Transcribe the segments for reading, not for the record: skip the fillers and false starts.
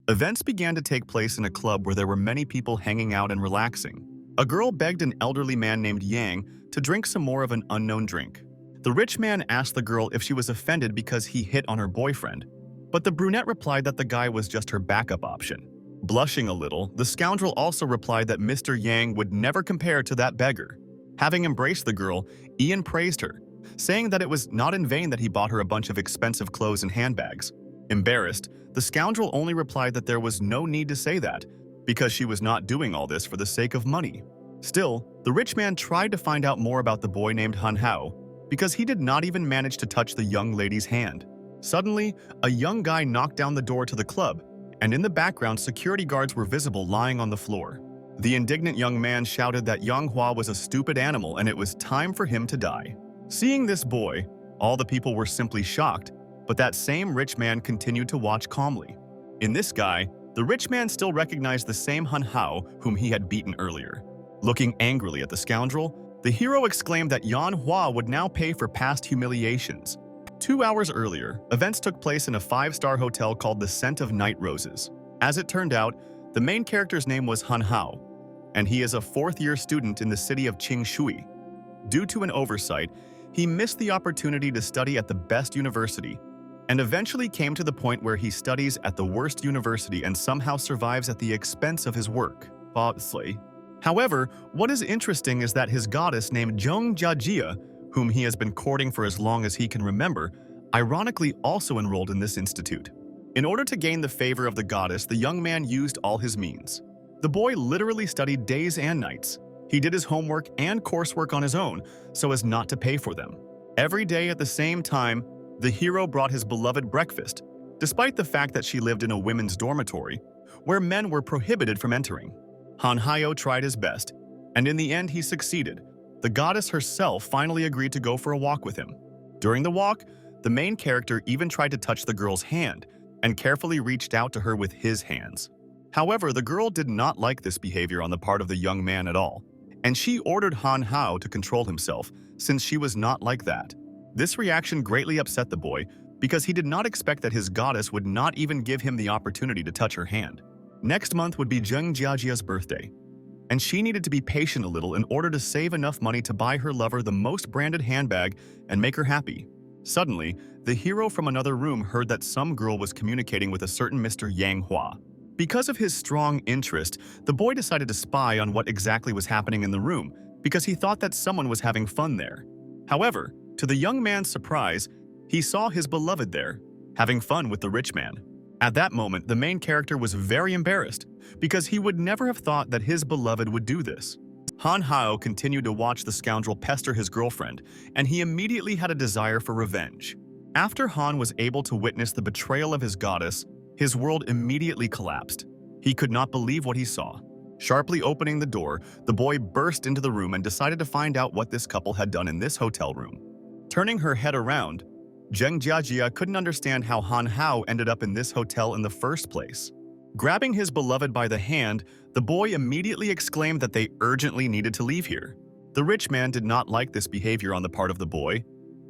Events began to take place in a club where there were many people hanging out and relaxing. A girl begged an elderly man named Yang to drink some more of an unknown drink. The rich man asked the girl if she was offended because he hit on her boyfriend, but the brunette replied that the guy was just her backup option. Blushing a little, the scoundrel also replied that Mr. Yang would never compare to that beggar. Having embraced the girl, Ian praised her, saying that it was not in vain that he bought her a bunch of expensive clothes and handbags. Embarrassed, the scoundrel only replied that there was no need to say that, because she was not doing all this for the sake of money. Still, the rich man tried to find out more about the boy named Han Hao, because he did not even manage to touch the young lady's hand. Suddenly, a young guy knocked down the door to the club, and in the background security guards were visible lying on the floor. The indignant young man shouted that Yang Hua was a stupid animal and it was time for him to die. Seeing this boy, all the people were simply shocked, but that same rich man continued to watch calmly. In this guy, the rich man still recognized the same Han Hao whom he had beaten earlier. Looking angrily at the scoundrel, the hero exclaimed that Yan Hua would now pay for past humiliations. 2 hours earlier, events took place in a 5-star hotel called the Scent of Night Roses. As it turned out, the main character's name was Han Hao, and he is a 4th-year student in the city of Qingshui. Due to an oversight, he missed the opportunity to study at the best university, and eventually came to the point where he studies at the worst university and somehow survives at the expense of his work. Obviously. However, what is interesting is that his goddess named Zheng Jiajia, whom he has been courting for as long as he can remember, ironically also enrolled in this institute. In order to gain the favor of the goddess, the young man used all his means. The boy literally studied days and nights. He did his homework and coursework on his own so as not to pay for them. Every day at the same time, the hero brought his beloved breakfast, despite the fact that she lived in a women's dormitory, where men were prohibited from entering. Han Hao tried his best, and in the end he succeeded. The goddess herself finally agreed to go for a walk with him. During the walk, the main character even tried to touch the girl's hand and carefully reached out to her with his hands. However, the girl did not like this behavior on the part of the young man at all, and she ordered Han Hao to control himself since she was not like that. This reaction greatly upset the boy because he did not expect that his goddess would not even give him the opportunity to touch her hand. Next month would be Zheng Jiajia's birthday, and she needed to be patient a little in order to save enough money to buy her lover the most branded handbag and make her happy. Suddenly, the hero from another room heard that some girl was communicating with a certain Mr. Yang Hua. Because of his strong interest, the boy decided to spy on what exactly was happening in the room because he thought that someone was having fun there. However, to the young man's surprise, he saw his beloved there, having fun with the rich man. At that moment, the main character was very embarrassed because he would never have thought that his beloved would do this. Han Hao continued to watch the scoundrel pester his girlfriend, and he immediately had a desire for revenge. After Han was able to witness the betrayal of his goddess, his world immediately collapsed. He could not believe what he saw. Sharply opening the door, the boy burst into the room and decided to find out what this couple had done in this hotel room. Turning her head around, Zheng Jiajia couldn't understand how Han Hao ended up in this hotel in the first place. Grabbing his beloved by the hand, the boy immediately exclaimed that they urgently needed to leave here. The rich man did not like this behavior on the part of the boy,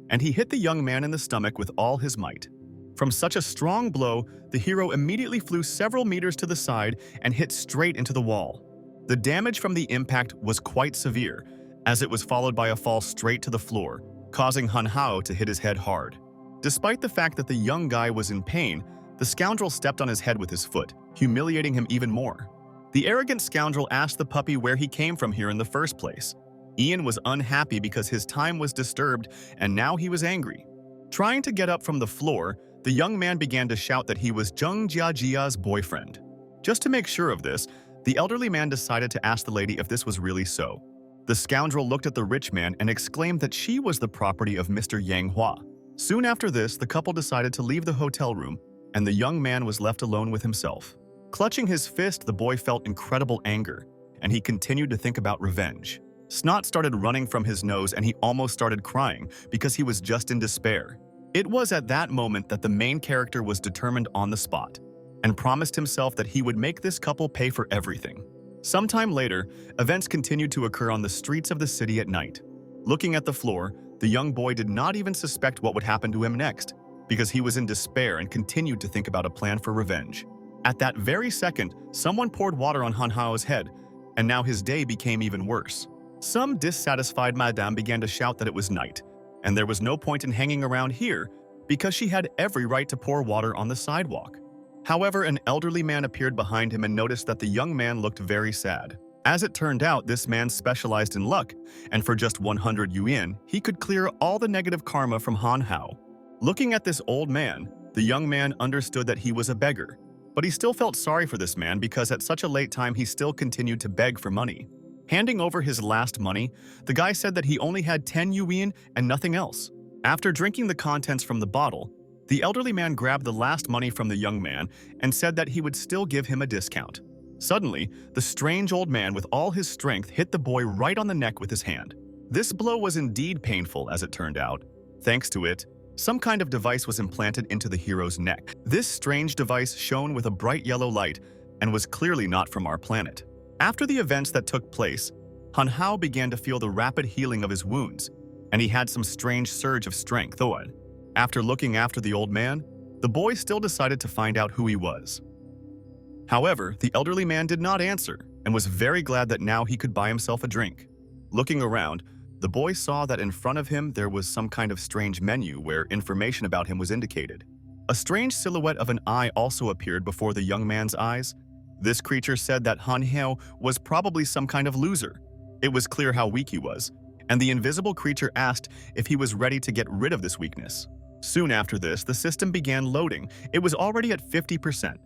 and he hit the young man in the stomach with all his might. From such a strong blow, the hero immediately flew several meters to the side and hit straight into the wall. The damage from the impact was quite severe, as it was followed by a fall straight to the floor, causing Han Hao to hit his head hard. Despite the fact that the young guy was in pain, the scoundrel stepped on his head with his foot, humiliating him even more. The arrogant scoundrel asked the puppy where he came from here in the first place. Ian was unhappy because his time was disturbed, and now he was angry. Trying to get up from the floor, the young man began to shout that he was Zheng Jiajia's boyfriend. Just to make sure of this, the elderly man decided to ask the lady if this was really so. The scoundrel looked at the rich man and exclaimed that she was the property of Mr. Yang Hua. Soon after this, the couple decided to leave the hotel room, and the young man was left alone with himself. Clutching his fist, the boy felt incredible anger, and he continued to think about revenge. Snot started running from his nose, and he almost started crying because he was just in despair. It was at that moment that the main character was determined on the spot, and promised himself that he would make this couple pay for everything. Sometime later, events continued to occur on the streets of the city at night. Looking at the floor, the young boy did not even suspect what would happen to him next, because he was in despair and continued to think about a plan for revenge. At that very second, someone poured water on Han Hao's head, and now his day became even worse. Some dissatisfied madame began to shout that it was night, and there was no point in hanging around here because she had every right to pour water on the sidewalk. However, an elderly man appeared behind him and noticed that the young man looked very sad. As it turned out, this man specialized in luck, and for just 100 yuan, he could clear all the negative karma from Han Hao. Looking at this old man, the young man understood that he was a beggar, but he still felt sorry for this man because at such a late time he still continued to beg for money. Handing over his last money, the guy said that he only had 10 yuan and nothing else. After drinking the contents from the bottle, the elderly man grabbed the last money from the young man and said that he would still give him a discount. Suddenly, the strange old man with all his strength hit the boy right on the neck with his hand. This blow was indeed painful, as it turned out. Thanks to it, some kind of device was implanted into the hero's neck. This strange device shone with a bright yellow light and was clearly not from our planet. After the events that took place, Han Hao began to feel the rapid healing of his wounds, and he had some strange surge of strength. After looking after the old man, the boy still decided to find out who he was. However, the elderly man did not answer and was very glad that now he could buy himself a drink. Looking around, the boy saw that in front of him there was some kind of strange menu where information about him was indicated. A strange silhouette of an eye also appeared before the young man's eyes. This creature said that Han Hao was probably some kind of loser. It was clear how weak he was, and the invisible creature asked if he was ready to get rid of this weakness. Soon after this, the system began loading. It was already at 50%.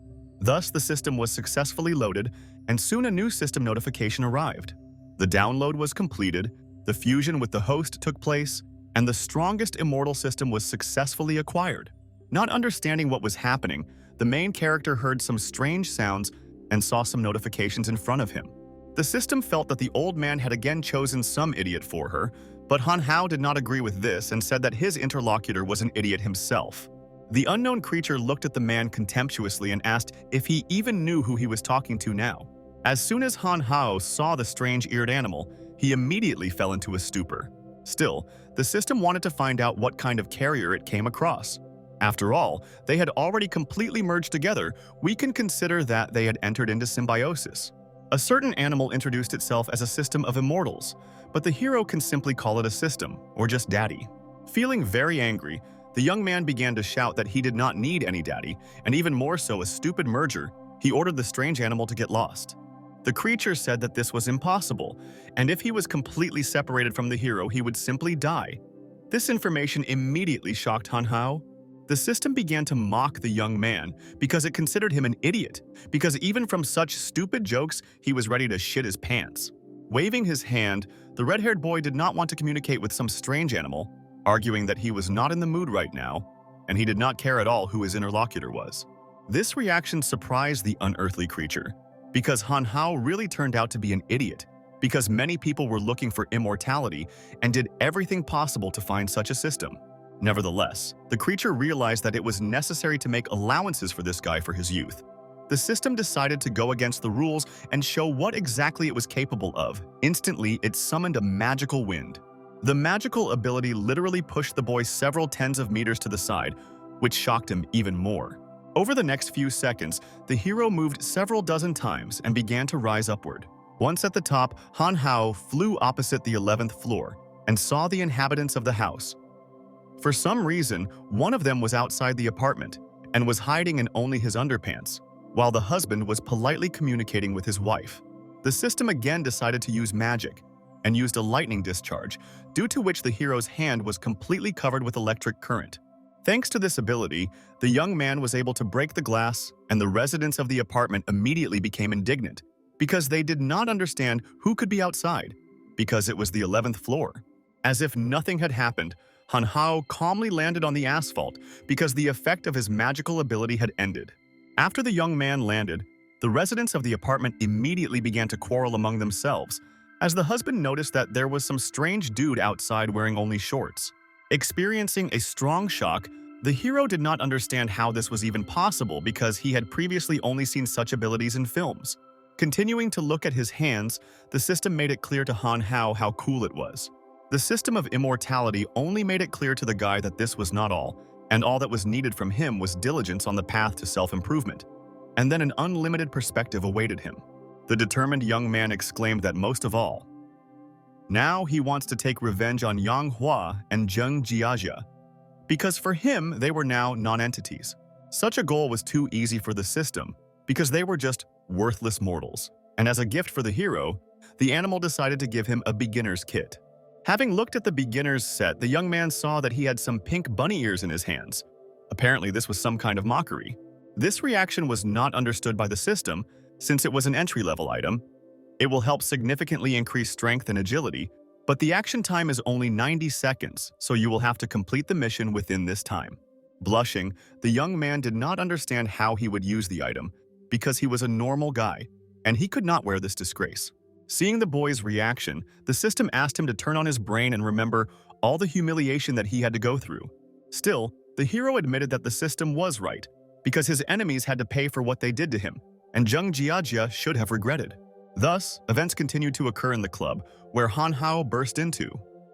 Thus, the system was successfully loaded, and soon a new system notification arrived. The download was completed, the fusion with the host took place, and the strongest immortal system was successfully acquired. Not understanding what was happening, the main character heard some strange sounds and saw some notifications in front of him. The system felt that the old man had again chosen some idiot for her, but Han Hao did not agree with this and said that his interlocutor was an idiot himself. The unknown creature looked at the man contemptuously and asked if he even knew who he was talking to now. As soon as Han Hao saw the strange-eared animal, he immediately fell into a stupor. Still, the system wanted to find out what kind of carrier it came across. After all, they had already completely merged together. We can consider that they had entered into symbiosis. A certain animal introduced itself as a system of immortals, but the hero can simply call it a system, or just daddy. Feeling very angry, the young man began to shout that he did not need any daddy, and even more so a stupid merger. He ordered the strange animal to get lost. The creature said that this was impossible, and if he was completely separated from the hero, he would simply die. This information immediately shocked Han Hao. The system began to mock the young man because it considered him an idiot, because even from such stupid jokes, he was ready to shit his pants. Waving his hand, the red-haired boy did not want to communicate with some strange animal, arguing that he was not in the mood right now, and he did not care at all who his interlocutor was. This reaction surprised the unearthly creature, because Han Hao really turned out to be an idiot, because many people were looking for immortality and did everything possible to find such a system. Nevertheless, the creature realized that it was necessary to make allowances for this guy for his youth. The system decided to go against the rules and show what exactly it was capable of. Instantly, it summoned a magical wind. The magical ability literally pushed the boy several tens of meters to the side, which shocked him even more. Over the next few seconds, the hero moved several dozen times and began to rise upward. Once at the top, Han Hao flew opposite the 11th floor and saw the inhabitants of the house. For some reason, one of them was outside the apartment and was hiding in only his underpants, while the husband was politely communicating with his wife. The system again decided to use magic and used a lightning discharge, due to which the hero's hand was completely covered with electric current. Thanks to this ability, the young man was able to break the glass, and the residents of the apartment immediately became indignant because they did not understand who could be outside, because it was the 11th floor. As if nothing had happened, Han Hao calmly landed on the asphalt because the effect of his magical ability had ended. After the young man landed, the residents of the apartment immediately began to quarrel among themselves, as the husband noticed that there was some strange dude outside wearing only shorts. Experiencing a strong shock, the hero did not understand how this was even possible because he had previously only seen such abilities in films. Continuing to look at his hands, the system made it clear to Han Hao how cool it was. The system of immortality only made it clear to the guy that this was not all, and all that was needed from him was diligence on the path to self-improvement. and then an unlimited perspective awaited him. The determined young man exclaimed that most of all, now he wants to take revenge on Yang Hua and Zheng Jiajia, because for him they were now non-entities. Such a goal was too easy for the system because they were just worthless mortals. And as a gift for the hero, the animal decided to give him a beginner's kit. Having looked at the beginner's set, the young man saw that he had some pink bunny ears in his hands. Apparently, this was some kind of mockery. This reaction was not understood by the system, since it was an entry-level item. It will help significantly increase strength and agility, but the action time is only 90 seconds, so you will have to complete the mission within this time. Blushing, the young man did not understand how he would use the item, because he was a normal guy, and he could not wear this disgrace. Seeing the boy's reaction, the system asked him to turn on his brain and remember all the humiliation that he had to go through. Still, the hero admitted that the system was right, because his enemies had to pay for what they did to him, and Zheng Jiajia should have regretted. Thus, events continued to occur in the club, where Han Hao burst into.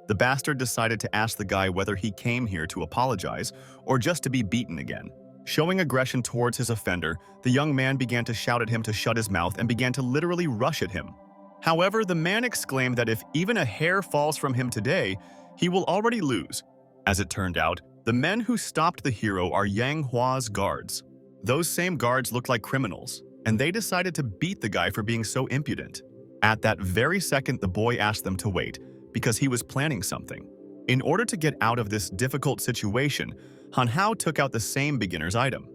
The bastard decided to ask the guy whether he came here to apologize or just to be beaten again. Showing aggression towards his offender, the young man began to shout at him to shut his mouth and began to literally rush at him. However, the man exclaimed that if even a hair falls from him today, he will already lose. As it turned out, the men who stopped the hero are Yang Hua's guards. Those same guards looked like criminals, and they decided to beat the guy for being so impudent. At that very second, the boy asked them to wait, because he was planning something. In order to get out of this difficult situation, Han Hao took out the same beginner's item.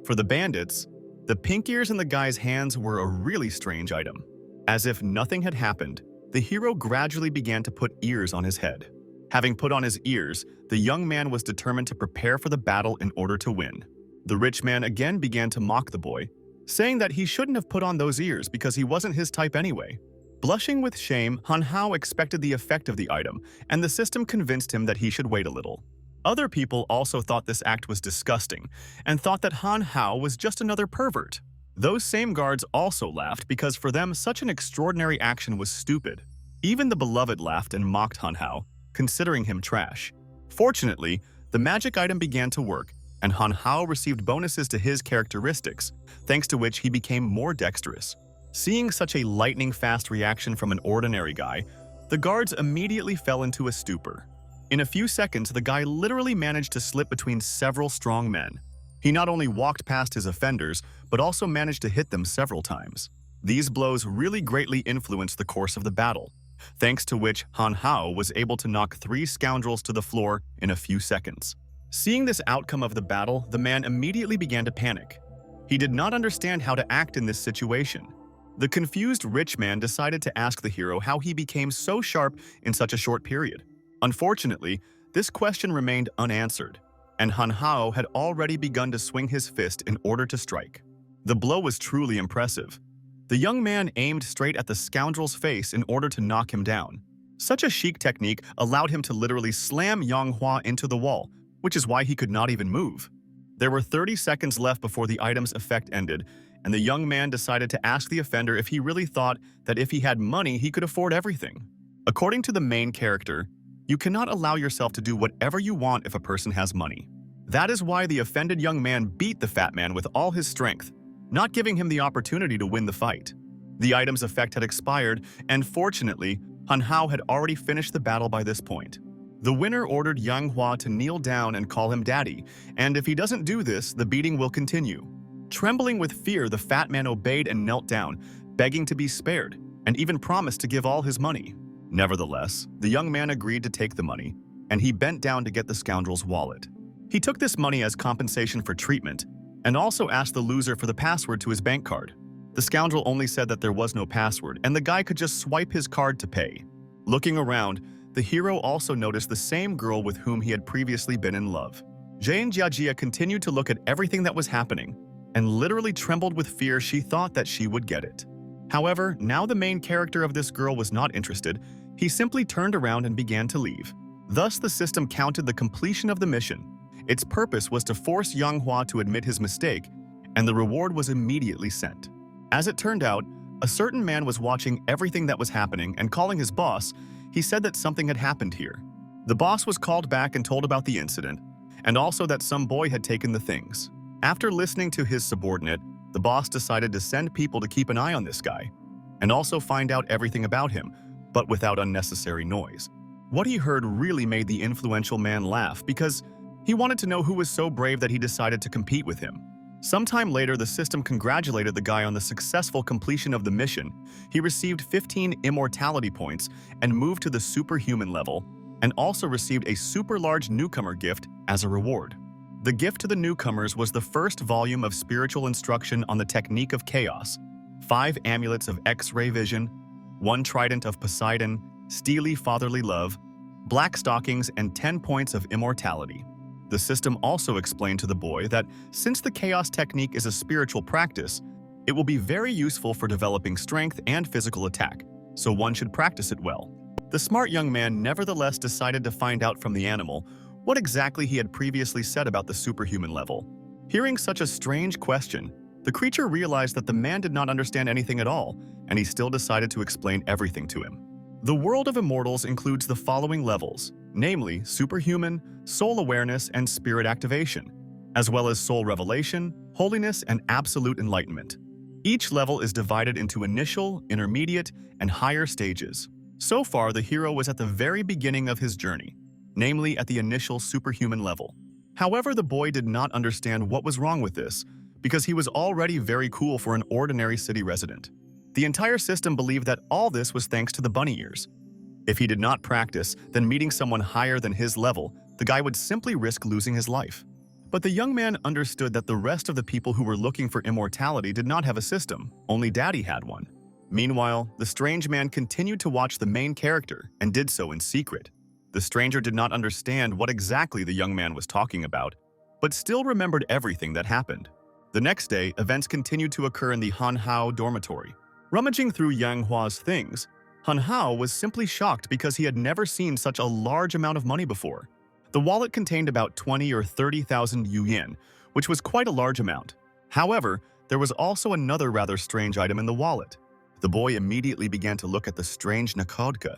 For the bandits, the pink ears in the guy's hands were a really strange item. As if nothing had happened, the hero gradually began to put ears on his head. Having put on his ears, the young man was determined to prepare for the battle in order to win. The rich man again began to mock the boy, saying that he shouldn't have put on those ears because he wasn't his type anyway. Blushing with shame, Han Hao expected the effect of the item, and the system convinced him that he should wait a little. Other people also thought this act was disgusting, and thought that Han Hao was just another pervert. Those same guards also laughed because for them such an extraordinary action was stupid. Even the beloved laughed and mocked Han Hao, considering him trash. Fortunately, the magic item began to work, and Han Hao received bonuses to his characteristics, thanks to which he became more dexterous. Seeing such a lightning-fast reaction from an ordinary guy, the guards immediately fell into a stupor. In a few seconds, the guy literally managed to slip between several strong men. He not only walked past his offenders, but also managed to hit them several times. These blows really greatly influenced the course of the battle, thanks to which Han Hao was able to knock 3 scoundrels to the floor in a few seconds. Seeing this outcome of the battle, the man immediately began to panic. He did not understand how to act in this situation. The confused rich man decided to ask the hero how he became so sharp in such a short period. Unfortunately, this question remained unanswered, and Han Hao had already begun to swing his fist in order to strike. The blow was truly impressive. The young man aimed straight at the scoundrel's face in order to knock him down. Such a chic technique allowed him to literally slam Yang Hua into the wall, which is why he could not even move. There were 30 seconds left before the item's effect ended, and the young man decided to ask the offender if he really thought that if he had money, he could afford everything. According to the main character, you cannot allow yourself to do whatever you want if a person has money. That is why the offended young man beat the fat man with all his strength, not giving him the opportunity to win the fight. The item's effect had expired, and fortunately, Han Hao had already finished the battle by this point. The winner ordered Yang Hua to kneel down and call him daddy, and if he doesn't do this, the beating will continue. Trembling with fear, the fat man obeyed and knelt down, begging to be spared, and even promised to give all his money. Nevertheless, the young man agreed to take the money, and he bent down to get the scoundrel's wallet. He took this money as compensation for treatment, and also asked the loser for the password to his bank card. The scoundrel only said that there was no password, and the guy could just swipe his card to pay. Looking around, the hero also noticed the same girl with whom he had previously been in love. Zheng Jiajia continued to look at everything that was happening, and literally trembled with fear. She thought that she would get it. However, now the main character of this girl was not interested. He simply turned around and began to leave. Thus, the system counted the completion of the mission. Its purpose was to force Yang Hua to admit his mistake, and the reward was immediately sent. As it turned out, a certain man was watching everything that was happening, and calling his boss, he said that something had happened here. The boss was called back and told about the incident, and also that some boy had taken the things. After listening to his subordinate, The boss decided to send people to keep an eye on this guy and also find out everything about him, but without unnecessary noise. What he heard really made the influential man laugh because he wanted to know who was so brave that he decided to compete with him. Sometime later, the system congratulated the guy on the successful completion of the mission. He received 15 immortality points and moved to the superhuman level, and also received a super large newcomer gift as a reward. The gift to the newcomers was the first volume of spiritual instruction on the technique of chaos, 5 amulets of X-ray vision, 1 trident of Poseidon, steely fatherly love, black stockings, and 10 points of immortality. The system also explained to the boy that since the chaos technique is a spiritual practice, it will be very useful for developing strength and physical attack, so one should practice it well. The smart young man nevertheless decided to find out from the animal what exactly he had previously said about the superhuman level. Hearing such a strange question, the creature realized that the man did not understand anything at all, and he still decided to explain everything to him. The world of immortals includes the following levels, namely superhuman, soul awareness, and spirit activation, as well as soul revelation, holiness, and absolute enlightenment. Each level is divided into initial, intermediate, and higher stages. So far, the hero was at the very beginning of his journey, namely at the initial superhuman level. However, the boy did not understand what was wrong with this, because he was already very cool for an ordinary city resident. The entire system believed that all this was thanks to the bunny ears. If he did not practice, then meeting someone higher than his level, the guy would simply risk losing his life. But the young man understood that the rest of the people who were looking for immortality did not have a system, only Daddy had one. Meanwhile, the strange man continued to watch the main character and did so in secret. The stranger did not understand what exactly the young man was talking about, but still remembered everything that happened. The next day, events continued to occur in the Han Hao dormitory. Rummaging through Yang Hua's things, Han Hao was simply shocked because he had never seen such a large amount of money before. The wallet contained about 20 or 30,000 yuan, which was quite a large amount. However, there was also another rather strange item in the wallet. The boy immediately began to look at the strange nakodka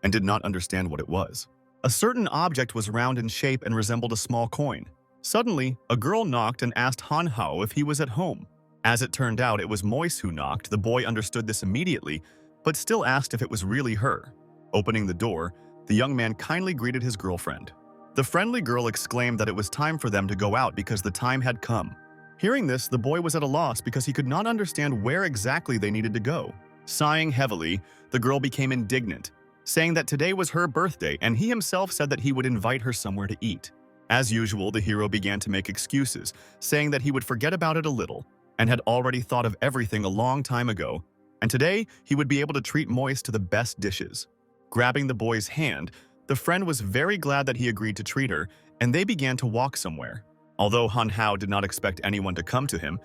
and did not understand what it was. A certain object was round in shape and resembled a small coin. Suddenly, a girl knocked and asked Han Hao if he was at home. As it turned out, it was Moise who knocked. The boy understood this immediately, but still asked if it was really her. Opening the door, the young man kindly greeted his girlfriend. The friendly girl exclaimed that it was time for them to go out because the time had come. Hearing this, the boy was at a loss because he could not understand where exactly they needed to go. Sighing heavily, the girl became indignant, saying that today was her birthday and he himself said that he would invite her somewhere to eat. As usual, the hero began to make excuses, saying that he would forget about it a little and had already thought of everything a long time ago, and today he would be able to treat Moise to the best dishes. Grabbing the boy's hand, the friend was very glad that he agreed to treat her, and they began to walk somewhere. Although Han Hao did not expect anyone to come to him,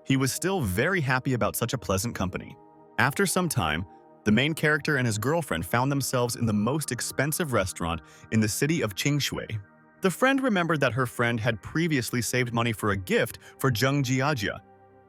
he was still very happy about such a pleasant company. After some time, the main character and his girlfriend found themselves in the most expensive restaurant in the city of Qingshui. The friend remembered that her friend had previously saved money for a gift for Zheng Jiajia,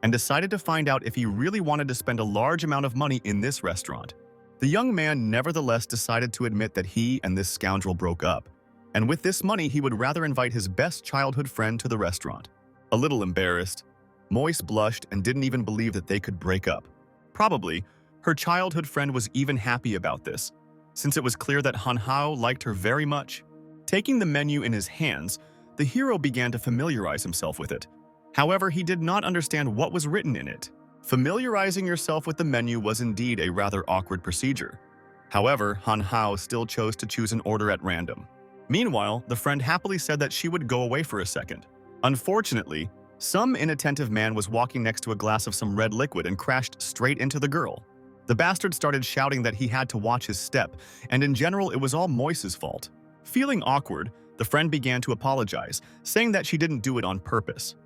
and decided to find out if he really wanted to spend a large amount of money in this restaurant. The young man nevertheless decided to admit that he and this scoundrel broke up, and with this money he would rather invite his best childhood friend to the restaurant. A little embarrassed, Moise blushed and didn't even believe that they could break up. Probably, her childhood friend was even happy about this, since it was clear that Han Hao liked her very much. Taking the menu in his hands, the hero began to familiarize himself with it. However, he did not understand what was written in it. Familiarizing yourself with the menu was indeed a rather awkward procedure. However, Han Hao still chose to choose an order at random. Meanwhile, the friend happily said that she would go away for a second. Unfortunately, some inattentive man was walking next to a glass of some red liquid and crashed straight into the girl. The bastard started shouting that he had to watch his step, and in general it was all Moise's fault. Feeling awkward, the friend began to apologize, saying that she didn't do it on purpose.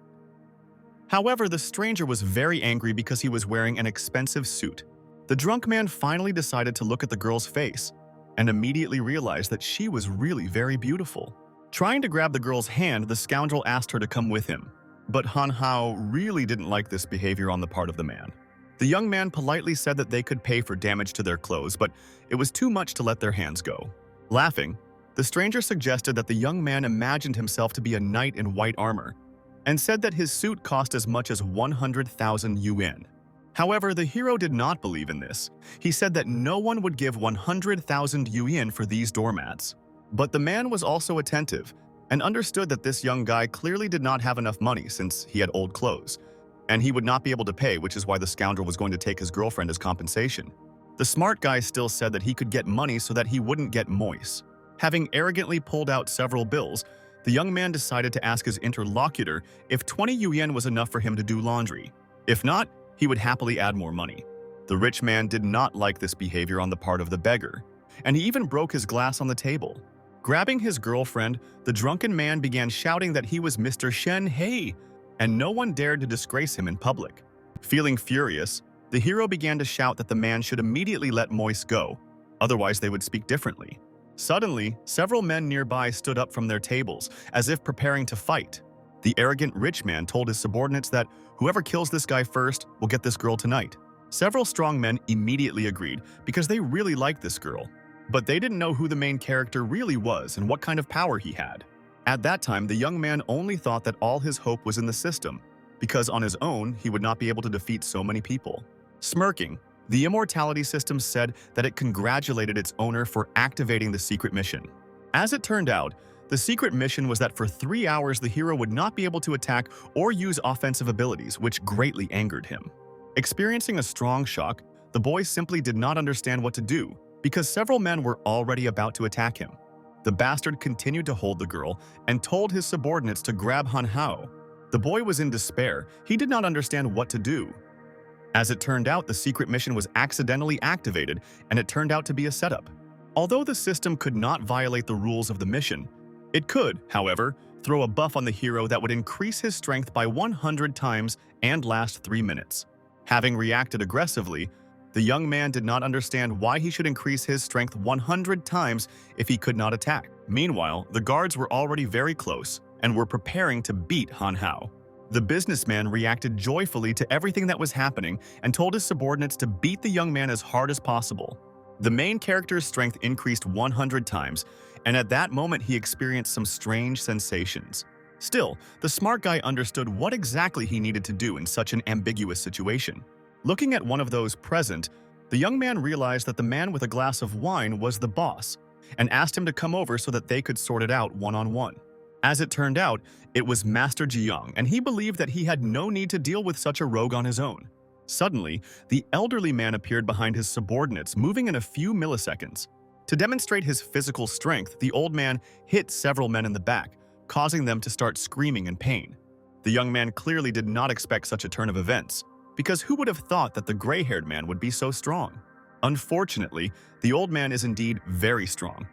However, the stranger was very angry because he was wearing an expensive suit. The drunk man finally decided to look at the girl's face and immediately realized that she was really very beautiful. Trying to grab the girl's hand, the scoundrel asked her to come with him. But Han Hao really didn't like this behavior on the part of the man. The young man politely said that they could pay for damage to their clothes, but it was too much to let their hands go. Laughing, the stranger suggested that the young man imagined himself to be a knight in white armor, and said that his suit cost as much as 100,000 yuan. However, the hero did not believe in this. He said that no one would give 100,000 yuan for these doormats. But the man was also attentive and understood that this young guy clearly did not have enough money since he had old clothes, and he would not be able to pay, which is why the scoundrel was going to take his girlfriend as compensation. The smart guy still said that he could get money so that he wouldn't get moist. Having arrogantly pulled out several bills, the young man decided to ask his interlocutor if 20 yuan was enough for him to do laundry. If not, he would happily add more money. The rich man did not like this behavior on the part of the beggar, and he even broke his glass on the table. Grabbing his girlfriend, the drunken man began shouting that he was Mr. Shen Hei, and no one dared to disgrace him in public. Feeling furious, the hero began to shout that the man should immediately let Moise go, otherwise they would speak differently. Suddenly, several men nearby stood up from their tables, as if preparing to fight. The arrogant rich man told his subordinates that whoever kills this guy first will get this girl tonight. Several strong men immediately agreed because they really liked this girl, but they didn't know who the main character really was and what kind of power he had. At that time, the young man only thought that all his hope was in the system, because on his own, he would not be able to defeat so many people. Smirking, the immortality system said that it congratulated its owner for activating the secret mission. As it turned out, the secret mission was that for 3 hours the hero would not be able to attack or use offensive abilities, which greatly angered him. Experiencing a strong shock, the boy simply did not understand what to do, because several men were already about to attack him. The bastard continued to hold the girl and told his subordinates to grab Han Hao. The boy was in despair. He did not understand what to do. As it turned out, the secret mission was accidentally activated, and it turned out to be a setup. Although the system could not violate the rules of the mission, it could, however, throw a buff on the hero that would increase his strength by 100 times and last 3 minutes. Having reacted aggressively, the young man did not understand why he should increase his strength 100 times if he could not attack. Meanwhile, the guards were already very close and were preparing to beat Han Hao. The businessman reacted joyfully to everything that was happening and told his subordinates to beat the young man as hard as possible. The main character's strength increased 100 times, and at that moment he experienced some strange sensations. Still, the smart guy understood what exactly he needed to do in such an ambiguous situation. Looking at one of those present, the young man realized that the man with a glass of wine was the boss, and asked him to come over so that they could sort it out one-on-one. As it turned out, it was Master Jiang, and he believed that he had no need to deal with such a rogue on his own. Suddenly, the elderly man appeared behind his subordinates, moving in a few milliseconds. To demonstrate his physical strength, the old man hit several men in the back, causing them to start screaming in pain. The young man clearly did not expect such a turn of events, because who would have thought that the gray-haired man would be so strong? Unfortunately, the old man is indeed very strong,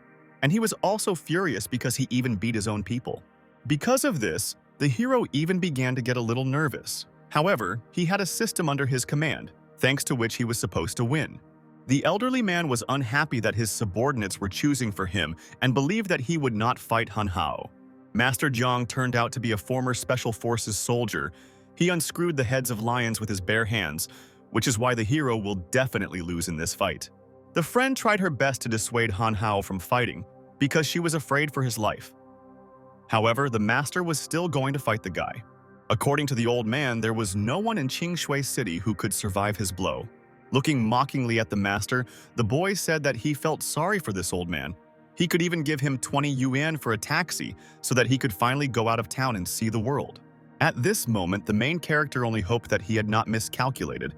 and he was also furious because he even beat his own people. Because of this, the hero even began to get a little nervous. However, he had a system under his command, thanks to which he was supposed to win. The elderly man was unhappy that his subordinates were choosing for him and believed that he would not fight Han Hao. Master Jiang turned out to be a former Special Forces soldier. He unscrewed the heads of lions with his bare hands, which is why the hero will definitely lose in this fight. The friend tried her best to dissuade Han Hao from fighting because she was afraid for his life. However, the master was still going to fight the guy. According to the old man, there was no one in Qingshui City who could survive his blow. Looking mockingly at the master, the boy said that he felt sorry for this old man. He could even give him 20 yuan for a taxi so that he could finally go out of town and see the world. At this moment, the main character only hoped that he had not miscalculated,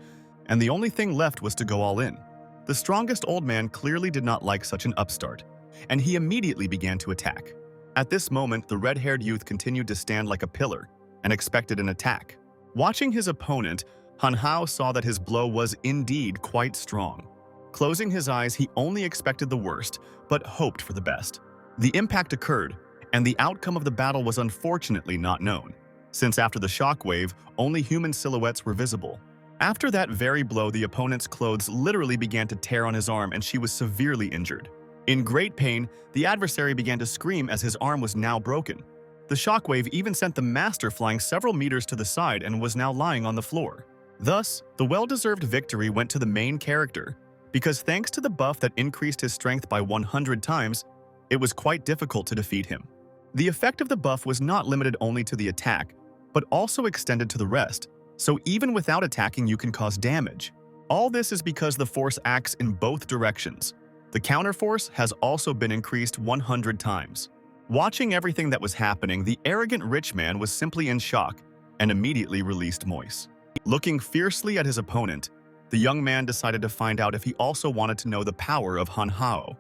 and the only thing left was to go all in. The strongest old man clearly did not like such an upstart, and he immediately began to attack. At this moment, the red-haired youth continued to stand like a pillar and expected an attack. Watching his opponent, Han Hao saw that his blow was indeed quite strong. Closing his eyes, he only expected the worst, but hoped for the best. The impact occurred, and the outcome of the battle was unfortunately not known, since after the shockwave, only human silhouettes were visible. After that very blow, the opponent's clothes literally began to tear on his arm and she was severely injured. In great pain, the adversary began to scream as his arm was now broken. The shockwave even sent the master flying several meters to the side and was now lying on the floor. Thus, the well-deserved victory went to the main character, because thanks to the buff that increased his strength by 100 times, it was quite difficult to defeat him. The effect of the buff was not limited only to the attack, but also extended to the rest, so even without attacking you can cause damage. All this is because the force acts in both directions. The counterforce has also been increased 100 times. Watching everything that was happening, the arrogant rich man was simply in shock and immediately released Moise. Looking fiercely at his opponent, the young man decided to find out if he also wanted to know the power of Han Hao.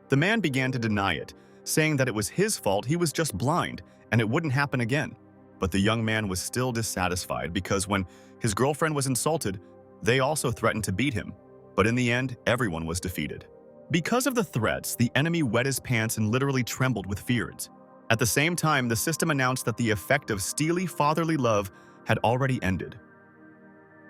The man began to deny it, saying that it was his fault, he was just blind, and it wouldn't happen again. But the young man was still dissatisfied because when his girlfriend was insulted, they also threatened to beat him. But in the end, everyone was defeated. Because of the threats, the enemy wet his pants and literally trembled with fears. At the same time, the system announced that the effect of steely fatherly love had already ended.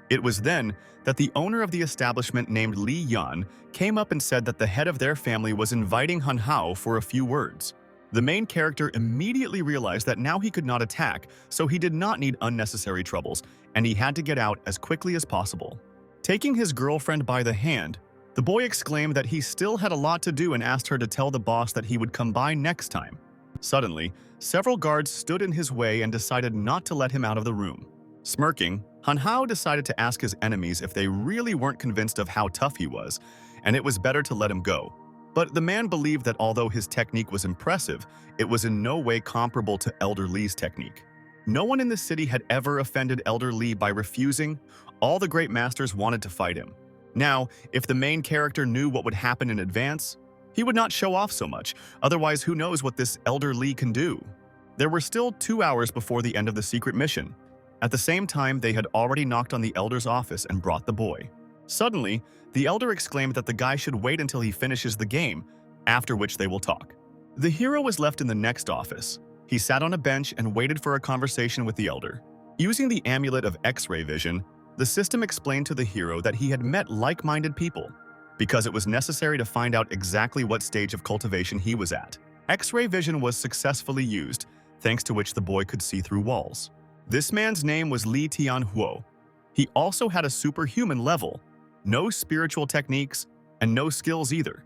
It was then that the owner of the establishment named Li Yan came up and said that the head of their family was inviting Han Hao for a few words. The main character immediately realized that now he could not attack, so he did not need unnecessary troubles, and he had to get out as quickly as possible. Taking his girlfriend by the hand, the boy exclaimed that he still had a lot to do and asked her to tell the boss that he would come by next time. Suddenly, several guards stood in his way and decided not to let him out of the room. Smirking, Han Hao decided to ask his enemies if they really weren't convinced of how tough he was, and it was better to let him go. But the man believed that although his technique was impressive, it was in no way comparable to Elder Li's technique. No one in the city had ever offended Elder Li by refusing. All the great masters wanted to fight him. Now, if the main character knew what would happen in advance, he would not show off so much, otherwise who knows what this Elder Li can do. There were still 2 hours before the end of the secret mission. At the same time, they had already knocked on the Elder's office and brought the boy. Suddenly, the Elder exclaimed that the guy should wait until he finishes the game, after which they will talk. The hero was left in the next office. He sat on a bench and waited for a conversation with the Elder. Using the amulet of X-ray vision, the system explained to the hero that he had met like-minded people, because it was necessary to find out exactly what stage of cultivation he was at. X-ray vision was successfully used, thanks to which the boy could see through walls. This man's name was Li Tianhuo. He also had a superhuman level, no spiritual techniques, and no skills either.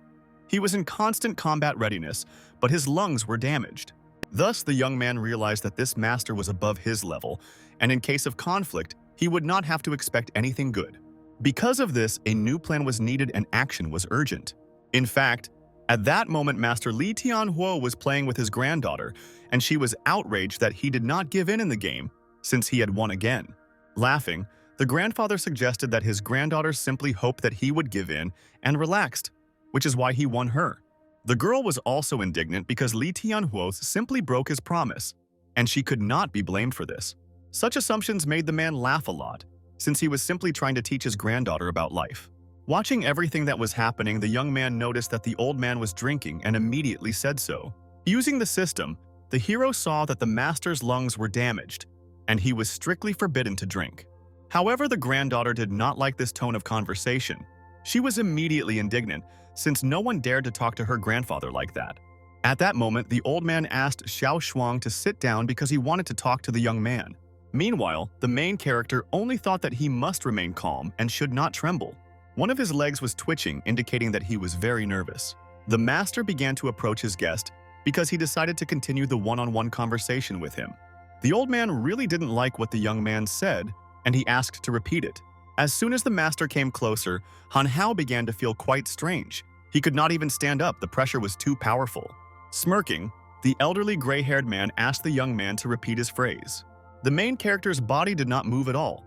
He was in constant combat readiness, but his lungs were damaged. Thus, the young man realized that this master was above his level, and in case of conflict, he would not have to expect anything good. Because of this, a new plan was needed and action was urgent. In fact, at that moment, Master Li Tianhuo was playing with his granddaughter, and she was outraged that he did not give in the game, since he had won again. Laughing, the grandfather suggested that his granddaughter simply hoped that he would give in and relaxed, which is why he won her. The girl was also indignant because Li Tianhuo simply broke his promise, and she could not be blamed for this. Such assumptions made the man laugh a lot, since he was simply trying to teach his granddaughter about life. Watching everything that was happening, the young man noticed that the old man was drinking and immediately said so. Using the system, the hero saw that the master's lungs were damaged, and he was strictly forbidden to drink. However, the granddaughter did not like this tone of conversation. She was immediately indignant, since no one dared to talk to her grandfather like that. At that moment, the old man asked Xiao Shuang to sit down because he wanted to talk to the young man. Meanwhile, the main character only thought that he must remain calm and should not tremble. One of his legs was twitching, indicating that he was very nervous. The master began to approach his guest because he decided to continue the one-on-one conversation with him. The old man really didn't like what the young man said, and he asked to repeat it. As soon as the master came closer, Han Hao began to feel quite strange. He could not even stand up, the pressure was too powerful. Smirking, the elderly gray-haired man asked the young man to repeat his phrase. The main character's body did not move at all.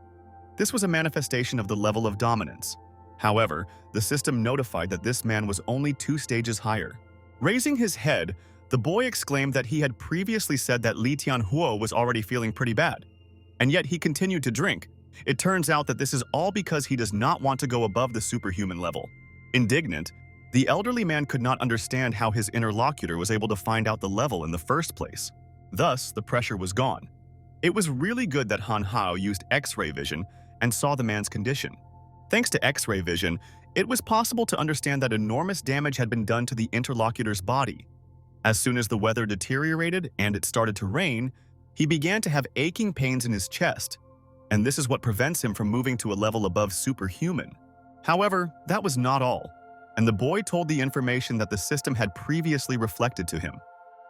This was a manifestation of the level of dominance. However, the system notified that this man was only 2 stages higher. Raising his head, the boy exclaimed that he had previously said that Li Tianhuo was already feeling pretty bad, and yet he continued to drink. It turns out that this is all because he does not want to go above the superhuman level. Indignant, the elderly man could not understand how his interlocutor was able to find out the level in the first place. Thus, the pressure was gone. It was really good that Han Hao used X-ray vision and saw the man's condition. Thanks to X-ray vision, it was possible to understand that enormous damage had been done to the interlocutor's body. As soon as the weather deteriorated and it started to rain, he began to have aching pains in his chest, and this is what prevents him from moving to a level above superhuman. However, that was not all, and the boy told the information that the system had previously reflected to him.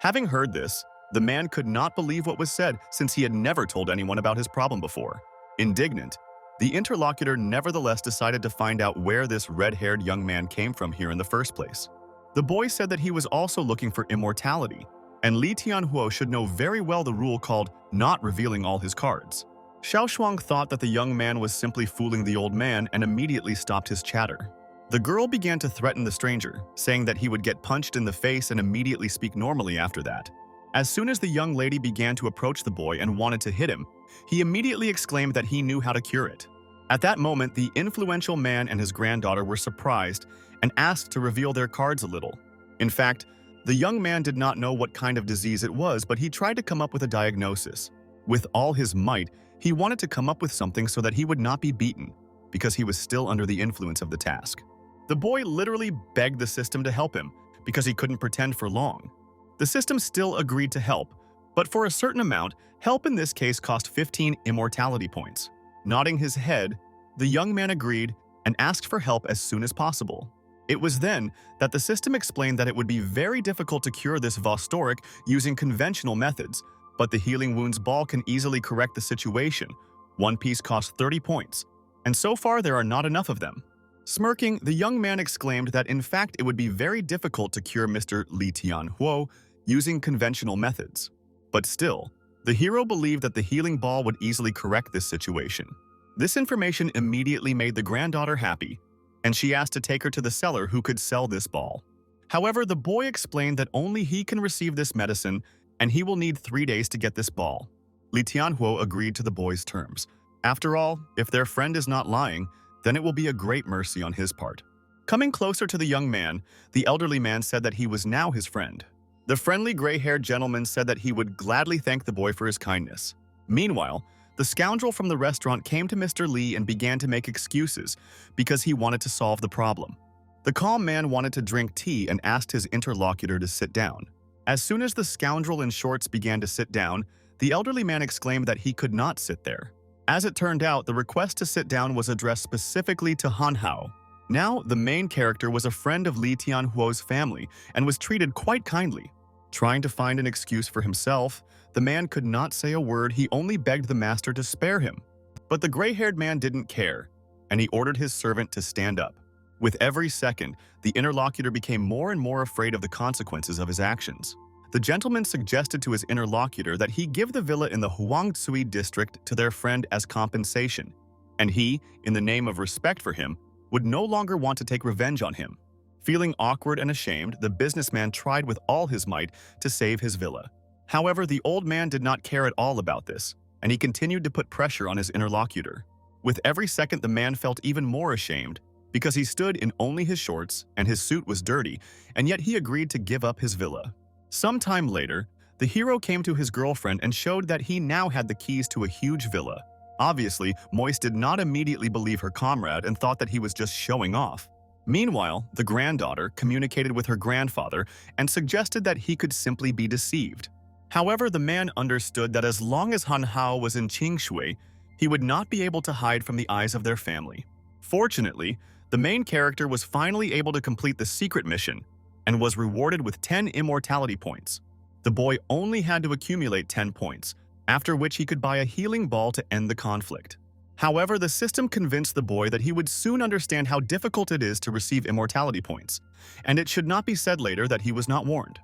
Having heard this, The man could not believe what was said since he had never told anyone about his problem before. Indignant, the interlocutor nevertheless decided to find out where this red-haired young man came from here in the first place. The boy said that he was also looking for immortality, and Li Tianhuo should know very well the rule called not revealing all his cards. Xiao Shuang thought that the young man was simply fooling the old man and immediately stopped his chatter. The girl began to threaten the stranger, saying that he would get punched in the face and immediately speak normally after that. As soon as the young lady began to approach the boy and wanted to hit him, he immediately exclaimed that he knew how to cure it. At that moment, the influential man and his granddaughter were surprised and asked to reveal their cards a little. In fact, the young man did not know what kind of disease it was, but he tried to come up with a diagnosis. With all his might, he wanted to come up with something so that he would not be beaten, because he was still under the influence of the task. The boy literally begged the system to help him, because he couldn't pretend for long. The system still agreed to help, but for a certain amount, help in this case cost 15 immortality points. Nodding his head, the young man agreed and asked for help as soon as possible. It was then that the system explained that it would be very difficult to cure this Vostoric using conventional methods, but the healing wounds ball can easily correct the situation. One piece costs 30 points, and so far there are not enough of them. Smirking, the young man exclaimed that in fact it would be very difficult to cure Mr. Li Tianhuo using conventional methods. But still, the hero believed that the healing ball would easily correct this situation. This information immediately made the granddaughter happy, and she asked to take her to the seller who could sell this ball. However, the boy explained that only he can receive this medicine and he will need 3 days to get this ball. Li Tianhuo agreed to the boy's terms. After all, if their friend is not lying, then it will be a great mercy on his part. Coming closer to the young man, the elderly man said that he was now his friend. The friendly gray-haired gentleman said that he would gladly thank the boy for his kindness. Meanwhile, the scoundrel from the restaurant came to Mr. Li and began to make excuses because he wanted to solve the problem. The calm man wanted to drink tea and asked his interlocutor to sit down. As soon as the scoundrel in shorts began to sit down, the elderly man exclaimed that he could not sit there. As it turned out, the request to sit down was addressed specifically to Han Hao. Now, the main character was a friend of Li Tianhuo's family and was treated quite kindly. Trying to find an excuse for himself, the man could not say a word. He only begged the master to spare him. But the gray-haired man didn't care, and he ordered his servant to stand up. With every second, the interlocutor became more and more afraid of the consequences of his actions. The gentleman suggested to his interlocutor that he give the villa in the Huangzui district to their friend as compensation, and he, in the name of respect for him, would no longer want to take revenge on him. Feeling awkward and ashamed, the businessman tried with all his might to save his villa. However, the old man did not care at all about this, and he continued to put pressure on his interlocutor. With every second, the man felt even more ashamed because he stood in only his shorts and his suit was dirty, and yet he agreed to give up his villa. Some time later, the hero came to his girlfriend and showed that he now had the keys to a huge villa. Obviously, Moise did not immediately believe her comrade and thought that he was just showing off. Meanwhile, the granddaughter communicated with her grandfather and suggested that he could simply be deceived. However, the man understood that as long as Han Hao was in Qingshui, he would not be able to hide from the eyes of their family. Fortunately, the main character was finally able to complete the secret mission and was rewarded with 10 immortality points. The boy only had to accumulate 10 points, after which he could buy a healing ball to end the conflict. However, the system convinced the boy that he would soon understand how difficult it is to receive immortality points, and it should not be said later that he was not warned.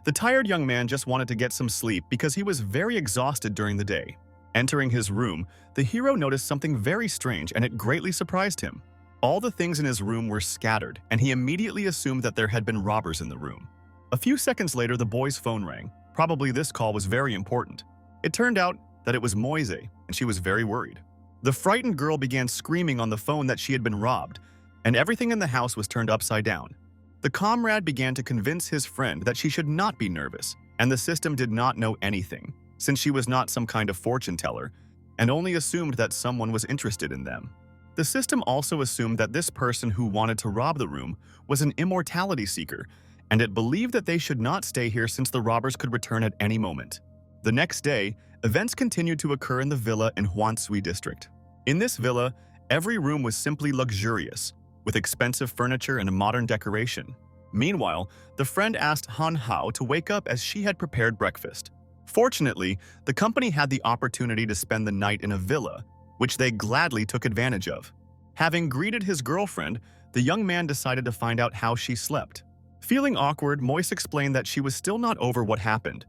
The tired young man just wanted to get some sleep because he was very exhausted during the day. Entering his room, the hero noticed something very strange and it greatly surprised him. All the things in his room were scattered, and he immediately assumed that there had been robbers in the room. A few seconds later, the boy's phone rang. Probably this call was very important. It turned out that it was Moise, and she was very worried. The frightened girl began screaming on the phone that she had been robbed, and everything in the house was turned upside down. The comrade began to convince his friend that she should not be nervous, and the system did not know anything, since she was not some kind of fortune teller, and only assumed that someone was interested in them. The system also assumed that this person who wanted to rob the room was an immortality seeker, and it believed that they should not stay here since the robbers could return at any moment. The next day, events continued to occur in the villa in Huangzui district. In this villa, every room was simply luxurious, with expensive furniture and a modern decoration. Meanwhile, the friend asked Han Hao to wake up as she had prepared breakfast. Fortunately, the company had the opportunity to spend the night in a villa, which they gladly took advantage of. Having greeted his girlfriend, the young man decided to find out how she slept. Feeling awkward, Moise explained that she was still not over what happened,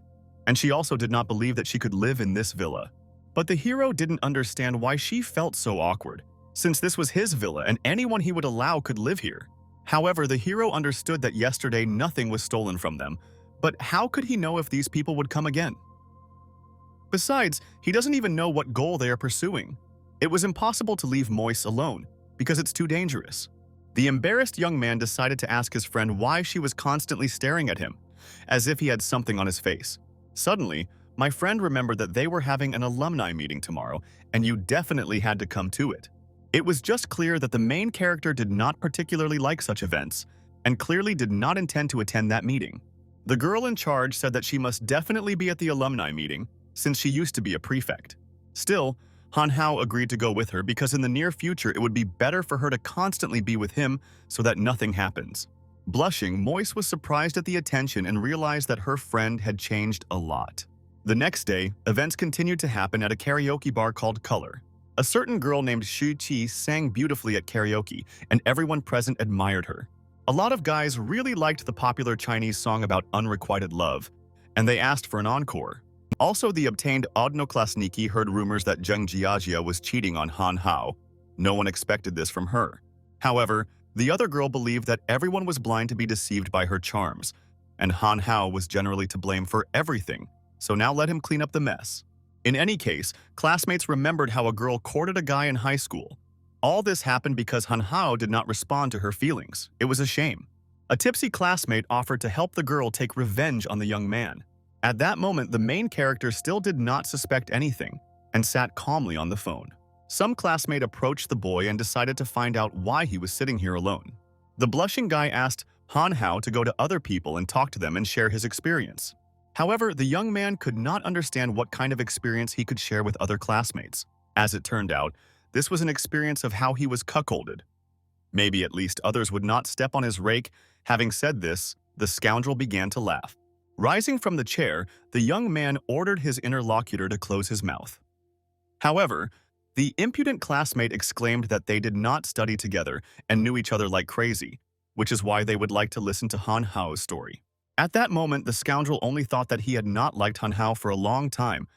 and she also did not believe that she could live in this villa. But the hero didn't understand why she felt so awkward, since this was his villa and anyone he would allow could live here. However, the hero understood that yesterday nothing was stolen from them, but how could he know if these people would come again? Besides, he doesn't even know what goal they are pursuing. It was impossible to leave Moise alone, because it's too dangerous. The embarrassed young man decided to ask his friend why she was constantly staring at him, as if he had something on his face. Suddenly, my friend remembered that they were having an alumni meeting tomorrow, and you definitely had to come to it. It was just clear that the main character did not particularly like such events, and clearly did not intend to attend that meeting. The girl in charge said that she must definitely be at the alumni meeting, since she used to be a prefect. Still, Han Hao agreed to go with her because in the near future it would be better for her to constantly be with him so that nothing happens. Blushing, Moise was surprised at the attention and realized that her friend had changed a lot. The next day, events continued to happen at a karaoke bar called Color. A certain girl named Xu Qi sang beautifully at karaoke, and everyone present admired her. A lot of guys really liked the popular Chinese song about unrequited love, and they asked for an encore. Also, the obtained Odnoklasniki heard rumors that Zheng Jiajia was cheating on Han Hao. No one expected this from her. However, the other girl believed that everyone was blind to be deceived by her charms, and Han Hao was generally to blame for everything, so now let him clean up the mess. In any case, classmates remembered how a girl courted a guy in high school. All this happened because Han Hao did not respond to her feelings. It was a shame. A tipsy classmate offered to help the girl take revenge on the young man. At that moment, the main character still did not suspect anything and sat calmly on the phone. Some classmate approached the boy and decided to find out why he was sitting here alone. The blushing guy asked Han Hao to go to other people and talk to them and share his experience. However, the young man could not understand what kind of experience he could share with other classmates. As it turned out, this was an experience of how he was cuckolded. Maybe at least others would not step on his rake. Having said this, the scoundrel began to laugh. Rising from the chair, the young man ordered his interlocutor to close his mouth. However, the impudent classmate exclaimed that they did not study together and knew each other like crazy, which is why they would like to listen to Han Hao's story. At that moment, the scoundrel only thought that he had not liked Han Hao for a long time,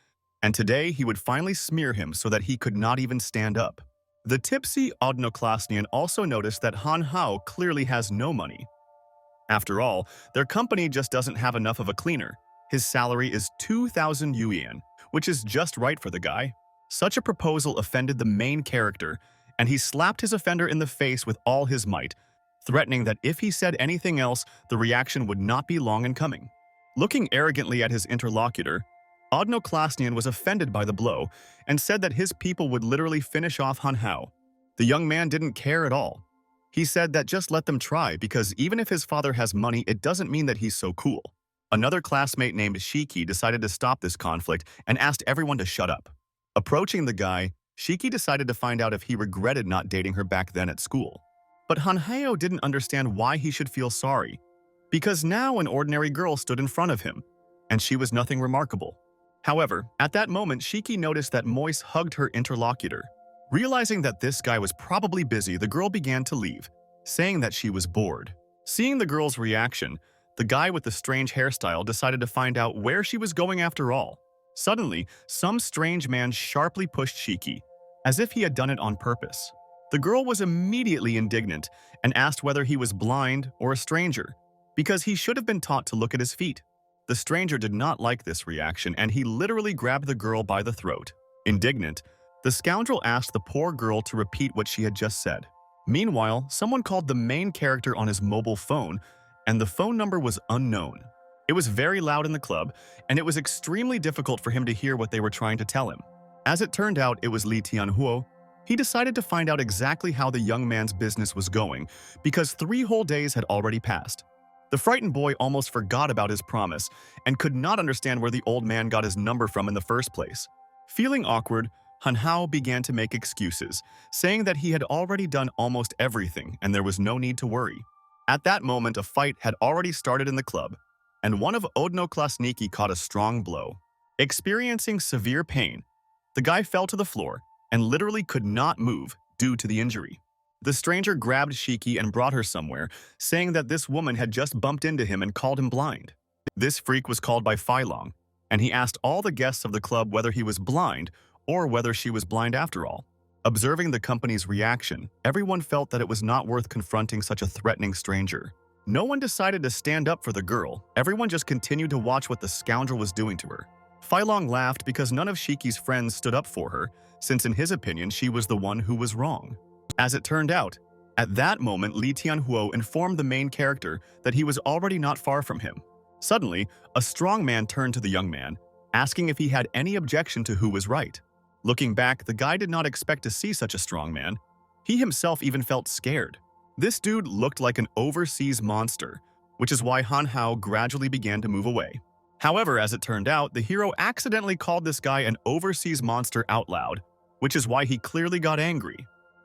and today he would finally smear him so that he could not even stand up. The tipsy Odnoklasnian also noticed that Han Hao clearly has no money. After all, their company just doesn't have enough of a cleaner. His salary is 2,000 yuan, which is just right for the guy. Such a proposal offended the main character, and he slapped his offender in the face with all his might, threatening that if he said anything else, the reaction would not be long in coming. Looking arrogantly at his interlocutor, Odnoklasnian was offended by the blow and said that his people would literally finish off Han Hao. The young man didn't care at all. He said that just let them try because even if his father has money, it doesn't mean that he's so cool. Another classmate named Shiki decided to stop this conflict and asked everyone to shut up. Approaching the guy, Shiki decided to find out if he regretted not dating her back then at school. But Han Hao didn't understand why he should feel sorry, because now an ordinary girl stood in front of him, and she was nothing remarkable. However, at that moment, Shiki noticed that Moise hugged her interlocutor. Realizing that this guy was probably busy, the girl began to leave, saying that she was bored. Seeing the girl's reaction, the guy with the strange hairstyle decided to find out where she was going after all. Suddenly, some strange man sharply pushed Shiki, as if he had done it on purpose. The girl was immediately indignant and asked whether he was blind or a stranger, because he should have been taught to look at his feet. The stranger did not like this reaction, and he literally grabbed the girl by the throat. Indignant, the scoundrel asked the poor girl to repeat what she had just said. Meanwhile, someone called the main character on his mobile phone, and the phone number was unknown. It was very loud in the club, and it was extremely difficult for him to hear what they were trying to tell him. As it turned out, it was Li Tianhuo. He decided to find out exactly how the young man's business was going, because 3 whole days had already passed. The frightened boy almost forgot about his promise and could not understand where the old man got his number from in the first place. Feeling awkward, Han Hao began to make excuses, saying that he had already done almost everything and there was no need to worry. At that moment, a fight had already started in the club, and one of Odnoklasniki caught a strong blow. Experiencing severe pain, the guy fell to the floor and literally could not move due to the injury. The stranger grabbed Shiki and brought her somewhere, saying that this woman had just bumped into him and called him blind. This freak was called by Long, and he asked all the guests of the club whether he was blind or whether she was blind after all. Observing the company's reaction, everyone felt that it was not worth confronting such a threatening stranger. No one decided to stand up for the girl, everyone just continued to watch what the scoundrel was doing to her. Long laughed because none of Shiki's friends stood up for her, since in his opinion she was the one who was wrong. As it turned out, at that moment Li Tianhuo informed the main character that he was already not far from him. Suddenly, a strong man turned to the young man, asking if he had any objection to who was right. Looking back, the guy did not expect to see such a strong man. He himself even felt scared. This dude looked like an overseas monster, which is why Han Hao gradually began to move away. However, as it turned out, the hero accidentally called this guy an overseas monster out loud, which is why he clearly got angry.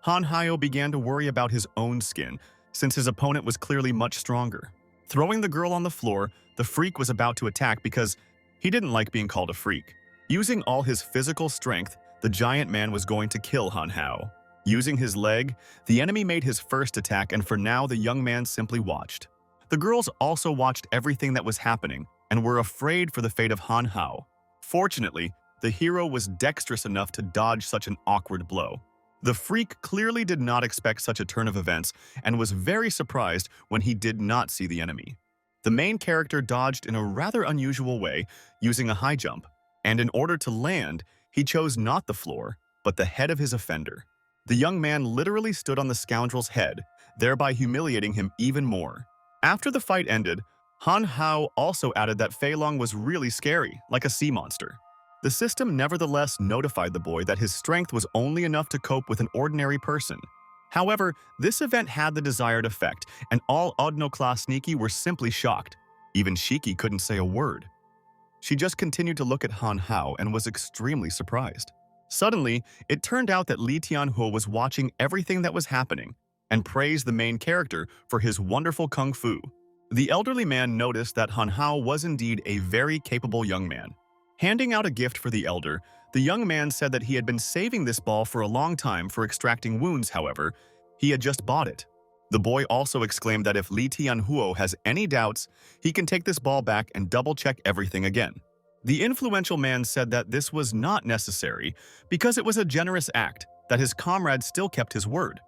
Han Hao began to worry about his own skin, since his opponent was clearly much stronger. Throwing the girl on the floor, the freak was about to attack because he didn't like being called a freak. Using all his physical strength, the giant man was going to kill Han Hao. Using his leg, the enemy made his first attack, and for now the young man simply watched. The girls also watched everything that was happening and were afraid for the fate of Han Hao. Fortunately, the hero was dexterous enough to dodge such an awkward blow. The freak clearly did not expect such a turn of events and was very surprised when he did not see the enemy. The main character dodged in a rather unusual way, using a high jump, and in order to land, he chose not the floor, but the head of his offender. The young man literally stood on the scoundrel's head, thereby humiliating him even more. After the fight ended, Han Hao also added that Fei Long was really scary, like a sea monster. The system nevertheless notified the boy that his strength was only enough to cope with an ordinary person. However, this event had the desired effect, and all Odno-class Sneaky were simply shocked. Even Shiki couldn't say a word. She just continued to look at Han Hao and was extremely surprised. Suddenly, it turned out that Li Tianhuo was watching everything that was happening and praised the main character for his wonderful kung fu. The elderly man noticed that Han Hao was indeed a very capable young man. Handing out a gift for the elder, the young man said that he had been saving this ball for a long time for extracting wounds. However, he had just bought it. The boy also exclaimed that if Li Tianhuo has any doubts, he can take this ball back and double-check everything again. The influential man said that this was not necessary because it was a generous act, that his comrade still kept his word.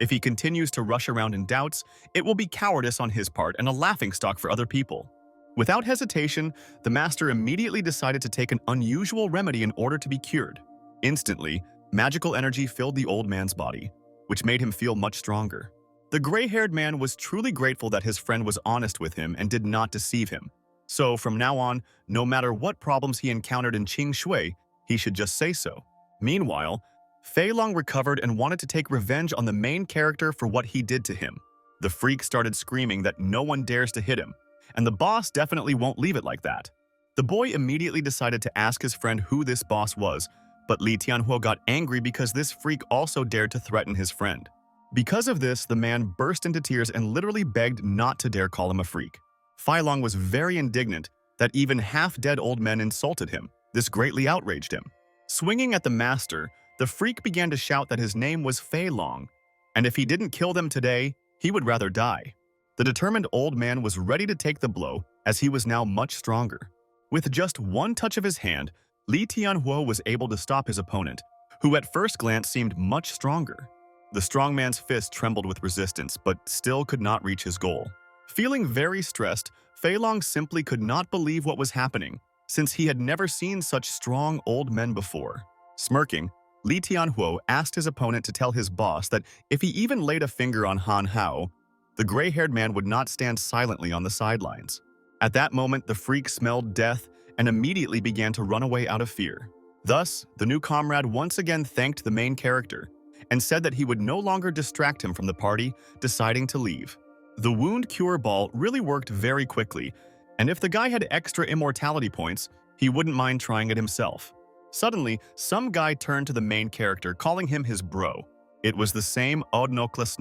If he continues to rush around in doubts, it will be cowardice on his part and a laughingstock for other people. Without hesitation, the master immediately decided to take an unusual remedy in order to be cured. Instantly, magical energy filled the old man's body, which made him feel much stronger. The gray-haired man was truly grateful that his friend was honest with him and did not deceive him. So, from now on, no matter what problems he encountered in Qing Shui, he should just say so. Meanwhile, Fei Long recovered and wanted to take revenge on the main character for what he did to him. The freak started screaming that no one dares to hit him, and the boss definitely won't leave it like that. The boy immediately decided to ask his friend who this boss was, but Li Tianhuo got angry because this freak also dared to threaten his friend. Because of this, the man burst into tears and literally begged not to dare call him a freak. Fei Long was very indignant that even half-dead old men insulted him. This greatly outraged him. Swinging at the master, the freak began to shout that his name was Fei Long, and if he didn't kill them today, he would rather die. The determined old man was ready to take the blow, as he was now much stronger. With just one touch of his hand, Li Tianhuo was able to stop his opponent, who at first glance seemed much stronger. The strong man's fist trembled with resistance, but still could not reach his goal. Feeling very stressed, Fei Long simply could not believe what was happening, since he had never seen such strong old men before. Smirking, Li Tianhuo asked his opponent to tell his boss that if he even laid a finger on Han Hao, the gray-haired man would not stand silently on the sidelines. At that moment, the freak smelled death and immediately began to run away out of fear. Thus, the new comrade once again thanked the main character and said that he would no longer distract him from the party, deciding to leave. The wound cure ball really worked very quickly, and if the guy had extra immortality points, he wouldn't mind trying it himself. Suddenly, some guy turned to the main character, calling him his bro. It was the same Odno-class,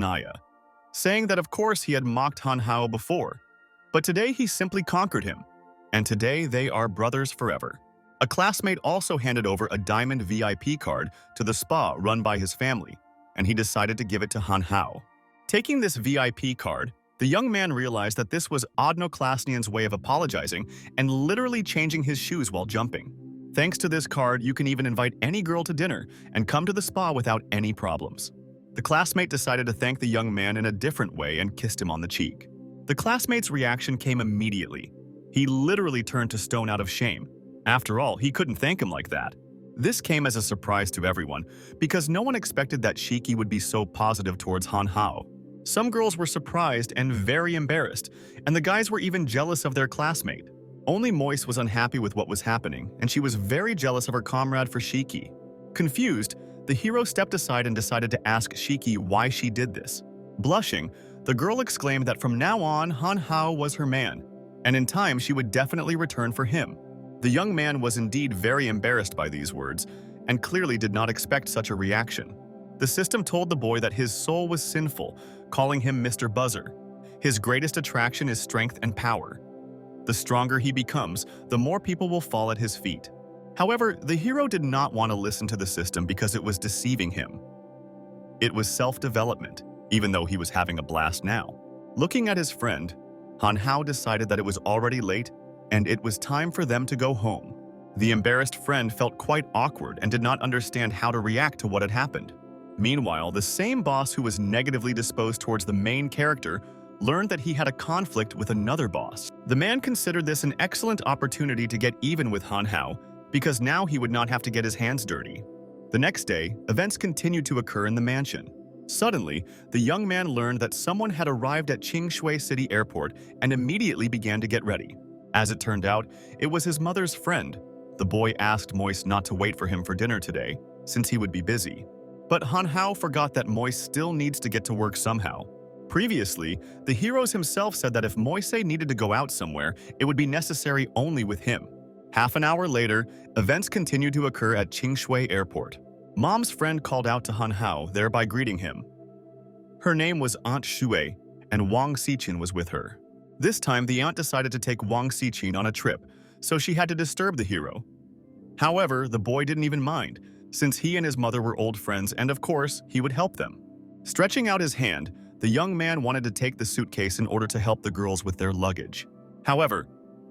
saying that of course he had mocked Han Hao before, but today he simply conquered him, and today they are brothers forever. A classmate also handed over a diamond VIP card to the spa run by his family, and he decided to give it to Han Hao. Taking this VIP card, the young man realized that this was Odnoklasnian's way of apologizing and literally changing his shoes while jumping. Thanks to this card, you can even invite any girl to dinner and come to the spa without any problems. The classmate decided to thank the young man in a different way and kissed him on the cheek. The classmate's reaction came immediately. He literally turned to stone out of shame. After all, he couldn't thank him like that. This came as a surprise to everyone, because no one expected that Shiki would be so positive towards Han Hao. Some girls were surprised and very embarrassed, and the guys were even jealous of their classmate. Only Moise was unhappy with what was happening, and she was very jealous of her comrade for Shiki. Confused, the hero stepped aside and decided to ask Shiki why she did this. Blushing, the girl exclaimed that from now on, Han Hao was her man, and in time she would definitely return for him. The young man was indeed very embarrassed by these words, and clearly did not expect such a reaction. The system told the boy that his soul was sinful, calling him Mr. Buzzer. His greatest attraction is strength and power. The stronger he becomes, the more people will fall at his feet. However, the hero did not want to listen to the system because it was deceiving him. It was self-development, even though he was having a blast now. Looking at his friend, Han Hao decided that it was already late and it was time for them to go home. The embarrassed friend felt quite awkward and did not understand how to react to what had happened. Meanwhile, the same boss who was negatively disposed towards the main character learned that he had a conflict with another boss. The man considered this an excellent opportunity to get even with Han Hao, because now he would not have to get his hands dirty. The next day, events continued to occur in the mansion. Suddenly, the young man learned that someone had arrived at Qingshui City Airport and immediately began to get ready. As it turned out, it was his mother's friend. The boy asked Moise not to wait for him for dinner today, since he would be busy. But Han Hao forgot that Moise still needs to get to work somehow. Previously, the heroes himself said that if Moise needed to go out somewhere, it would be necessary only with him. Half an hour later, events continued to occur at Qingshui Airport. Mom's friend called out to Han Hao, thereby greeting him. Her name was Aunt Shui, and Wang Xiqin was with her. This time, the aunt decided to take Wang Xiqin on a trip, so she had to disturb the hero. However, the boy didn't even mind, since he and his mother were old friends and of course, he would help them. Stretching out his hand, the young man wanted to take the suitcase in order to help the girls with their luggage. However,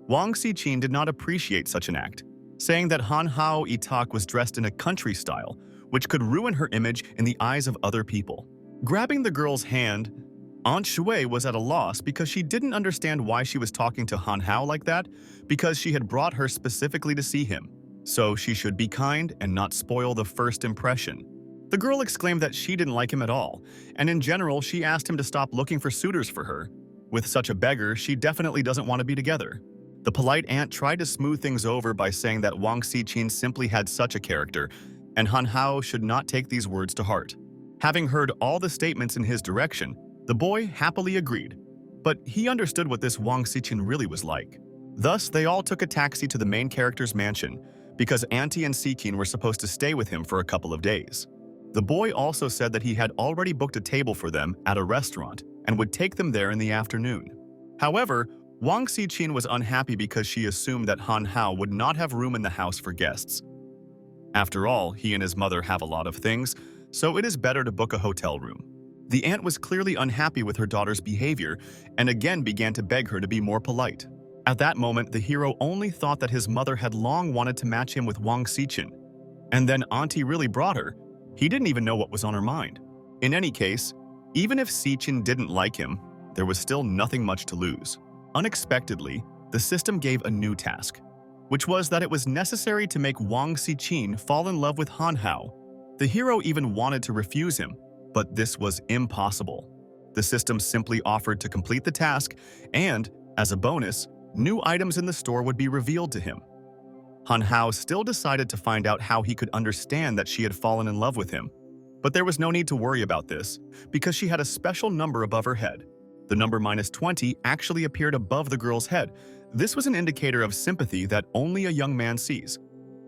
Wang Xiqin did not appreciate such an act, saying that Han Hao Itak was dressed in a country style, which could ruin her image in the eyes of other people. Grabbing the girl's hand, Aunt Shui was at a loss because she didn't understand why she was talking to Han Hao like that, because she had brought her specifically to see him. So she should be kind and not spoil the first impression. The girl exclaimed that she didn't like him at all, and in general, she asked him to stop looking for suitors for her. With such a beggar, she definitely doesn't want to be together. The polite aunt tried to smooth things over by saying that Wang Xiqin simply had such a character, and Han Hao should not take these words to heart. Having heard all the statements in his direction, the boy happily agreed, but he understood what this Wang Xiqin really was like. Thus, they all took a taxi to the main character's mansion, because Auntie and Xiqin were supposed to stay with him for a couple of days. The boy also said that he had already booked a table for them at a restaurant and would take them there in the afternoon. However, Wang Xiqin was unhappy because she assumed that Han Hao would not have room in the house for guests. After all, he and his mother have a lot of things, so it is better to book a hotel room. The aunt was clearly unhappy with her daughter's behavior and again began to beg her to be more polite. At that moment, the hero only thought that his mother had long wanted to match him with Wang Xiqin. And then Auntie really brought her. He didn't even know what was on her mind. In any case, even if Xiqin didn't like him, there was still nothing much to lose. Unexpectedly, the system gave a new task, which was that it was necessary to make Wang Xiqin fall in love with Han Hao. The hero even wanted to refuse him, but this was impossible. The system simply offered to complete the task, and, as a bonus, new items in the store would be revealed to him. Han Hao still decided to find out how he could understand that she had fallen in love with him. But there was no need to worry about this, because she had a special number above her head. The number -20 actually appeared above the girl's head. This was an indicator of sympathy that only a young man sees.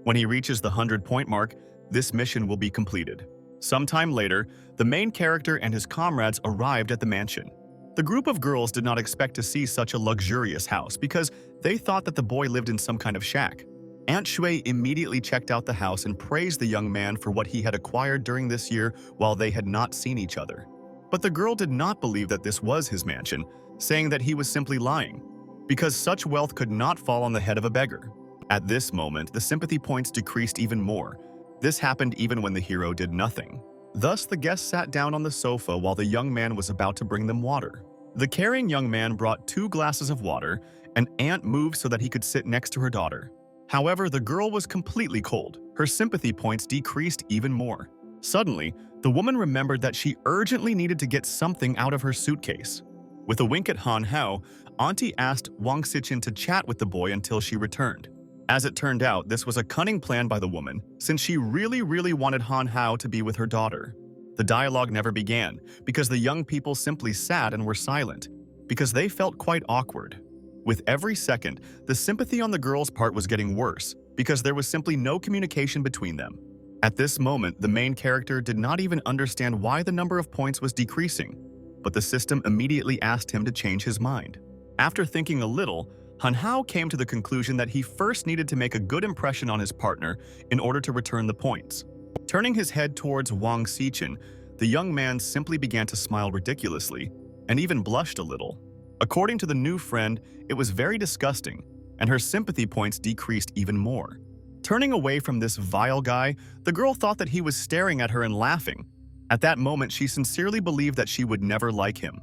When he reaches the 100-point mark, this mission will be completed. Sometime later, the main character and his comrades arrived at the mansion. The group of girls did not expect to see such a luxurious house because they thought that the boy lived in some kind of shack. Aunt Shui immediately checked out the house and praised the young man for what he had acquired during this year while they had not seen each other. But the girl did not believe that this was his mansion, saying that he was simply lying, because such wealth could not fall on the head of a beggar. At this moment, the sympathy points decreased even more. This happened even when the hero did nothing. Thus, the guests sat down on the sofa while the young man was about to bring them water. The caring young man brought 2 glasses of water, and Aunt moved so that he could sit next to her daughter. However, the girl was completely cold. Her sympathy points decreased even more. Suddenly, the woman remembered that she urgently needed to get something out of her suitcase. With a wink at Han Hao, Auntie asked Wang Xichin to chat with the boy until she returned. As it turned out, this was a cunning plan by the woman, since she really wanted Han Hao to be with her daughter. The dialogue never began, because the young people simply sat and were silent, because they felt quite awkward. With every second, the sympathy on the girl's part was getting worse, because there was simply no communication between them. At this moment, the main character did not even understand why the number of points was decreasing, but the system immediately asked him to change his mind. After thinking a little, Han Hao came to the conclusion that he first needed to make a good impression on his partner in order to return the points. Turning his head towards Wang Xichin, the young man simply began to smile ridiculously and even blushed a little. According to the new friend, it was very disgusting, and her sympathy points decreased even more. Turning away from this vile guy, the girl thought that he was staring at her and laughing. At that moment, she sincerely believed that she would never like him.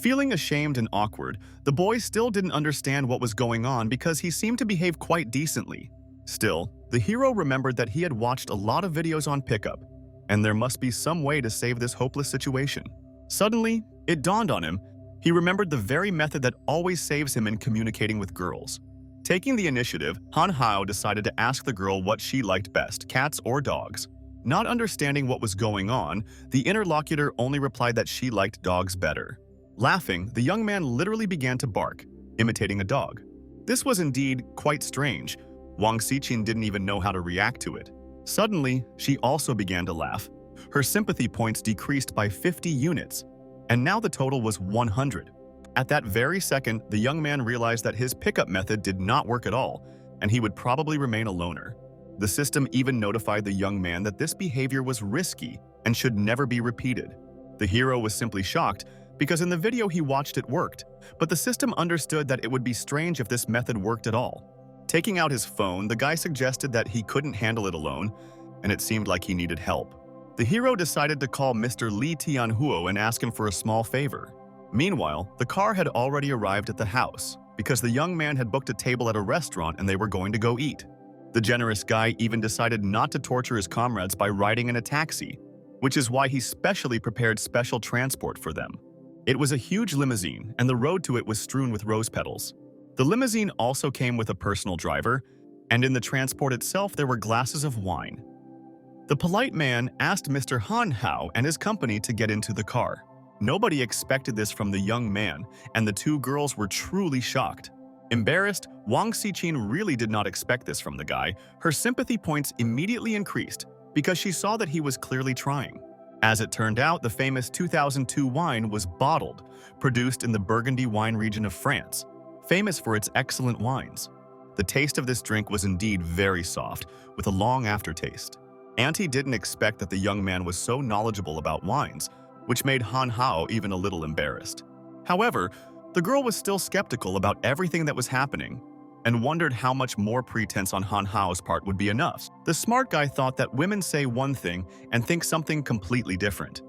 Feeling ashamed and awkward, the boy still didn't understand what was going on because he seemed to behave quite decently. Still, the hero remembered that he had watched a lot of videos on pickup, and there must be some way to save this hopeless situation. Suddenly, it dawned on him. He remembered the very method that always saves him in communicating with girls. Taking the initiative, Han Hao decided to ask the girl what she liked best, cats or dogs. Not understanding what was going on, the interlocutor only replied that she liked dogs better. Laughing, the young man literally began to bark, imitating a dog. This was indeed quite strange. Wang Xichin didn't even know how to react to it. Suddenly, she also began to laugh. Her sympathy points decreased by 50 units, and now the total was 100. At that very second, the young man realized that his pickup method did not work at all, and he would probably remain a loner. The system even notified the young man that this behavior was risky and should never be repeated. The hero was simply shocked because in the video he watched it worked, but the system understood that it would be strange if this method worked at all. Taking out his phone, the guy suggested that he couldn't handle it alone, and it seemed like he needed help. The hero decided to call Mr. Li Tianhuo and ask him for a small favor. Meanwhile, the car had already arrived at the house because the young man had booked a table at a restaurant and they were going to go eat. The generous guy even decided not to torture his comrades by riding in a taxi, which is why he specially prepared special transport for them. It was a huge limousine, and the road to it was strewn with rose petals. The limousine also came with a personal driver, and in the transport itself there were glasses of wine. The polite man asked Mr. Han Hao and his company to get into the car. Nobody expected this from the young man, and the 2 girls were truly shocked. Embarrassed, Wang Xichin really did not expect this from the guy. Her sympathy points immediately increased because she saw that he was clearly trying. As it turned out, the famous 2002 wine was bottled, produced in the Burgundy wine region of France, famous for its excellent wines. The taste of this drink was indeed very soft, with a long aftertaste. Auntie didn't expect that the young man was so knowledgeable about wines, which made Han Hao even a little embarrassed. However, the girl was still skeptical about everything that was happening and wondered how much more pretense on Han Hao's part would be enough. The smart guy thought that women say one thing and think something completely different.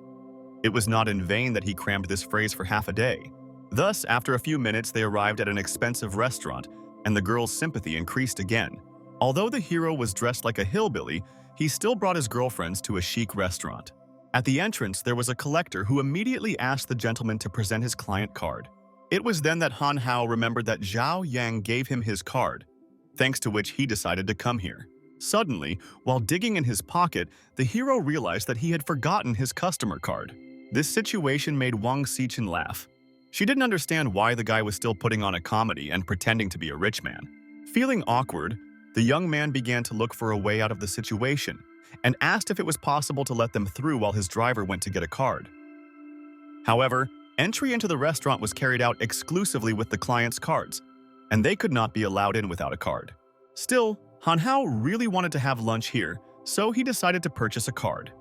It was not in vain that he crammed this phrase for half a day. Thus, after a few minutes, they arrived at an expensive restaurant, and the girl's sympathy increased again. Although the hero was dressed like a hillbilly, he still brought his girlfriends to a chic restaurant. At the entrance, there was a collector who immediately asked the gentleman to present his client card. It was then that Han Hao remembered that Zhao Yang gave him his card, thanks to which he decided to come here. Suddenly, while digging in his pocket, the hero realized that he had forgotten his customer card. This situation made Wang Xichin laugh. She didn't understand why the guy was still putting on a comedy and pretending to be a rich man. Feeling awkward, the young man began to look for a way out of the situation and asked if it was possible to let them through while his driver went to get a card. However, entry into the restaurant was carried out exclusively with the client's cards, and they could not be allowed in without a card. Still, Han Hao really wanted to have lunch here, so he decided to purchase a card.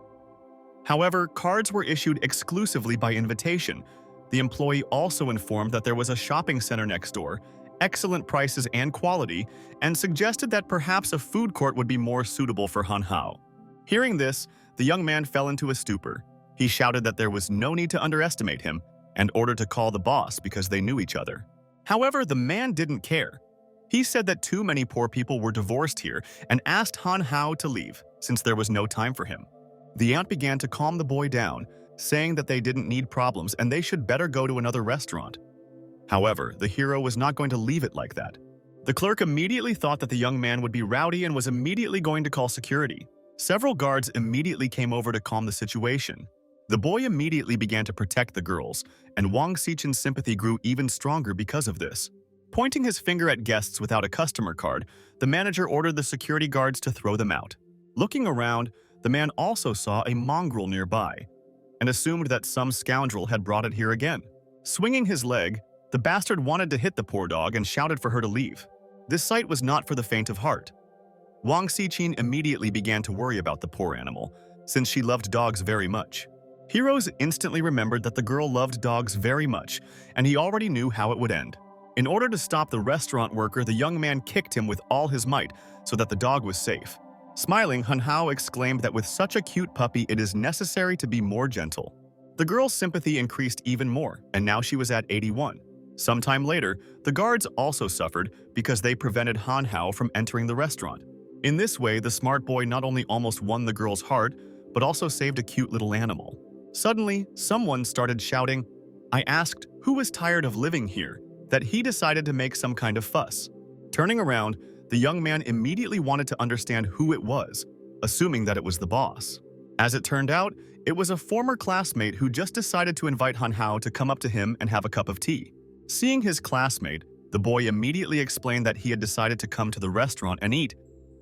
However, cards were issued exclusively by invitation. The employee also informed that there was a shopping center next door, excellent prices and quality, and suggested that perhaps a food court would be more suitable for Han Hao. Hearing this, the young man fell into a stupor. He shouted that there was no need to underestimate him and ordered to call the boss because they knew each other. However, the man didn't care. He said that too many poor people were divorced here and asked Han Hao to leave since there was no time for him. The aunt began to calm the boy down, saying that they didn't need problems and they should better go to another restaurant. However, the hero was not going to leave it like that. The clerk immediately thought that the young man would be rowdy and was immediately going to call security. Several guards immediately came over to calm the situation. The boy immediately began to protect the girls, and Wang Xichen's sympathy grew even stronger because of this. Pointing his finger at guests without a customer card, the manager ordered the security guards to throw them out. Looking around, the man also saw a mongrel nearby and assumed that some scoundrel had brought it here again. Swinging his leg, the bastard wanted to hit the poor dog and shouted for her to leave. This sight was not for the faint of heart. Wang Xichen immediately began to worry about the poor animal, since she loved dogs very much. Heroes instantly remembered that the girl loved dogs very much, and he already knew how it would end. In order to stop the restaurant worker, the young man kicked him with all his might so that the dog was safe. Smiling, Han Hao exclaimed that with such a cute puppy, it is necessary to be more gentle. The girl's sympathy increased even more, and now she was at 81. Sometime later, the guards also suffered because they prevented Han Hao from entering the restaurant. In this way, the smart boy not only almost won the girl's heart, but also saved a cute little animal. Suddenly, someone started shouting, "I asked who was tired of living here," that he decided to make some kind of fuss. Turning around, the young man immediately wanted to understand who it was, assuming that it was the boss. As it turned out, it was a former classmate who just decided to invite Han Hao to come up to him and have a cup of tea. Seeing his classmate, the boy immediately explained that he had decided to come to the restaurant and eat,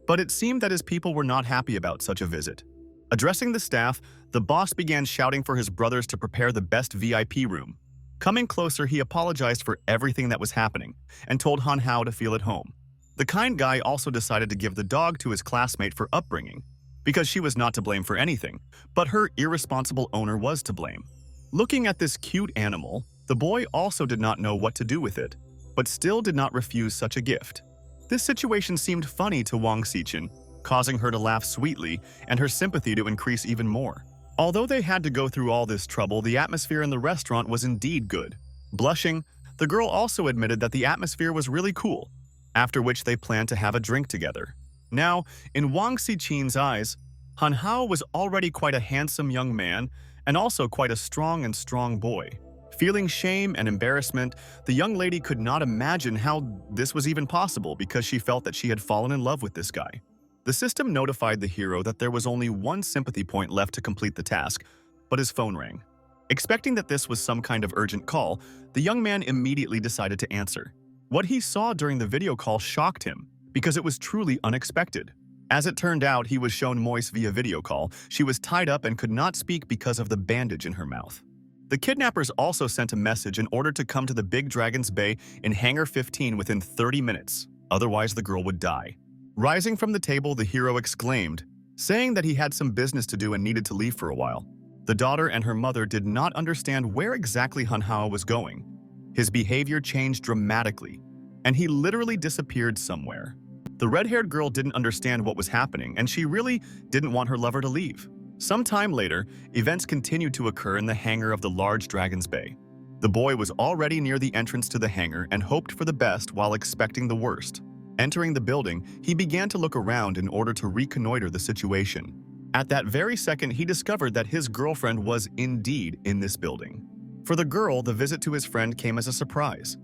but it seemed that his people were not happy about such a visit. Addressing the staff, the boss began shouting for his brothers to prepare the best VIP room. Coming closer, he apologized for everything that was happening and told Han Hao to feel at home. The kind guy also decided to give the dog to his classmate for upbringing, because she was not to blame for anything, but her irresponsible owner was to blame. Looking at this cute animal, the boy also did not know what to do with it, but still did not refuse such a gift. This situation seemed funny to Wang Xichen, causing her to laugh sweetly and her sympathy to increase even more. Although they had to go through all this trouble, the atmosphere in the restaurant was indeed good. Blushing, the girl also admitted that the atmosphere was really cool, after which they planned to have a drink together. Now, in Wang Xichen's eyes, Han Hao was already quite a handsome young man and also quite a strong boy. Feeling shame and embarrassment, the young lady could not imagine how this was even possible because she felt that she had fallen in love with this guy. The system notified the hero that there was only one sympathy point left to complete the task, but his phone rang. Expecting that this was some kind of urgent call, the young man immediately decided to answer. What he saw during the video call shocked him because it was truly unexpected. As it turned out, he was shown Moise via video call. She was tied up and could not speak because of the bandage in her mouth. The kidnappers also sent a message in order to come to the Big Dragon's Bay in Hangar 15 within 30 minutes, otherwise the girl would die. Rising from the table, the hero exclaimed, saying that he had some business to do and needed to leave for a while. The daughter and her mother did not understand where exactly Han Hao was going. His behavior changed dramatically, and he literally disappeared somewhere. The red-haired girl didn't understand what was happening, and she really didn't want her lover to leave. Some time later, events continued to occur in the hangar of the large Dragon's Bay. The boy was already near the entrance to the hangar and hoped for the best while expecting the worst. Entering the building, he began to look around in order to reconnoiter the situation. At that very second, he discovered that his girlfriend was indeed in this building. For the girl, the visit to his friend came as a surprise.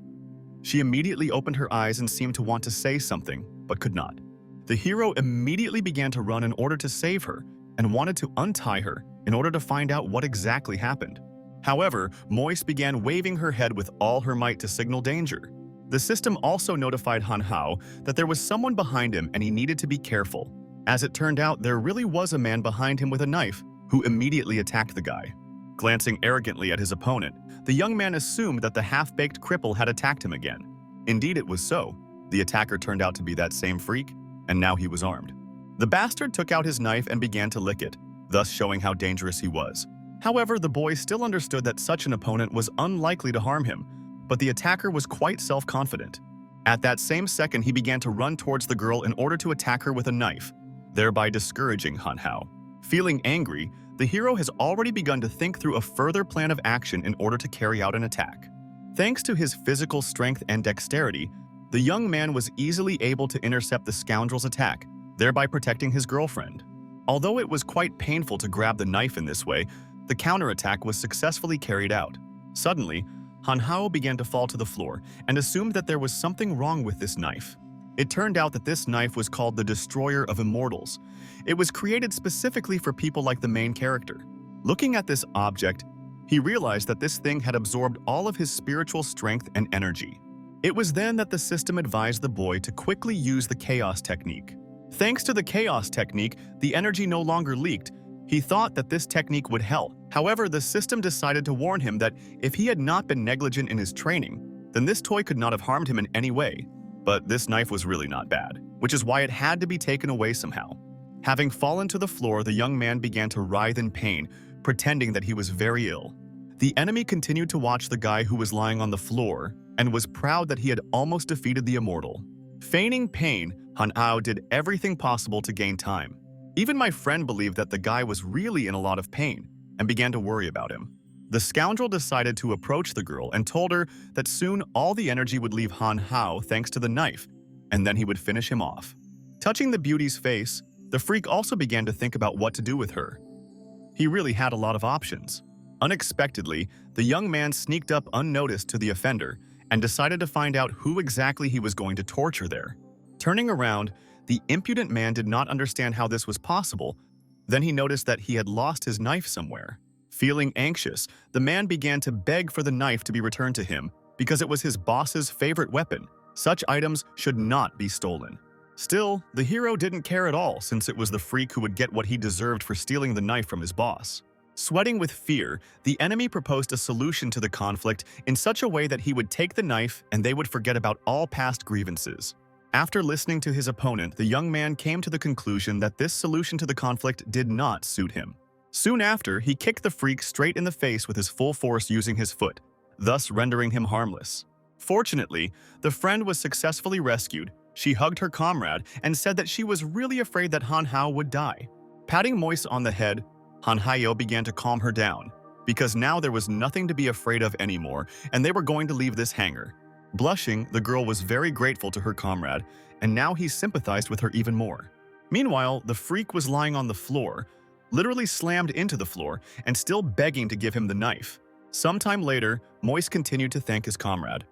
She immediately opened her eyes and seemed to want to say something, but could not. The hero immediately began to run in order to save her and wanted to untie her in order to find out what exactly happened. However, Moise began waving her head with all her might to signal danger. The system also notified Han Hao that there was someone behind him and he needed to be careful. As it turned out, there really was a man behind him with a knife who immediately attacked the guy. Glancing arrogantly at his opponent, the young man assumed that the half-baked cripple had attacked him again. Indeed, it was so. The attacker turned out to be that same freak. and now he was armed. The bastard took out his knife and began to lick it, thus showing how dangerous he was. However, the boy still understood that such an opponent was unlikely to harm him, but the attacker was quite self-confident. At that same second, he began to run towards the girl in order to attack her with a knife, thereby discouraging Han Hao. Feeling angry, the hero has already begun to think through a further plan of action in order to carry out an attack. Thanks to his physical strength and dexterity, the young man was easily able to intercept the scoundrel's attack, thereby protecting his girlfriend. Although it was quite painful to grab the knife in this way, the counterattack was successfully carried out. Suddenly, Han Hao began to fall to the floor and assumed that there was something wrong with this knife. It turned out that this knife was called the Destroyer of Immortals. It was created specifically for people like the main character. Looking at this object, he realized that this thing had absorbed all of his spiritual strength and energy. It was then that the system advised the boy to quickly use the Chaos Technique. Thanks to the Chaos Technique, the energy no longer leaked. He thought that this technique would help. However, the system decided to warn him that if he had not been negligent in his training, then this toy could not have harmed him in any way. But this knife was really not bad, which is why it had to be taken away somehow. Having fallen to the floor, the young man began to writhe in pain, pretending that he was very ill. The enemy continued to watch the guy who was lying on the floor and was proud that he had almost defeated the immortal. Feigning pain, Han Hao did everything possible to gain time. Even my friend believed that the guy was really in a lot of pain and began to worry about him. The scoundrel decided to approach the girl and told her that soon all the energy would leave Han Hao thanks to the knife, and then he would finish him off. Touching the beauty's face, the freak also began to think about what to do with her. He really had a lot of options. Unexpectedly, the young man sneaked up unnoticed to the offender and decided to find out who exactly he was going to torture there. Turning around, the impudent man did not understand how this was possible. Then he noticed that he had lost his knife somewhere. Feeling anxious, the man began to beg for the knife to be returned to him because it was his boss's favorite weapon. Such items should not be stolen. Still, the hero didn't care at all since it was the freak who would get what he deserved for stealing the knife from his boss. Sweating with fear, the enemy proposed a solution to the conflict in such a way that he would take the knife and they would forget about all past grievances. After listening to his opponent, the young man came to the conclusion that this solution to the conflict did not suit him. Soon after, he kicked the freak straight in the face with his full force using his foot, thus rendering him harmless. Fortunately, the friend was successfully rescued. She hugged her comrade and said that she was really afraid that Han Hao would die. Patting Moise on the head, Han Hao began to calm her down, because now there was nothing to be afraid of anymore, and they were going to leave this hangar. Blushing, the girl was very grateful to her comrade, and now he sympathized with her even more. Meanwhile, the freak was lying on the floor, literally slammed into the floor, and still begging to give him the knife. Sometime later, Moise continued to thank his comrade.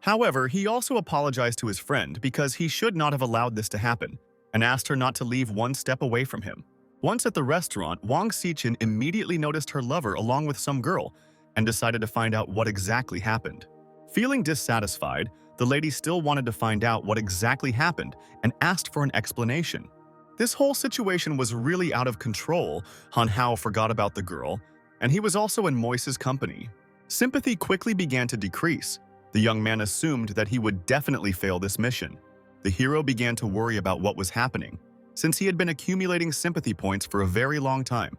However, he also apologized to his friend because he should not have allowed this to happen, and asked her not to leave one step away from him. Once at the restaurant, Wang Xichin immediately noticed her lover along with some girl, and decided to find out what exactly happened. Feeling dissatisfied, the lady still wanted to find out what exactly happened and asked for an explanation. This whole situation was really out of control. Han Hao forgot about the girl, and he was also in Moise's company. Sympathy quickly began to decrease. The young man assumed that he would definitely fail this mission. The hero began to worry about what was happening, since he had been accumulating sympathy points for a very long time,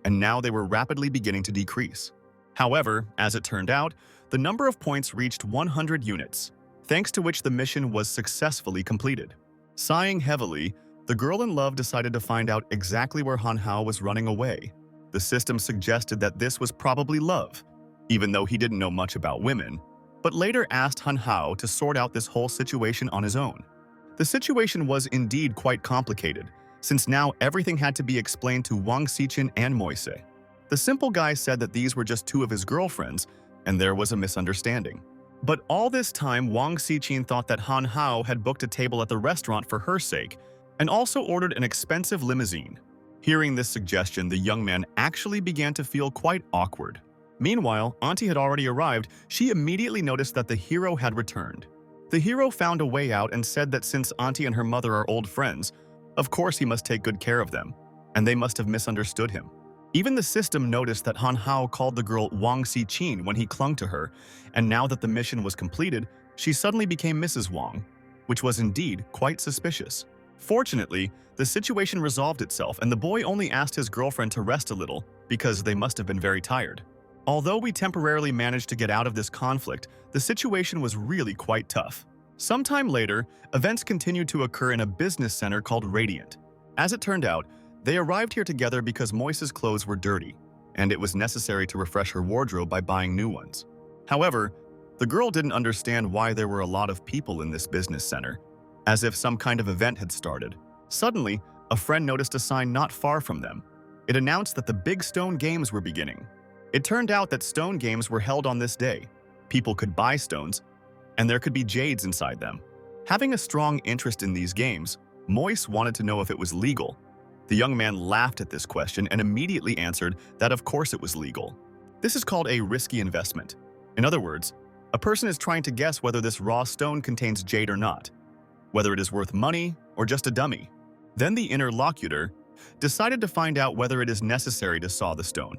and now they were rapidly beginning to decrease. However, as it turned out, the number of points reached 100 units, thanks to which the mission was successfully completed. Sighing heavily, the girl in love decided to find out exactly where Han Hao was running away. The system suggested that this was probably love, even though he didn't know much about women, but later asked Han Hao to sort out this whole situation on his own. The situation was indeed quite complicated, since now everything had to be explained to Wang Xichin and Moise. The simple guy said that these were just two of his girlfriends, and there was a misunderstanding. But all this time, Wang Xichin thought that Han Hao had booked a table at the restaurant for her sake, and also ordered an expensive limousine. Hearing this suggestion, the young man actually began to feel quite awkward. Meanwhile, Auntie had already arrived. She immediately noticed that the hero had returned. The hero found a way out and said that since Auntie and her mother are old friends, of course he must take good care of them, and they must have misunderstood him. Even the system noticed that Han Hao called the girl Wang Xichin when he clung to her, and now that the mission was completed, she suddenly became Mrs. Wang. which was indeed quite suspicious. Fortunately, the situation resolved itself and the boy only asked his girlfriend to rest a little because they must have been very tired. Although we temporarily managed to get out of this conflict, the situation was really quite tough. Sometime later, events continued to occur in a business center called Radiant. As it turned out, they arrived here together because Moise's clothes were dirty, and it was necessary to refresh her wardrobe by buying new ones. However, the girl didn't understand why there were a lot of people in this business center, as if some kind of event had started. Suddenly, a friend noticed a sign not far from them. It announced that the Big Stone Games were beginning. It turned out that stone games were held on this day. People could buy stones, and there could be jades inside them. Having a strong interest in these games, Moise wanted to know if it was legal. The young man laughed at this question and immediately answered that of course it was legal. This is called a risky investment. In other words, a person is trying to guess whether this raw stone contains jade or not, whether it is worth money or just a dummy. Then the interlocutor decided to find out whether it is necessary to saw the stone.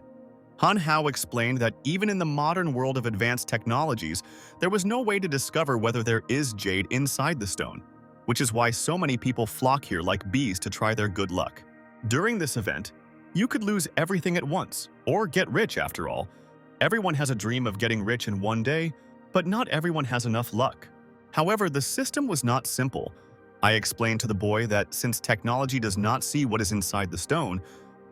Han Hao explained that even in the modern world of advanced technologies, there was no way to discover whether there is jade inside the stone, which is why so many people flock here like bees to try their good luck. During this event, you could lose everything at once, or get rich after all. Everyone has a dream of getting rich in one day, but not everyone has enough luck. However, the system was not simple. I explained to the boy that since technology does not see what is inside the stone,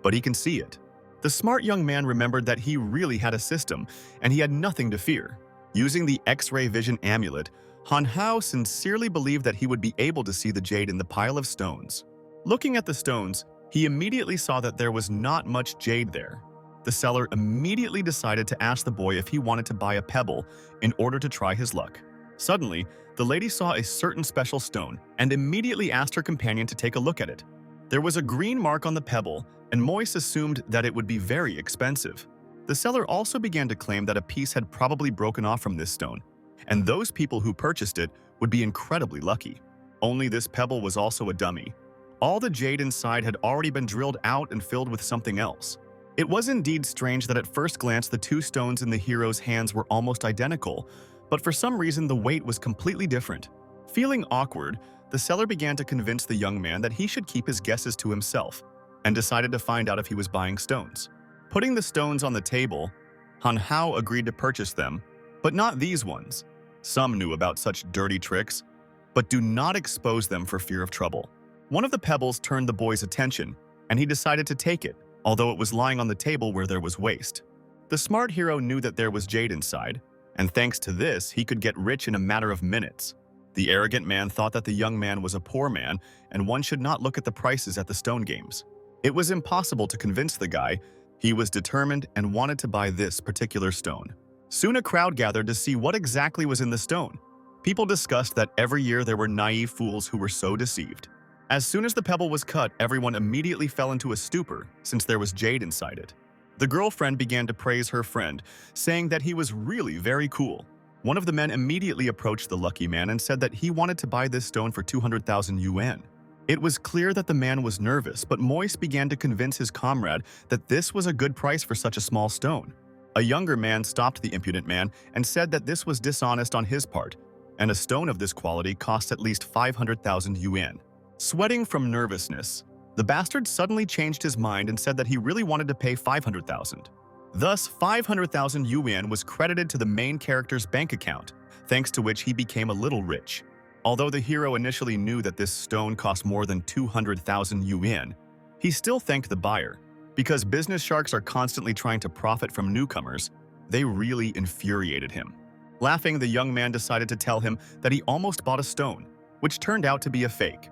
but he can see it. The smart young man remembered that he really had a system, and he had nothing to fear. Using the X-ray vision amulet, Han Hao sincerely believed that he would be able to see the jade in the pile of stones. Looking at the stones, he immediately saw that there was not much jade there. The seller immediately decided to ask the boy if he wanted to buy a pebble in order to try his luck. Suddenly, the lady saw a certain special stone and immediately asked her companion to take a look at it. There was a green mark on the pebble, and Moise assumed that it would be very expensive. The seller also began to claim that a piece had probably broken off from this stone, and those people who purchased it would be incredibly lucky. Only this pebble was also a dummy. All the jade inside had already been drilled out and filled with something else. It was indeed strange that at first glance the two stones in the hero's hands were almost identical, but for some reason the weight was completely different. Feeling awkward, the seller began to convince the young man that he should keep his guesses to himself, and decided to find out if he was buying stones. Putting the stones on the table, Han Hao agreed to purchase them, but not these ones. Some knew about such dirty tricks, but do not expose them for fear of trouble. One of the pebbles turned the boy's attention, and he decided to take it, although it was lying on the table where there was waste. The smart hero knew that there was jade inside, and thanks to this, he could get rich in a matter of minutes. The arrogant man thought that the young man was a poor man, and one should not look at the prices at the stone games. It was impossible to convince the guy. He was determined and wanted to buy this particular stone. Soon a crowd gathered to see what exactly was in the stone. People discussed that every year there were naive fools who were so deceived. As soon as the pebble was cut, everyone immediately fell into a stupor since there was jade inside it. The girlfriend began to praise her friend, saying that he was really very cool. One of the men immediately approached the lucky man and said that he wanted to buy this stone for 200,000 yuan. It was clear that the man was nervous, but Moise began to convince his comrade that this was a good price for such a small stone. A younger man stopped the impudent man and said that this was dishonest on his part, and a stone of this quality cost at least 500,000 yuan. Sweating from nervousness, the bastard suddenly changed his mind and said that he really wanted to pay 500,000. Thus, 500,000 yuan was credited to the main character's bank account, thanks to which he became a little rich. Although the hero initially knew that this stone cost more than 200,000 yuan, he still thanked the buyer. Because business sharks are constantly trying to profit from newcomers, they really infuriated him. Laughing, the young man decided to tell him that he almost bought a stone, which turned out to be a fake.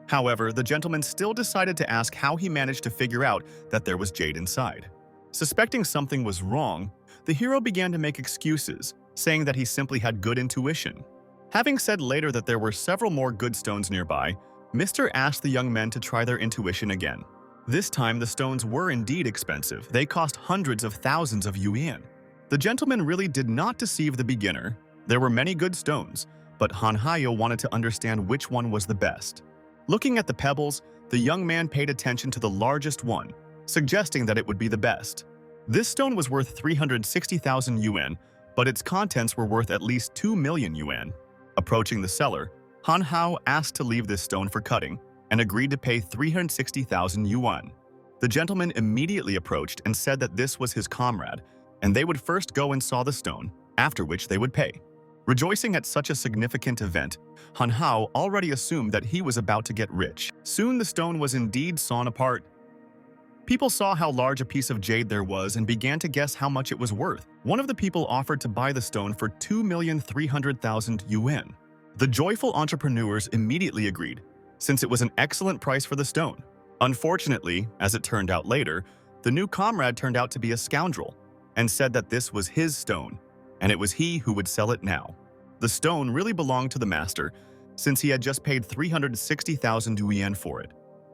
However, the gentleman still decided to ask how he managed to figure out that there was jade inside. Suspecting something was wrong, the hero began to make excuses, saying that he simply had good intuition. Having said later that there were several more good stones nearby, Mr. asked the young men to try their intuition again. This time, the stones were indeed expensive. They cost hundreds of thousands of yuan. The gentleman really did not deceive the beginner. There were many good stones, but Han Hao wanted to understand which one was the best. Looking at the pebbles, the young man paid attention to the largest one, suggesting that it would be the best. This stone was worth 360,000 yuan, but its contents were worth at least 2 million yuan. Approaching the seller, Han Hao asked to leave this stone for cutting and agreed to pay 360,000 yuan. The gentleman immediately approached and said that this was his comrade, and they would first go and saw the stone, after which they would pay. Rejoicing at such a significant event, Han Hao already assumed that he was about to get rich. Soon the stone was indeed sawn apart. People saw how large a piece of jade there was and began to guess how much it was worth. One of the people offered to buy the stone for 2,300,000 yuan. The joyful entrepreneurs immediately agreed, since it was an excellent price for the stone. Unfortunately, as it turned out later, the new comrade turned out to be a scoundrel and said that this was his stone, and it was he who would sell it now. The stone really belonged to the master, since he had just paid 360,000 yuan for it.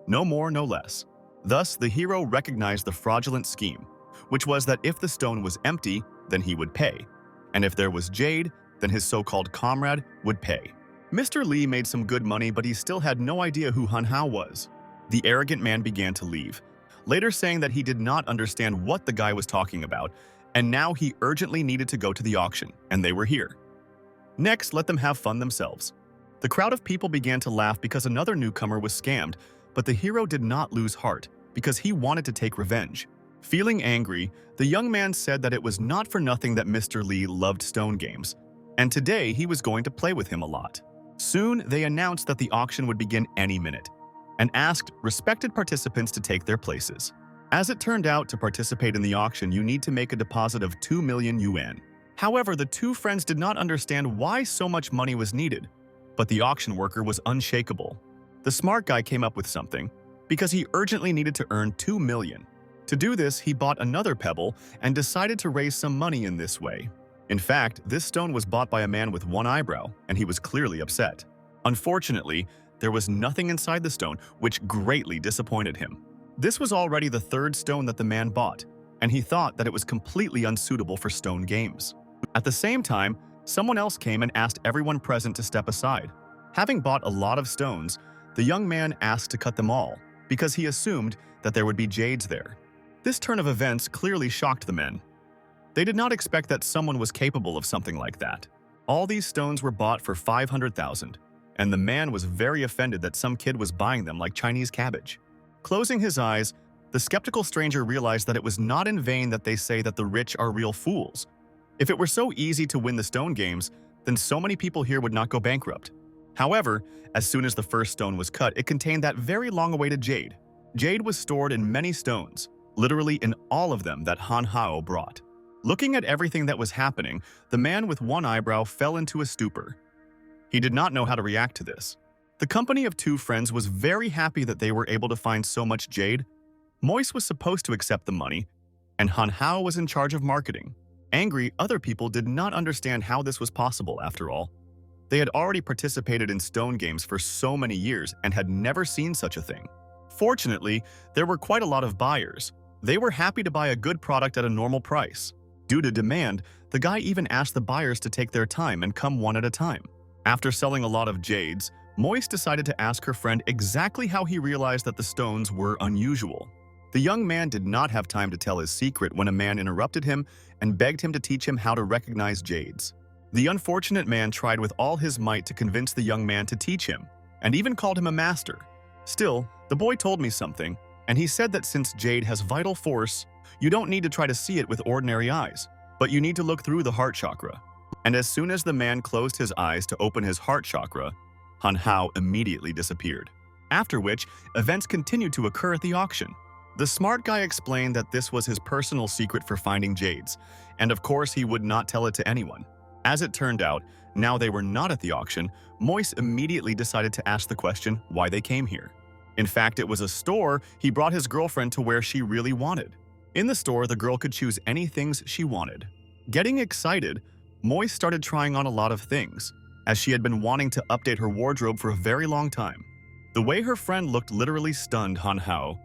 No more, no less. Thus, the hero recognized the fraudulent scheme, which was that if the stone was empty, then he would pay, and if there was jade, then his so-called comrade would pay. Mr. Li made some good money, but he still had no idea who Han Hao was. The arrogant man began to leave, later saying that he did not understand what the guy was talking about, and now he urgently needed to go to the auction, and they were here. Next, let them have fun themselves. The crowd of people began to laugh because another newcomer was scammed, but the hero did not lose heart because he wanted to take revenge. Feeling angry, the young man said that it was not for nothing that Mr. Li loved stone games, and today he was going to play with him a lot. Soon, they announced that the auction would begin any minute, and asked respected participants to take their places. As it turned out, to participate in the auction, you need to make a deposit of 2 million yuan. However, the two friends did not understand why so much money was needed, but the auction worker was unshakable. The smart guy came up with something, because he urgently needed to earn 2 million. To do this, he bought another pebble and decided to raise some money in this way. In fact, this stone was bought by a man with one eyebrow, and he was clearly upset. Unfortunately, there was nothing inside the stone, which greatly disappointed him. This was already the third stone that the man bought, and he thought that it was completely unsuitable for stone games. At the same time, someone else came and asked everyone present to step aside. Having bought a lot of stones, the young man asked to cut them all, because he assumed that there would be jades there. This turn of events clearly shocked the men. They did not expect that someone was capable of something like that. All these stones were bought for 500,000, and the man was very offended that some kid was buying them like Chinese cabbage. Closing his eyes, the skeptical stranger realized that it was not in vain that they say that the rich are real fools. If it were so easy to win the stone games, then so many people here would not go bankrupt. However, as soon as the first stone was cut, it contained that very long-awaited jade. Jade was stored in many stones, literally in all of them that Han Hao brought. Looking at everything that was happening, the man with one eyebrow fell into a stupor. He did not know how to react to this. The company of two friends was very happy that they were able to find so much jade. Moise was supposed to accept the money, and Han Hao was in charge of marketing. Angry, other people did not understand how this was possible after all. They had already participated in stone games for so many years and had never seen such a thing. Fortunately, there were quite a lot of buyers. They were happy to buy a good product at a normal price. Due to demand, the guy even asked the buyers to take their time and come one at a time. After selling a lot of jades, Moise decided to ask her friend exactly how he realized that the stones were unusual. The young man did not have time to tell his secret when a man interrupted him and begged him to teach him how to recognize jades. The unfortunate man tried with all his might to convince the young man to teach him, and even called him a master. Still, the boy told me something, and he said that since jade has vital force, you don't need to try to see it with ordinary eyes, but you need to look through the heart chakra. And as soon as the man closed his eyes to open his heart chakra, Han Hao immediately disappeared. After which, events continued to occur at the auction. The smart guy explained that this was his personal secret for finding jades, and of course he would not tell it to anyone. As it turned out, now they were not at the auction, Moise immediately decided to ask the question why they came here. In fact, it was a store he brought his girlfriend to where she really wanted. In the store, the girl could choose any things she wanted. Getting excited, Moise started trying on a lot of things, as she had been wanting to update her wardrobe for a very long time. The way her friend looked literally stunned Han Hao.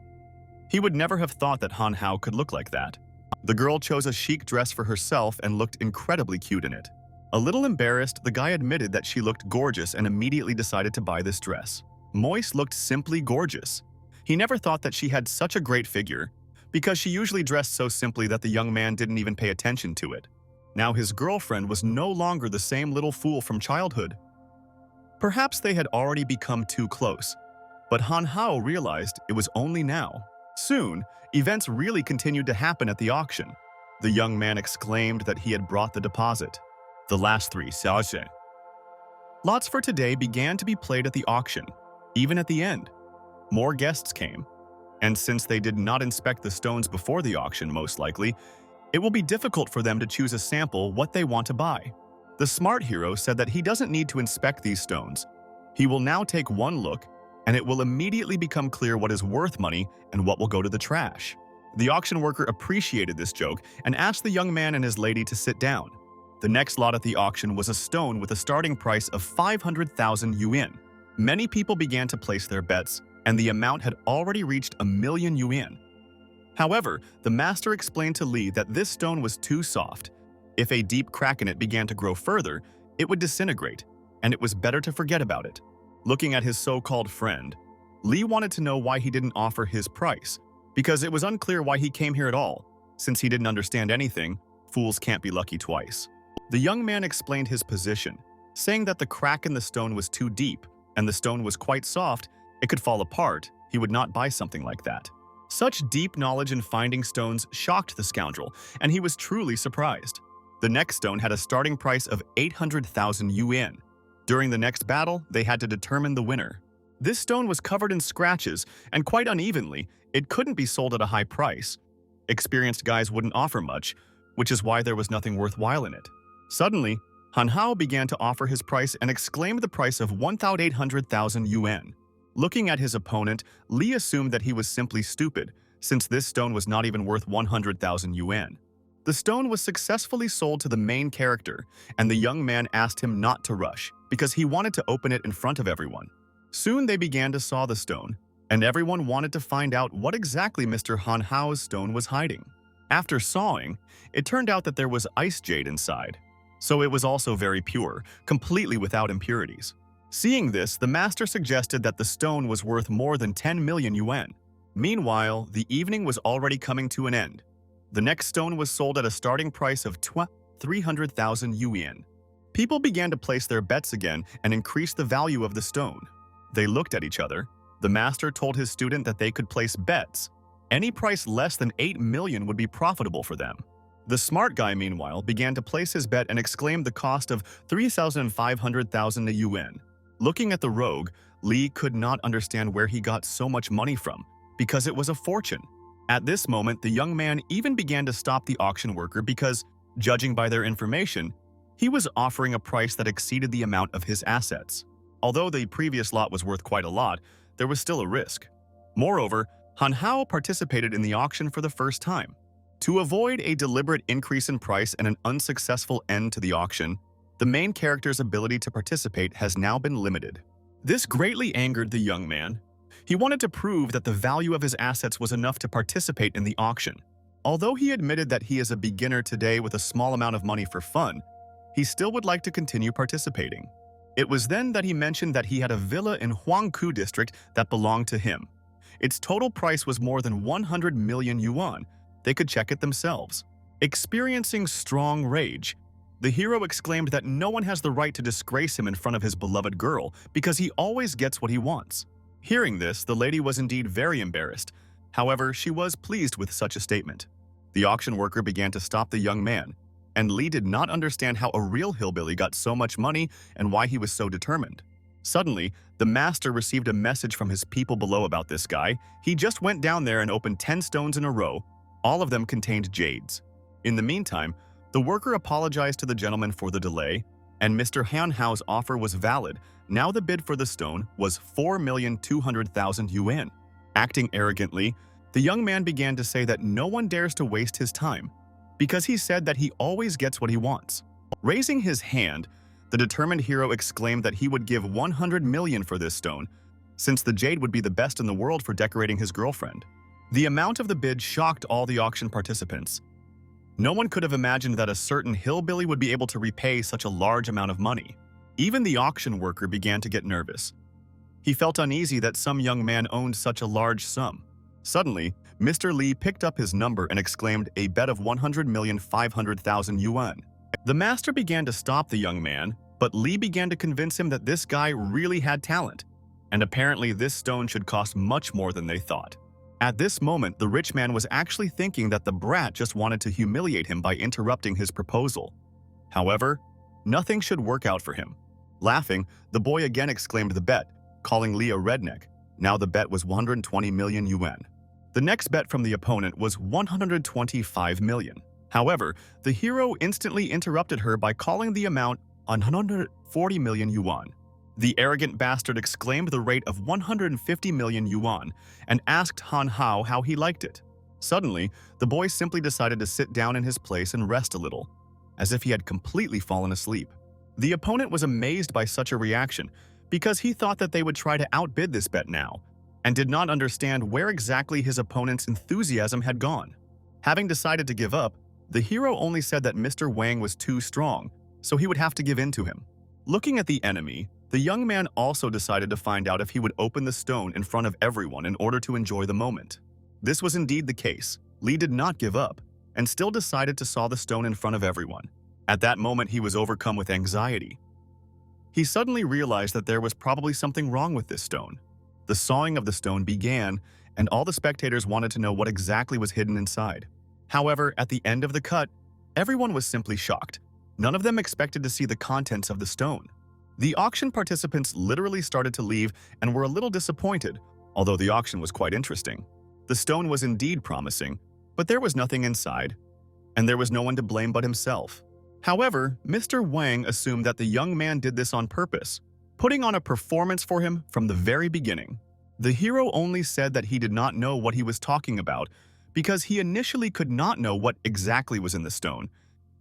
He would never have thought that Han Hao could look like that. The girl chose a chic dress for herself and looked incredibly cute in it. A little embarrassed, the guy admitted that she looked gorgeous and immediately decided to buy this dress. Moise looked simply gorgeous. He never thought that she had such a great figure, because she usually dressed so simply that the young man didn't even pay attention to it. Now his girlfriend was no longer the same little fool from childhood. Perhaps they had already become too close, but Han Hao realized it was only now. Soon, events really continued to happen at the auction. The young man exclaimed that he had brought the deposit. The last 3 xiaoxue. Lots for today began to be played at the auction. Even at the end, more guests came. And since they did not inspect the stones before the auction, most likely, it will be difficult for them to choose a sample what they want to buy. The smart hero said that he doesn't need to inspect these stones. He will now take one look, and it will immediately become clear what is worth money and what will go to the trash. The auction worker appreciated this joke and asked the young man and his lady to sit down. The next lot at the auction was a stone with a starting price of 500,000 yuan. Many people began to place their bets, and the amount had already reached 1,000,000 yuan. However, the master explained to Li that this stone was too soft. If a deep crack in it began to grow further, it would disintegrate, and it was better to forget about it. Looking at his so-called friend, Li wanted to know why he didn't offer his price, because it was unclear why he came here at all. Since he didn't understand anything, fools can't be lucky twice. The young man explained his position, saying that the crack in the stone was too deep, and the stone was quite soft, it could fall apart. He would not buy something like that. Such deep knowledge in finding stones shocked the scoundrel, and he was truly surprised. The next stone had a starting price of 800,000 yuan. During the next battle, they had to determine the winner. This stone was covered in scratches, and quite unevenly, it couldn't be sold at a high price. Experienced guys wouldn't offer much, which is why there was nothing worthwhile in it. Suddenly, Han Hao began to offer his price and exclaimed the price of 1,800,000 yuan. Looking at his opponent, Li assumed that he was simply stupid, since this stone was not even worth 100,000 yuan. The stone was successfully sold to the main character, and the young man asked him not to rush, because he wanted to open it in front of everyone. Soon they began to saw the stone, and everyone wanted to find out what exactly Mr. Han Hao's stone was hiding. After sawing, it turned out that there was ice jade inside, so it was also very pure, completely without impurities. Seeing this, the master suggested that the stone was worth more than 10 million yuan. Meanwhile, the evening was already coming to an end. The next stone was sold at a starting price of 300,000 yuan. People began to place their bets again and increase the value of the stone. They looked at each other. The master told his student that they could place bets. Any price less than 8 million would be profitable for them. The smart guy, meanwhile, began to place his bet and exclaimed the cost of 3,500,000 yuan. Looking at the rogue, Li could not understand where he got so much money from, because it was a fortune. At this moment, the young man even began to stop the auction worker because, judging by their information, he was offering a price that exceeded the amount of his assets. Although the previous lot was worth quite a lot, there was still a risk. Moreover, Han Hao participated in the auction for the first time. To avoid a deliberate increase in price and an unsuccessful end to the auction, the main character's ability to participate has now been limited. This greatly angered the young man. He wanted to prove that the value of his assets was enough to participate in the auction. Although he admitted that he is a beginner today with a small amount of money for fun, he still would like to continue participating. It was then that he mentioned that he had a villa in Huangkou district that belonged to him. Its total price was more than 100 million yuan. They could check it themselves. Experiencing strong rage, the hero exclaimed that no one has the right to disgrace him in front of his beloved girl because he always gets what he wants. Hearing this, the lady was indeed very embarrassed. However, she was pleased with such a statement. The auction worker began to stop the young man, and Li did not understand how a real hillbilly got so much money and why he was so determined. Suddenly, the master received a message from his people below about this guy. He just went down there and opened 10 stones in a row. All of them contained jades. In the meantime, the worker apologized to the gentleman for the delay, and Mr. Han Hao's offer was valid. Now the bid for the stone was 4,200,000 yuan. Acting arrogantly, the young man began to say that no one dares to waste his time, because he said that he always gets what he wants. Raising his hand, the determined hero exclaimed that he would give 100 million for this stone, since the jade would be the best in the world for decorating his girlfriend. The amount of the bid shocked all the auction participants. No one could have imagined that a certain hillbilly would be able to repay such a large amount of money. Even the auction worker began to get nervous. He felt uneasy that some young man owned such a large sum. Suddenly, Mr. Li picked up his number and exclaimed a bet of 100,500,000 yuan. The master began to stop the young man, But Lee began to convince him that this guy really had talent, and apparently this stone should cost much more than they thought. At this moment, the rich man was actually thinking that the brat just wanted to humiliate him by interrupting his proposal. However, nothing should work out for him. Laughing, the boy again exclaimed the bet, calling Lee a redneck. Now the bet was 120 million yuan. The next bet from the opponent was 125 million. However, the hero instantly interrupted her by calling the amount 140 million yuan. The arrogant bastard exclaimed the rate of 150 million yuan and asked Han Hao how he liked it. Suddenly, the boy simply decided to sit down in his place and rest a little, as if he had completely fallen asleep. The opponent was amazed by such a reaction because he thought that they would try to outbid this bet now, and did not understand where exactly his opponent's enthusiasm had gone. Having decided to give up, the hero only said that Mr. Wang was too strong, so he would have to give in to him. Looking at the enemy, the young man also decided to find out if he would open the stone in front of everyone in order to enjoy the moment. This was indeed the case. Lee did not give up, and still decided to saw the stone in front of everyone. At that moment, he was overcome with anxiety. He suddenly realized that there was probably something wrong with this stone. The sawing of the stone began, and all the spectators wanted to know what exactly was hidden inside. However, at the end of the cut, everyone was simply shocked. None of them expected to see the contents of the stone. The auction participants literally started to leave and were a little disappointed, although the auction was quite interesting. The stone was indeed promising, but there was nothing inside, and there was no one to blame but himself. However, Mr. Wang assumed that the young man did this on purpose, putting on a performance for him from the very beginning. The hero only said that he did not know what he was talking about because he initially could not know what exactly was in the stone,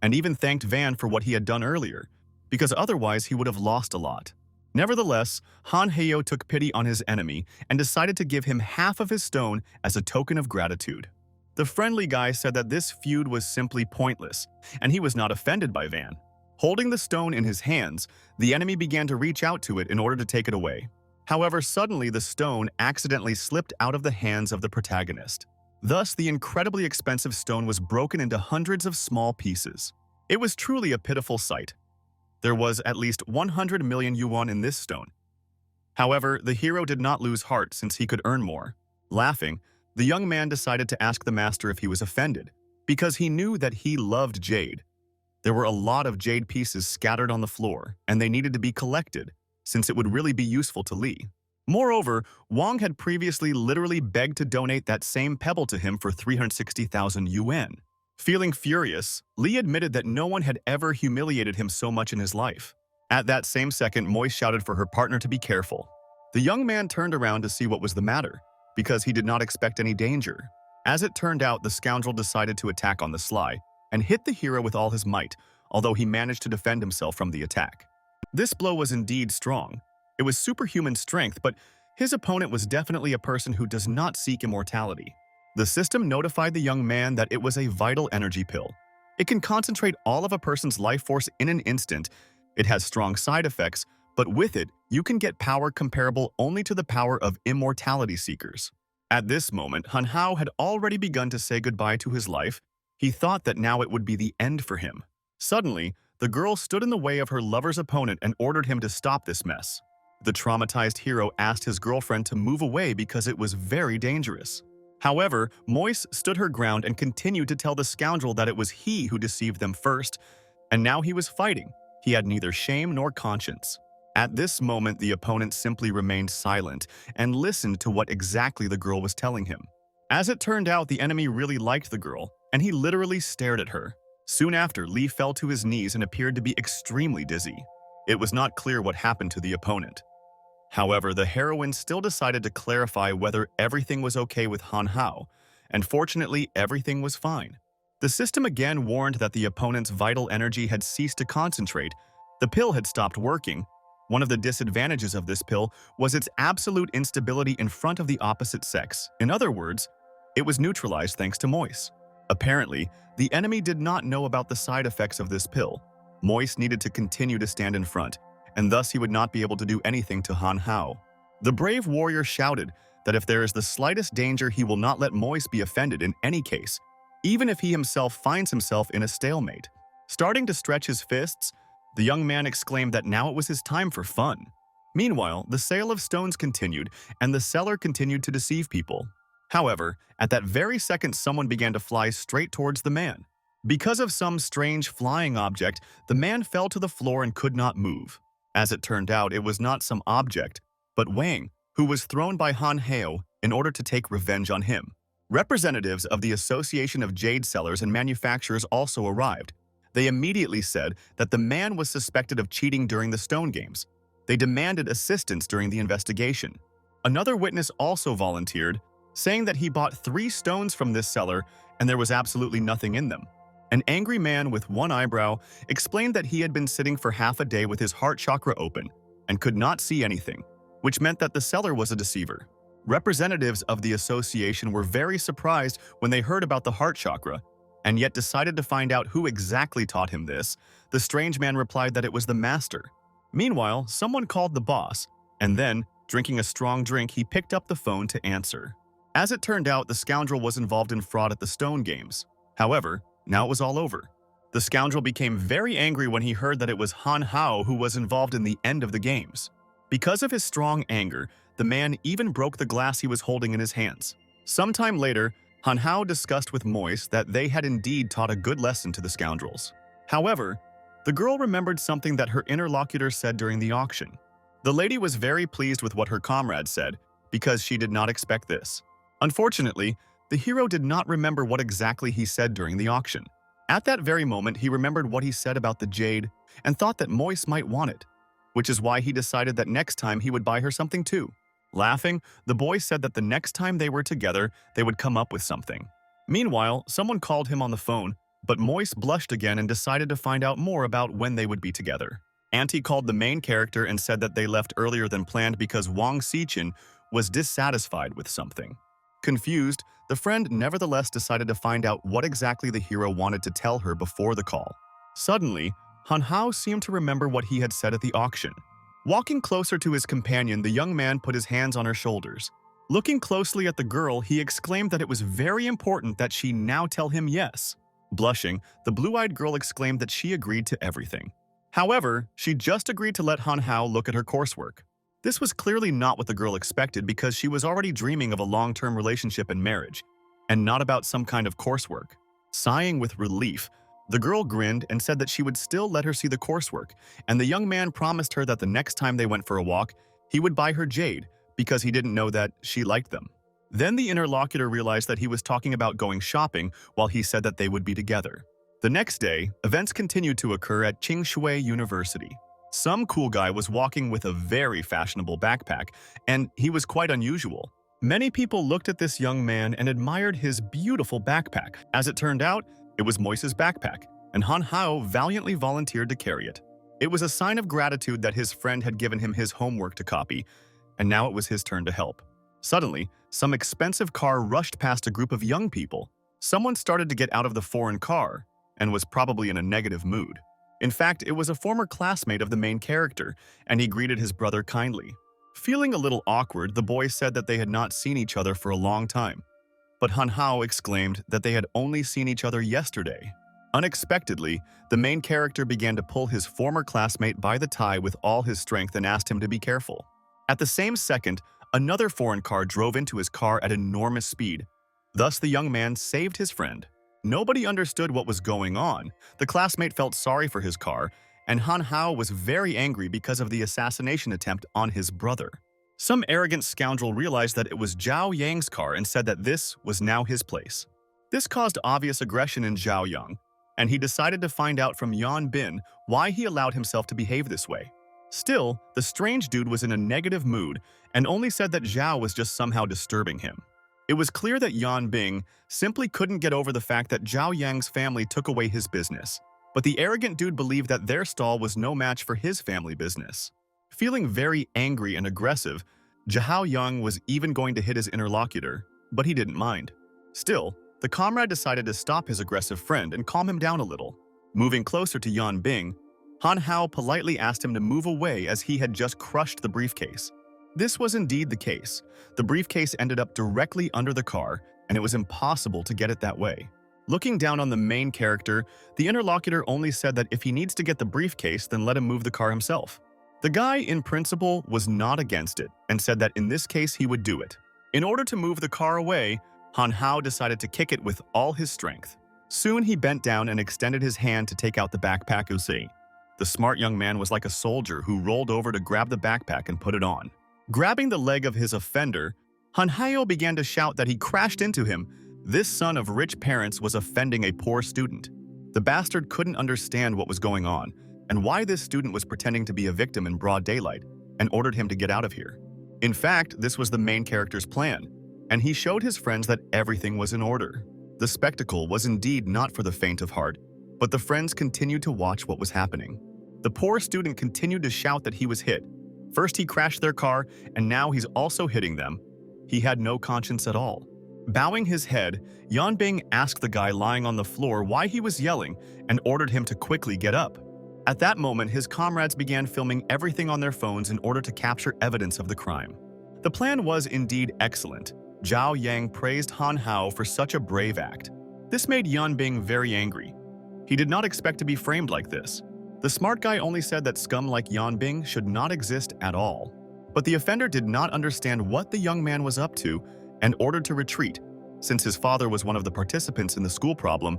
and even thanked Van for what he had done earlier, because otherwise he would have lost a lot. Nevertheless, Han Heo took pity on his enemy and decided to give him half of his stone as a token of gratitude. The friendly guy said that this feud was simply pointless, and he was not offended by Van. Holding the stone in his hands, the enemy began to reach out to it in order to take it away. However, suddenly the stone accidentally slipped out of the hands of the protagonist. Thus, the incredibly expensive stone was broken into hundreds of small pieces. It was truly a pitiful sight. There was at least 100 million yuan in this stone. However, the hero did not lose heart since he could earn more. Laughing, the young man decided to ask the master if he was offended, because he knew that he loved jade. There were a lot of jade pieces scattered on the floor, and they needed to be collected, since it would really be useful to Lee. Moreover, Wang had previously literally begged to donate that same pebble to him for 360,000 yuan. Feeling furious, Lee admitted that no one had ever humiliated him so much in his life. At that same second, Moy shouted for her partner to be careful. The young man turned around to see what was the matter, because he did not expect any danger. As it turned out, the scoundrel decided to attack on the sly and hit the hero with all his might, although he managed to defend himself from the attack. This blow was indeed strong. It was superhuman strength, but his opponent was definitely a person who does not seek immortality. The system notified the young man that it was a vital energy pill. It can concentrate all of a person's life force in an instant. It has strong side effects, but with it, you can get power comparable only to the power of immortality seekers. At this moment, Han Hao had already begun to say goodbye to his life. He thought that now it would be the end for him. Suddenly, the girl stood in the way of her lover's opponent and ordered him to stop this mess. The traumatized hero asked his girlfriend to move away because it was very dangerous. However, Moise stood her ground and continued to tell the scoundrel that it was he who deceived them first, and now he was fighting. He had neither shame nor conscience. At this moment, the opponent simply remained silent and listened to what exactly the girl was telling him. As it turned out, the enemy really liked the girl, and he literally stared at her. Soon after, Lee fell to his knees and appeared to be extremely dizzy. It was not clear what happened to the opponent. However, the heroine still decided to clarify whether everything was okay with Han Hao, and fortunately, everything was fine. The system again warned that the opponent's vital energy had ceased to concentrate. The pill had stopped working. One of the disadvantages of this pill was its absolute instability in front of the opposite sex. In other words, it was neutralized thanks to Moise. Apparently, the enemy did not know about the side effects of this pill. Moise needed to continue to stand in front, and thus he would not be able to do anything to Han Hao. The brave warrior shouted that if there is the slightest danger, he will not let Moise be offended in any case, even if he himself finds himself in a stalemate. Starting to stretch his fists, The young man exclaimed that now it was his time for fun. Meanwhile, the sale of stones continued, and the seller continued to deceive people. However, at that very second, someone began to fly straight towards the man. Because of some strange flying object, the man fell to the floor and could not move. As it turned out, it was not some object, but Wang, who was thrown by Han Hao in order to take revenge on him. Representatives of the Association of Jade Sellers and Manufacturers also arrived. They immediately said that the man was suspected of cheating during the stone games. They demanded assistance during the investigation. Another witness also volunteered, saying that he bought 3 stones from this seller and there was absolutely nothing in them. An angry man with one eyebrow explained that he had been sitting for half a day with his heart chakra open and could not see anything, which meant that the seller was a deceiver. Representatives of the association were very surprised when they heard about the heart chakra, and yet decided to find out who exactly taught him this. The strange man replied that it was the master. Meanwhile, someone called the boss, and then, drinking a strong drink, he picked up the phone to answer. As it turned out, the scoundrel was involved in fraud at the stone games. However, now it was all over. The scoundrel became very angry when he heard that it was Han Hao who was involved in the end of the games. Because of his strong anger, the man even broke the glass he was holding in his hands. Sometime later, Han Hao discussed with Moise that they had indeed taught a good lesson to the scoundrels. However, the girl remembered something that her interlocutor said during the auction. The lady was very pleased with what her comrade said, because she did not expect this. Unfortunately, the hero did not remember what exactly he said during the auction. At that very moment, he remembered what he said about the jade and thought that Moise might want it, which is why he decided that next time he would buy her something too. Laughing, the boy said that the next time they were together, they would come up with something. Meanwhile, someone called him on the phone, but Moise blushed again and decided to find out more about when they would be together. Auntie called the main character and said that they left earlier than planned because Wang Xichin was dissatisfied with something. Confused, the friend nevertheless decided to find out what exactly the hero wanted to tell her before the call. Suddenly, Han Hao seemed to remember what he had said at the auction. Walking closer to his companion, the young man put his hands on her shoulders. Looking closely at the girl, he exclaimed that it was very important that she now tell him yes. Blushing, the blue-eyed girl exclaimed that she agreed to everything. However, she just agreed to let Han Hao look at her coursework. This was clearly not what the girl expected because she was already dreaming of a long-term relationship and marriage, and not about some kind of coursework. Sighing with relief, the girl grinned and said that she would still let her see the coursework, and the young man promised her that the next time they went for a walk, he would buy her jade because he didn't know that she liked them. Then the interlocutor realized that he was talking about going shopping while he said that they would be together. The next day, events continued to occur at Tsinghua University. Some cool guy was walking with a very fashionable backpack, and he was quite unusual. Many people looked at this young man and admired his beautiful backpack. As it turned out, it was Moise's backpack, and Han Hao valiantly volunteered to carry it. It was a sign of gratitude that his friend had given him his homework to copy, and now it was his turn to help. Suddenly, some expensive car rushed past a group of young people. Someone started to get out of the foreign car and was probably in a negative mood. In fact, it was a former classmate of the main character, and he greeted his brother kindly. Feeling a little awkward, the boy said that they had not seen each other for a long time. But Han Hao exclaimed that they had only seen each other yesterday. Unexpectedly, the main character began to pull his former classmate by the tie with all his strength and asked him to be careful. At the same second, another foreign car drove into his car at enormous speed. Thus, the young man saved his friend. Nobody understood what was going on. The classmate felt sorry for his car, and Han Hao was very angry because of the assassination attempt on his brother. Some arrogant scoundrel realized that it was Zhao Yang's car and said that this was now his place. This caused obvious aggression in Zhao Yang, and he decided to find out from Yan Bin why he allowed himself to behave this way. Still, the strange dude was in a negative mood and only said that Zhao was just somehow disturbing him. It was clear that Yan Bing simply couldn't get over the fact that Zhao Yang's family took away his business, but the arrogant dude believed that their stall was no match for his family business. Feeling very angry and aggressive, Zhao Yang was even going to hit his interlocutor, but he didn't mind. Still, the comrade decided to stop his aggressive friend and calm him down a little. Moving closer to Yan Bing, Han Hao politely asked him to move away as he had just crushed the briefcase. This was indeed the case. The briefcase ended up directly under the car, and it was impossible to get it that way. Looking down on the main character, the interlocutor only said that if he needs to get the briefcase, then let him move the car himself. The guy, in principle, was not against it and said that in this case he would do it. In order to move the car away, Han Hao decided to kick it with all his strength. Soon he bent down and extended his hand to take out the backpack Usei. The smart young man was like a soldier who rolled over to grab the backpack and put it on. Grabbing the leg of his offender, Han Hao began to shout that he crashed into him. This son of rich parents was offending a poor student. The bastard couldn't understand what was going on and why this student was pretending to be a victim in broad daylight and ordered him to get out of here. In fact, this was the main character's plan, and he showed his friends that everything was in order. The spectacle was indeed not for the faint of heart, but the friends continued to watch what was happening. The poor student continued to shout that he was hit. First he crashed their car, and now he's also hitting them. He had no conscience at all. Bowing his head, Yanbing asked the guy lying on the floor why he was yelling and ordered him to quickly get up. At that moment, his comrades began filming everything on their phones in order to capture evidence of the crime. The plan was indeed excellent. Zhao Yang praised Han Hao for such a brave act. This made Yanbing very angry. He did not expect to be framed like this. The smart guy only said that scum like Yanbing should not exist at all. But the offender did not understand what the young man was up to and ordered to retreat. Since his father was one of the participants in the school problem,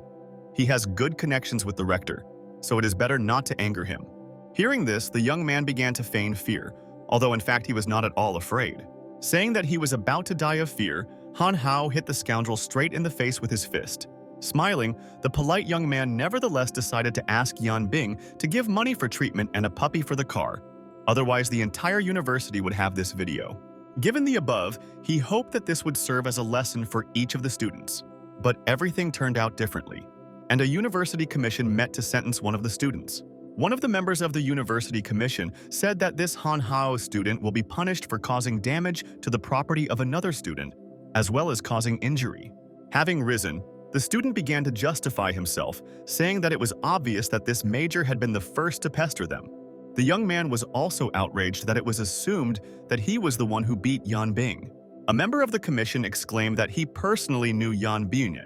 he has good connections with the rector, so it is better not to anger him. Hearing this, the young man began to feign fear, although in fact he was not at all afraid. Saying that he was about to die of fear, Han Hao hit the scoundrel straight in the face with his fist. Smiling, the polite young man nevertheless decided to ask Yan Bing to give money for treatment and a puppy for the car. Otherwise, the entire university would have this video. Given the above, he hoped that this would serve as a lesson for each of the students. But everything turned out differently, and a university commission met to sentence one of the students. One of the members of the university commission said that this Han Hao student will be punished for causing damage to the property of another student, as well as causing injury. Having risen, the student began to justify himself, saying that it was obvious that this major had been the first to pester them. The young man was also outraged that it was assumed that he was the one who beat Yan Bing. A member of the commission exclaimed that he personally knew Yan Bing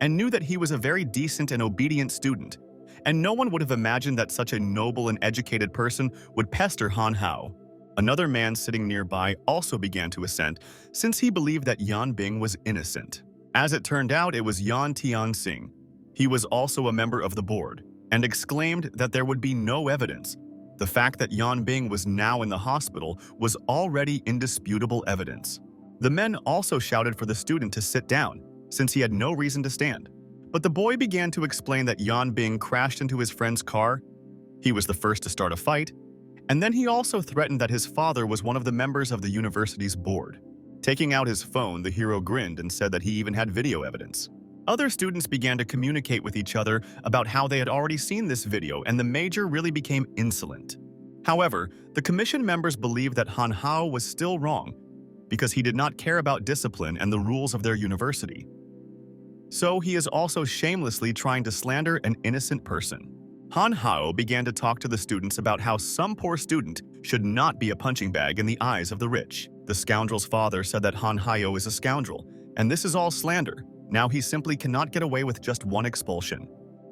and knew that he was a very decent and obedient student, and no one would have imagined that such a noble and educated person would pester Han Hao. Another man sitting nearby also began to assent, since he believed that Yan Bing was innocent. As it turned out, it was Yan Tianxing. He was also a member of the board, and exclaimed that there would be no evidence. The fact that Yan Bing was now in the hospital was already indisputable evidence. The men also shouted for the student to sit down, since he had no reason to stand. But the boy began to explain that Yan Bing crashed into his friend's car. He was the first to start a fight, and then he also threatened that his father was one of the members of the university's board. Taking out his phone, the hero grinned and said that he even had video evidence. Other students began to communicate with each other about how they had already seen this video, and the major really became insolent. However, the commission members believed that Han Hao was still wrong because he did not care about discipline and the rules of their university. So he is also shamelessly trying to slander an innocent person. Han Hao began to talk to the students about how some poor student should not be a punching bag in the eyes of the rich. The scoundrel's father said that Han Hao is a scoundrel, and this is all slander. Now he simply cannot get away with just one expulsion.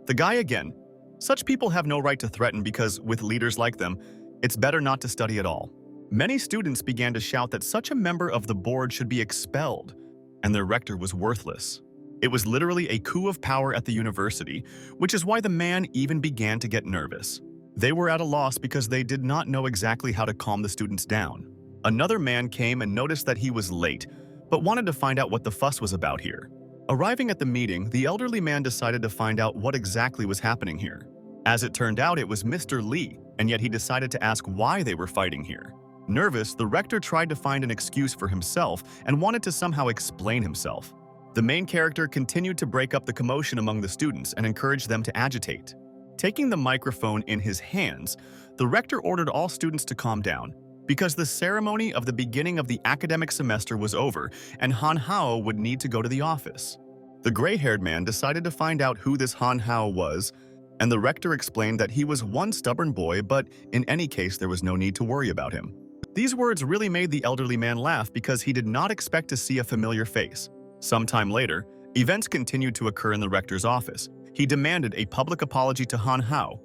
The guy again. Such people have no right to threaten because, with leaders like them, it's better not to study at all. Many students began to shout that such a member of the board should be expelled, and their rector was worthless. It was literally a coup of power at the university, which is why the man even began to get nervous. They were at a loss because they did not know exactly how to calm the students down. Another man came and noticed that he was late, but wanted to find out what the fuss was about here. Arriving at the meeting, the elderly man decided to find out what exactly was happening here. As it turned out, it was Mr. Li, and yet he decided to ask why they were fighting here. Nervous, the rector tried to find an excuse for himself and wanted to somehow explain himself. The main character continued to break up the commotion among the students and encourage them to agitate. Taking the microphone in his hands, the rector ordered all students to calm down, because the ceremony of the beginning of the academic semester was over and Han Hao would need to go to the office. The gray-haired man decided to find out who this Han Hao was, and the rector explained that he was one stubborn boy, but in any case there was no need to worry about him. These words really made the elderly man laugh because he did not expect to see a familiar face. Sometime later, Events continued to occur in the rector's office. He demanded a public apology to Han Hao.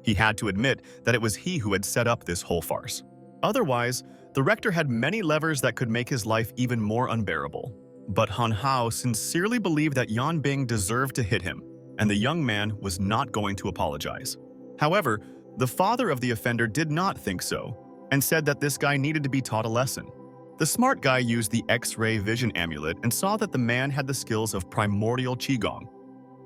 He had to admit that it was he who had set up this whole farce. Otherwise, the rector had many levers that could make his life even more unbearable. But Han Hao sincerely believed that Yan Bing deserved to hit him, and the young man was not going to apologize. However, the father of the offender did not think so, and said that this guy needed to be taught a lesson. The smart guy used the X-ray vision amulet and saw that the man had the skills of primordial qigong.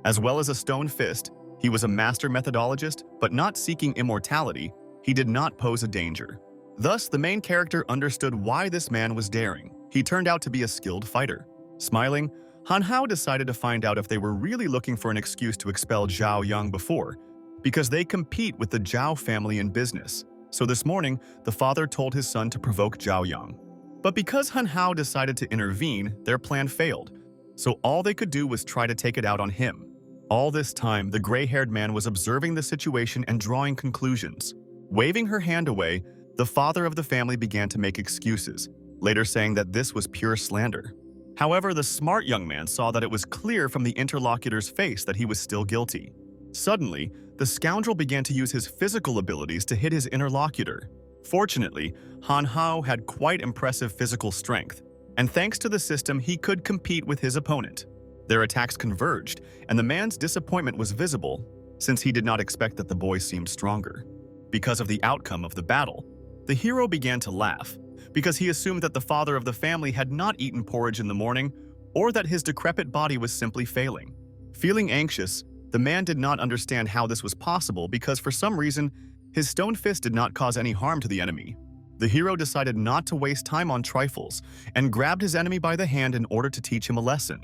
As well as a stone fist, he was a master methodologist, but not seeking immortality, he did not pose a danger. Thus, the main character understood why this man was daring. He turned out to be a skilled fighter. Smiling, Han Hao decided to find out if they were really looking for an excuse to expel Zhao Yang before, because they compete with the Zhao family in business. So this morning, the father told his son to provoke Zhao Yang. But because Han Hao decided to intervene, their plan failed. So all they could do was try to take it out on him. All this time, the gray-haired man was observing the situation and drawing conclusions. Waving her hand away, the father of the family began to make excuses, later saying that this was pure slander. However, the smart young man saw that it was clear from the interlocutor's face that he was still guilty. Suddenly, the scoundrel began to use his physical abilities to hit his interlocutor. Fortunately, Han Hao had quite impressive physical strength, and thanks to the system, he could compete with his opponent. Their attacks converged, and the man's disappointment was visible, since he did not expect that the boy seemed stronger. Because of the outcome of the battle, the hero began to laugh, because he assumed that the father of the family had not eaten porridge in the morning, or that his decrepit body was simply failing. Feeling anxious, the man did not understand how this was possible because for some reason, his stone fist did not cause any harm to the enemy. The hero decided not to waste time on trifles and grabbed his enemy by the hand in order to teach him a lesson.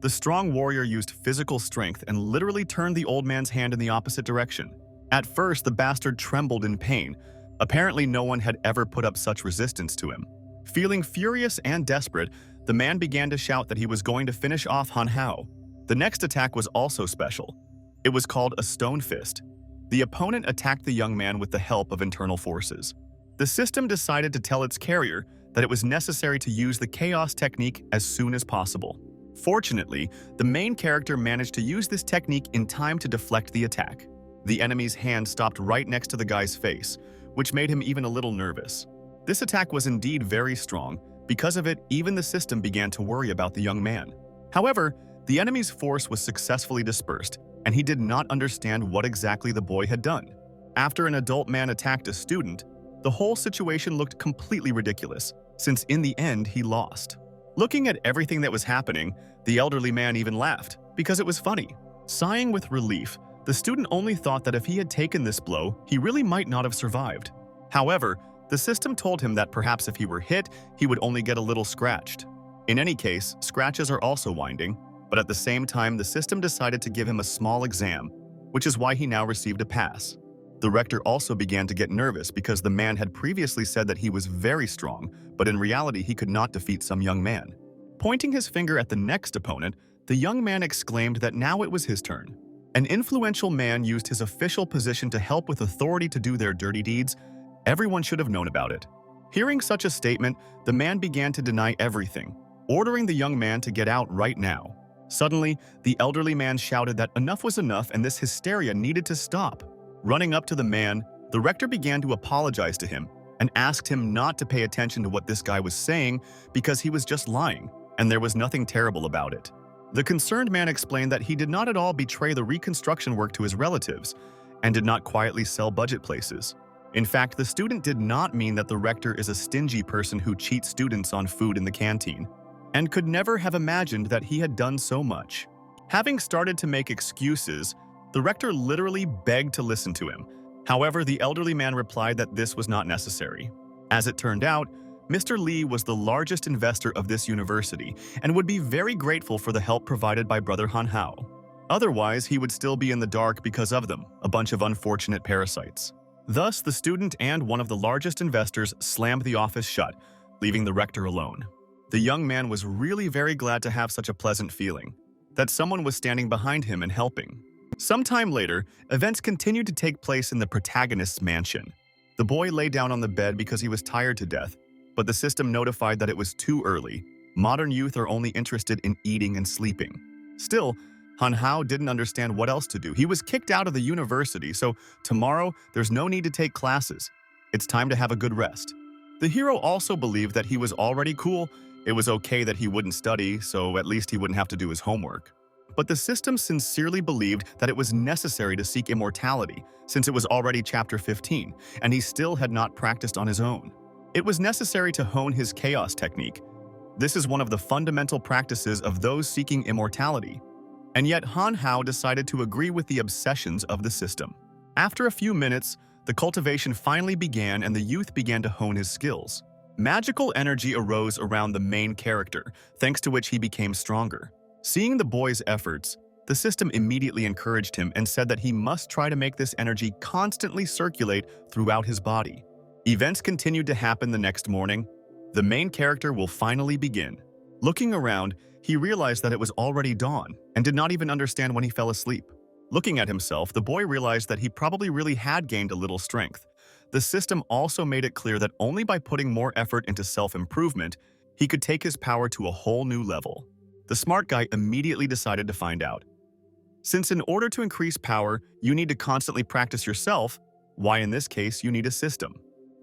The strong warrior used physical strength and literally turned the old man's hand in the opposite direction. At first, the bastard trembled in pain. Apparently, no one had ever put up such resistance to him. Feeling furious and desperate, the man began to shout that he was going to finish off Han Hao. The next attack was also special. It was called a stone fist. The opponent attacked the young man with the help of internal forces. The system decided to tell its carrier that it was necessary to use the chaos technique as soon as possible. Fortunately, the main character managed to use this technique in time to deflect the attack. The enemy's hand stopped right next to the guy's face, which made him even a little nervous. This attack was indeed very strong. Because of it, even the system began to worry about the young man. However, the enemy's force was successfully dispersed, and he did not understand what exactly the boy had done. After an adult man attacked a student, the whole situation looked completely ridiculous, since in the end he lost. Looking at everything that was happening, the elderly man even laughed, because it was funny. Sighing with relief, the student only thought that if he had taken this blow, he really might not have survived. However, the system told him that perhaps if he were hit, he would only get a little scratched. In any case, scratches are also winding, but at the same time, the system decided to give him a small exam, which is why he now received a pass. The rector also began to get nervous because the man had previously said that he was very strong, but in reality he could not defeat some young man. Pointing his finger at the next opponent, the young man exclaimed that now it was his turn. An influential man used his official position to help with authority to do their dirty deeds. Everyone should have known about it. Hearing such a statement, the man began to deny everything, ordering the young man to get out right now. Suddenly, the elderly man shouted that enough was enough and this hysteria needed to stop. Running up to the man, the rector began to apologize to him and asked him not to pay attention to what this guy was saying because he was just lying, and there was nothing terrible about it. The concerned man explained that he did not at all betray the reconstruction work to his relatives and did not quietly sell budget places. In fact, the student did not mean that the rector is a stingy person who cheats students on food in the canteen, and could never have imagined that he had done so much. Having started to make excuses, the rector literally begged to listen to him. However, the elderly man replied that this was not necessary. As it turned out, Mr. Lee was the largest investor of this university and would be very grateful for the help provided by Brother Han Hao. Otherwise, he would still be in the dark because of them, a bunch of unfortunate parasites. Thus, the student and one of the largest investors slammed the office shut, leaving the rector alone. The young man was really very glad to have such a pleasant feeling, that someone was standing behind him and helping. Sometime later, events continued to take place in the protagonist's mansion. The boy lay down on the bed because he was tired to death, but the system notified that it was too early. Modern youth are only interested in eating and sleeping. Still, Han Hao didn't understand what else to do. He was kicked out of the university, so tomorrow there's no need to take classes. It's time to have a good rest. The hero also believed that he was already cool. It was okay that he wouldn't study, so at least he wouldn't have to do his homework. But the system sincerely believed that it was necessary to seek immortality, since it was already chapter 15, and he still had not practiced on his own. It was necessary to hone his chaos technique. This is one of the fundamental practices of those seeking immortality. And yet Han Hao decided to agree with the obsessions of the system. After a few minutes, the cultivation finally began and the youth began to hone his skills. Magical energy arose around the main character, thanks to which he became stronger. Seeing the boy's efforts, the system immediately encouraged him and said that he must try to make this energy constantly circulate throughout his body. Events continued to happen the next morning. The main character will finally begin. Looking around, he realized that it was already dawn and did not even understand when he fell asleep. Looking at himself, the boy realized that he probably really had gained a little strength. The system also made it clear that only by putting more effort into self-improvement, he could take his power to a whole new level. The smart guy immediately decided to find out. Since in order to increase power, you need to constantly practice yourself, why in this case you need a system.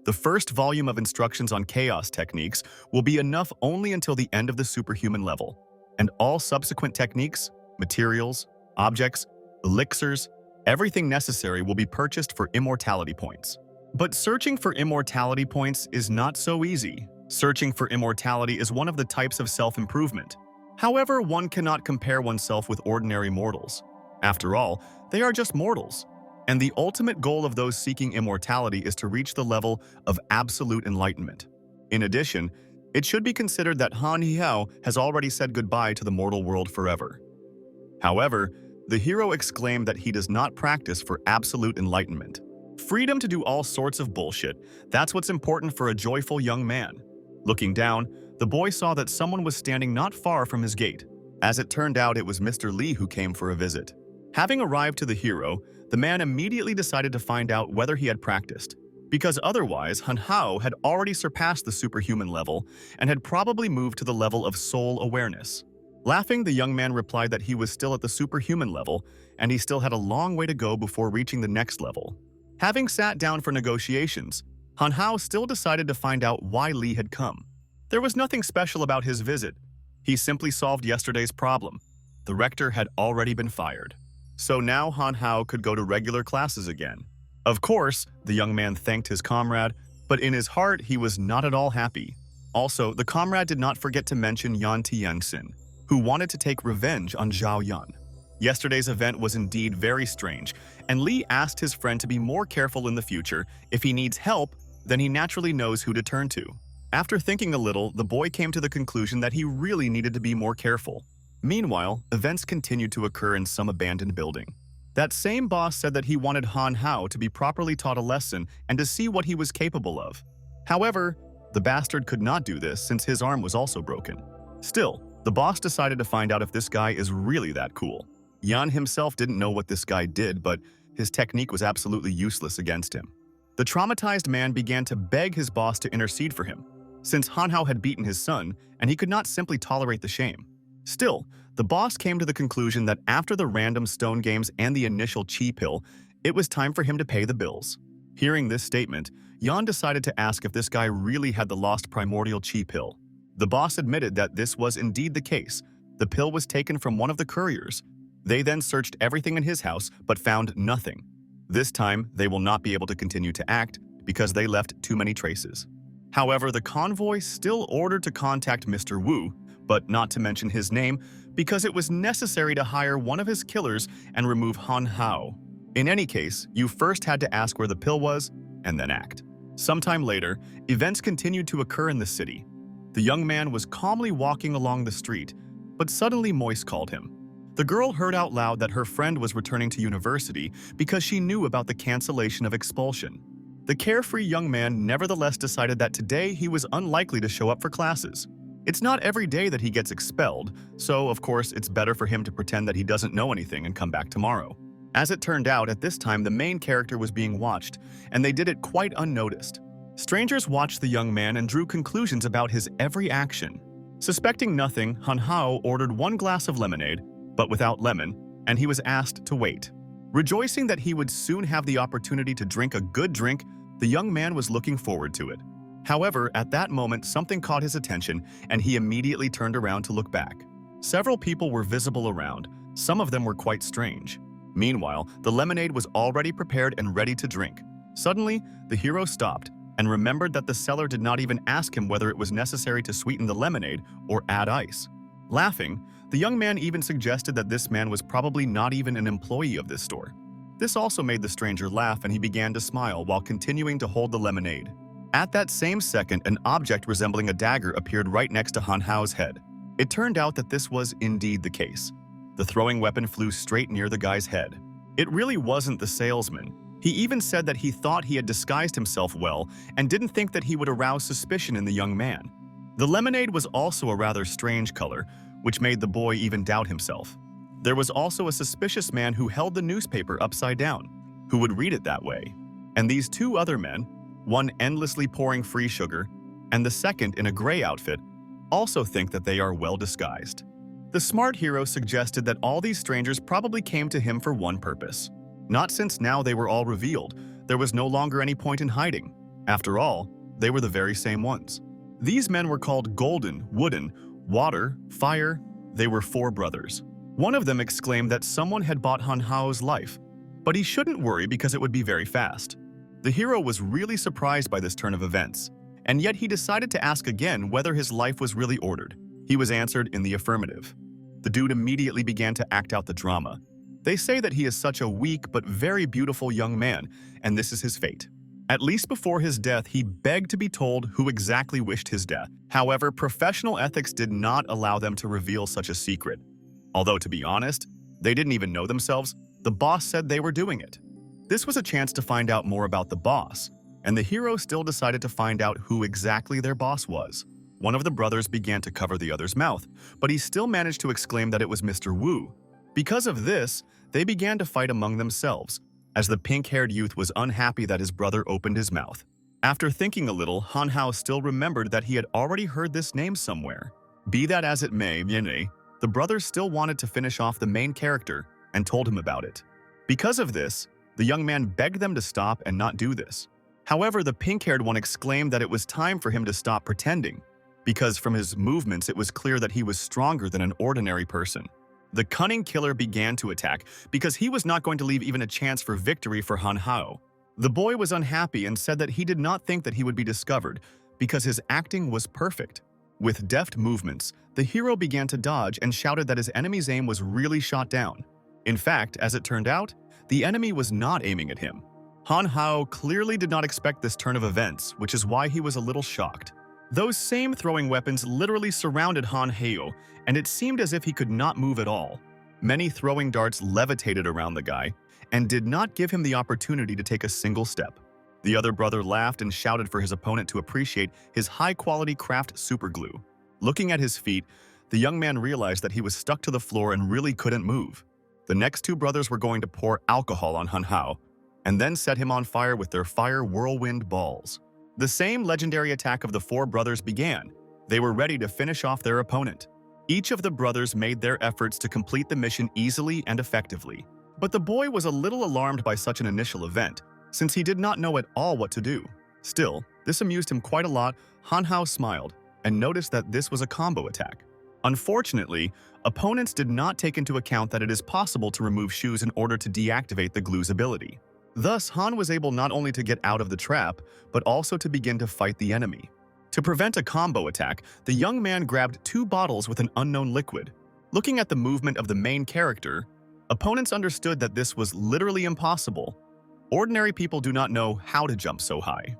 The first volume of instructions on chaos techniques will be enough only until the end of the superhuman level, and all subsequent techniques, materials, objects, elixirs, everything necessary will be purchased for immortality points. But searching for immortality points is not so easy. Searching for immortality is one of the types of self-improvement. However, one cannot compare oneself with ordinary mortals. After all, they are just mortals. And the ultimate goal of those seeking immortality is to reach the level of absolute enlightenment. In addition, it should be considered that Han Hao has already said goodbye to the mortal world forever. However, the hero exclaimed that he does not practice for absolute enlightenment. Freedom to do all sorts of bullshit, that's what's important for a joyful young man. Looking down, the boy saw that someone was standing not far from his gate. As it turned out, it was Mr. Lee who came for a visit. Having arrived to the hero, the man immediately decided to find out whether he had practiced, because otherwise Han Hao had already surpassed the superhuman level and had probably moved to the level of soul awareness. Laughing, the young man replied that he was still at the superhuman level and he still had a long way to go before reaching the next level. Having sat down for negotiations, Han Hao still decided to find out why Lee had come. There was nothing special about his visit. He simply solved yesterday's problem. The rector had already been fired. So now Han Hao could go to regular classes again. Of course, the young man thanked his comrade, but in his heart he was not at all happy. Also, the comrade did not forget to mention Yan Tianxin, who wanted to take revenge on Zhao Yan. Yesterday's event was indeed very strange, and Lee asked his friend to be more careful in the future. If he needs help, then he naturally knows who to turn to. After thinking a little, the boy came to the conclusion that he really needed to be more careful. Meanwhile, events continued to occur in some abandoned building. That same boss said that he wanted Han Hao to be properly taught a lesson and to see what he was capable of. However, the bastard could not do this since his arm was also broken. Still, the boss decided to find out if this guy is really that cool. Yan himself didn't know what this guy did, but his technique was absolutely useless against him. The traumatized man began to beg his boss to intercede for him, since Han Hao had beaten his son and he could not simply tolerate the shame. Still, the boss came to the conclusion that after the random stone games and the initial chi pill, it was time for him to pay the bills. Hearing this statement, Yan decided to ask if this guy really had the lost primordial chi pill. The boss admitted that this was indeed the case. The pill was taken from one of the couriers. They then searched everything in his house but found nothing. This time, they will not be able to continue to act because they left too many traces. However, the convoy still ordered to contact Mr. Wu, but not to mention his name, because it was necessary to hire one of his killers and remove Han Hao. In any case, you first had to ask where the pill was, and then act. Sometime later, events continued to occur in the city. The young man was calmly walking along the street, but suddenly Moise called him. The girl heard out loud that her friend was returning to university because she knew about the cancellation of expulsion. The carefree young man nevertheless decided that today he was unlikely to show up for classes. It's not every day that he gets expelled, so of course it's better for him to pretend that he doesn't know anything and come back tomorrow. As it turned out, at this time the main character was being watched, and they did it quite unnoticed. Strangers watched the young man and drew conclusions about his every action. Suspecting nothing, Han Hao ordered one glass of lemonade, but without lemon, and he was asked to wait. Rejoicing that he would soon have the opportunity to drink a good drink, the young man was looking forward to it. However, at that moment, something caught his attention, and he immediately turned around to look back. Several people were visible around. Some of them were quite strange. Meanwhile, the lemonade was already prepared and ready to drink. Suddenly, the hero stopped and remembered that the seller did not even ask him whether it was necessary to sweeten the lemonade or add ice. Laughing, the young man even suggested that this man was probably not even an employee of this store. This also made the stranger laugh, and he began to smile while continuing to hold the lemonade. At that same second, an object resembling a dagger appeared right next to Han Hao's head. It turned out that this was indeed the case. The throwing weapon flew straight near the guy's head. It really wasn't the salesman. He even said that he thought he had disguised himself well and didn't think that he would arouse suspicion in the young man. The lemonade was also a rather strange color, which made the boy even doubt himself. There was also a suspicious man who held the newspaper upside down, who would read it that way. And these two other men, one endlessly pouring free sugar, and the second in a gray outfit, also think that they are well disguised. The smart hero suggested that all these strangers probably came to him for one purpose. Not since now they were all revealed, there was no longer any point in hiding. After all, they were the very same ones. These men were called Golden, Wooden, Water, Fire. They were four brothers. One of them exclaimed that someone had bought Han Hao's life, but he shouldn't worry because it would be very fast. The hero was really surprised by this turn of events, and yet he decided to ask again whether his life was really ordered. He was answered in the affirmative. The dude immediately began to act out the drama. They say that he is such a weak but very beautiful young man, and this is his fate. At least before his death, he begged to be told who exactly wished his death. However, professional ethics did not allow them to reveal such a secret. Although, to be honest, they didn't even know themselves. The boss said they were doing it. This was a chance to find out more about the boss, and the hero still decided to find out who exactly their boss was. One of the brothers began to cover the other's mouth, but he still managed to exclaim that it was Mr. Wu. Because of this, they began to fight among themselves, as the pink-haired youth was unhappy that his brother opened his mouth. After thinking a little, Han Hao still remembered that he had already heard this name somewhere. Be that as it may, the brothers still wanted to finish off the main character and told him about it. Because of this, the young man begged them to stop and not do this. However, the pink-haired one exclaimed that it was time for him to stop pretending, because from his movements it was clear that he was stronger than an ordinary person. The cunning killer began to attack because he was not going to leave even a chance for victory for Han Hao. The boy was unhappy and said that he did not think that he would be discovered because his acting was perfect. With deft movements, the hero began to dodge and shouted that his enemy's aim was really shot down. In fact, as it turned out, the enemy was not aiming at him. Han Hao clearly did not expect this turn of events, which is why he was a little shocked. Those same throwing weapons literally surrounded Han Hao, and it seemed as if he could not move at all. Many throwing darts levitated around the guy and did not give him the opportunity to take a single step. The other brother laughed and shouted for his opponent to appreciate his high-quality craft superglue. Looking at his feet, the young man realized that he was stuck to the floor and really couldn't move. The next two brothers were going to pour alcohol on Han Hao and then set him on fire with their fire whirlwind balls. The same legendary attack of the four brothers began. They were ready to finish off their opponent. Each of the brothers made their efforts to complete the mission easily and effectively. But the boy was a little alarmed by such an initial event, since he did not know at all what to do. Still, this amused him quite a lot. Han Hao smiled and noticed that this was a combo attack. Unfortunately, opponents did not take into account that it is possible to remove shoes in order to deactivate the glue's ability. Thus, Han was able not only to get out of the trap, but also to begin to fight the enemy. To prevent a combo attack, the young man grabbed two bottles with an unknown liquid. Looking at the movement of the main character, opponents understood that this was literally impossible. Ordinary people do not know how to jump so high.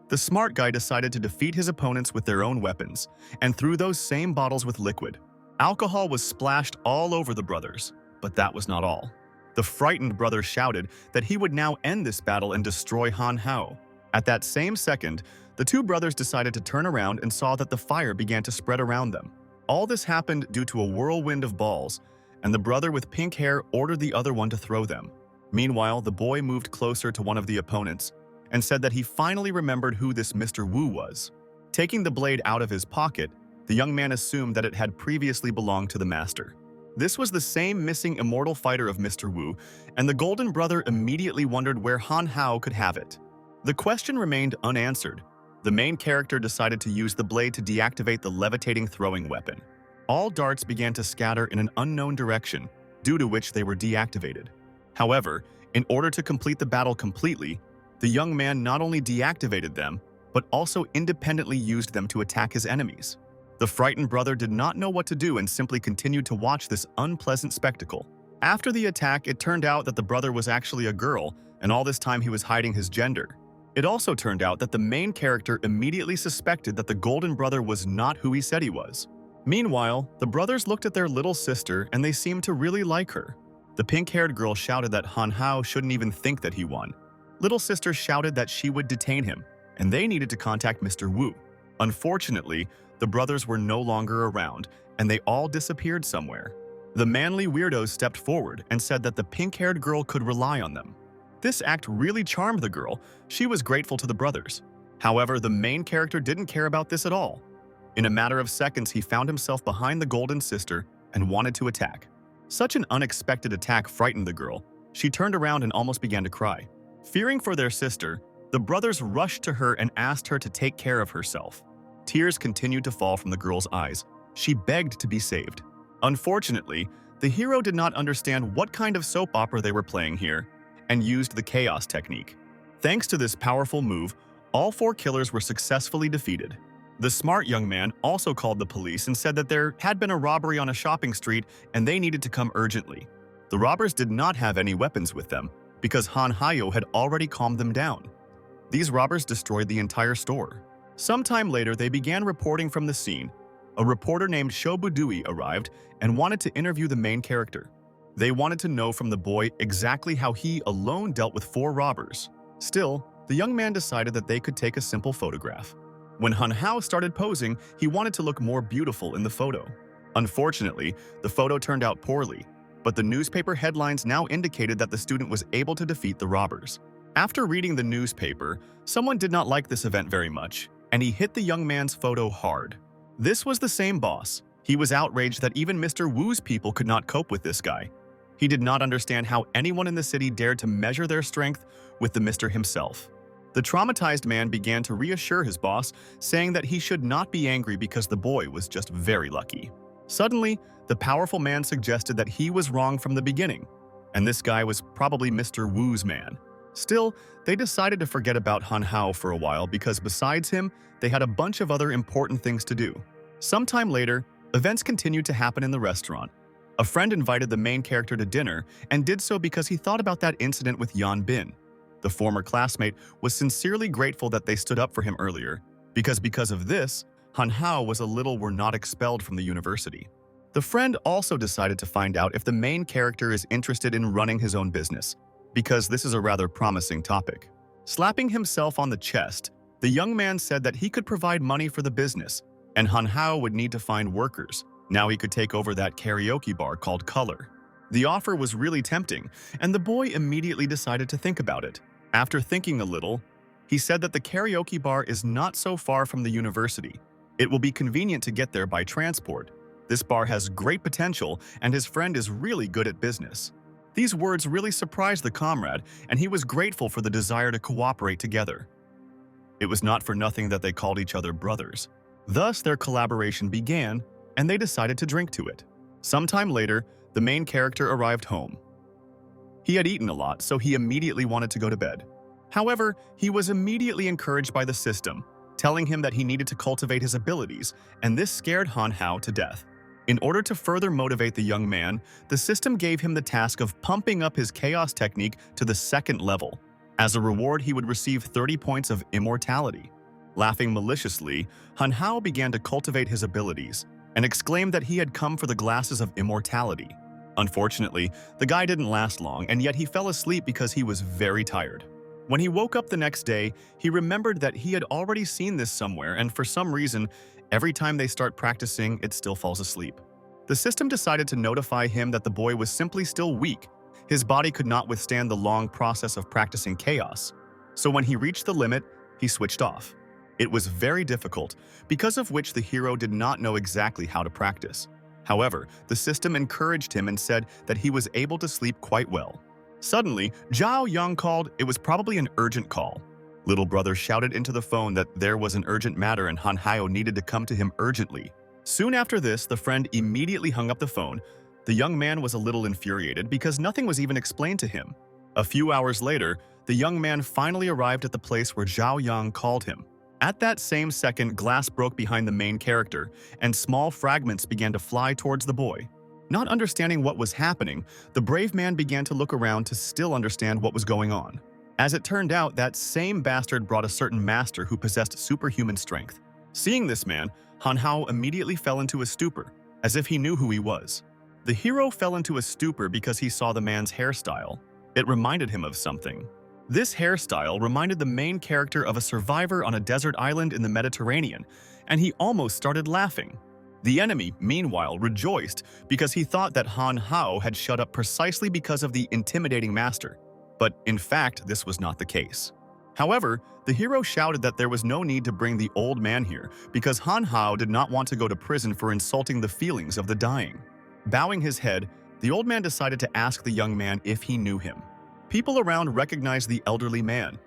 The smart guy decided to defeat his opponents with their own weapons and threw those same bottles with liquid. Alcohol was splashed all over the brothers, but that was not all. The frightened brother shouted that he would now end this battle and destroy Han Hao. At that same second, the two brothers decided to turn around and saw that the fire began to spread around them. All this happened due to a whirlwind of balls, and the brother with pink hair ordered the other one to throw them. Meanwhile, the boy moved closer to one of the opponents and said that he finally remembered who this Mr. Wu was. Taking the blade out of his pocket, the young man assumed that it had previously belonged to the master. This was the same missing immortal fighter of Mr. Wu, and the Golden Brother immediately wondered where Han Hao could have it. The question remained unanswered. The main character decided to use the blade to deactivate the levitating throwing weapon. All darts began to scatter in an unknown direction, due to which they were deactivated. However, in order to complete the battle completely, the young man not only deactivated them, but also independently used them to attack his enemies. The frightened brother did not know what to do and simply continued to watch this unpleasant spectacle. After the attack, it turned out that the brother was actually a girl, and all this time he was hiding his gender. It also turned out that the main character immediately suspected that the Golden Brother was not who he said he was. Meanwhile, the brothers looked at their little sister and they seemed to really like her. The pink-haired girl shouted that Han Hao shouldn't even think that he won. Little sister shouted that she would detain him, and they needed to contact Mr. Wu. Unfortunately, the brothers were no longer around, and they all disappeared somewhere. The manly weirdos stepped forward and said that the pink-haired girl could rely on them. This act really charmed the girl. She was grateful to the brothers. However, the main character didn't care about this at all. In a matter of seconds, he found himself behind the golden sister and wanted to attack. Such an unexpected attack frightened the girl. She turned around and almost began to cry. Fearing for their sister, the brothers rushed to her and asked her to take care of herself. Tears continued to fall from the girl's eyes. She begged to be saved. Unfortunately, the hero did not understand what kind of soap opera they were playing here and used the chaos technique. Thanks to this powerful move, all 4 killers were successfully defeated. The smart young man also called the police and said that there had been a robbery on a shopping street and they needed to come urgently. The robbers did not have any weapons with them because Han Hao had already calmed them down. These robbers destroyed the entire store. Sometime later, they began reporting from the scene. A reporter named Shobudui arrived and wanted to interview the main character. They wanted to know from the boy exactly how he alone dealt with 4 robbers. Still, the young man decided that they could take a simple photograph. When Han Hao started posing, he wanted to look more beautiful in the photo. Unfortunately, the photo turned out poorly, but the newspaper headlines now indicated that the student was able to defeat the robbers. After reading the newspaper, someone did not like this event very much, and he hit the young man's photo hard. This was the same boss. He was outraged that even Mr. Wu's people could not cope with this guy. He did not understand how anyone in the city dared to measure their strength with the Mr. himself. The traumatized man began to reassure his boss, saying that he should not be angry because the boy was just very lucky. Suddenly, the powerful man suggested that he was wrong from the beginning, and this guy was probably Mr. Wu's man. Still, they decided to forget about Han Hao for a while because besides him, they had a bunch of other important things to do. Sometime later, events continued to happen in the restaurant. A friend invited the main character to dinner and did so because he thought about that incident with Yan Bin. The former classmate was sincerely grateful that they stood up for him earlier, because of this, Han Hao were not expelled from the university. The friend also decided to find out if the main character is interested in running his own business, because this is a rather promising topic. Slapping himself on the chest, the young man said that he could provide money for the business, and Han Hao would need to find workers. Now he could take over that karaoke bar called Color. The offer was really tempting, and the boy immediately decided to think about it. After thinking a little, he said that the karaoke bar is not so far from the university. It will be convenient to get there by transport. This bar has great potential, and his friend is really good at business. These words really surprised the comrade, and he was grateful for the desire to cooperate together. It was not for nothing that they called each other brothers. Thus, their collaboration began, and they decided to drink to it. Sometime later, the main character arrived home. He had eaten a lot, so he immediately wanted to go to bed. However, he was immediately encouraged by the system, telling him that he needed to cultivate his abilities, and this scared Han Hao to death. In order to further motivate the young man, the system gave him the task of pumping up his chaos technique to the 2nd level. As a reward, he would receive 30 points of immortality. Laughing maliciously, Han Hao began to cultivate his abilities and exclaimed that he had come for the glasses of immortality. Unfortunately, the guy didn't last long, and yet he fell asleep because he was very tired. When he woke up the next day, he remembered that he had already seen this somewhere, and for some reason, every time they start practicing, it still falls asleep. The system decided to notify him that the boy was simply still weak. His body could not withstand the long process of practicing chaos. So when he reached the limit, he switched off. It was very difficult, because of which the hero did not know exactly how to practice. However, the system encouraged him and said that he was able to sleep quite well. Suddenly, Zhao Yang called. It was probably an urgent call. Little brother shouted into the phone that there was an urgent matter and Han Hao needed to come to him urgently. Soon after this, the friend immediately hung up the phone. The young man was a little infuriated because nothing was even explained to him. A few hours later, the young man finally arrived at the place where Zhao Yang called him. At that same second, glass broke behind the main character, and small fragments began to fly towards the boy. Not understanding what was happening, the brave man began to look around to still understand what was going on. As it turned out, that same bastard brought a certain master who possessed superhuman strength. Seeing this man, Han Hao immediately fell into a stupor, as if he knew who he was. The hero fell into a stupor because he saw the man's hairstyle. It reminded him of something. This hairstyle reminded the main character of a survivor on a desert island in the Mediterranean, and he almost started laughing. The enemy, meanwhile, rejoiced because he thought that Han Hao had shut up precisely because of the intimidating master. But in fact, this was not the case. However, the hero shouted that there was no need to bring the old man here because Han Hao did not want to go to prison for insulting the feelings of the dying. Bowing his head, the old man decided to ask the young man if he knew him. People around recognized the elderly man.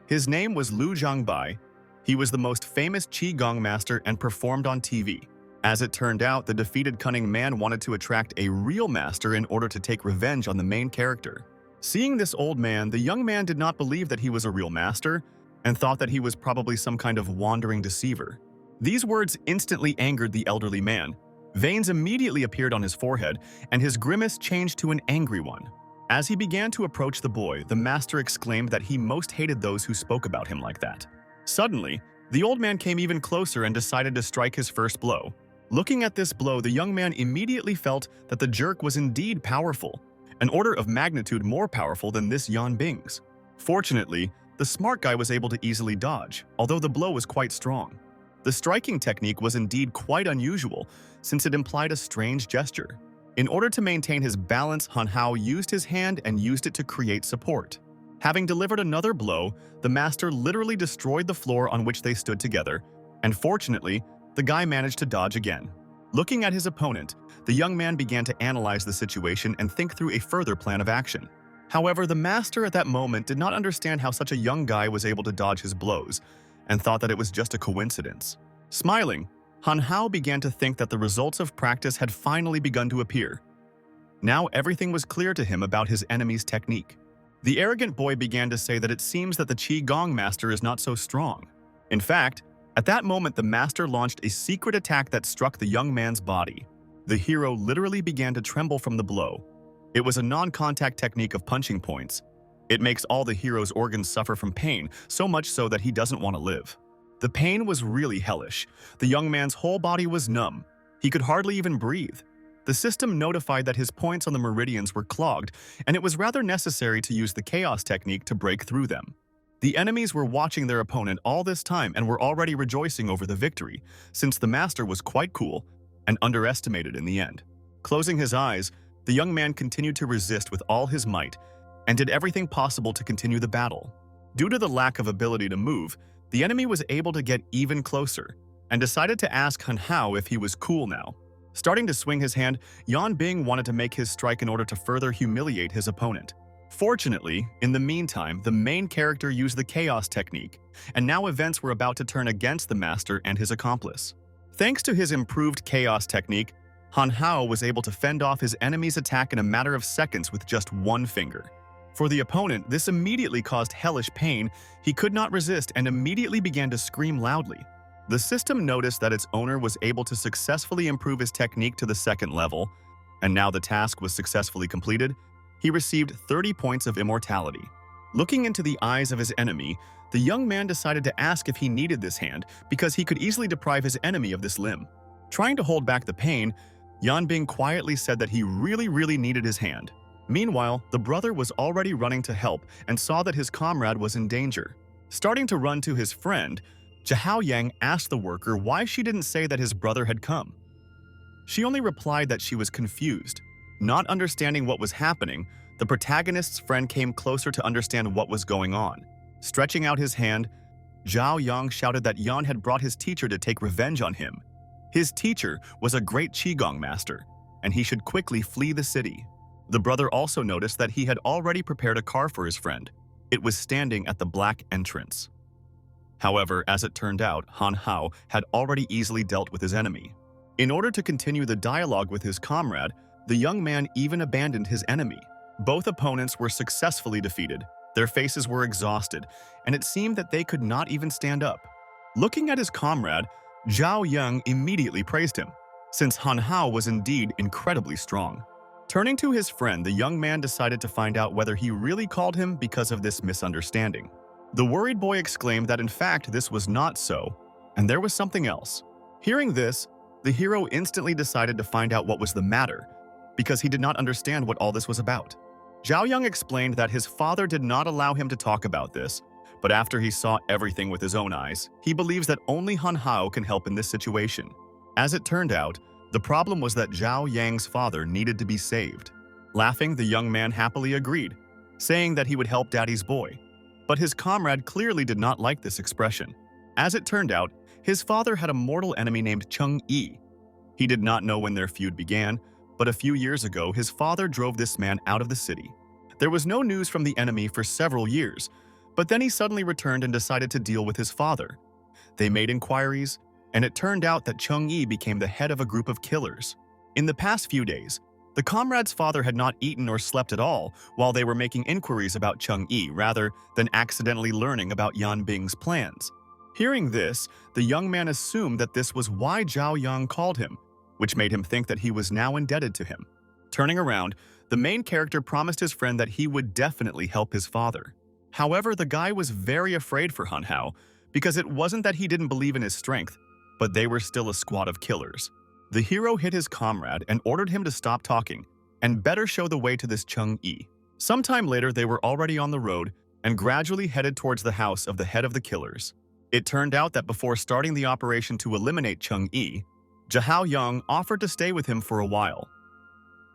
His name was Lu Zhangbai. He was the most famous Qigong master and performed on TV. As it turned out, the defeated cunning man wanted to attract a real master in order to take revenge on the main character. Seeing this old man, the young man did not believe that he was a real master and thought that he was probably some kind of wandering deceiver. These words instantly angered the elderly man. Veins immediately appeared on his forehead, and his grimace changed to an angry one. As he began to approach the boy, the master exclaimed that he most hated those who spoke about him like that. Suddenly, the old man came even closer and decided to strike his first blow. Looking at this blow, the young man immediately felt that the jerk was indeed powerful, an order of magnitude more powerful than this Yan Bing's. Fortunately, the smart guy was able to easily dodge, although the blow was quite strong. The striking technique was indeed quite unusual, since it implied a strange gesture. In order to maintain his balance, Han Hao used his hand and used it to create support. Having delivered another blow, the master literally destroyed the floor on which they stood together, and fortunately, the guy managed to dodge again. Looking at his opponent, the young man began to analyze the situation and think through a further plan of action. However, the master at that moment did not understand how such a young guy was able to dodge his blows, and thought that it was just a coincidence. Smiling, Han Hao began to think that the results of practice had finally begun to appear. Now everything was clear to him about his enemy's technique. The arrogant boy began to say that it seems that the Qigong master is not so strong. In fact, at that moment the master launched a secret attack that struck the young man's body. The hero literally began to tremble from the blow. It was a non-contact technique of punching points. It makes all the hero's organs suffer from pain, so much so that he doesn't want to live. The pain was really hellish. The young man's whole body was numb. He could hardly even breathe. The system notified that his points on the meridians were clogged, and it was rather necessary to use the chaos technique to break through them. The enemies were watching their opponent all this time and were already rejoicing over the victory, since the master was quite cool and underestimated in the end. Closing his eyes, the young man continued to resist with all his might and did everything possible to continue the battle. Due to the lack of ability to move, the enemy was able to get even closer and decided to ask Han Hao if he was cool now. Starting to swing his hand, Yan Bing wanted to make his strike in order to further humiliate his opponent. Fortunately, in the meantime, the main character used the chaos technique, and now events were about to turn against the master and his accomplice. Thanks to his improved chaos technique, Han Hao was able to fend off his enemy's attack in a matter of seconds with just one finger. For the opponent, this immediately caused hellish pain. He could not resist and immediately began to scream loudly. The system noticed that its owner was able to successfully improve his technique to the second level, and now the task was successfully completed. He received 30 points of immortality. Looking into the eyes of his enemy, the young man decided to ask if he needed this hand because he could easily deprive his enemy of this limb. Trying to hold back the pain, Yan Bing quietly said that he really needed his hand. Meanwhile, the brother was already running to help and saw that his comrade was in danger. Starting to run to his friend, Zhao Yang asked the worker why she didn't say that his brother had come. She only replied that she was confused. Not understanding what was happening, the protagonist's friend came closer to understand what was going on. Stretching out his hand, Zhao Yang shouted that Yan had brought his teacher to take revenge on him. His teacher was a great Qigong master, and he should quickly flee the city. The brother also noticed that he had already prepared a car for his friend. It was standing at the black entrance. However, as it turned out, Han Hao had already easily dealt with his enemy. In order to continue the dialogue with his comrade, the young man even abandoned his enemy. Both opponents were successfully defeated. Their faces were exhausted, and it seemed that they could not even stand up. Looking at his comrade, Zhao Yang immediately praised him, since Han Hao was indeed incredibly strong. Turning to his friend, the young man decided to find out whether he really called him because of this misunderstanding. The worried boy exclaimed that in fact this was not so, and there was something else. Hearing this, the hero instantly decided to find out what was the matter, because he did not understand what all this was about. Zhao Yang explained that his father did not allow him to talk about this, but after he saw everything with his own eyes, he believes that only Han Hao can help in this situation. As it turned out, the problem was that Zhao Yang's father needed to be saved. Laughing, the young man happily agreed, saying that he would help daddy's boy. But his comrade clearly did not like this expression. As it turned out, his father had a mortal enemy named Cheng Yi. He did not know when their feud began, but a few years ago, his father drove this man out of the city. There was no news from the enemy for several years, but then he suddenly returned and decided to deal with his father. They made inquiries, and it turned out that Cheng Yi became the head of a group of killers. In the past few days, the comrade's father had not eaten or slept at all while they were making inquiries about Cheng Yi rather than accidentally learning about Yan Bing's plans. Hearing this, the young man assumed that this was why Zhao Yang called him, which made him think that he was now indebted to him. Turning around, the main character promised his friend that he would definitely help his father. However, the guy was very afraid for Han Hao because it wasn't that he didn't believe in his strength, but they were still a squad of killers. The hero hit his comrade and ordered him to stop talking and better show the way to this Cheng Yi. Sometime later, they were already on the road and gradually headed towards the house of the head of the killers. It turned out that before starting the operation to eliminate Cheng Yi, Zhao Yang offered to stay with him for a while.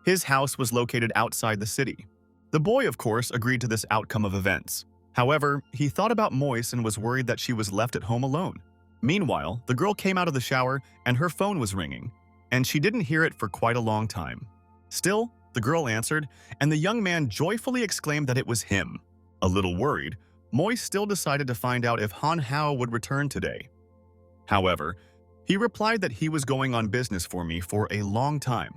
His house was located outside the city. The boy, of course, agreed to this outcome of events. However, he thought about Moise and was worried that she was left at home alone. Meanwhile, the girl came out of the shower and her phone was ringing, and she didn't hear it for quite a long time. Still, the girl answered, and the young man joyfully exclaimed that it was him. A little worried, Moise still decided to find out if Han Hao would return today. However, he replied that he was going on business for me for a long time.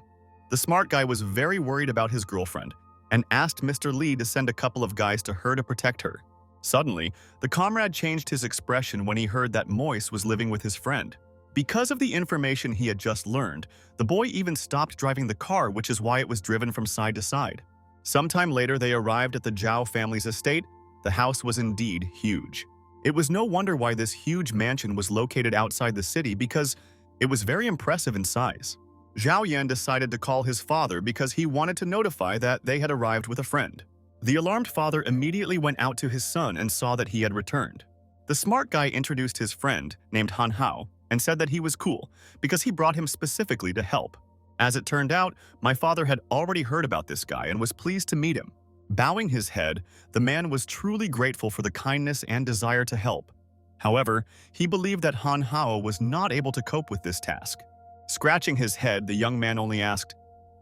The smart guy was very worried about his girlfriend and asked Mr. Li to send a couple of guys to her to protect her. Suddenly, the comrade changed his expression when he heard that Moise was living with his friend. Because of the information he had just learned, the boy even stopped driving the car, which is why it was driven from side to side. Sometime later, they arrived at the Zhao family's estate. The house was indeed huge. It was no wonder why this huge mansion was located outside the city because it was very impressive in size. Zhao Yan decided to call his father because he wanted to notify that they had arrived with a friend. The alarmed father immediately went out to his son and saw that he had returned. The smart guy introduced his friend, named Han Hao, and said that he was cool because he brought him specifically to help. As it turned out, my father had already heard about this guy and was pleased to meet him. Bowing his head, the man was truly grateful for the kindness and desire to help. However, he believed that Han Hao was not able to cope with this task. Scratching his head, the young man only asked,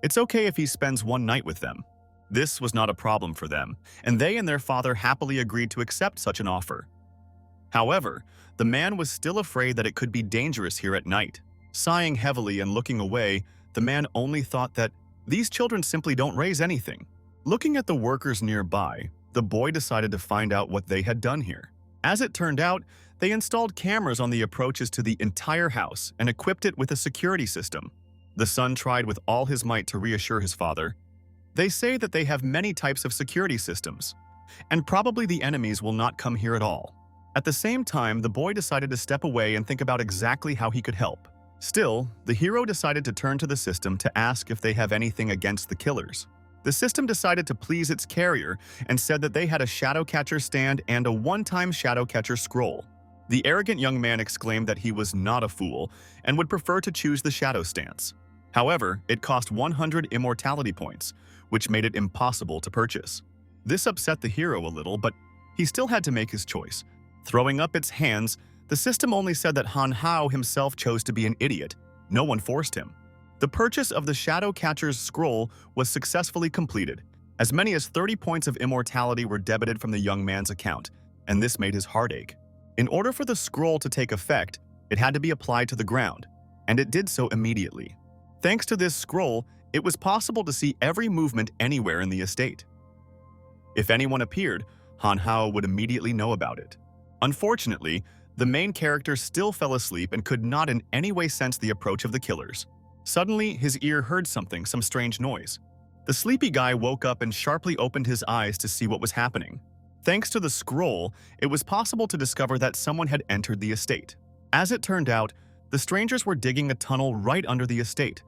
"It's okay if he spends one night with them." This was not a problem for them, and they and their father happily agreed to accept such an offer. However, the man was still afraid that it could be dangerous here at night. Sighing heavily and looking away, the man only thought that these children simply don't raise anything. Looking at the workers nearby, the boy decided to find out what they had done here. As it turned out, they installed cameras on the approaches to the entire house and equipped it with a security system. The son tried with all his might to reassure his father. They say that they have many types of security systems, and probably the enemies will not come here at all. At the same time, the boy decided to step away and think about exactly how he could help. Still, the hero decided to turn to the system to ask if they have anything against the killers. The system decided to please its carrier and said that they had a shadow catcher stand and a one-time shadow catcher scroll. The arrogant young man exclaimed that he was not a fool and would prefer to choose the shadow stance. However, it cost 100 immortality points, which made it impossible to purchase. This upset the hero a little, but he still had to make his choice. Throwing up its hands, the system only said that Han Hao himself chose to be an idiot No one forced him. The purchase of the Shadow Catcher's scroll was successfully completed. As many as 30 points of immortality were debited from the young man's account, and this made his heart ache. In order for the scroll to take effect, it had to be applied to the ground, and it did so immediately. Thanks to this scroll, it was possible to see every movement anywhere in the estate. If anyone appeared, Han Hao would immediately know about it. Unfortunately, the main character still fell asleep and could not in any way sense the approach of the killers. Suddenly, his ear heard some strange noise. The sleepy guy woke up and sharply opened his eyes to see what was happening. Thanks to the scroll, it was possible to discover that someone had entered the estate. As it turned out, the strangers were digging a tunnel right under the estate.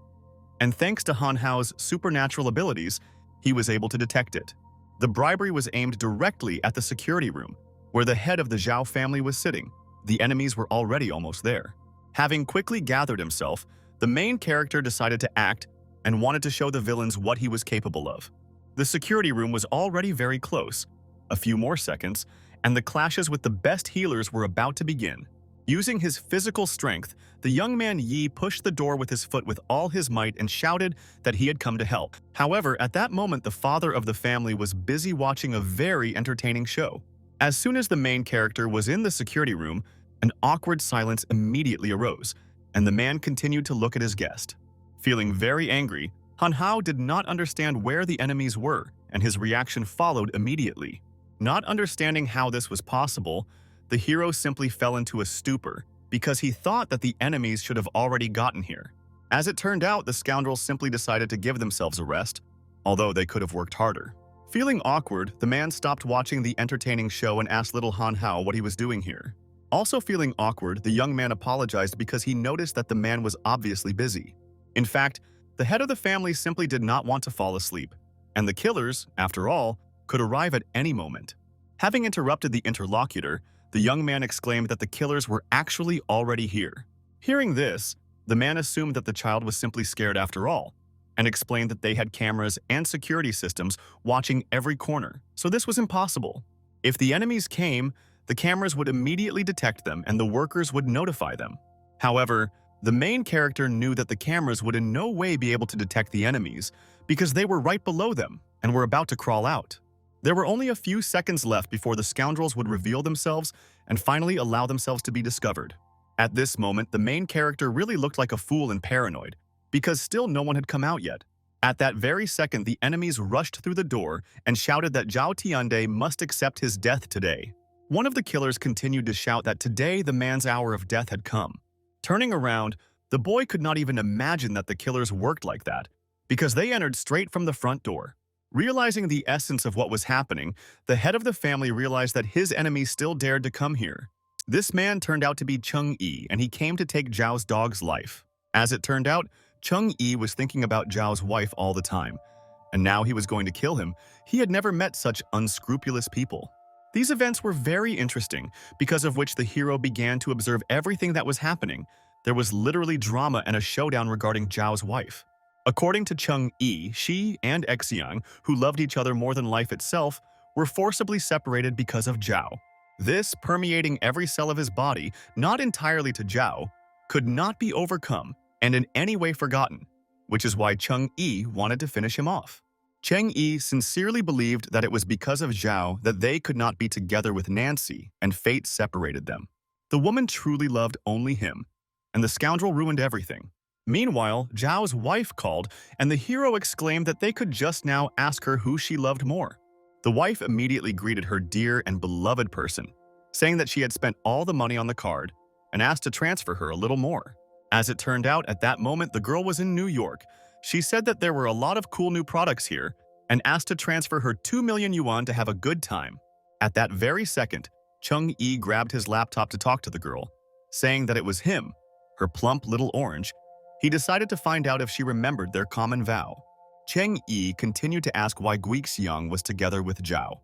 And thanks to Han Hao's supernatural abilities, he was able to detect it. The bribery was aimed directly at the security room, where the head of the Zhao family was sitting. The enemies were already almost there. Having quickly gathered himself, the main character decided to act and wanted to show the villains what he was capable of. The security room was already very close. A few more seconds, and the clashes with the best healers were about to begin. Using his physical strength, the young man Yi pushed the door with his foot with all his might and shouted that he had come to help. However, at that moment, the father of the family was busy watching a very entertaining show. As soon as the main character was in the security room, an awkward silence immediately arose, and the man continued to look at his guest. Feeling very angry, Han Hao did not understand where the enemies were, and his reaction followed immediately. Not understanding how this was possible, the hero simply fell into a stupor because he thought that the enemies should have already gotten here. As it turned out, the scoundrels simply decided to give themselves a rest, although they could have worked harder. Feeling awkward, the man stopped watching the entertaining show and asked little Han Hao what he was doing here. Also feeling awkward, the young man apologized because he noticed that the man was obviously busy. In fact, the head of the family simply did not want to fall asleep, and the killers, after all, could arrive at any moment. Having interrupted the interlocutor, the young man exclaimed that the killers were actually already here. Hearing this, the man assumed that the child was simply scared after all, and explained that they had cameras and security systems watching every corner, so this was impossible. If the enemies came, the cameras would immediately detect them and the workers would notify them. However, the main character knew that the cameras would in no way be able to detect the enemies because they were right below them and were about to crawl out. There were only a few seconds left before the scoundrels would reveal themselves and finally allow themselves to be discovered. At this moment, the main character really looked like a fool and paranoid, because still no one had come out yet. At that very second, the enemies rushed through the door and shouted that Zhao Tiande must accept his death today. One of the killers continued to shout that today the man's hour of death had come. Turning around, the boy could not even imagine that the killers worked like that, because they entered straight from the front door. Realizing the essence of what was happening, the head of the family realized that his enemies still dared to come here. This man turned out to be Cheng Yi, and he came to take Zhao's dog's life. As it turned out, Cheng Yi was thinking about Zhao's wife all the time, and now he was going to kill him. He had never met such unscrupulous people. These events were very interesting, because of which the hero began to observe everything that was happening. There was literally drama and a showdown regarding Zhao's wife. According to Cheng Yi, she and Xiang, who loved each other more than life itself, were forcibly separated because of Zhao. This, permeating every cell of his body, not entirely to Zhao, could not be overcome and in any way forgotten, which is why Cheng Yi wanted to finish him off. Cheng Yi sincerely believed that it was because of Zhao that they could not be together with Nancy, and fate separated them. The woman truly loved only him, and the scoundrel ruined everything. Meanwhile, Zhao's wife called, and the hero exclaimed that they could just now ask her who she loved more. The wife immediately greeted her dear and beloved person, saying that she had spent all the money on the card and asked to transfer her a little more. As it turned out, at that moment, the girl was in New York. She said that there were a lot of cool new products here and asked to transfer her 2 million yuan to have a good time. At that very second, Cheng Yi grabbed his laptop to talk to the girl, saying that it was him, her plump little orange. He decided to find out if she remembered their common vow. Cheng Yi continued to ask why Guixiang was together with Zhao.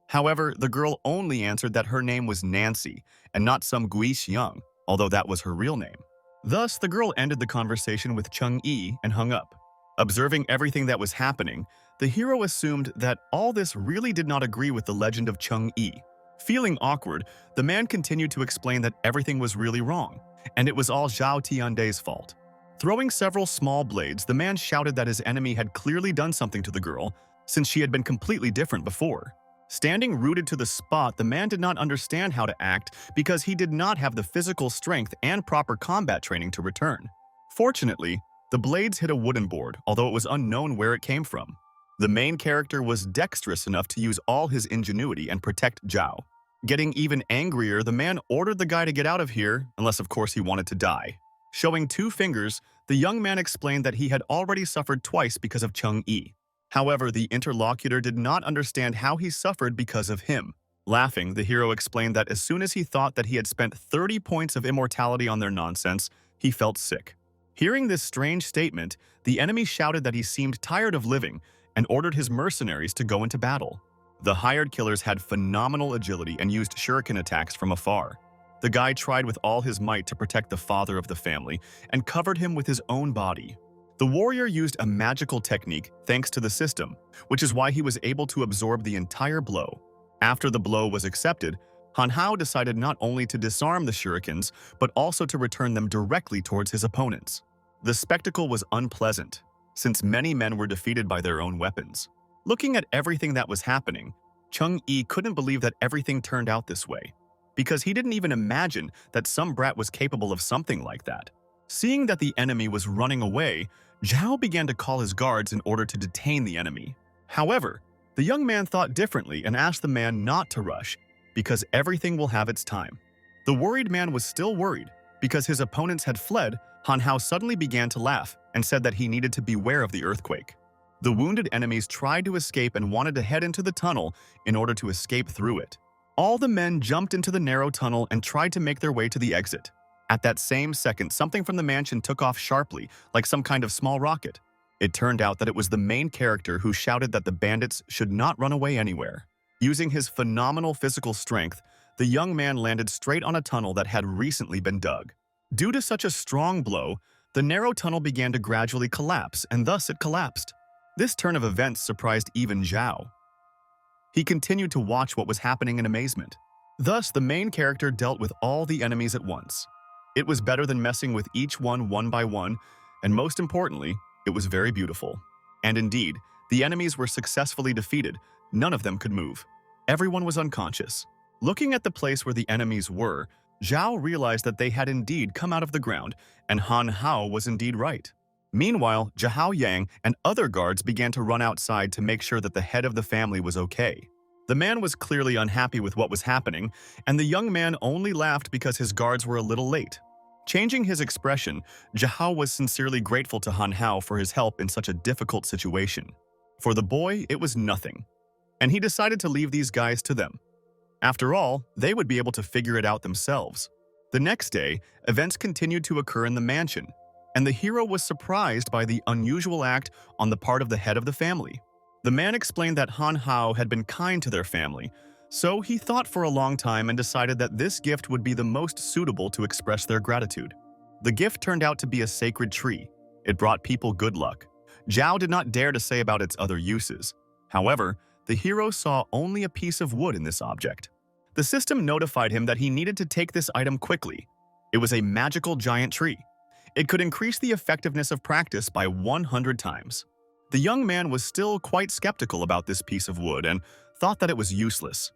However, the girl only answered that her name was Nancy and not some Guixiang, although that was her real name. Thus, the girl ended the conversation with Cheng Yi and hung up. Observing everything that was happening, the hero assumed that all this really did not agree with the legend of Cheng Yi. Feeling awkward, the man continued to explain that everything was really wrong, and it was all Zhao Tiande's fault. Throwing several small blades, the man shouted that his enemy had clearly done something to the girl, since she had been completely different before. Standing rooted to the spot, the man did not understand how to act because he did not have the physical strength and proper combat training to return. Fortunately, the blades hit a wooden board, although it was unknown where it came from. The main character was dexterous enough to use all his ingenuity and protect Zhao. Getting even angrier, the man ordered the guy to get out of here, unless of course he wanted to die. Showing 2 fingers, the young man explained that he had already suffered twice because of Cheng Yi. However, the interlocutor did not understand how he suffered because of him. Laughing, the hero explained that as soon as he thought that he had spent 30 points of immortality on their nonsense, he felt sick. Hearing this strange statement, the enemy shouted that he seemed tired of living and ordered his mercenaries to go into battle. The hired killers had phenomenal agility and used shuriken attacks from afar. The guy tried with all his might to protect the father of the family and covered him with his own body. The warrior used a magical technique thanks to the system, which is why he was able to absorb the entire blow. After the blow was accepted, Han Hao decided not only to disarm the shurikens, but also to return them directly towards his opponents. The spectacle was unpleasant, since many men were defeated by their own weapons. Looking at everything that was happening, Cheng Yi couldn't believe that everything turned out this way, because he didn't even imagine that some brat was capable of something like that. Seeing that the enemy was running away, Zhao began to call his guards in order to detain the enemy. However, the young man thought differently and asked the man not to rush, because everything will have its time. The worried man was still worried, because his opponents had fled. Han Hao suddenly began to laugh and said that he needed to beware of the earthquake. The wounded enemies tried to escape and wanted to head into the tunnel in order to escape through it. All the men jumped into the narrow tunnel and tried to make their way to the exit. At that same second, something from the mansion took off sharply, like some kind of small rocket. It turned out that it was the main character who shouted that the bandits should not run away anywhere. Using his phenomenal physical strength, the young man landed straight on a tunnel that had recently been dug. Due to such a strong blow, the narrow tunnel began to gradually collapse, and thus it collapsed. This turn of events surprised even Zhao. He continued to watch what was happening in amazement. Thus, the main character dealt with all the enemies at once. It was better than messing with each one by one, and most importantly, it was very beautiful. And indeed, the enemies were successfully defeated. None of them could move. Everyone was unconscious. Looking at the place where the enemies were, Zhao realized that they had indeed come out of the ground, and Han Hao was indeed right. Meanwhile, Zhao Yang and other guards began to run outside to make sure that the head of the family was okay. The man was clearly unhappy with what was happening, and the young man only laughed because his guards were a little late. Changing his expression, Zhao was sincerely grateful to Han Hao for his help in such a difficult situation. For the boy, it was nothing, and he decided to leave these guys to them. After all, they would be able to figure it out themselves. The next day, events continued to occur in the mansion, and the hero was surprised by the unusual act on the part of the head of the family. The man explained that Han Hao had been kind to their family, so he thought for a long time and decided that this gift would be the most suitable to express their gratitude. The gift turned out to be a sacred tree. It brought people good luck. Zhao did not dare to say about its other uses. However, the hero saw only a piece of wood in this object. The system notified him that he needed to take this item quickly. It was a magical giant tree. It could increase the effectiveness of practice by 100 times. The young man was still quite skeptical about this piece of wood and thought that it was useless.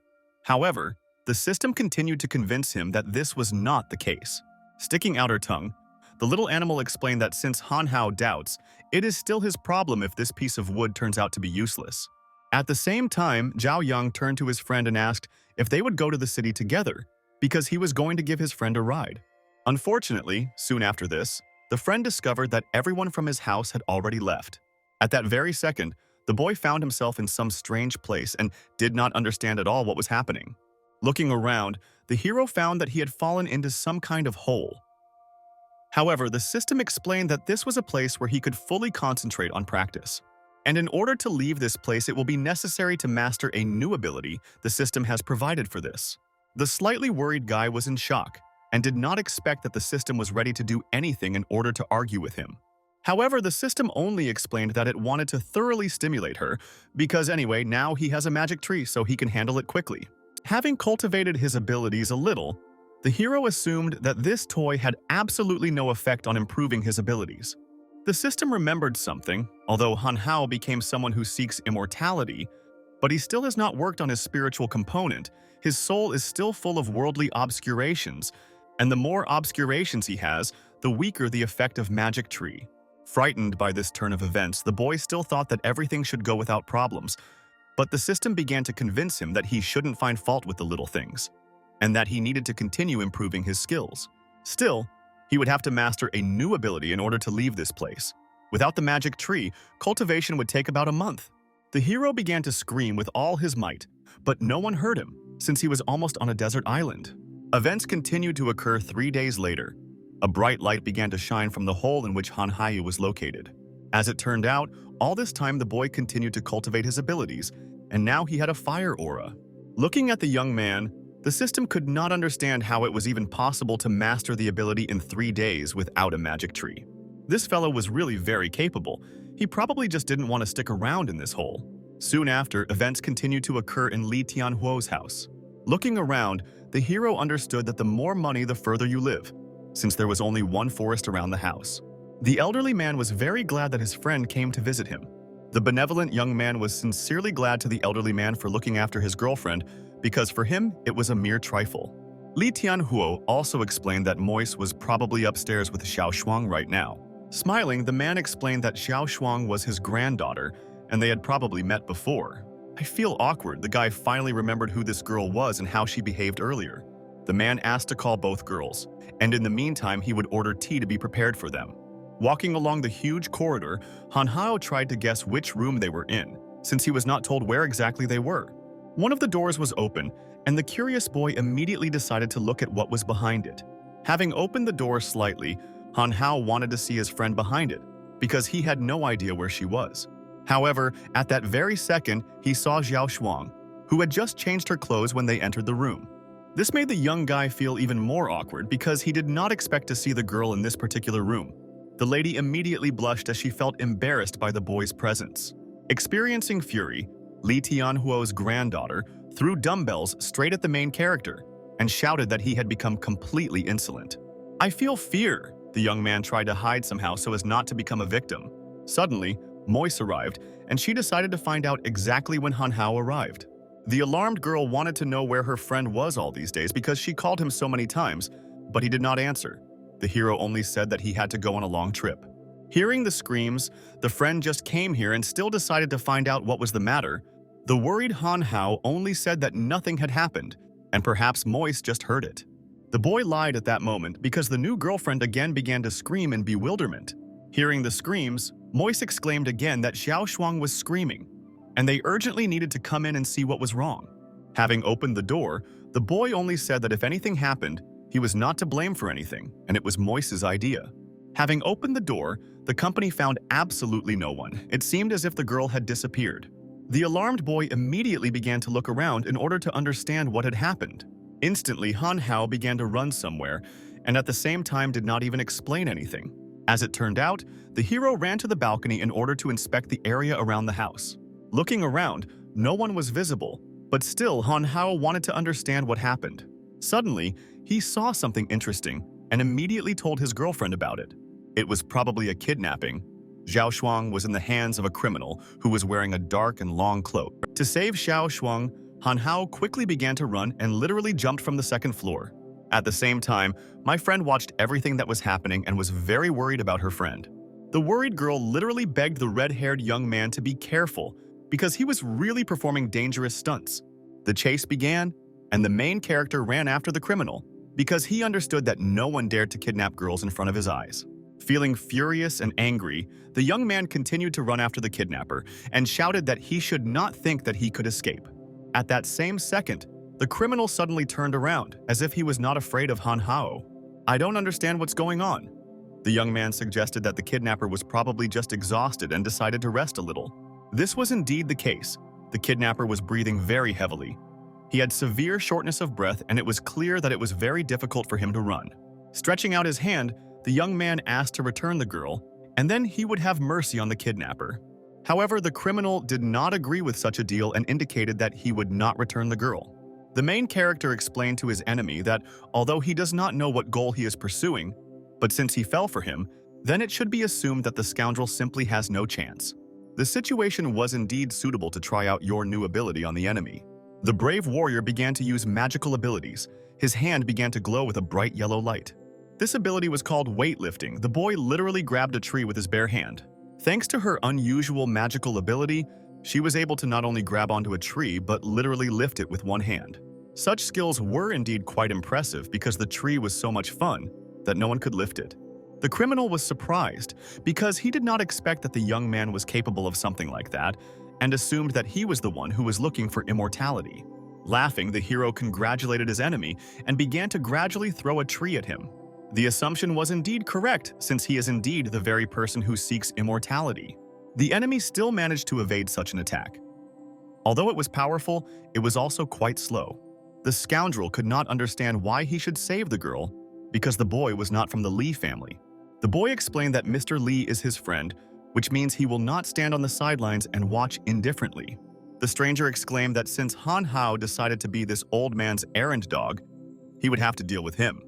However, the system continued to convince him that this was not the case. Sticking out her tongue, the little animal explained that since Han Hao doubts, it is still his problem if this piece of wood turns out to be useless. At the same time, Zhao Yang turned to his friend and asked if they would go to the city together, because he was going to give his friend a ride. Unfortunately, soon after this, the friend discovered that everyone from his house had already left. At that very second, the boy found himself in some strange place and did not understand at all what was happening. Looking around, the hero found that he had fallen into some kind of hole. However, the system explained that this was a place where he could fully concentrate on practice. And in order to leave this place, it will be necessary to master a new ability the system has provided for this. The slightly worried guy was in shock and did not expect that the system was ready to do anything in order to argue with him. However, the system only explained that it wanted to thoroughly stimulate her, because anyway, now he has a magic tree so he can handle it quickly. Having cultivated his abilities a little, The hero assumed that this toy had absolutely no effect on improving his abilities. The system remembered something, although Han Hao became someone who seeks immortality, but he still has not worked on his spiritual component. His soul is still full of worldly obscurations, and the more obscurations he has, the weaker the effect of Magic Tree. Frightened by this turn of events, the boy still thought that everything should go without problems, but the system began to convince him that he shouldn't find fault with the little things, and that he needed to continue improving his skills. Still, he would have to master a new ability in order to leave this place. Without the Magic Tree, cultivation would take about a month. The hero began to scream with all his might, but no one heard him, since he was almost on a desert island. Events continued to occur 3 days later. A bright light began to shine from the hole in which Han Hao was located. As it turned out, all this time the boy continued to cultivate his abilities, and now he had a fire aura. Looking at the young man, the system could not understand how it was even possible to master the ability in 3 days without a magic tree. This fellow was really very capable. He probably just didn't want to stick around in this hole. Soon after, events continued to occur in Li Tianhuo's house. Looking around, the hero understood that the more money the further you live, since there was only one forest around the house. The elderly man was very glad that his friend came to visit him. The benevolent young man was sincerely glad to the elderly man for looking after his girlfriend, because for him, it was a mere trifle. Li Tianhuo also explained that Moise was probably upstairs with Xiao Shuang right now. Smiling, the man explained that Xiao Shuang was his granddaughter, and they had probably met before. I feel awkward. The guy finally remembered who this girl was and how she behaved earlier. The man asked to call both girls, and in the meantime, he would order tea to be prepared for them. Walking along the huge corridor, Han Hao tried to guess which room they were in, since he was not told where exactly they were. One of the doors was open, and the curious boy immediately decided to look at what was behind it. Having opened the door slightly, Han Hao wanted to see his friend behind it, because he had no idea where she was. However, at that very second, he saw Xiao Shuang, who had just changed her clothes when they entered the room. This made the young guy feel even more awkward because he did not expect to see the girl in this particular room. The lady immediately blushed as she felt embarrassed by the boy's presence. Experiencing fury, Li Tianhuo's granddaughter threw dumbbells straight at the main character and shouted that he had become completely insolent. "I feel fear," the young man tried to hide somehow so as not to become a victim. Suddenly, Moise arrived, and she decided to find out exactly when Han Hao arrived. The alarmed girl wanted to know where her friend was all these days because she called him so many times, but he did not answer. The hero only said that he had to go on a long trip. Hearing the screams, the friend just came here and still decided to find out what was the matter. The worried Han Hao only said that nothing had happened, and perhaps Moise just heard it. The boy lied at that moment because the new girlfriend again began to scream in bewilderment. Hearing the screams, Moise exclaimed again that Xiao Shuang was screaming, and they urgently needed to come in and see what was wrong. Having opened the door, the boy only said that if anything happened, he was not to blame for anything, and it was Moise's idea. Having opened the door, the company found absolutely no one. It seemed as if the girl had disappeared. The alarmed boy immediately began to look around in order to understand what had happened. Instantly, Han Hao began to run somewhere, and at the same time did not even explain anything. As it turned out, the hero ran to the balcony in order to inspect the area around the house. Looking around, no one was visible, but still Han Hao wanted to understand what happened. Suddenly, he saw something interesting and immediately told his girlfriend about it. It was probably a kidnapping. Xiao Shuang was in the hands of a criminal who was wearing a dark and long cloak. To save Xiao Shuang, Han Hao quickly began to run and literally jumped from the second floor. At the same time, my friend watched everything that was happening and was very worried about her friend. The worried girl literally begged the red-haired young man to be careful because he was really performing dangerous stunts. The chase began, and the main character ran after the criminal because he understood that no one dared to kidnap girls in front of his eyes. Feeling furious and angry, the young man continued to run after the kidnapper and shouted that he should not think that he could escape. At that same second, the criminal suddenly turned around, as if he was not afraid of Han Hao. "I don't understand what's going on." The young man suggested that the kidnapper was probably just exhausted and decided to rest a little. This was indeed the case. The kidnapper was breathing very heavily. He had severe shortness of breath, and it was clear that it was very difficult for him to run. Stretching out his hand, the young man asked to return the girl, and then he would have mercy on the kidnapper. However, the criminal did not agree with such a deal and indicated that he would not return the girl. The main character explained to his enemy that although he does not know what goal he is pursuing, but since he fell for him, then it should be assumed that the scoundrel simply has no chance. The situation was indeed suitable to try out your new ability on the enemy. The brave warrior began to use magical abilities. His hand began to glow with a bright yellow light. This ability was called weightlifting. The boy literally grabbed a tree with his bare hand. Thanks to her unusual magical ability, she was able to not only grab onto a tree, but literally lift it with one hand. Such skills were indeed quite impressive because the tree was so much fun that no one could lift it. The criminal was surprised because he did not expect that the young man was capable of something like that and assumed that he was the one who was looking for immortality. Laughing, the hero congratulated his enemy and began to gradually throw a tree at him. The assumption was indeed correct, since he is indeed the very person who seeks immortality. The enemy still managed to evade such an attack. Although it was powerful, it was also quite slow. The scoundrel could not understand why he should save the girl, because the boy was not from the Lee family. The boy explained that Mr. Lee is his friend, which means he will not stand on the sidelines and watch indifferently. The stranger exclaimed that since Han Hao decided to be this old man's errand dog, he would have to deal with him.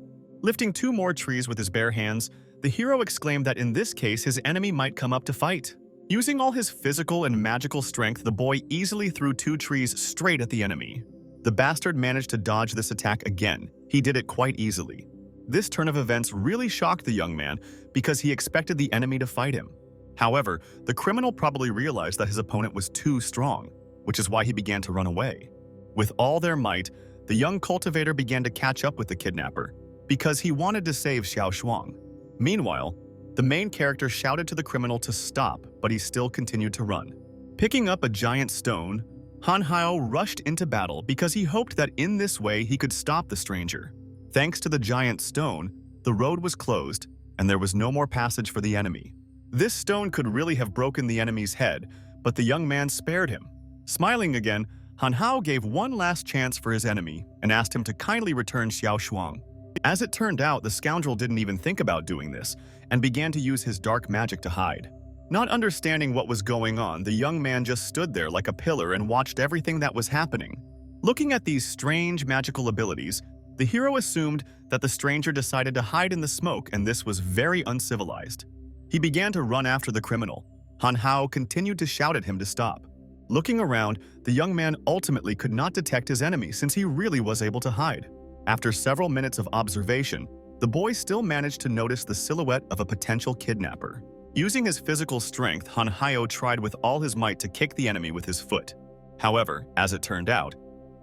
Lifting 2 more trees with his bare hands, the hero exclaimed that in this case his enemy might come up to fight. Using all his physical and magical strength, the boy easily threw 2 trees straight at the enemy. The bastard managed to dodge this attack again. He did it quite easily. This turn of events really shocked the young man because he expected the enemy to fight him. However, the criminal probably realized that his opponent was too strong, which is why he began to run away. With all their might, the young cultivator began to catch up with the kidnapper because he wanted to save Xiao Shuang. Meanwhile, the main character shouted to the criminal to stop, but he still continued to run. Picking up a giant stone, Han Hao rushed into battle because he hoped that in this way he could stop the stranger. Thanks to the giant stone, the road was closed and there was no more passage for the enemy. This stone could really have broken the enemy's head, but the young man spared him. Smiling again, Han Hao gave one last chance for his enemy and asked him to kindly return Xiao Shuang. As it turned out, the scoundrel didn't even think about doing this and began to use his dark magic to hide. Not understanding what was going on, the young man just stood there like a pillar and watched everything that was happening. Looking at these strange magical abilities, the hero assumed that the stranger decided to hide in the smoke, and this was very uncivilized. He began to run after the criminal. Han Hao continued to shout at him to stop. Looking around, the young man ultimately could not detect his enemy since he really was able to hide. After several minutes of observation, the boy still managed to notice the silhouette of a potential kidnapper. Using his physical strength, Han Hao tried with all his might to kick the enemy with his foot. However, as it turned out,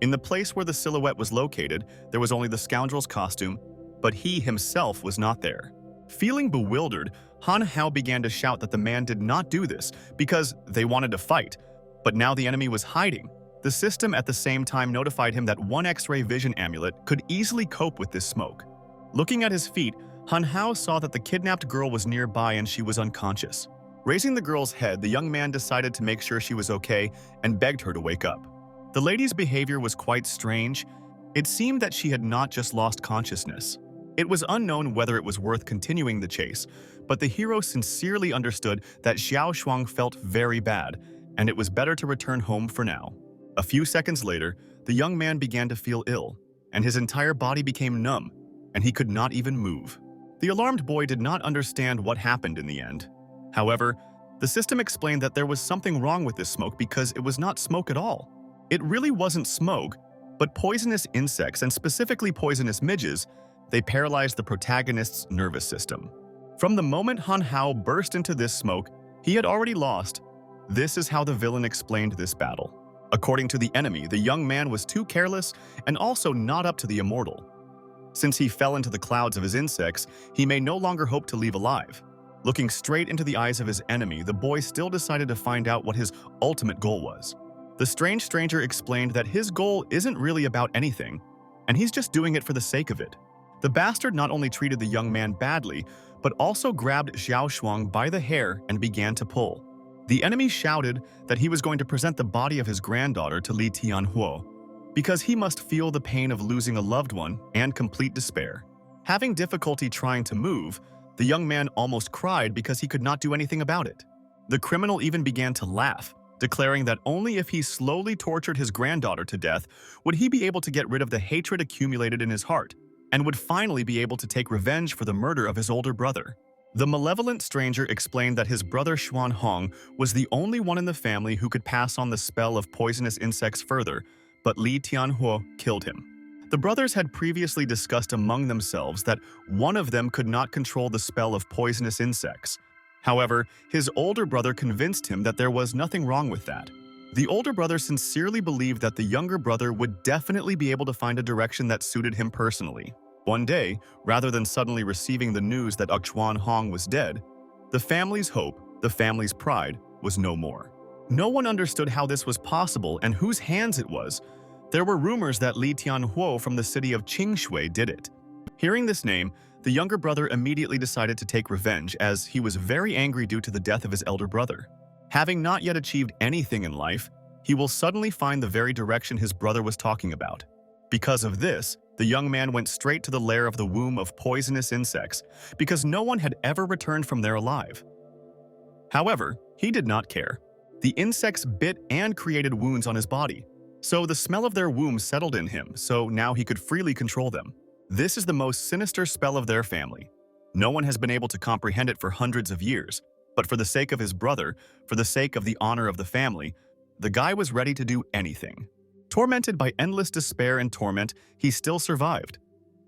in the place where the silhouette was located, there was only the scoundrel's costume, but he himself was not there. Feeling bewildered, Han Hao began to shout that the man did not do this because they wanted to fight, but now the enemy was hiding. The system at the same time notified him that one X-ray vision amulet could easily cope with this smoke. Looking at his feet, Han Hao saw that the kidnapped girl was nearby and she was unconscious. Raising the girl's head, the young man decided to make sure she was okay and begged her to wake up. The lady's behavior was quite strange. It seemed that she had not just lost consciousness. It was unknown whether it was worth continuing the chase, but the hero sincerely understood that Xiao Shuang felt very bad, and it was better to return home for now. A few seconds later, the young man began to feel ill, and his entire body became numb, and he could not even move. The alarmed boy did not understand what happened in the end. However, the system explained that there was something wrong with this smoke because it was not smoke at all. It really wasn't smoke, but poisonous insects, and specifically poisonous midges. They paralyzed the protagonist's nervous system. From the moment Han Hao burst into this smoke, he had already lost. This is how the villain explained this battle. According to the enemy, the young man was too careless and also not up to the immortal. Since he fell into the clouds of his insects, he may no longer hope to leave alive. Looking straight into the eyes of his enemy, the boy still decided to find out what his ultimate goal was. The strange stranger explained that his goal isn't really about anything, and he's just doing it for the sake of it. The bastard not only treated the young man badly, but also grabbed Xiao Shuang by the hair and began to pull. The enemy shouted that he was going to present the body of his granddaughter to Li Tianhuo, because he must feel the pain of losing a loved one and complete despair. Having difficulty trying to move, the young man almost cried because he could not do anything about it. The criminal even began to laugh, declaring that only if he slowly tortured his granddaughter to death would he be able to get rid of the hatred accumulated in his heart, and would finally be able to take revenge for the murder of his older brother. The malevolent stranger explained that his brother Xuan Hong was the only one in the family who could pass on the spell of poisonous insects further, but Li Tianhuo killed him. The brothers had previously discussed among themselves that one of them could not control the spell of poisonous insects. However, his older brother convinced him that there was nothing wrong with that. The older brother sincerely believed that the younger brother would definitely be able to find a direction that suited him personally. One day, rather than suddenly receiving the news that Xuan Hong was dead, the family's hope, the family's pride, was no more. No one understood how this was possible and whose hands it was. There were rumors that Li Tianhuo from the city of Qingshui did it. Hearing this name, the younger brother immediately decided to take revenge as he was very angry due to the death of his elder brother. Having not yet achieved anything in life, he will suddenly find the very direction his brother was talking about. Because of this, the young man went straight to the lair of the womb of poisonous insects because no one had ever returned from there alive. However, he did not care. The insects bit and created wounds on his body, so the smell of their womb settled in him, so now he could freely control them. This is the most sinister spell of their family. No one has been able to comprehend it for hundreds of years, but for the sake of his brother, for the sake of the honor of the family, the guy was ready to do anything. Tormented by endless despair and torment, he still survived,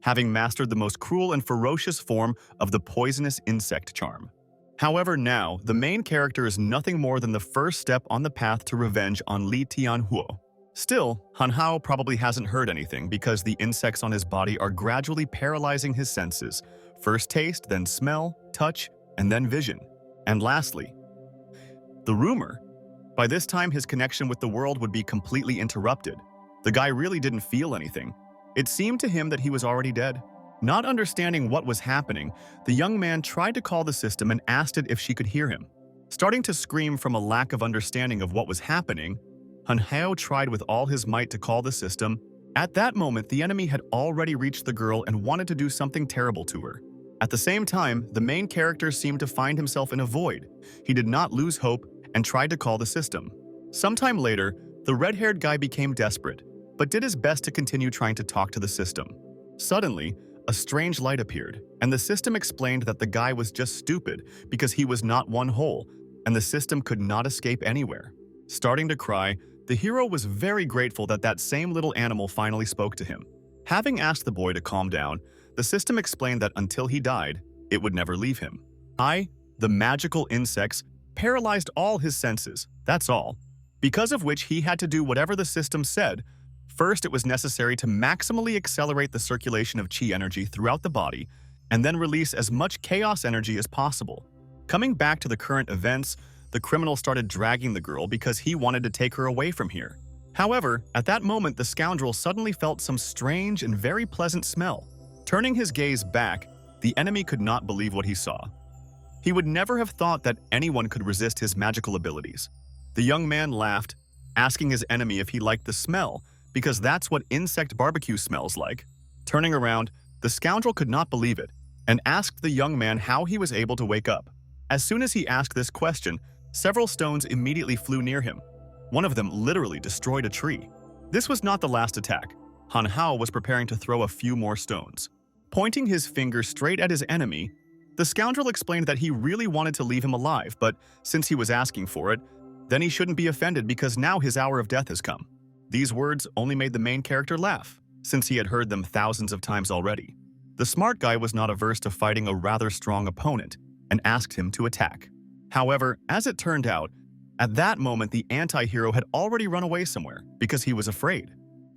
having mastered the most cruel and ferocious form of the poisonous insect charm. However, now, the main character is nothing more than the first step on the path to revenge on Li Tianhuo. Still, Han Hao probably hasn't heard anything because the insects on his body are gradually paralyzing his senses. First taste, then smell, touch, and then vision. And lastly, the rumor. By this time, his connection with the world would be completely interrupted. The guy really didn't feel anything. It seemed to him that he was already dead. Not understanding what was happening, the young man tried to call the system and asked it if she could hear him. Starting to scream from a lack of understanding of what was happening, Han Hao tried with all his might to call the system. At that moment, the enemy had already reached the girl and wanted to do something terrible to her. At the same time, the main character seemed to find himself in a void. He did not lose hope and tried to call the system. Sometime later, the red-haired guy became desperate, but did his best to continue trying to talk to the system. Suddenly, a strange light appeared, and the system explained that the guy was just stupid because he was not one whole, and the system could not escape anywhere. Starting to cry, the hero was very grateful that that same little animal finally spoke to him. Having asked the boy to calm down, the system explained that until he died, it would never leave him. The magical insects, paralyzed all his senses, that's all. Because of which he had to do whatever the system said. First, it was necessary to maximally accelerate the circulation of qi energy throughout the body, and then release as much chaos energy as possible. Coming back to the current events, the criminal started dragging the girl because he wanted to take her away from here. However, at that moment, the scoundrel suddenly felt some strange and very pleasant smell. Turning his gaze back, the enemy could not believe what he saw. He would never have thought that anyone could resist his magical abilities. The young man laughed, asking his enemy if he liked the smell, because that's what insect barbecue smells like. Turning around, the scoundrel could not believe it, and asked the young man how he was able to wake up. As soon as he asked this question, several stones immediately flew near him. One of them literally destroyed a tree. This was not the last attack. Han Hao was preparing to throw a few more stones. Pointing his finger straight at his enemy, the scoundrel explained that he really wanted to leave him alive, but since he was asking for it, then he shouldn't be offended because now his hour of death has come. These words only made the main character laugh, since he had heard them thousands of times already. The smart guy was not averse to fighting a rather strong opponent and asked him to attack. However, as it turned out, at that moment the anti-hero had already run away somewhere because he was afraid.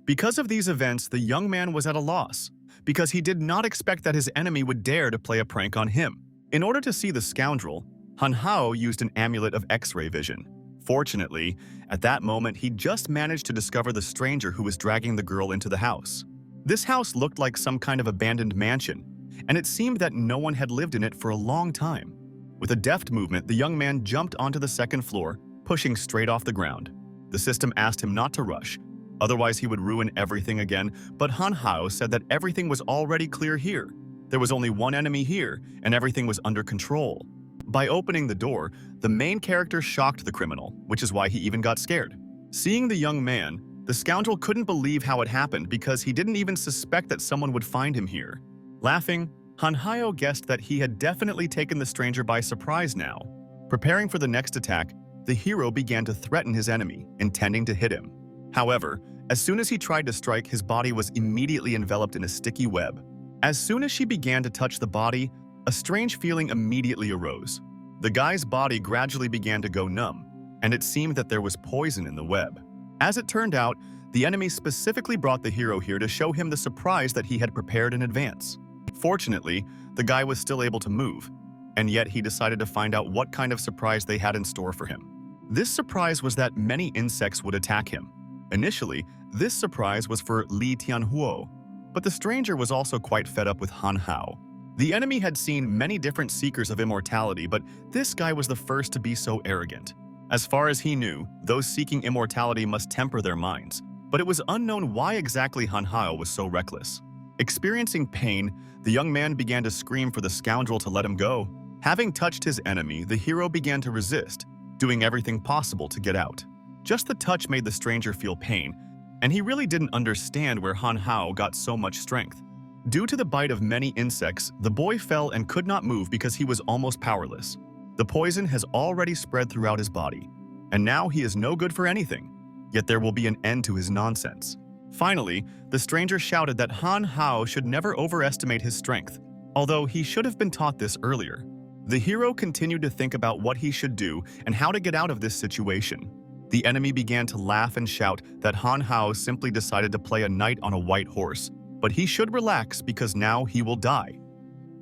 Because of these events, the young man was at a loss, because he did not expect that his enemy would dare to play a prank on him. In order to see the scoundrel, Han Hao used an amulet of X-ray vision. Fortunately, at that moment he just managed to discover the stranger who was dragging the girl into the house. This house looked like some kind of abandoned mansion, and it seemed that no one had lived in it for a long time. With a deft movement, the young man jumped onto the second floor, pushing straight off the ground. The system asked him not to rush, otherwise he would ruin everything again, but Han Hao said that everything was already clear here. There was only one enemy here, and everything was under control. By opening the door, the main character shocked the criminal, which is why he even got scared. Seeing the young man, the scoundrel couldn't believe how it happened because he didn't even suspect that someone would find him here. Laughing, Hanhyo guessed that he had definitely taken the stranger by surprise now. Preparing for the next attack, the hero began to threaten his enemy, intending to hit him. However, as soon as he tried to strike, his body was immediately enveloped in a sticky web. As soon as she began to touch the body, a strange feeling immediately arose. The guy's body gradually began to go numb, and it seemed that there was poison in the web. As it turned out, the enemy specifically brought the hero here to show him the surprise that he had prepared in advance. Fortunately, the guy was still able to move, and yet he decided to find out what kind of surprise they had in store for him. This surprise was that many insects would attack him. Initially, this surprise was for Li Tianhuo, but the stranger was also quite fed up with Han Hao. The enemy had seen many different seekers of immortality, but this guy was the first to be so arrogant. As far as he knew, those seeking immortality must temper their minds, but it was unknown why exactly Han Hao was so reckless. Experiencing pain, the young man began to scream for the scoundrel to let him go. Having touched his enemy, the hero began to resist, doing everything possible to get out. Just the touch made the stranger feel pain, and he really didn't understand where Han Hao got so much strength. Due to the bite of many insects, the boy fell and could not move because he was almost powerless. The poison has already spread throughout his body, and now he is no good for anything. Yet there will be an end to his nonsense. Finally, the stranger shouted that Han Hao should never overestimate his strength, although he should have been taught this earlier. The hero continued to think about what he should do and how to get out of this situation. The enemy began to laugh and shout that Han Hao simply decided to play a knight on a white horse, but he should relax because now he will die.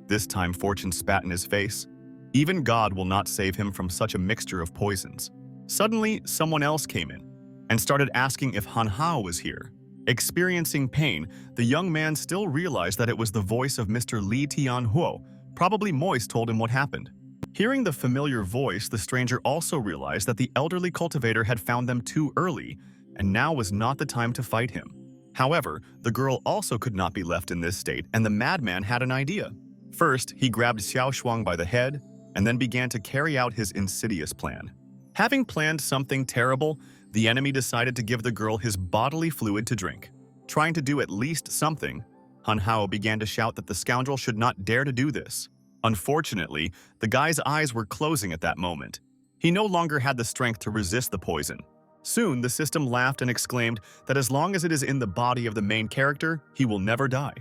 This time fortune spat in his face. Even God will not save him from such a mixture of poisons. Suddenly, someone else came in and started asking if Han Hao was here. Experiencing pain, the young man still realized that it was the voice of Mr. Li Tianhuo. Probably Moist told him what happened. Hearing the familiar voice, the stranger also realized that the elderly cultivator had found them too early, and now was not the time to fight him. However, the girl also could not be left in this state, and the madman had an idea. First, he grabbed Xiao Shuang by the head, and then began to carry out his insidious plan. Having planned something terrible, the enemy decided to give the girl his bodily fluid to drink. Trying to do at least something, Han Hao began to shout that the scoundrel should not dare to do this. Unfortunately, the guy's eyes were closing at that moment. He no longer had the strength to resist the poison. Soon, the system laughed and exclaimed that as long as it is in the body of the main character, he will never die.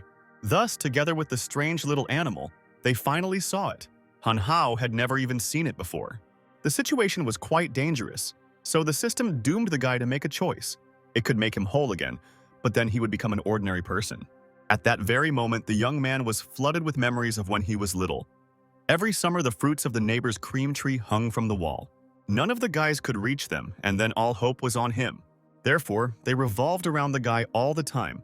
Thus, together with the strange little animal, they finally saw it. Han Hao had never even seen it before. The situation was quite dangerous, so the system doomed the guy to make a choice. It could make him whole again, but then he would become an ordinary person. At that very moment, the young man was flooded with memories of when he was little. Every summer, the fruits of the neighbor's cream tree hung from the wall. None of the guys could reach them, and then all hope was on him. Therefore, they revolved around the guy all the time,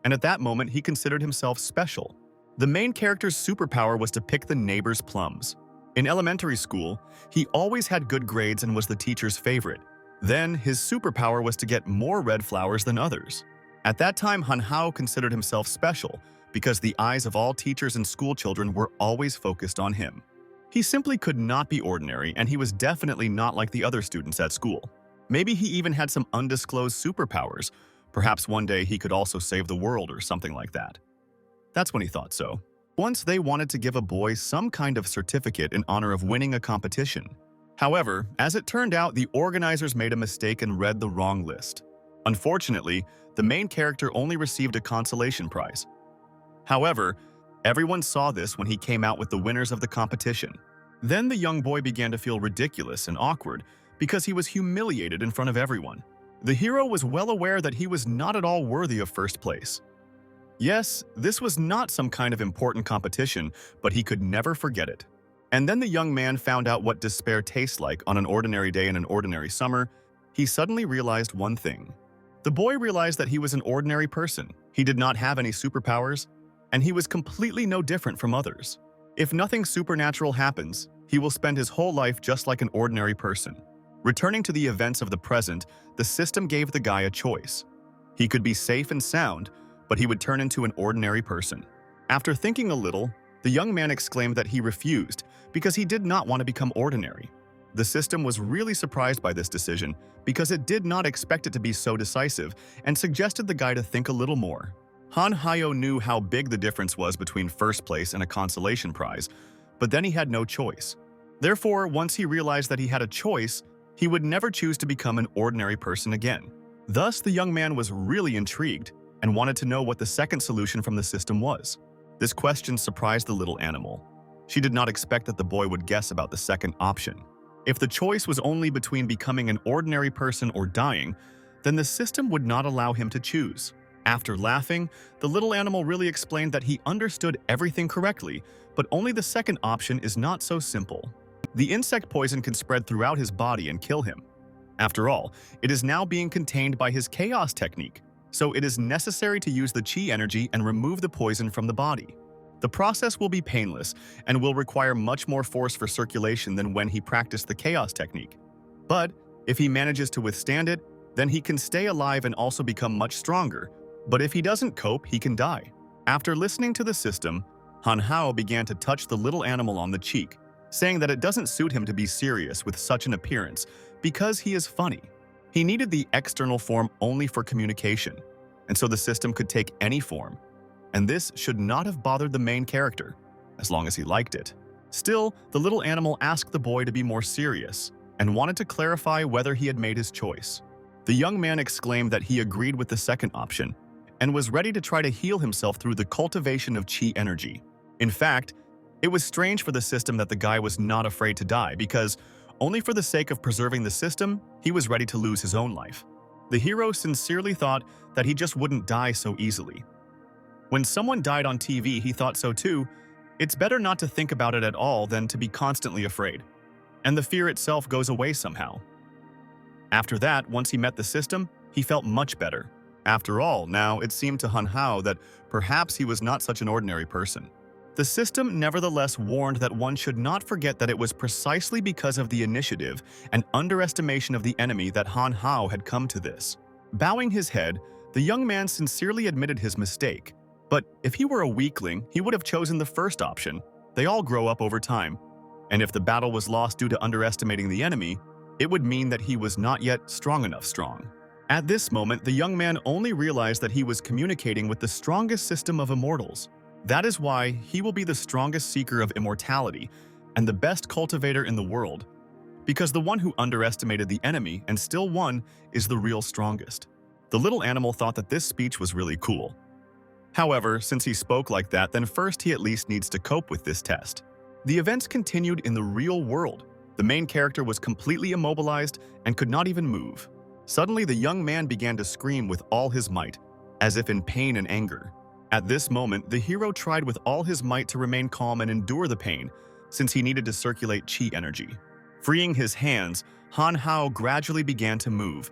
and at that moment, he considered himself special. The main character's superpower was to pick the neighbor's plums. In elementary school, he always had good grades and was the teacher's favorite. Then, his superpower was to get more red flowers than others. At that time, Han Hao considered himself special because the eyes of all teachers and school children were always focused on him. He simply could not be ordinary, and he was definitely not like the other students at school. Maybe he even had some undisclosed superpowers. Perhaps one day he could also save the world or something like that. That's when he thought so. Once they wanted to give a boy some kind of certificate in honor of winning a competition. However, as it turned out, the organizers made a mistake and read the wrong list. Unfortunately, the main character only received a consolation prize. However, everyone saw this when he came out with the winners of the competition. Then the young boy began to feel ridiculous and awkward because he was humiliated in front of everyone. The hero was well aware that he was not at all worthy of first place. Yes, this was not some kind of important competition, but he could never forget it. And then the young man found out what despair tastes like on an ordinary day in an ordinary summer. He suddenly realized one thing. The boy realized that he was an ordinary person. He did not have any superpowers, and he was completely no different from others. If nothing supernatural happens, he will spend his whole life just like an ordinary person. Returning to the events of the present, the system gave the guy a choice. He could be safe and sound, but he would turn into an ordinary person. After thinking a little, the young man exclaimed that he refused because he did not want to become ordinary. The system was really surprised by this decision because it did not expect it to be so decisive and suggested the guy to think a little more. Han Hyo knew how big the difference was between first place and a consolation prize, but then he had no choice. Therefore, once he realized that he had a choice, he would never choose to become an ordinary person again. Thus, the young man was really intrigued and wanted to know what the second solution from the system was. This question surprised the little animal. She did not expect that the boy would guess about the second option. If the choice was only between becoming an ordinary person or dying, then the system would not allow him to choose. After laughing, the little animal really explained that he understood everything correctly, but only the second option is not so simple. The insect poison can spread throughout his body and kill him. After all, it is now being contained by his chaos technique, so it is necessary to use the chi energy and remove the poison from the body. The process will be painless and will require much more force for circulation than when he practiced the chaos technique. But if he manages to withstand it, then he can stay alive and also become much stronger. But if he doesn't cope, he can die. After listening to the system, Han Hao began to touch the little animal on the cheek, saying that it doesn't suit him to be serious with such an appearance because he is funny. He needed the external form only for communication, and so the system could take any form. And this should not have bothered the main character, as long as he liked it. Still, the little animal asked the boy to be more serious and wanted to clarify whether he had made his choice. The young man exclaimed that he agreed with the second option and was ready to try to heal himself through the cultivation of chi energy. In fact, it was strange for the system that the guy was not afraid to die because, only for the sake of preserving the system, he was ready to lose his own life. The hero sincerely thought that he just wouldn't die so easily. When someone died on TV, he thought so too. It's better not to think about it at all than to be constantly afraid. And the fear itself goes away somehow. After that, once he met the system, he felt much better. After all, now it seemed to Han Hao that perhaps he was not such an ordinary person. The system nevertheless warned that one should not forget that it was precisely because of the initiative and underestimation of the enemy that Han Hao had come to this. Bowing his head, the young man sincerely admitted his mistake. But if he were a weakling, he would have chosen the first option. They all grow up over time. And if the battle was lost due to underestimating the enemy, it would mean that he was not yet strong enough strong. At this moment, the young man only realized that he was communicating with the strongest system of immortals. That is why he will be the strongest seeker of immortality and the best cultivator in the world. Because the one who underestimated the enemy and still won is the real strongest. The little animal thought that this speech was really cool. However, since he spoke like that, then first he at least needs to cope with this test. The events continued in the real world. The main character was completely immobilized and could not even move. Suddenly, the young man began to scream with all his might, as if in pain and anger. At this moment, the hero tried with all his might to remain calm and endure the pain, since he needed to circulate chi energy. Freeing his hands, Han Hao gradually began to move,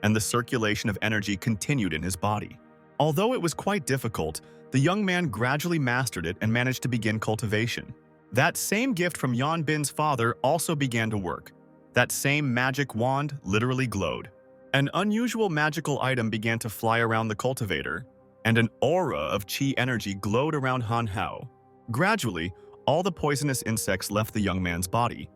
and the circulation of energy continued in his body. Although it was quite difficult, the young man gradually mastered it and managed to begin cultivation. That same gift from Yan Bin's father also began to work. That same magic wand literally glowed. An unusual magical item began to fly around the cultivator, and an aura of chi energy glowed around Han Hao. Gradually, all the poisonous insects left the young man's body,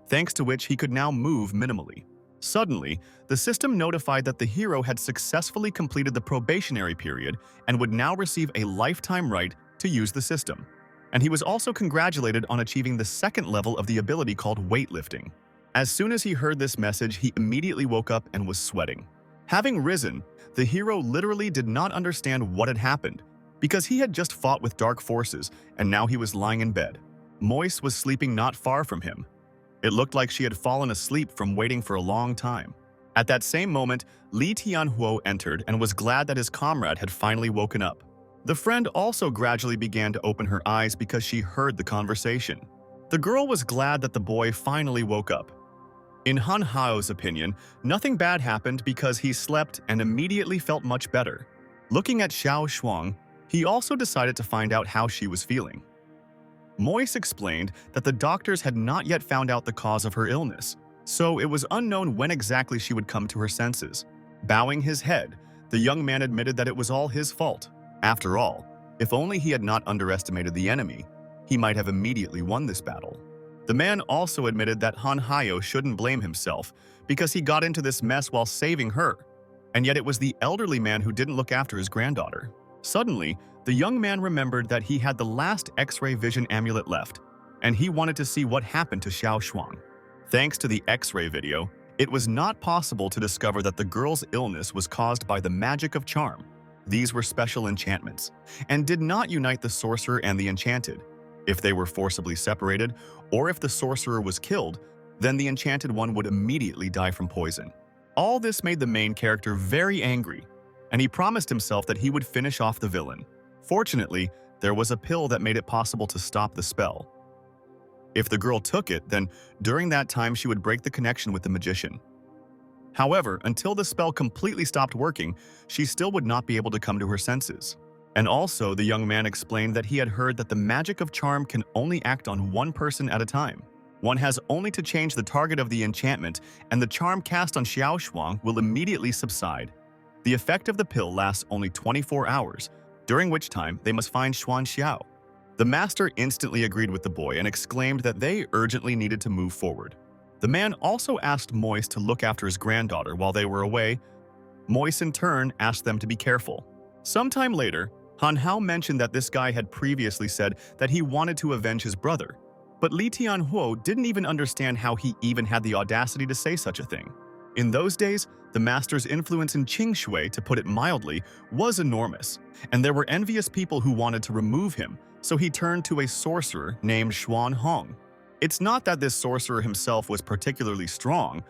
thanks to which he could now move minimally. Suddenly, the system notified that the hero had successfully completed the probationary period and would now receive a lifetime right to use the system. And he was also congratulated on achieving the second level of the ability called weightlifting. As soon as he heard this message, he immediately woke up and was sweating. Having risen, the hero literally did not understand what had happened, because he had just fought with dark forces and now he was lying in bed. Moise was sleeping not far from him. It looked like she had fallen asleep from waiting for a long time. At that same moment, Li Tianhuo entered and was glad that his comrade had finally woken up. The friend also gradually began to open her eyes because she heard the conversation. The girl was glad that the boy finally woke up. In Han Hao's opinion, nothing bad happened because he slept and immediately felt much better. Looking at Xiao Shuang, he also decided to find out how she was feeling. Moise explained that the doctors had not yet found out the cause of her illness, so it was unknown when exactly she would come to her senses. Bowing his head, the young man admitted that it was all his fault. After all, if only he had not underestimated the enemy, he might have immediately won this battle. The man also admitted that Han Hayo shouldn't blame himself because he got into this mess while saving her, and yet it was the elderly man who didn't look after his granddaughter. Suddenly, the young man remembered that he had the last X-ray vision amulet left, and he wanted to see what happened to Xiao Shuang. Thanks to the X-ray video, it was not possible to discover that the girl's illness was caused by the magic of charm. These were special enchantments, and did not unite the sorcerer and the enchanted. If they were forcibly separated, or if the sorcerer was killed, then the enchanted one would immediately die from poison. All this made the main character very angry, and he promised himself that he would finish off the villain. Fortunately, there was a pill that made it possible to stop the spell. If the girl took it, then during that time she would break the connection with the magician. However, until the spell completely stopped working, she still would not be able to come to her senses. And also, the young man explained that he had heard that the magic of charm can only act on one person at a time. One has only to change the target of the enchantment, and the charm cast on Xiao Shuang will immediately subside. The effect of the pill lasts only 24 hours, during which time they must find Xuan Xiao. The master instantly agreed with the boy and exclaimed that they urgently needed to move forward. The man also asked Moise to look after his granddaughter while they were away. Moise in turn asked them to be careful. Sometime later, Han Hao mentioned that this guy had previously said that he wanted to avenge his brother, but Li Tianhuo didn't even understand how he even had the audacity to say such a thing. In those days, the master's influence in Qingshui, to put it mildly, was enormous, and there were envious people who wanted to remove him, so he turned to a sorcerer named Xuan Hong. It's not that this sorcerer himself was particularly strong,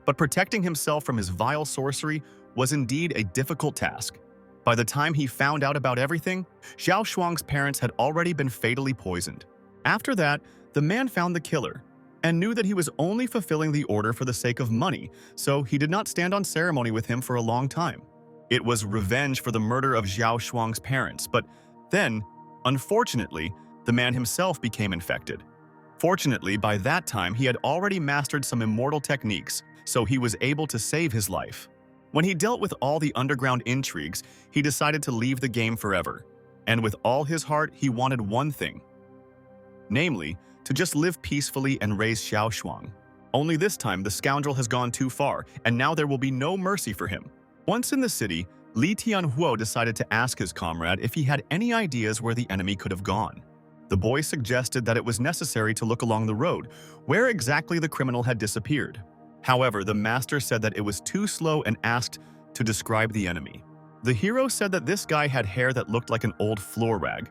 but protecting himself from his vile sorcery was indeed a difficult task. By the time he found out about everything, Xiao Shuang's parents had already been fatally poisoned. After that, the man found the killer and knew that he was only fulfilling the order for the sake of money, so he did not stand on ceremony with him for a long time. It was revenge for the murder of Xiao Shuang's parents, but then, unfortunately, the man himself became infected. Fortunately, by that time, he had already mastered some immortal techniques, so he was able to save his life. When he dealt with all the underground intrigues, he decided to leave the game forever. And with all his heart, he wanted one thing. Namely, to just live peacefully and raise Xiao Shuang. Only this time, the scoundrel has gone too far, and now there will be no mercy for him. Once in the city, Li Tianhuo decided to ask his comrade if he had any ideas where the enemy could have gone. The boy suggested that it was necessary to look along the road, where exactly the criminal had disappeared. However, the master said that it was too slow and asked to describe the enemy. The hero said that this guy had hair that looked like an old floor rag.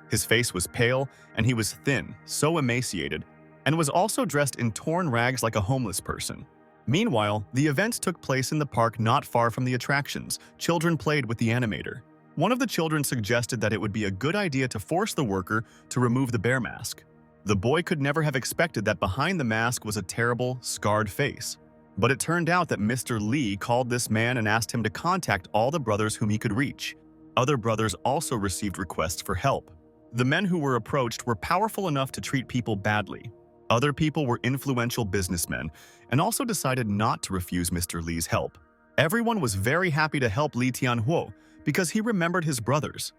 His face was pale, and he was thin, so emaciated, and was also dressed in torn rags like a homeless person. Meanwhile, the events took place in the park not far from the attractions. Children played with the animator. One of the children suggested that it would be a good idea to force the worker to remove the bear mask. The boy could never have expected that behind the mask was a terrible, scarred face. But it turned out that Mr. Li called this man and asked him to contact all the brothers whom he could reach. Other brothers also received requests for help. The men who were approached were powerful enough to treat people badly. Other people were influential businessmen and also decided not to refuse Mr. Li's help. Everyone was very happy to help Li Tianhuo because he remembered his brothers.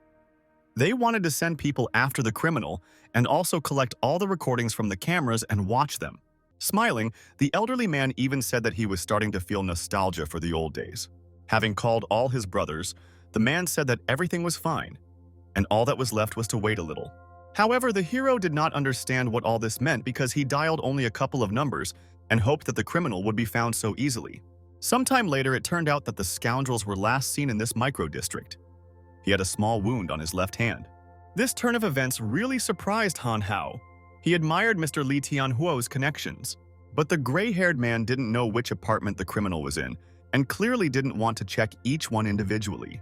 They wanted to send people after the criminal and also collect all the recordings from the cameras and watch them. Smiling, the elderly man even said that he was starting to feel nostalgia for the old days. Having called all his brothers, the man said that everything was fine, and all that was left was to wait a little. However, the hero did not understand what all this meant because he dialed only a couple of numbers and hoped that the criminal would be found so easily. Sometime later, it turned out that the scoundrels were last seen in this micro-district. He had a small wound on his left hand. This turn of events really surprised Han Hao. He admired Mr. Li Tianhuo's connections, but the gray-haired man didn't know which apartment the criminal was in and clearly didn't want to check each one individually.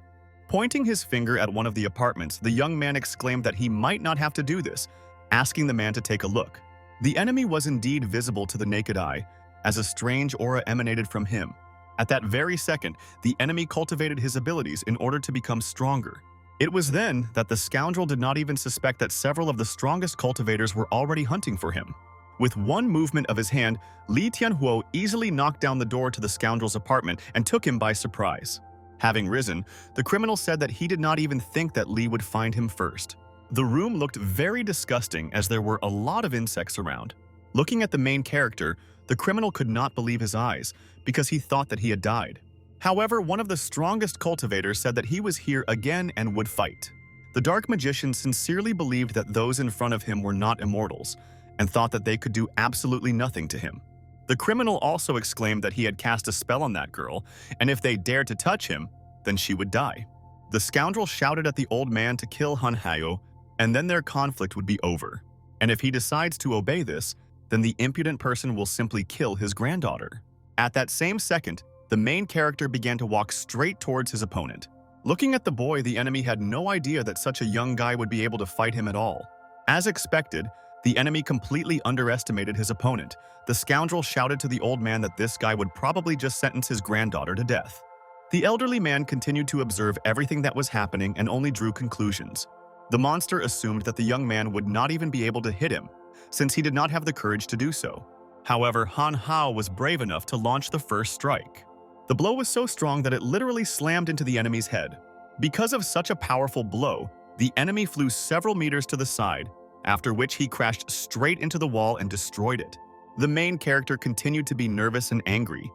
Pointing his finger at one of the apartments, the young man exclaimed that he might not have to do this, asking the man to take a look. The enemy was indeed visible to the naked eye, as a strange aura emanated from him. At that very second, the enemy cultivated his abilities in order to become stronger. It was then that the scoundrel did not even suspect that several of the strongest cultivators were already hunting for him. With one movement of his hand, Li Tianhuo easily knocked down the door to the scoundrel's apartment and took him by surprise. Having risen, the criminal said that he did not even think that Li would find him first. The room looked very disgusting as there were a lot of insects around. Looking at the main character, the criminal could not believe his eyes because he thought that he had died. However, one of the strongest cultivators said that he was here again and would fight. The dark magician sincerely believed that those in front of him were not immortals and thought that they could do absolutely nothing to him. The criminal also exclaimed that he had cast a spell on that girl, and if they dared to touch him, then she would die. The scoundrel shouted at the old man to kill Han Hao, and then their conflict would be over. And if he decides to obey this, then the impudent person will simply kill his granddaughter. At that same second, the main character began to walk straight towards his opponent. Looking at the boy, the enemy had no idea that such a young guy would be able to fight him at all. As expected, the enemy completely underestimated his opponent. The scoundrel shouted to the old man that this guy would probably just sentence his granddaughter to death. The elderly man continued to observe everything that was happening and only drew conclusions. The monster assumed that the young man would not even be able to hit him, since he did not have the courage to do so. However, Han Hao was brave enough to launch the first strike. The blow was so strong that it literally slammed into the enemy's head. Because of such a powerful blow, the enemy flew several meters to the side, after which he crashed straight into the wall and destroyed it. The main character continued to be nervous and angry.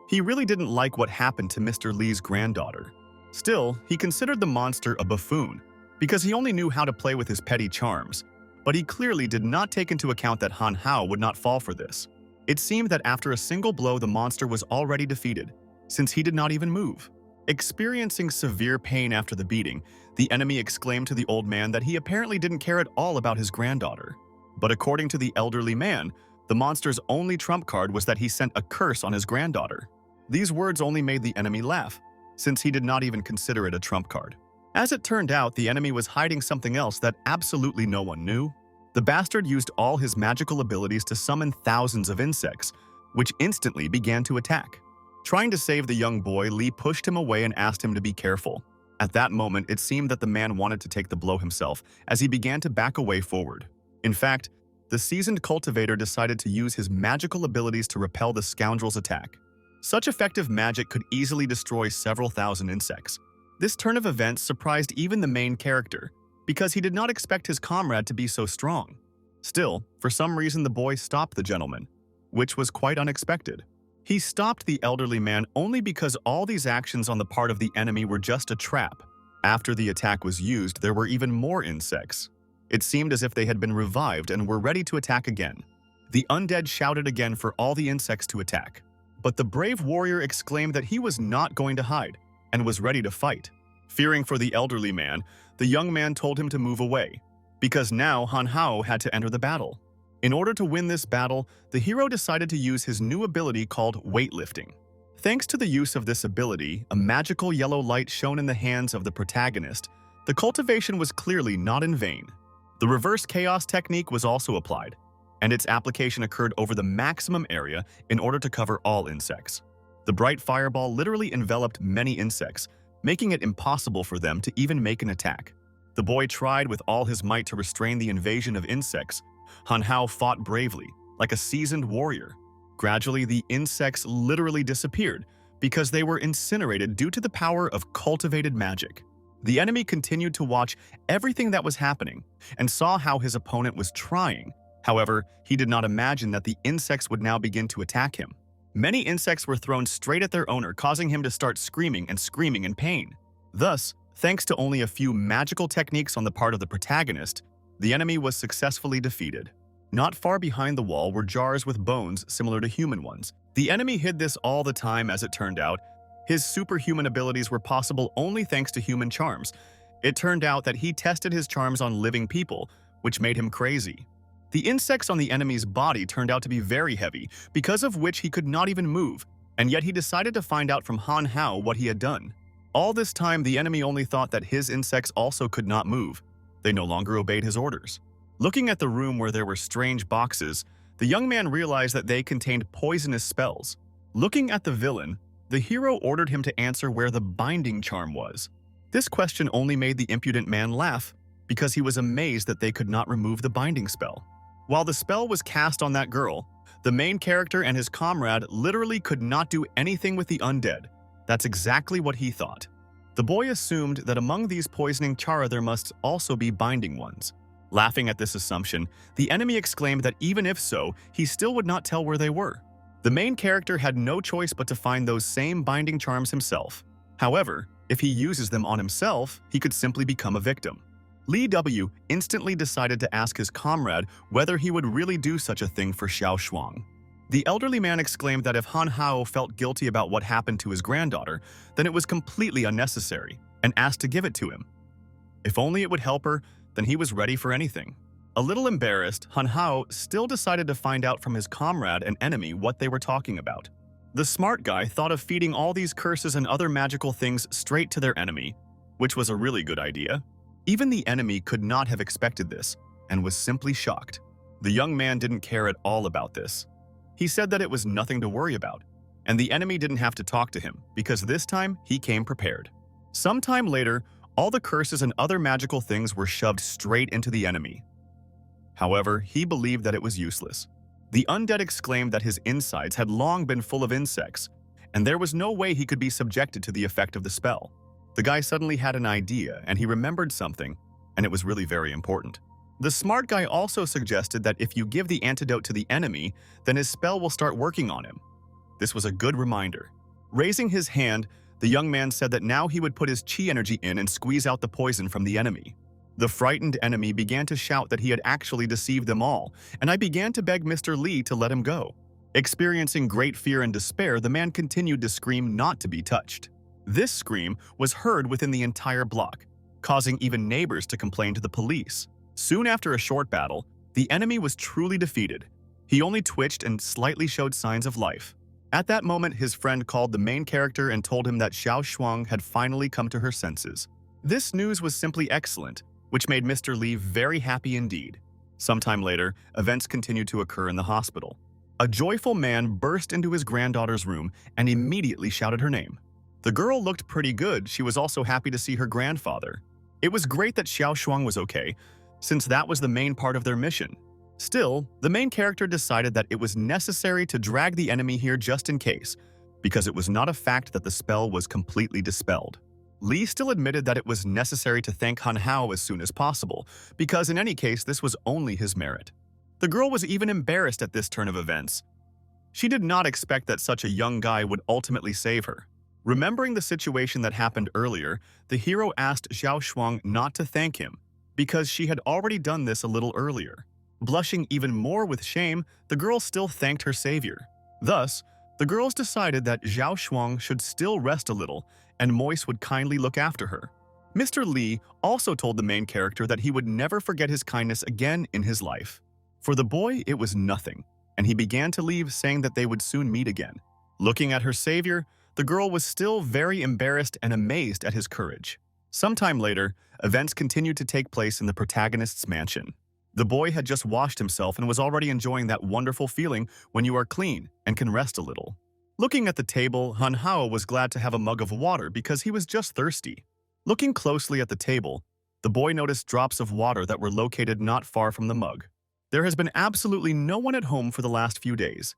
He really didn't like what happened to Mr. Lee's granddaughter. Still, he considered the monster a buffoon, because he only knew how to play with his petty charms, but he clearly did not take into account that Han Hao would not fall for this. It seemed that after a single blow the monster was already defeated, since he did not even move. Experiencing severe pain after the beating, the enemy exclaimed to the old man that he apparently didn't care at all about his granddaughter. But according to the elderly man, the monster's only trump card was that he sent a curse on his granddaughter. These words only made the enemy laugh, since he did not even consider it a trump card. As it turned out, the enemy was hiding something else that absolutely no one knew. The bastard used all his magical abilities to summon thousands of insects, which instantly began to attack. Trying to save the young boy, Lee pushed him away and asked him to be careful. At that moment, it seemed that the man wanted to take the blow himself, as he began to back away forward. In fact, the seasoned cultivator decided to use his magical abilities to repel the scoundrel's attack. Such effective magic could easily destroy several thousand insects. This turn of events surprised even the main character, because he did not expect his comrade to be so strong. Still, for some reason the boy stopped the gentleman, which was quite unexpected. He stopped the elderly man only because all these actions on the part of the enemy were just a trap. After the attack was used, there were even more insects. It seemed as if they had been revived and were ready to attack again. The undead shouted again for all the insects to attack. But the brave warrior exclaimed that he was not going to hide and was ready to fight. Fearing for the elderly man, the young man told him to move away, because now Han Hao had to enter the battle. In order to win this battle, the hero decided to use his new ability called weightlifting. Thanks to the use of this ability, a magical yellow light shone in the hands of the protagonist. The cultivation was clearly not in vain. The reverse chaos technique was also applied, and its application occurred over the maximum area in order to cover all insects. The bright fireball literally enveloped many insects, making it impossible for them to even make an attack. The boy tried with all his might to restrain the invasion of insects. Han Hao fought bravely, like a seasoned warrior. Gradually, the insects literally disappeared because they were incinerated due to the power of cultivated magic. The enemy continued to watch everything that was happening and saw how his opponent was trying. However, he did not imagine that the insects would now begin to attack him. Many insects were thrown straight at their owner, causing him to start screaming in pain. Thus, thanks to only a few magical techniques on the part of the protagonist, the enemy was successfully defeated. Not far behind the wall were jars with bones similar to human ones. The enemy hid this all the time. As it turned out, his superhuman abilities were possible only thanks to human charms. It turned out that he tested his charms on living people, which made him crazy. The insects on the enemy's body turned out to be very heavy, because of which he could not even move, and yet he decided to find out from Han Hao what he had done. All this time, the enemy only thought that his insects also could not move. They no longer obeyed his orders. Looking at the room where there were strange boxes, the young man realized that they contained poisonous spells. Looking at the villain, the hero ordered him to answer where the binding charm was. This question only made the impudent man laugh, because he was amazed that they could not remove the binding spell. While the spell was cast on that girl, the main character and his comrade literally could not do anything with the undead. That's exactly what he thought. The boy assumed that among these poisoning chara there must also be binding ones. Laughing at this assumption, the enemy exclaimed that even if so, he still would not tell where they were. The main character had no choice but to find those same binding charms himself. However, if he uses them on himself, he could simply become a victim. Lee W. instantly decided to ask his comrade whether he would really do such a thing for Xiao Shuang. The elderly man exclaimed that if Han Hao felt guilty about what happened to his granddaughter, then it was completely unnecessary, and asked to give it to him. If only it would help her, then he was ready for anything. A little embarrassed, Han Hao still decided to find out from his comrade and enemy what they were talking about. The smart guy thought of feeding all these curses and other magical things straight to their enemy, which was a really good idea. Even the enemy could not have expected this, and was simply shocked. The young man didn't care at all about this. He said that it was nothing to worry about, and the enemy didn't have to talk to him, because this time he came prepared. Sometime later, all the curses and other magical things were shoved straight into the enemy. However, he believed that it was useless. The undead exclaimed that his insides had long been full of insects, and there was no way he could be subjected to the effect of the spell. The guy suddenly had an idea, and he remembered something, and it was really very important. The smart guy also suggested that if you give the antidote to the enemy, then his spell will start working on him. This was a good reminder. Raising his hand, the young man said that now he would put his chi energy in and squeeze out the poison from the enemy. The frightened enemy began to shout that he had actually deceived them all, and I began to beg Mr. Lee to let him go. Experiencing great fear and despair, the man continued to scream not to be touched. This scream was heard within the entire block, causing even neighbors to complain to the police. Soon after a short battle, the enemy was truly defeated. He only twitched and slightly showed signs of life. At that moment, his friend called the main character and told him that Xiao Shuang had finally come to her senses. This news was simply excellent, which made Mr. Lee very happy indeed. Sometime later, events continued to occur in the hospital. A joyful man burst into his granddaughter's room and immediately shouted her name. The girl looked pretty good. She was also happy to see her grandfather. It was great that Xiao Shuang was okay, since that was the main part of their mission. Still, the main character decided that it was necessary to drag the enemy here just in case, because it was not a fact that the spell was completely dispelled. Lee still admitted that it was necessary to thank Han Hao as soon as possible, because in any case this was only his merit. The girl was even embarrassed at this turn of events. She did not expect that such a young guy would ultimately save her. Remembering the situation that happened earlier, the hero asked Xiao Shuang not to thank him, because she had already done this a little earlier. Blushing even more with shame, the girl still thanked her savior. Thus, the girls decided that Xiao Shuang should still rest a little, and Moise would kindly look after her. Mr. Lee also told the main character that he would never forget his kindness again in his life. For the boy, it was nothing, and he began to leave, saying that they would soon meet again. Looking at her savior, the girl was still very embarrassed and amazed at his courage. Sometime later, events continued to take place in the protagonist's mansion. The boy had just washed himself and was already enjoying that wonderful feeling when you are clean and can rest a little. Looking at the table, Han Hao was glad to have a mug of water because he was just thirsty. Looking closely at the table, the boy noticed drops of water that were located not far from the mug. There has been absolutely no one at home for the last few days,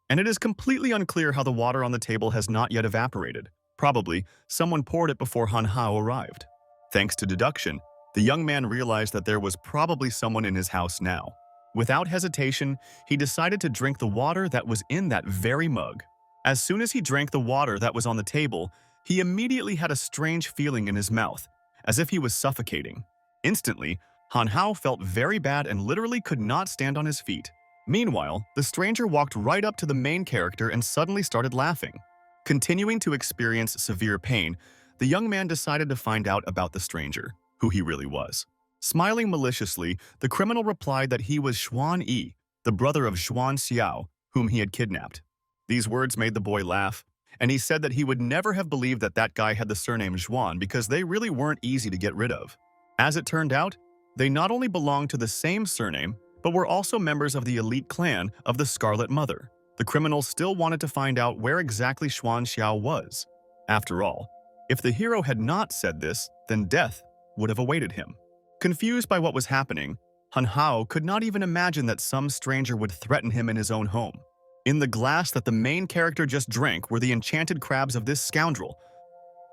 and it is completely unclear how the water on the table has not yet evaporated. Probably, someone poured it before Han Hao arrived. Thanks to deduction, the young man realized that there was probably someone in his house now. Without hesitation, he decided to drink the water that was in that very mug. As soon as he drank the water that was on the table, he immediately had a strange feeling in his mouth, as if he was suffocating. Instantly, Han Hao felt very bad and literally could not stand on his feet. Meanwhile, the stranger walked right up to the main character and suddenly started laughing. Continuing to experience severe pain, the young man decided to find out about the stranger, who he really was. Smiling maliciously, the criminal replied that he was Xuan Yi, the brother of Xuan Xiao, whom he had kidnapped. These words made the boy laugh, and he said that he would never have believed that that guy had the surname Xuan because they really weren't easy to get rid of. As it turned out, they not only belonged to the same surname, but were also members of the elite clan of the Scarlet Mother. The criminal still wanted to find out where exactly Xuan Xiao was. After all, if the hero had not said this, then death would have awaited him. Confused by what was happening, Han Hao could not even imagine that some stranger would threaten him in his own home. In the glass that the main character just drank were the enchanted crabs of this scoundrel.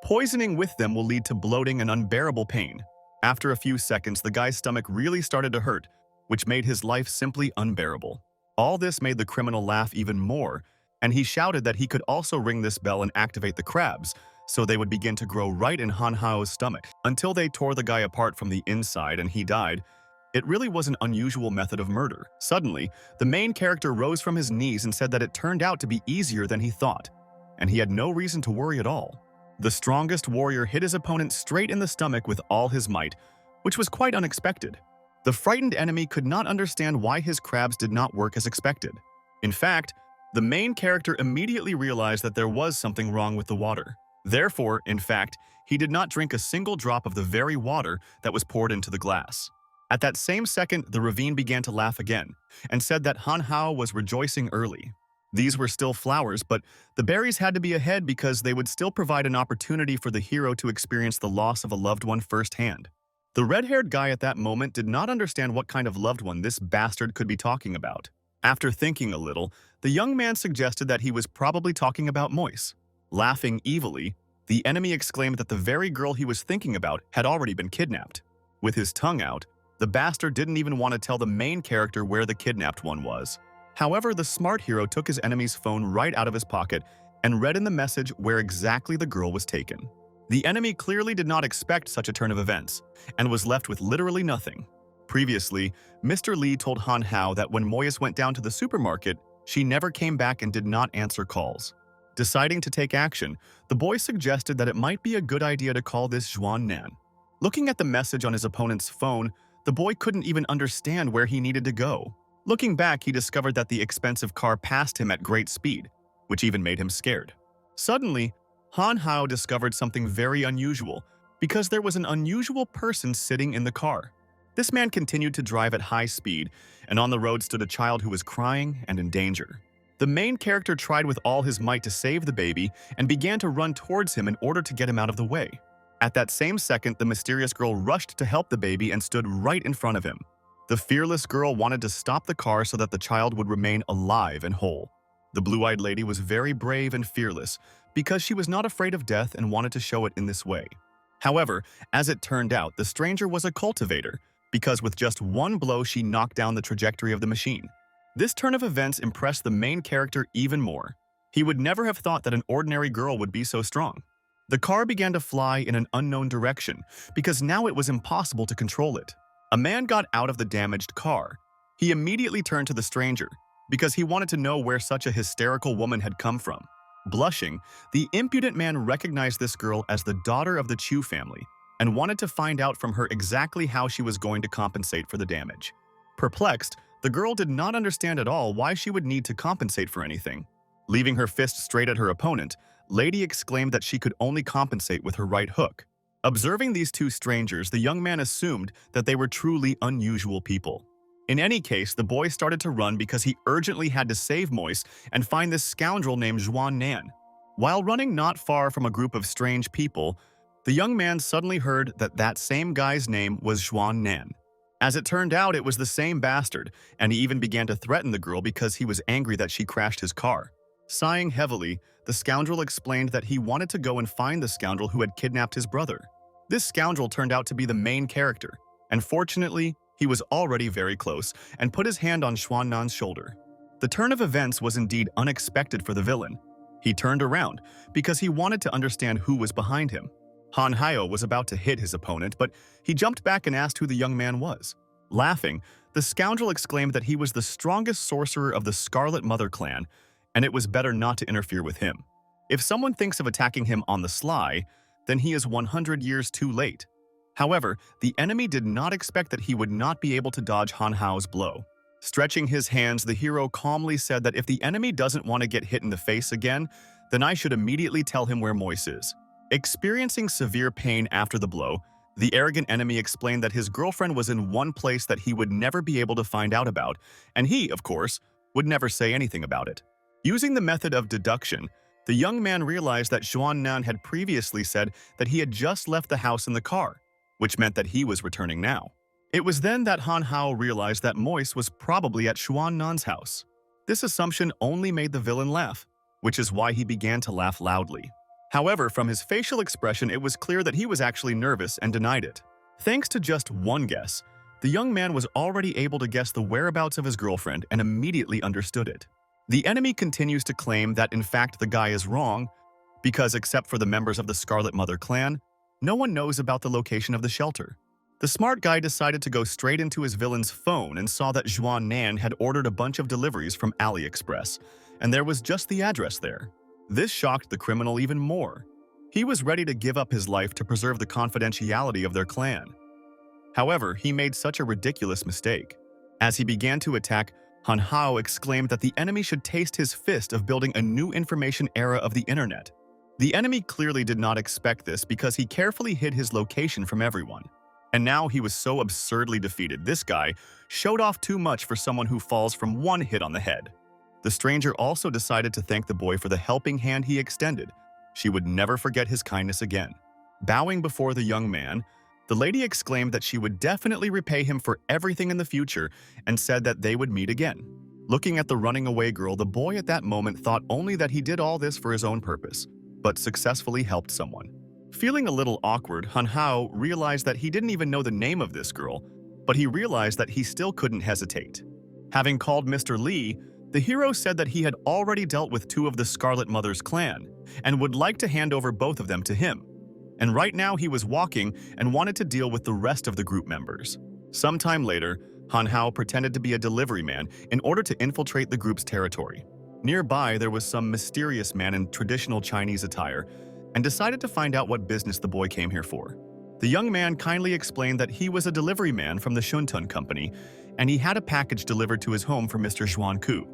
Poisoning with them will lead to bloating and unbearable pain. After a few seconds, the guy's stomach really started to hurt, which made his life simply unbearable. All this made the criminal laugh even more, and he shouted that he could also ring this bell and activate the crabs, so they would begin to grow right in Han Hao's stomach, until they tore the guy apart from the inside and he died. It really was an unusual method of murder. Suddenly, the main character rose from his knees and said that it turned out to be easier than he thought, and he had no reason to worry at all. The strongest warrior hit his opponent straight in the stomach with all his might, which was quite unexpected. The frightened enemy could not understand why his crabs did not work as expected. In fact, the main character immediately realized that there was something wrong with the water. Therefore, in fact, he did not drink a single drop of the very water that was poured into the glass. At that same second, the ravine began to laugh again, and said that Han Hao was rejoicing early. These were still flowers, but the berries had to be ahead because they would still provide an opportunity for the hero to experience the loss of a loved one firsthand. The red-haired guy at that moment did not understand what kind of loved one this bastard could be talking about. After thinking a little, the young man suggested that he was probably talking about Moise. Laughing evilly, the enemy exclaimed that the very girl he was thinking about had already been kidnapped. With his tongue out, the bastard didn't even want to tell the main character where the kidnapped one was. However, the smart hero took his enemy's phone right out of his pocket and read in the message where exactly the girl was taken. The enemy clearly did not expect such a turn of events, and was left with literally nothing. Previously, Mr. Lee told Han Hao that when Moyes went down to the supermarket, she never came back and did not answer calls. Deciding to take action, the boy suggested that it might be a good idea to call this Zhuan Nan. Looking at the message on his opponent's phone, the boy couldn't even understand where he needed to go. Looking back, he discovered that the expensive car passed him at great speed, which even made him scared. Suddenly, Han Hao discovered something very unusual, because there was an unusual person sitting in the car. This man continued to drive at high speed, and on the road stood a child who was crying and in danger. The main character tried with all his might to save the baby and began to run towards him in order to get him out of the way. At that same second, the mysterious girl rushed to help the baby and stood right in front of him. The fearless girl wanted to stop the car so that the child would remain alive and whole. The blue-eyed lady was very brave and fearless because she was not afraid of death and wanted to show it in this way. However, as it turned out, the stranger was a cultivator because with just one blow she knocked down the trajectory of the machine. This turn of events impressed the main character even more. He would never have thought that an ordinary girl would be so strong. The car began to fly in an unknown direction because now it was impossible to control it. A man got out of the damaged car. He immediately turned to the stranger because he wanted to know where such a hysterical woman had come from. Blushing, the impudent man recognized this girl as the daughter of the Chu family and wanted to find out from her exactly how she was going to compensate for the damage. Perplexed, the girl did not understand at all why she would need to compensate for anything. Leaving her fist straight at her opponent, Lady exclaimed that she could only compensate with her right hook. Observing these two strangers, the young man assumed that they were truly unusual people. In any case, the boy started to run because he urgently had to save Moise and find this scoundrel named Zhuan Nan. While running not far from a group of strange people, the young man suddenly heard that that same guy's name was Zhuan Nan. As it turned out, it was the same bastard, and he even began to threaten the girl because he was angry that she crashed his car. Sighing heavily, the scoundrel explained that he wanted to go and find the scoundrel who had kidnapped his brother. This scoundrel turned out to be the main character, and fortunately, he was already very close and put his hand on Zhuan Nan's shoulder. The turn of events was indeed unexpected for the villain. He turned around because he wanted to understand who was behind him. Han Hao was about to hit his opponent, but he jumped back and asked who the young man was. Laughing, the scoundrel exclaimed that he was the strongest sorcerer of the Scarlet Mother clan, and it was better not to interfere with him. If someone thinks of attacking him on the sly, then he is 100 years too late. However, the enemy did not expect that he would not be able to dodge Han Hao's blow. Stretching his hands, the hero calmly said that if the enemy doesn't want to get hit in the face again, then I should immediately tell him where Moise is. Experiencing severe pain after the blow, the arrogant enemy explained that his girlfriend was in one place that he would never be able to find out about, and he, of course, would never say anything about it. Using the method of deduction, the young man realized that Zhuan Nan had previously said that he had just left the house in the car, which meant that he was returning now. It was then that Han Hao realized that Moise was probably at Zhuan Nan's house. This assumption only made the villain laugh, which is why he began to laugh loudly. However, from his facial expression, it was clear that he was actually nervous and denied it. Thanks to just one guess, the young man was already able to guess the whereabouts of his girlfriend and immediately understood it. The enemy continues to claim that in fact the guy is wrong because except for the members of the Scarlet Mother clan, no one knows about the location of the shelter. The smart guy decided to go straight into his villain's phone and saw that Zhuan Nan had ordered a bunch of deliveries from AliExpress, and there was just the address there. This shocked the criminal even more. He was ready to give up his life to preserve the confidentiality of their clan. However, he made such a ridiculous mistake. As he began to attack, Han Hao exclaimed that the enemy should taste his fist of building a new information era of the internet. The enemy clearly did not expect this because he carefully hid his location from everyone. And now he was so absurdly defeated, this guy showed off too much for someone who falls from one hit on the head. The stranger also decided to thank the boy for the helping hand he extended. She would never forget his kindness again. Bowing before the young man, the lady exclaimed that she would definitely repay him for everything in the future and said that they would meet again. Looking at the running away girl, the boy at that moment thought only that he did all this for his own purpose, but successfully helped someone. Feeling a little awkward, Han Hao realized that he didn't even know the name of this girl, but he realized that he still couldn't hesitate. Having called Mr. Li, the hero said that he had already dealt with 2 of the Scarlet Mother's clan and would like to hand over both of them to him. And right now he was walking and wanted to deal with the rest of the group members. Sometime later, Han Hao pretended to be a delivery man in order to infiltrate the group's territory. Nearby, there was some mysterious man in traditional Chinese attire and decided to find out what business the boy came here for. The young man kindly explained that he was a delivery man from the Shuntun company, and he had a package delivered to his home for Mr. Zhuan Ku.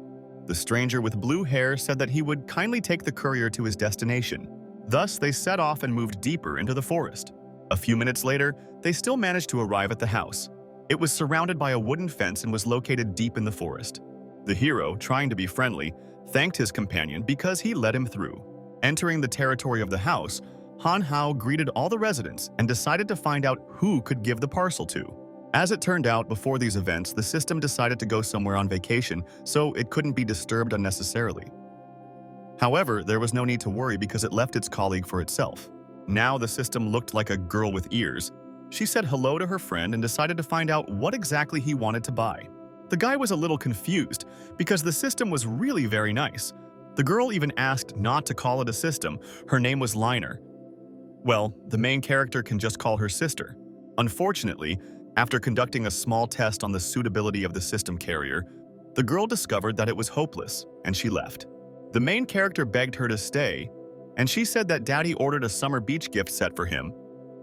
The stranger with blue hair said that he would kindly take the courier to his destination. Thus, they set off and moved deeper into the forest. A few minutes later, they still managed to arrive at the house. It was surrounded by a wooden fence and was located deep in the forest. The hero, trying to be friendly, thanked his companion because he let him through. Entering the territory of the house, Han Hao greeted all the residents and decided to find out who could give the parcel to. As it turned out, before these events, the system decided to go somewhere on vacation, so it couldn't be disturbed unnecessarily. However, there was no need to worry because it left its colleague for itself. Now the system looked like a girl with ears. She said hello to her friend and decided to find out what exactly he wanted to buy. The guy was a little confused because the system was really very nice. The girl even asked not to call it a system. Her name was Liner. Well, the main character can just call her sister. Unfortunately, after conducting a small test on the suitability of the system carrier, the girl discovered that it was hopeless, and she left. The main character begged her to stay, and she said that Daddy ordered a summer beach gift set for him.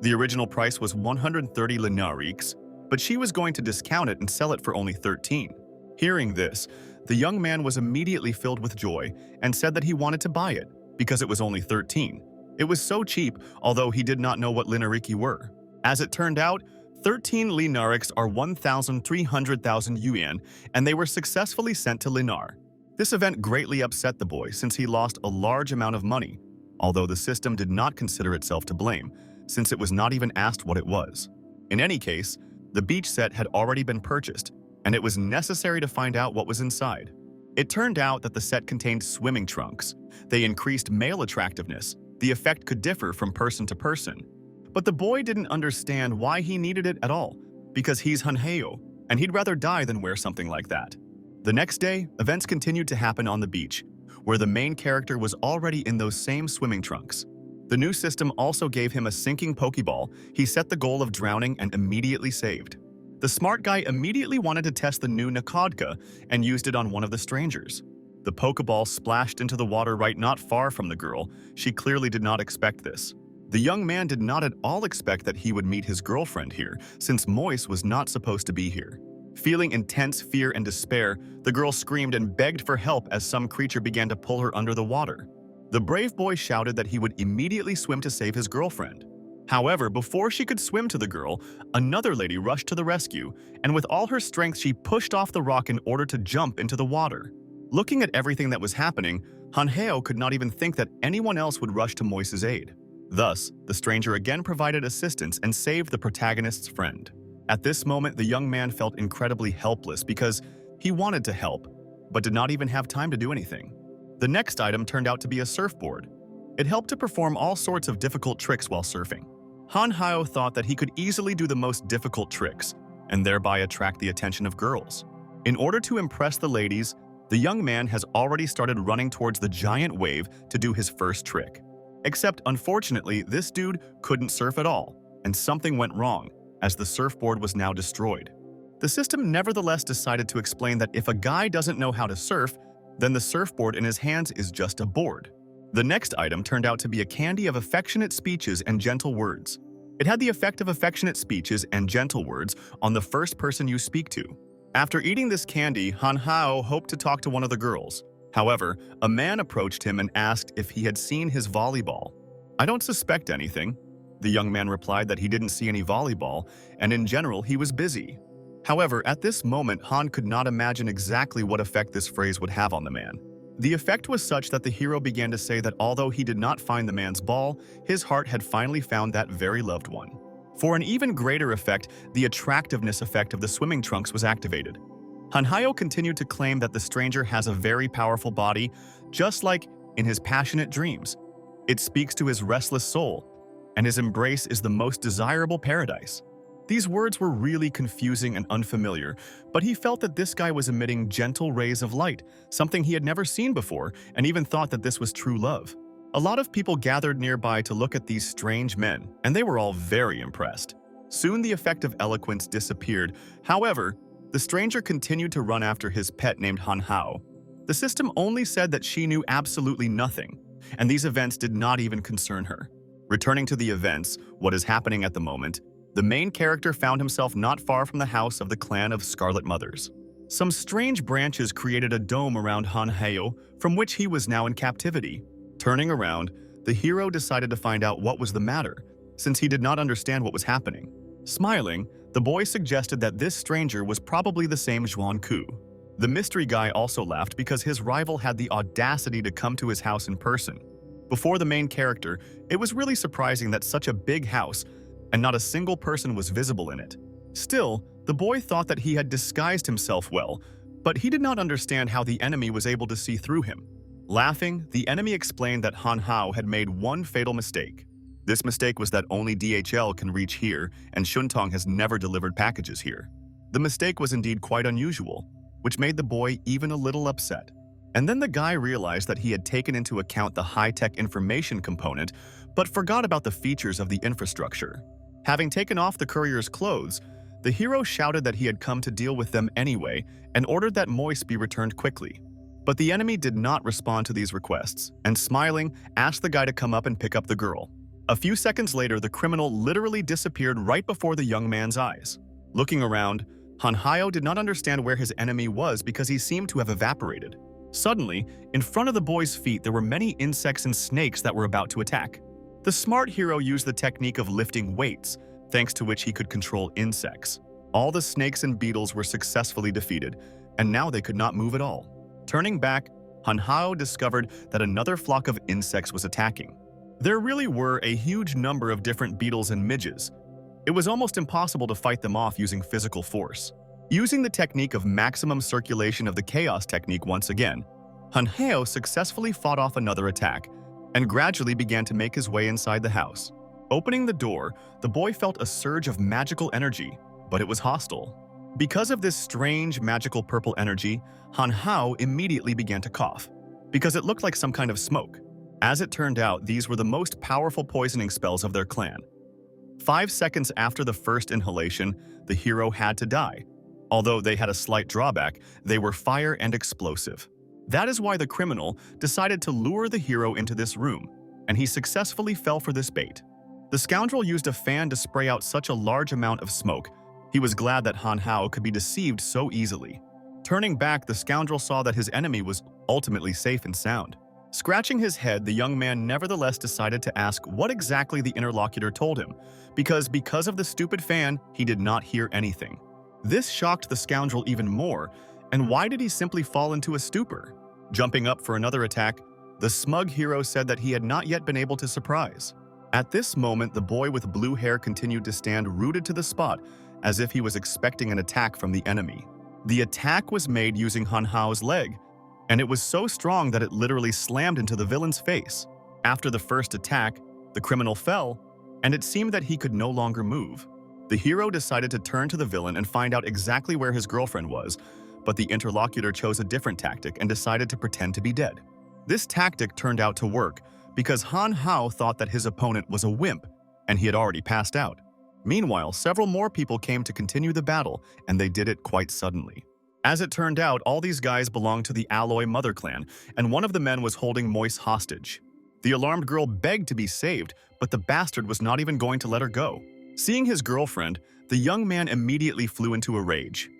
The original price was 130 linariks, but she was going to discount it and sell it for only 13. Hearing this, the young man was immediately filled with joy and said that he wanted to buy it because it was only 13. It was so cheap, although he did not know what linariki were. As it turned out, 13 linariks are 1,300,000 yuan, and they were successfully sent to Linar. This event greatly upset the boy since he lost a large amount of money, although the system did not consider itself to blame, since it was not even asked what it was. In any case, the beach set had already been purchased, and it was necessary to find out what was inside. It turned out that the set contained swimming trunks. They increased male attractiveness. The effect could differ from person to person. But the boy didn't understand why he needed it at all, because he's Han Hao, and he'd rather die than wear something like that. The next day, events continued to happen on the beach, where the main character was already in those same swimming trunks. The new system also gave him a sinking Pokeball. He set the goal of drowning and immediately saved. The smart guy immediately wanted to test the new Nakodka and used it on one of the strangers. The Pokeball splashed into the water right not far from the girl. She clearly did not expect this. The young man did not at all expect that he would meet his girlfriend here, since Moise was not supposed to be here. Feeling intense fear and despair, the girl screamed and begged for help as some creature began to pull her under the water. The brave boy shouted that he would immediately swim to save his girlfriend. However, before she could swim to the girl, another lady rushed to the rescue, and with all her strength she pushed off the rock in order to jump into the water. Looking at everything that was happening, Han Hao could not even think that anyone else would rush to Moise's aid. Thus, the stranger again provided assistance and saved the protagonist's friend. At this moment, the young man felt incredibly helpless because he wanted to help, but did not even have time to do anything. The next item turned out to be a surfboard. It helped to perform all sorts of difficult tricks while surfing. Han Hao thought that he could easily do the most difficult tricks and thereby attract the attention of girls. In order to impress the ladies, the young man has already started running towards the giant wave to do his first trick. Except, unfortunately, this dude couldn't surf at all, and something went wrong, as the surfboard was now destroyed. The system nevertheless decided to explain that if a guy doesn't know how to surf, then the surfboard in his hands is just a board. The next item turned out to be a candy of affectionate speeches and gentle words. It had the effect of affectionate speeches and gentle words on the first person you speak to. After eating this candy, Han Hao hoped to talk to one of the girls. However, a man approached him and asked if he had seen his volleyball. "I don't suspect anything." The young man replied that he didn't see any volleyball, and in general, he was busy. However, at this moment, Han could not imagine exactly what effect this phrase would have on the man. The effect was such that the hero began to say that although he did not find the man's ball, his heart had finally found that very loved one. For an even greater effect, the attractiveness effect of the swimming trunks was activated. Han Hao continued to claim that the stranger has a very powerful body, just like in his passionate dreams. It speaks to his restless soul, and his embrace is the most desirable paradise. These words were really confusing and unfamiliar, but he felt that this guy was emitting gentle rays of light, something he had never seen before, and even thought that this was true love. A lot of people gathered nearby to look at these strange men, and they were all very impressed. Soon the effect of eloquence disappeared. However, the stranger continued to run after his pet named Han Hao. The system only said that she knew absolutely nothing, and these events did not even concern her. Returning to the events, what is happening at the moment, the main character found himself not far from the house of the clan of Scarlet Mothers. Some strange branches created a dome around Han Hao, from which he was now in captivity. Turning around, the hero decided to find out what was the matter, since he did not understand what was happening. Smiling, the boy suggested that this stranger was probably the same Zhuan Ku. The mystery guy also laughed because his rival had the audacity to come to his house in person. Before the main character, it was really surprising that such a big house and not a single person was visible in it. Still, the boy thought that he had disguised himself well, but he did not understand how the enemy was able to see through him. Laughing, the enemy explained that Han Hao had made one fatal mistake. This mistake was that only DHL can reach here, and Shuntong has never delivered packages here. The mistake was indeed quite unusual, which made the boy even a little upset. And then the guy realized that he had taken into account the high-tech information component, but forgot about the features of the infrastructure. Having taken off the courier's clothes, the hero shouted that he had come to deal with them anyway and ordered that Moise be returned quickly. But the enemy did not respond to these requests, and smiling, asked the guy to come up and pick up the girl. A few seconds later, the criminal literally disappeared right before the young man's eyes. Looking around, Han Hao did not understand where his enemy was because he seemed to have evaporated. Suddenly, in front of the boy's feet there were many insects and snakes that were about to attack. The smart hero used the technique of lifting weights, thanks to which he could control insects. All the snakes and beetles were successfully defeated, and now they could not move at all. Turning back, Han Hao discovered that another flock of insects was attacking. There really were a huge number of different beetles and midges. It was almost impossible to fight them off using physical force. Using the technique of maximum circulation of the chaos technique once again, Han Hao successfully fought off another attack, and gradually began to make his way inside the house. Opening the door, the boy felt a surge of magical energy, but it was hostile. Because of this strange magical purple energy, Han Hao immediately began to cough, because it looked like some kind of smoke. As it turned out, these were the most powerful poisoning spells of their clan. 5 seconds after the first inhalation, the hero had to die. Although they had a slight drawback, they were fire and explosive. That is why the criminal decided to lure the hero into this room, and he successfully fell for this bait. The scoundrel used a fan to spray out such a large amount of smoke. He was glad that Han Hao could be deceived so easily. Turning back, the scoundrel saw that his enemy was ultimately safe and sound. Scratching his head, the young man nevertheless decided to ask what exactly the interlocutor told him, because of the stupid fan, he did not hear anything. This shocked the scoundrel even more, and why did he simply fall into a stupor? Jumping up for another attack, the smug hero said that he had not yet been able to surprise. At this moment, the boy with blue hair continued to stand rooted to the spot, as if he was expecting an attack from the enemy. The attack was made using Han Hao's leg, and it was so strong that it literally slammed into the villain's face. After the first attack, the criminal fell, and it seemed that he could no longer move. The hero decided to turn to the villain and find out exactly where his girlfriend was, but the interlocutor chose a different tactic and decided to pretend to be dead. This tactic turned out to work because Han Hao thought that his opponent was a wimp, and he had already passed out. Meanwhile, several more people came to continue the battle, and they did it quite suddenly. As it turned out, all these guys belonged to the Alloy Mother clan, and one of the men was holding Moise hostage. The alarmed girl begged to be saved, but the bastard was not even going to let her go. Seeing his girlfriend, the young man immediately flew into a rage.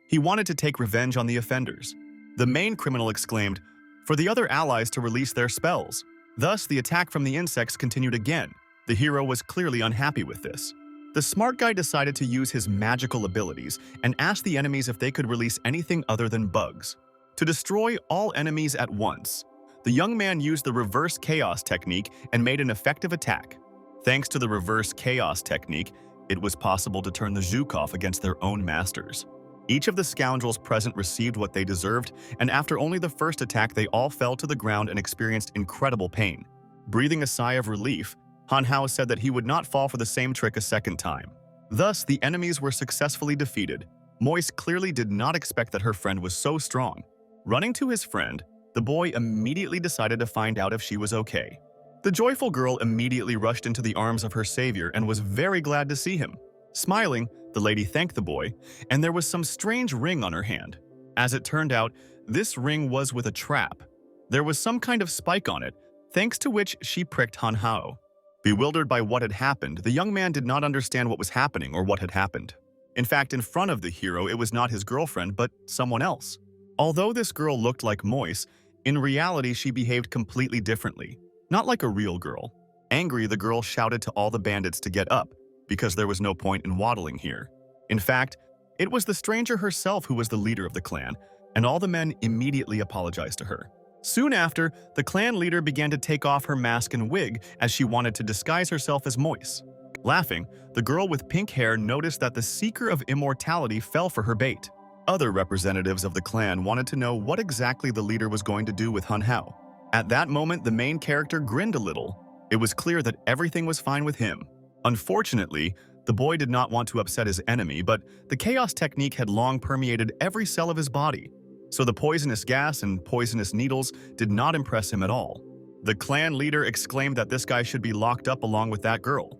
He wanted to take revenge on the offenders. The main criminal exclaimed, "For the other allies to release their spells." Thus, the attack from the insects continued again. The hero was clearly unhappy with this. The smart guy decided to use his magical abilities and asked the enemies if they could release anything other than bugs. To destroy all enemies at once, the young man used the reverse chaos technique and made an effective attack. Thanks to the reverse chaos technique, it was possible to turn the Zhukov against their own masters. Each of the scoundrels present received what they deserved, and after only the first attack, they all fell to the ground and experienced incredible pain. Breathing a sigh of relief, Han Hao said that he would not fall for the same trick a second time. Thus, the enemies were successfully defeated. Moise clearly did not expect that her friend was so strong. Running to his friend, the boy immediately decided to find out if she was okay. The joyful girl immediately rushed into the arms of her savior and was very glad to see him. Smiling, the lady thanked the boy, and there was some strange ring on her hand. As it turned out, this ring was with a trap. There was some kind of spike on it, thanks to which she pricked Han Hao. Bewildered by what had happened, the young man did not understand what was happening or what had happened. In fact, in front of the hero, it was not his girlfriend, but someone else. Although this girl looked like Moise, in reality she behaved completely differently, not like a real girl. Angry, the girl shouted to all the bandits to get up, because there was no point in waddling here. In fact, it was the stranger herself who was the leader of the clan, and all the men immediately apologized to her. Soon after, the clan leader began to take off her mask and wig as she wanted to disguise herself as Moise. Laughing, the girl with pink hair noticed that the Seeker of Immortality fell for her bait. Other representatives of the clan wanted to know what exactly the leader was going to do with Han Hao. At that moment, the main character grinned a little. It was clear that everything was fine with him. Unfortunately, the boy did not want to upset his enemy, but the chaos technique had long permeated every cell of his body. So the poisonous gas and poisonous needles did not impress him at all. The clan leader exclaimed that this guy should be locked up along with that girl.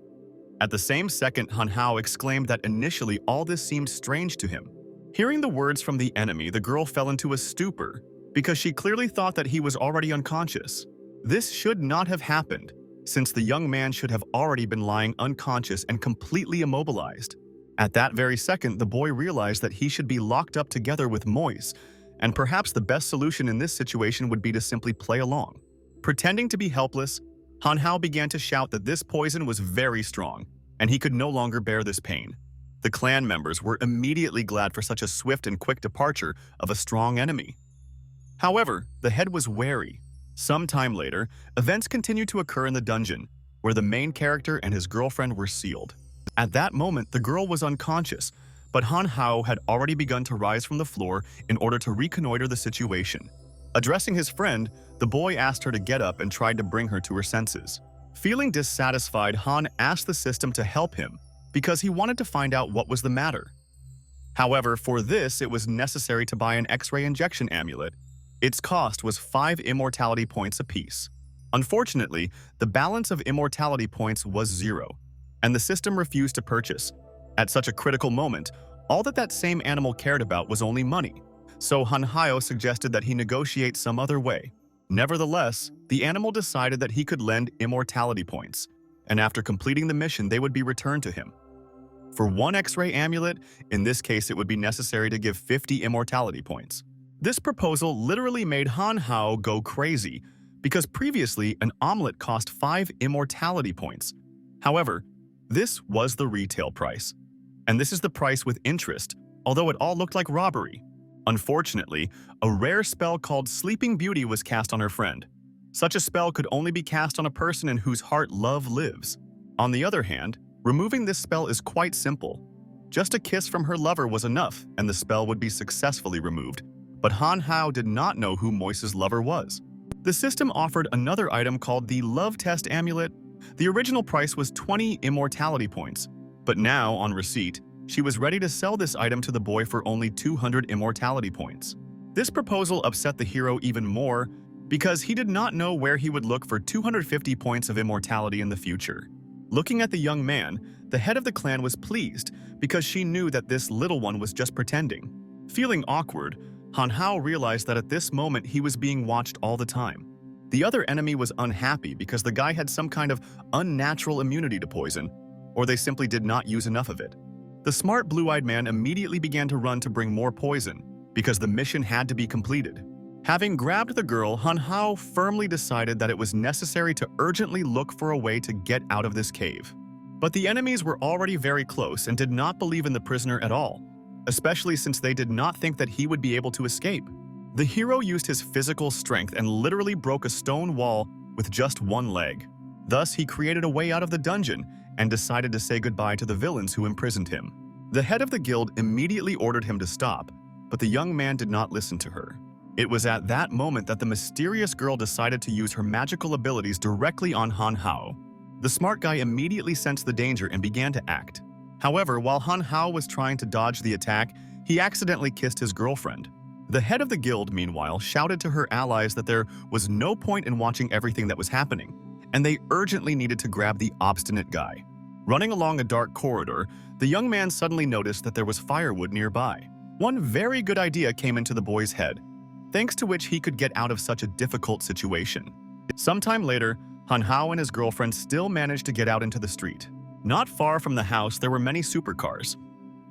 At the same second, Han Hao exclaimed that initially all this seemed strange to him. Hearing the words from the enemy, the girl fell into a stupor because she clearly thought that he was already unconscious. This should not have happened, since the young man should have already been lying unconscious and completely immobilized. At that very second, the boy realized that he should be locked up together with Moise, and perhaps the best solution in this situation would be to simply play along. Pretending to be helpless, Han Hao began to shout that this poison was very strong, and he could no longer bear this pain. The clan members were immediately glad for such a swift and quick departure of a strong enemy. However, the head was wary. Some time later, events continued to occur in the dungeon, where the main character and his girlfriend were sealed. At that moment, the girl was unconscious, but Han Hao had already begun to rise from the floor in order to reconnoiter the situation. Addressing his friend, the boy asked her to get up and tried to bring her to her senses. Feeling dissatisfied, Han asked the system to help him because he wanted to find out what was the matter. However, for this, it was necessary to buy an X-ray injection amulet. Its cost was 5 immortality points apiece. Unfortunately, the balance of immortality points was 0, and the system refused to purchase. At such a critical moment, all that same animal cared about was only money, so Han Hao suggested that he negotiate some other way. Nevertheless, the animal decided that he could lend immortality points, and after completing the mission, they would be returned to him. For one X-ray amulet, in this case it would be necessary to give 50 immortality points. This proposal literally made Han Hao go crazy, because previously an omelet cost 5 immortality points. However, this was the retail price. And this is the price with interest, although it all looked like robbery. Unfortunately, a rare spell called Sleeping Beauty was cast on her friend. Such a spell could only be cast on a person in whose heart love lives. On the other hand, removing this spell is quite simple. Just a kiss from her lover was enough, and the spell would be successfully removed. But Han Hao did not know who Moise's lover was. The system offered another item called the Love Test Amulet, The original price was 20 immortality points, but now, on receipt, she was ready to sell this item to the boy for only 200 immortality points. This proposal upset the hero even more because he did not know where he would look for 250 points of immortality in the future. Looking at the young man, the head of the clan was pleased because she knew that this little one was just pretending. Feeling awkward, Han Hao realized that at this moment he was being watched all the time. The other enemy was unhappy because the guy had some kind of unnatural immunity to poison, or they simply did not use enough of it. The smart blue-eyed man immediately began to run to bring more poison because the mission had to be completed. Having grabbed the girl, Han Hao firmly decided that it was necessary to urgently look for a way to get out of this cave. But the enemies were already very close and did not believe in the prisoner at all, especially since they did not think that he would be able to escape. The hero used his physical strength and literally broke a stone wall with just one leg. Thus, he created a way out of the dungeon and decided to say goodbye to the villains who imprisoned him. The head of the guild immediately ordered him to stop, but the young man did not listen to her. It was at that moment that the mysterious girl decided to use her magical abilities directly on Han Hao. The smart guy immediately sensed the danger and began to act. However, while Han Hao was trying to dodge the attack, he accidentally kissed his girlfriend. The head of the guild, meanwhile, shouted to her allies that there was no point in watching everything that was happening, and they urgently needed to grab the obstinate guy. Running along a dark corridor, the young man suddenly noticed that there was firewood nearby. One very good idea came into the boy's head, thanks to which he could get out of such a difficult situation. Sometime later, Han Hao and his girlfriend still managed to get out into the street. Not far from the house, there were many supercars.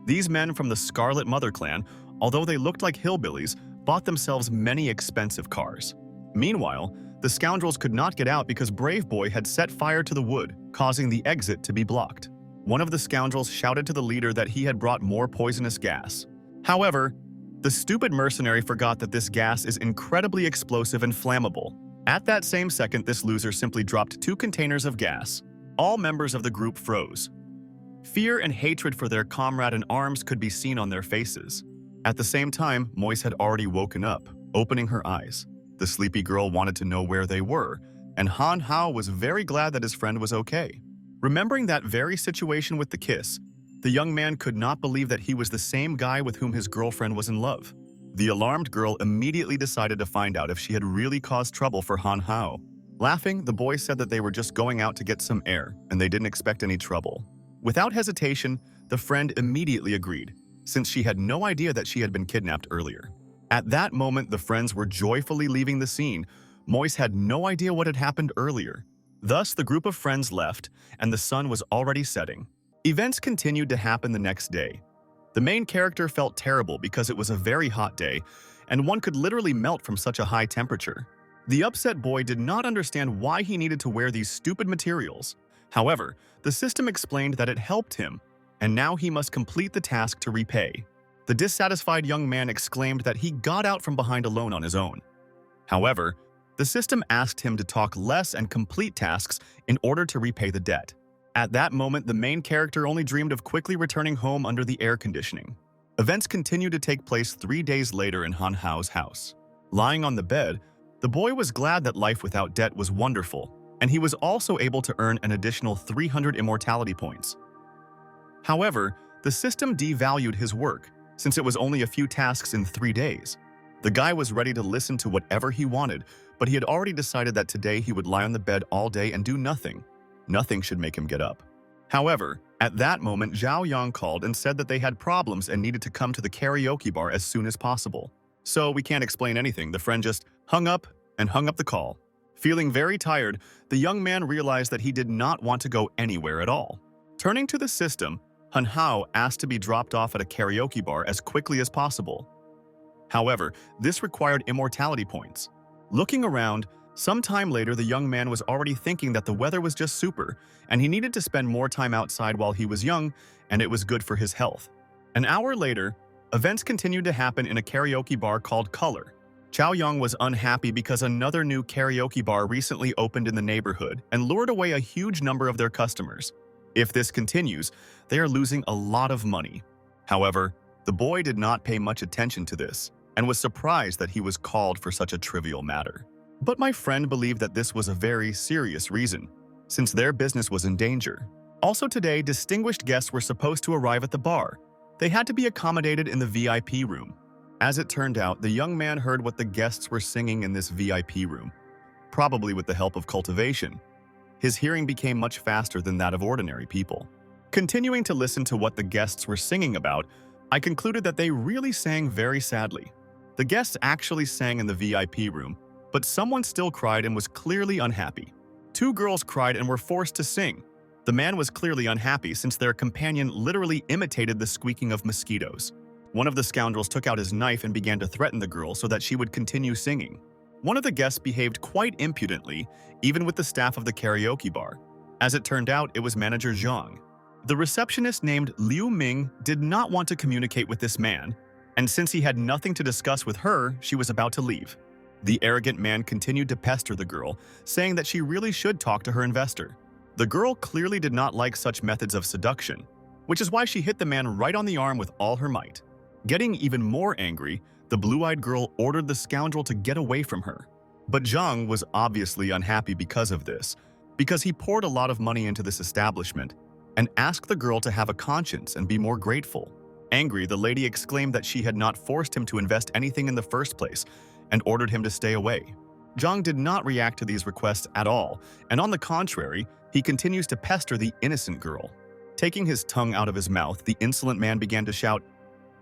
These men from the Scarlet Mother clan, although they looked like hillbillies, bought themselves many expensive cars. Meanwhile, the scoundrels could not get out because Brave Boy had set fire to the wood, causing the exit to be blocked. One of the scoundrels shouted to the leader that he had brought more poisonous gas. However, the stupid mercenary forgot that this gas is incredibly explosive and flammable. At that same second, this loser simply dropped 2 containers of gas. All members of the group froze. Fear and hatred for their comrade in arms could be seen on their faces. At the same time, Moise had already woken up, opening her eyes. The sleepy girl wanted to know where they were, and Han Hao was very glad that his friend was okay. Remembering that very situation with the kiss, the young man could not believe that he was the same guy with whom his girlfriend was in love. The alarmed girl immediately decided to find out if she had really caused trouble for Han Hao. Laughing, the boy said that they were just going out to get some air, and they didn't expect any trouble. Without hesitation, the friend immediately agreed, since she had no idea that she had been kidnapped earlier. At that moment, the friends were joyfully leaving the scene. Moise had no idea what had happened earlier. Thus, the group of friends left, and the sun was already setting. Events continued to happen the next day. The main character felt terrible because it was a very hot day, and one could literally melt from such a high temperature. The upset boy did not understand why he needed to wear these stupid materials. However, the system explained that it helped him, and now he must complete the task to repay. The dissatisfied young man exclaimed that he got out from behind alone on his own. However, the system asked him to talk less and complete tasks in order to repay the debt. At that moment, the main character only dreamed of quickly returning home under the air conditioning. Events continued to take place 3 days later in Han Hao's house. Lying on the bed, the boy was glad that life without debt was wonderful, and he was also able to earn an additional 300 immortality points. However, the system devalued his work, since it was only a few tasks in 3 days. The guy was ready to listen to whatever he wanted, but he had already decided that today he would lie on the bed all day and do nothing. Nothing should make him get up. However, at that moment, Zhao Yang called and said that they had problems and needed to come to the karaoke bar as soon as possible. So we can't explain anything. The friend just hung up the call. Feeling very tired, the young man realized that he did not want to go anywhere at all. Turning to the system, Han Hao asked to be dropped off at a karaoke bar as quickly as possible. However, this required immortality points. Looking around, some time later, the young man was already thinking that the weather was just super, and he needed to spend more time outside while he was young, and it was good for his health. An hour later, events continued to happen in a karaoke bar called Color. Chao Yang was unhappy because another new karaoke bar recently opened in the neighborhood and lured away a huge number of their customers. If this continues, they are losing a lot of money. However, the boy did not pay much attention to this and was surprised that he was called for such a trivial matter. But my friend believed that this was a very serious reason. since their business was in danger. Also today, distinguished guests were supposed to arrive at the bar. They had to be accommodated in the VIP room. As it turned out, the young man heard what the guests were singing in this VIP room, probably with the help of cultivation. His hearing became much faster than that of ordinary people. Continuing to listen to what the guests were singing about, I concluded that they really sang very sadly. The guests actually sang in the VIP room, but someone still cried and was clearly unhappy. Two girls cried and were forced to sing. The man was clearly unhappy since their companion literally imitated the squeaking of mosquitoes. One of the scoundrels took out his knife and began to threaten the girl so that she would continue singing. One of the guests behaved quite impudently, even with the staff of the karaoke bar. As it turned out, it was manager Zhang. The receptionist named Liu Ming did not want to communicate with this man, and since he had nothing to discuss with her, she was about to leave. The arrogant man continued to pester the girl, saying that she really should talk to her investor. The girl clearly did not like such methods of seduction, which is why she hit the man right on the arm with all her might. Getting even more angry, the blue-eyed girl ordered the scoundrel to get away from her. But Zhang was obviously unhappy because of this, because he poured a lot of money into this establishment and asked the girl to have a conscience and be more grateful. Angry, the lady exclaimed that she had not forced him to invest anything in the first place and ordered him to stay away. Zhang did not react to these requests at all, and on the contrary, he continues to pester the innocent girl. Taking his tongue out of his mouth, the insolent man began to shout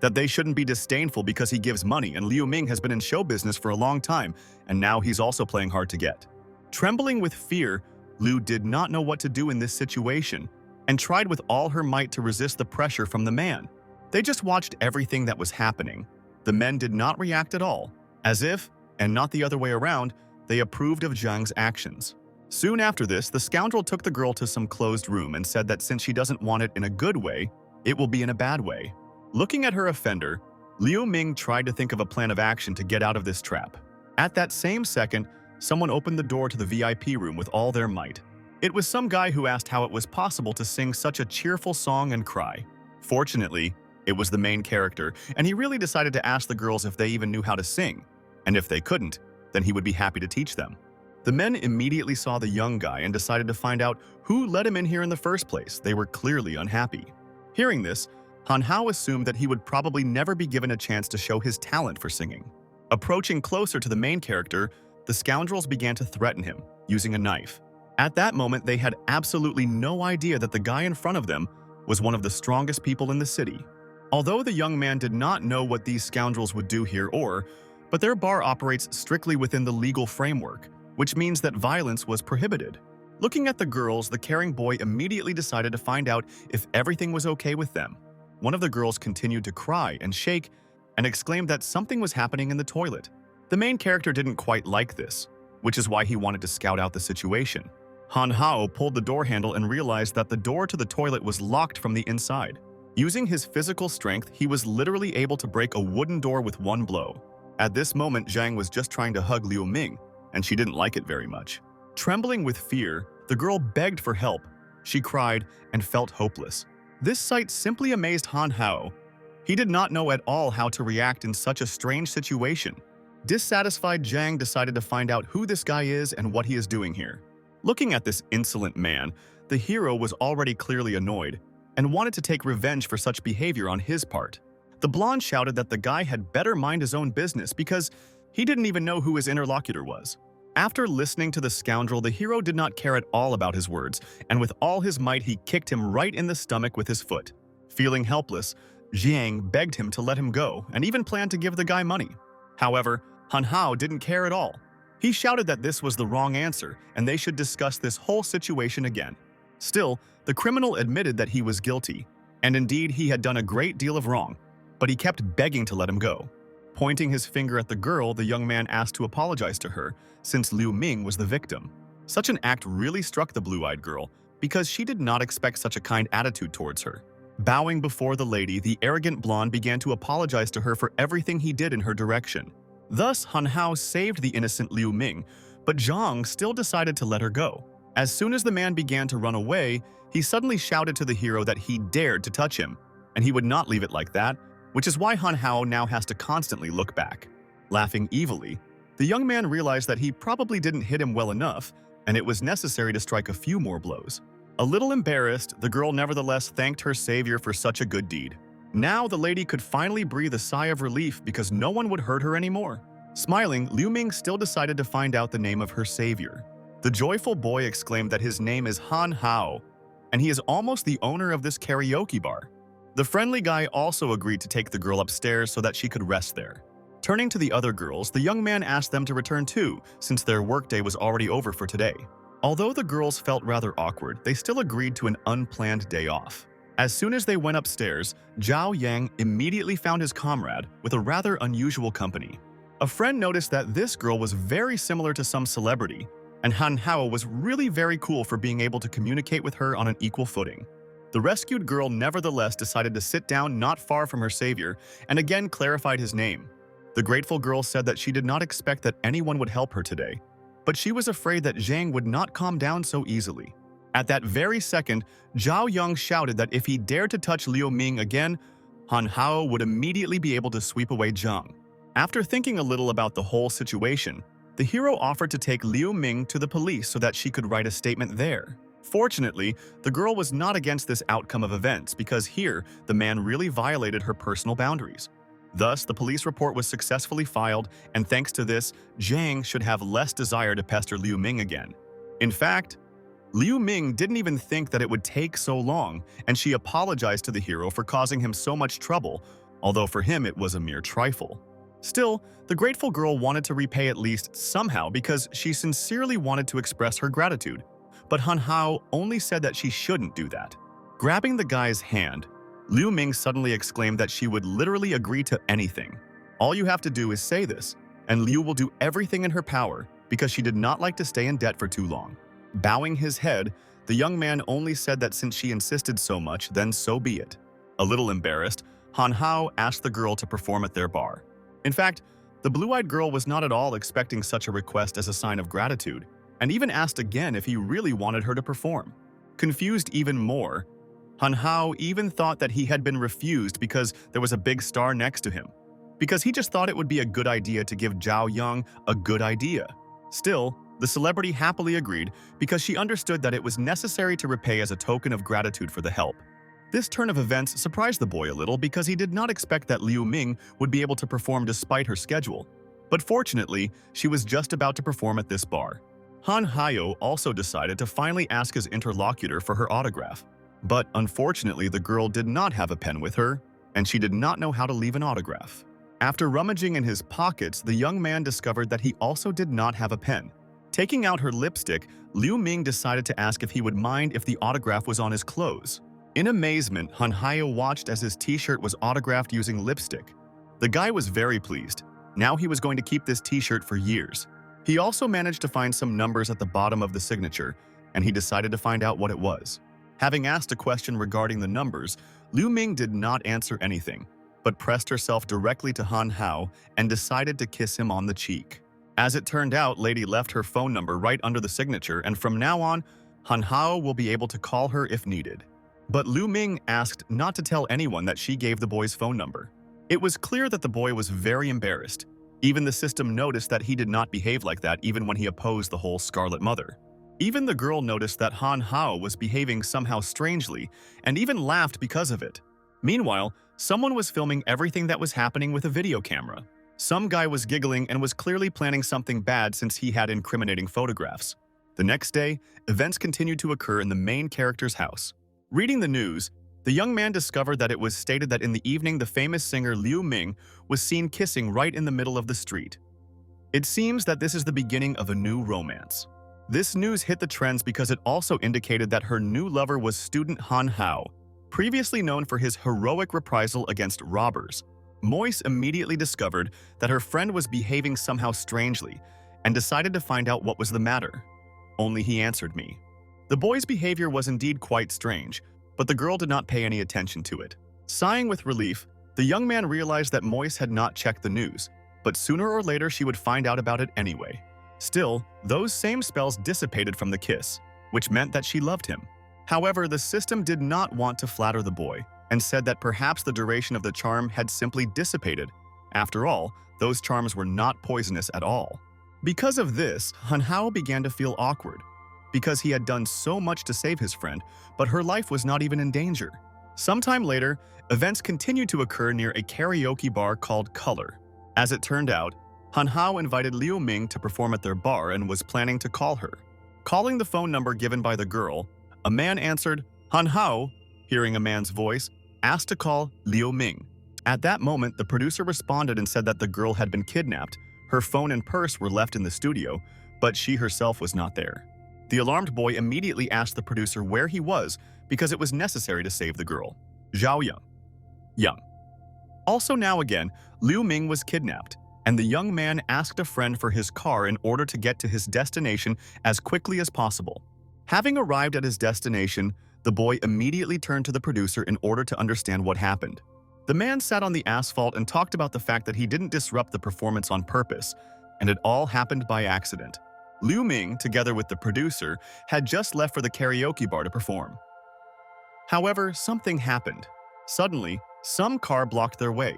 that they shouldn't be disdainful because he gives money, and Liu Ming has been in show business for a long time, and now he's also playing hard to get. Trembling with fear, Liu did not know what to do in this situation and tried with all her might to resist the pressure from the man. They just watched everything that was happening. The men did not react at all, as if, and not the other way around, they approved of Zhang's actions. Soon after this, the scoundrel took the girl to some closed room and said that since she doesn't want it in a good way, it will be in a bad way. Looking at her offender, Liu Ming tried to think of a plan of action to get out of this trap. At that same second, someone opened the door to the VIP room with all their might. It was some guy who asked how it was possible to sing such a cheerful song and cry. Fortunately, it was the main character, and he really decided to ask the girls if they even knew how to sing, and if they couldn't, then he would be happy to teach them. The men immediately saw the young guy and decided to find out who let him in here in the first place. They were clearly unhappy. Hearing this, Han Hao assumed that he would probably never be given a chance to show his talent for singing. Approaching closer to the main character, the scoundrels began to threaten him, using a knife. At that moment, they had absolutely no idea that the guy in front of them was one of the strongest people in the city. Although the young man did not know what these scoundrels would do here but their bar operates strictly within the legal framework, which means that violence was prohibited. Looking at the girls, the caring boy immediately decided to find out if everything was okay with them. One of the girls continued to cry and shake and exclaimed that something was happening in the toilet. The main character didn't quite like this, which is why he wanted to scout out the situation. Han Hao pulled the door handle and realized that the door to the toilet was locked from the inside. Using his physical strength, he was literally able to break a wooden door with one blow. At this moment, Zhang was just trying to hug Liu Ming, and she didn't like it very much. Trembling with fear, the girl begged for help. She cried and felt hopeless. This sight simply amazed Han Hao. He did not know at all how to react in such a strange situation. Dissatisfied, Zhang decided to find out who this guy is and what he is doing here. Looking at this insolent man, the hero was already clearly annoyed and wanted to take revenge for such behavior on his part. The blonde shouted that the guy had better mind his own business because he didn't even know who his interlocutor was. After listening to the scoundrel, the hero did not care at all about his words, and with all his might he kicked him right in the stomach with his foot. Feeling helpless, Zhang begged him to let him go and even planned to give the guy money. However, Han Hao didn't care at all. He shouted that this was the wrong answer and they should discuss this whole situation again. Still, the criminal admitted that he was guilty, and indeed he had done a great deal of wrong, but he kept begging to let him go. Pointing his finger at the girl, the young man asked to apologize to her, since Liu Ming was the victim. Such an act really struck the blue-eyed girl, because she did not expect such a kind attitude towards her. Bowing before the lady, the arrogant blonde began to apologize to her for everything he did in her direction. Thus, Han Hao saved the innocent Liu Ming, but Zhang still decided to let her go. As soon as the man began to run away, he suddenly shouted to the hero that he dared to touch him, and he would not leave it like that, which is why Han Hao now has to constantly look back. Laughing evilly, the young man realized that he probably didn't hit him well enough, and it was necessary to strike a few more blows. A little embarrassed, the girl nevertheless thanked her savior for such a good deed. Now the lady could finally breathe a sigh of relief because no one would hurt her anymore. Smiling, Liu Ming still decided to find out the name of her savior. The joyful boy exclaimed that his name is Han Hao, and he is almost the owner of this karaoke bar. The friendly guy also agreed to take the girl upstairs so that she could rest there. Turning to the other girls, the young man asked them to return too, since their workday was already over for today. Although the girls felt rather awkward, they still agreed to an unplanned day off. As soon as they went upstairs, Zhao Yang immediately found his comrade with a rather unusual company. A friend noticed that this girl was very similar to some celebrity, and Han Hao was really very cool for being able to communicate with her on an equal footing. The rescued girl nevertheless decided to sit down not far from her savior and again clarified his name. The grateful girl said that she did not expect that anyone would help her today, but she was afraid that Zhang would not calm down so easily. At that very second, Zhao Yang shouted that if he dared to touch Liu Ming again, Han Hao would immediately be able to sweep away Zhang. After thinking a little about the whole situation, the hero offered to take Liu Ming to the police so that she could write a statement there. Fortunately, the girl was not against this outcome of events because here, the man really violated her personal boundaries. Thus, the police report was successfully filed, and thanks to this, Zhang should have less desire to pester Liu Ming again. In fact, Liu Ming didn't even think that it would take so long, and she apologized to the hero for causing him so much trouble, although for him it was a mere trifle. Still, the grateful girl wanted to repay at least somehow because she sincerely wanted to express her gratitude. But Han Hao only said that she shouldn't do that. Grabbing the guy's hand, Liu Ming suddenly exclaimed that she would literally agree to anything. All you have to do is say this, and Liu will do everything in her power because she did not like to stay in debt for too long. Bowing his head, the young man only said that since she insisted so much, then so be it. A little embarrassed, Han Hao asked the girl to perform at their bar. In fact, the blue-eyed girl was not at all expecting such a request as a sign of gratitude, and even asked again if he really wanted her to perform. Confused even more, Han Hao even thought that he had been refused because there was a big star next to him, because he just thought it would be a good idea to give Zhao Yang a good idea. Still, the celebrity happily agreed because she understood that it was necessary to repay as a token of gratitude for the help. This turn of events surprised the boy a little because he did not expect that Liu Ming would be able to perform despite her schedule. But fortunately, she was just about to perform at this bar. Han Hao also decided to finally ask his interlocutor for her autograph. But unfortunately, the girl did not have a pen with her, and she did not know how to leave an autograph. After rummaging in his pockets, the young man discovered that he also did not have a pen. Taking out her lipstick, Liu Ming decided to ask if he would mind if the autograph was on his clothes. In amazement, Han Hao watched as his t-shirt was autographed using lipstick. The guy was very pleased. Now he was going to keep this t-shirt for years. He also managed to find some numbers at the bottom of the signature, and he decided to find out what it was. Having asked a question regarding the numbers, Liu Ming did not answer anything, but pressed herself directly to Han Hao and decided to kiss him on the cheek. As it turned out, Lady left her phone number right under the signature, and from now on, Han Hao will be able to call her if needed. But Liu Ming asked not to tell anyone that she gave the boy's phone number. It was clear that the boy was very embarrassed. Even the system noticed that he did not behave like that even when he opposed the whole Scarlet Mother. Even the girl noticed that Han Hao was behaving somehow strangely and even laughed because of it. Meanwhile, someone was filming everything that was happening with a video camera. Some guy was giggling and was clearly planning something bad since he had incriminating photographs. The next day, events continued to occur in the main character's house. Reading the news, the young man discovered that it was stated that in the evening the famous singer Liu Ming was seen kissing right in the middle of the street. It seems that this is the beginning of a new romance. This news hit the trends because it also indicated that her new lover was student Han Hao, previously known for his heroic reprisal against robbers. Moise immediately discovered that her friend was behaving somehow strangely and decided to find out what was the matter. Only he answered me. The boy's behavior was indeed quite strange, but the girl did not pay any attention to it. Sighing with relief, the young man realized that Moise had not checked the news, but sooner or later she would find out about it anyway. Still, those same spells dissipated from the kiss, which meant that she loved him. However, the system did not want to flatter the boy and said that perhaps the duration of the charm had simply dissipated. After all, those charms were not poisonous at all. Because of this, Han Hao began to feel awkward. because he had done so much to save his friend, but her life was not even in danger. Sometime later, events continued to occur near a karaoke bar called Color. As it turned out, Han Hao invited Liu Ming to perform at their bar and was planning to call her. Calling the phone number given by the girl, a man answered. Han Hao, hearing a man's voice, asked to call Liu Ming. At that moment, the producer responded and said that the girl had been kidnapped. Her phone and purse were left in the studio, but she herself was not there. The alarmed boy immediately asked the producer where he was because it was necessary to save the girl. Zhao Yang. Also now again, Liu Ming was kidnapped, and the young man asked a friend for his car in order to get to his destination as quickly as possible. Having arrived at his destination, the boy immediately turned to the producer in order to understand what happened. The man sat on the asphalt and talked about the fact that he didn't disrupt the performance on purpose, and it all happened by accident. Liu Ming, together with the producer, had just left for the karaoke bar to perform. However, something happened. Suddenly, some car blocked their way.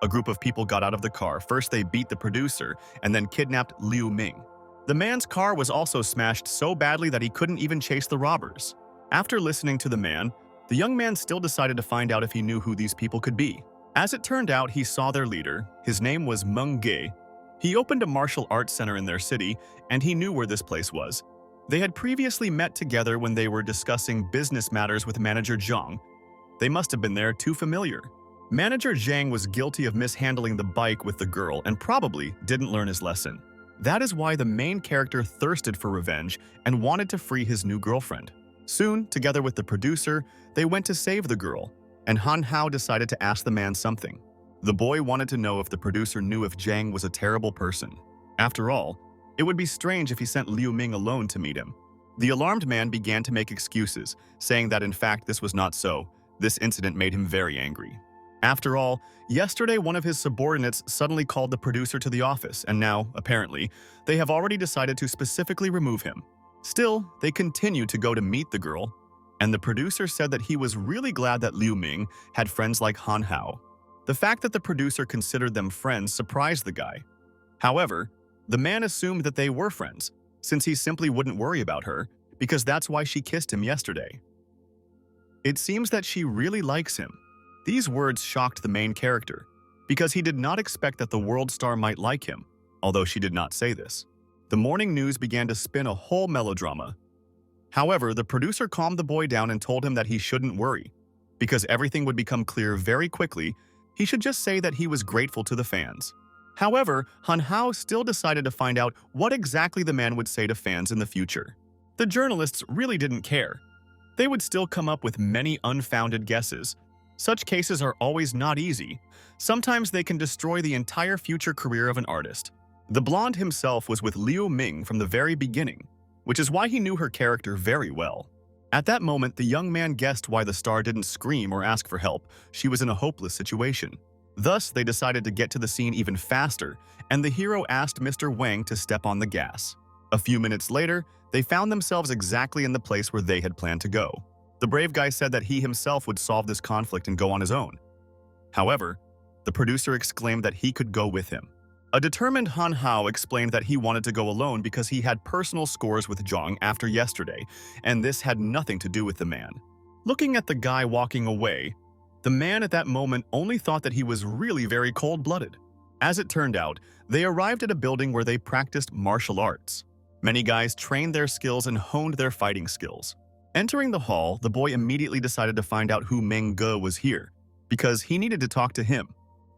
A group of people got out of the car. First, they beat the producer and then kidnapped Liu Ming. The man's car was also smashed so badly that he couldn't even chase the robbers. After listening to the man, the young man still decided to find out if he knew who these people could be. As it turned out, he saw their leader. His name was Meng Ge. He opened a martial arts center in their city, and he knew where this place was. They had previously met together when they were discussing business matters with manager Zhang. They must have been there too familiar. Manager Zhang was guilty of mishandling the bike with the girl and probably didn't learn his lesson. That is why the main character thirsted for revenge and wanted to free his new girlfriend. Soon, together with the producer, they went to save the girl, and Han Hao decided to ask the man something. The boy wanted to know if the producer knew if Zhang was a terrible person. After all, it would be strange if he sent Liu Ming alone to meet him. The alarmed man began to make excuses, saying that in fact this was not so. This incident made him very angry. After all, yesterday one of his subordinates suddenly called the producer to the office, and now, apparently, they have already decided to specifically remove him. Still, they continue to go to meet the girl, and the producer said that he was really glad that Liu Ming had friends like Han Hao. The fact that the producer considered them friends surprised the guy. However, the man assumed that they were friends, since he simply wouldn't worry about her, because that's why she kissed him yesterday. It seems that she really likes him. These words shocked the main character, because he did not expect that the world star might like him, although she did not say this. The morning news began to spin a whole melodrama. However, the producer calmed the boy down and told him that he shouldn't worry. Because everything would become clear very quickly, he should just say that he was grateful to the fans. However, Han Hao still decided to find out what exactly the man would say to fans in the future. The journalists really didn't care. They would still come up with many unfounded guesses. Such cases are always not easy. Sometimes they can destroy the entire future career of an artist. The blonde himself was with Liu Ming from the very beginning, which is why he knew her character very well. At that moment, the young man guessed why the star didn't scream or ask for help. She was in a hopeless situation. Thus, they decided to get to the scene even faster, and the hero asked Mr. Wang to step on the gas. A few minutes later, they found themselves exactly in the place where they had planned to go. The brave guy said that he himself would solve this conflict and go on his own. However, the producer exclaimed that he could go with him. A determined Han Hao explained that he wanted to go alone because he had personal scores with Zhang after yesterday, and this had nothing to do with the man. Looking at the guy walking away, the man at that moment only thought that he was really very cold-blooded. As it turned out, they arrived at a building where they practiced martial arts. Many guys trained their skills and honed their fighting skills. Entering the hall, the boy immediately decided to find out who Meng Ge was here, because he needed to talk to him.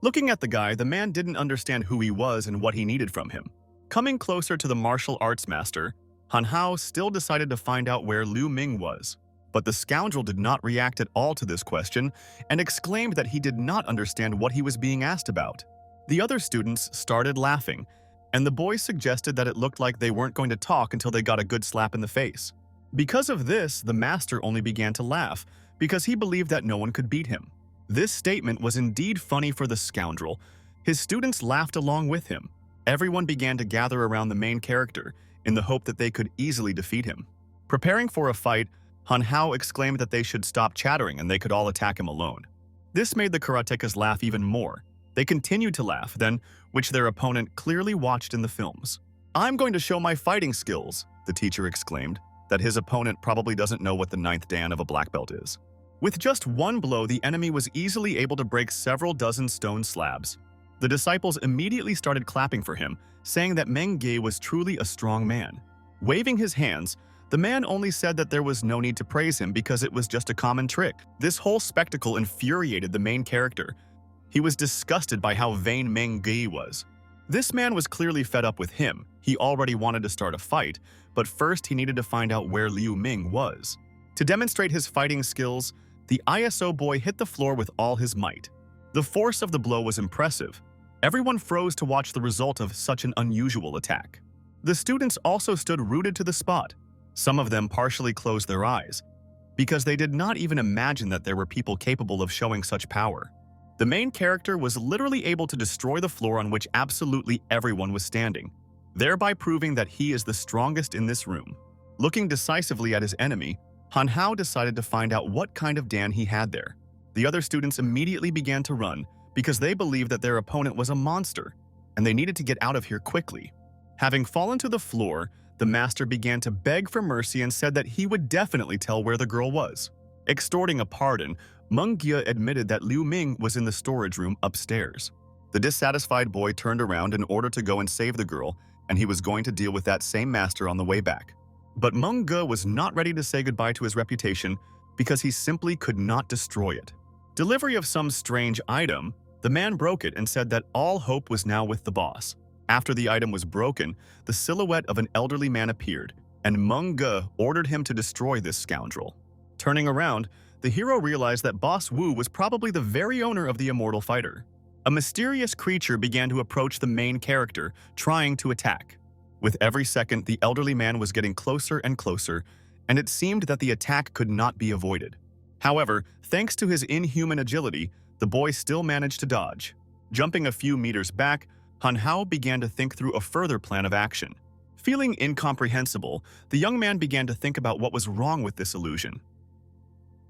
Looking at the guy, the man didn't understand who he was and what he needed from him. Coming closer to the martial arts master, Han Hao still decided to find out where Liu Ming was. But the scoundrel did not react at all to this question and exclaimed that he did not understand what he was being asked about. The other students started laughing, and the boy suggested that it looked like they weren't going to talk until they got a good slap in the face. Because of this, the master only began to laugh, because he believed that no one could beat him. This statement was indeed funny for the scoundrel. His students laughed along with him. Everyone began to gather around the main character in the hope that they could easily defeat him. Preparing for a fight, Han Hao exclaimed that they should stop chattering and they could all attack him alone. This made the karatekas laugh even more. They continued to laugh, then, which their opponent clearly watched in the films. "I'm going to show my fighting skills," the teacher exclaimed. that his opponent probably doesn't know what the ninth dan of a black belt is. With just one blow, the enemy was easily able to break several dozen stone slabs. The disciples immediately started clapping for him, saying that Meng Ge was truly a strong man. Waving his hands, the man only said that there was no need to praise him because it was just a common trick. This whole spectacle infuriated the main character. He was disgusted by how vain Meng Ge was. This man was clearly fed up with him. He already wanted to start a fight, but first he needed to find out where Liu Ming was. To demonstrate his fighting skills, the ISO boy hit the floor with all his might. The force of the blow was impressive. Everyone froze to watch the result of such an unusual attack. The students also stood rooted to the spot. Some of them partially closed their eyes, because they did not even imagine that there were people capable of showing such power. The main character was literally able to destroy the floor on which absolutely everyone was standing, thereby proving that he is the strongest in this room. Looking decisively at his enemy, Han Hao decided to find out what kind of Dan he had there. The other students immediately began to run because they believed that their opponent was a monster, and they needed to get out of here quickly. Having fallen to the floor, the master began to beg for mercy and said that he would definitely tell where the girl was. Extorting a pardon, Meng Ge admitted that Liu Ming was in the storage room upstairs. The dissatisfied boy turned around in order to go and save the girl, and he was going to deal with that same master on the way back. But Meng Ge was not ready to say goodbye to his reputation because he simply could not destroy it. Delivery of some strange item, the man broke it and said that all hope was now with the boss. After the item was broken, the silhouette of an elderly man appeared, and Meng Ge ordered him to destroy this scoundrel. Turning around, the hero realized that Boss Wu was probably the very owner of the immortal fighter. A mysterious creature began to approach the main character, trying to attack. With every second, the elderly man was getting closer and closer, and it seemed that the attack could not be avoided. However, thanks to his inhuman agility, the boy still managed to dodge. Jumping a few meters back, Han Hao began to think through a further plan of action. Feeling incomprehensible, the young man began to think about what was wrong with this illusion.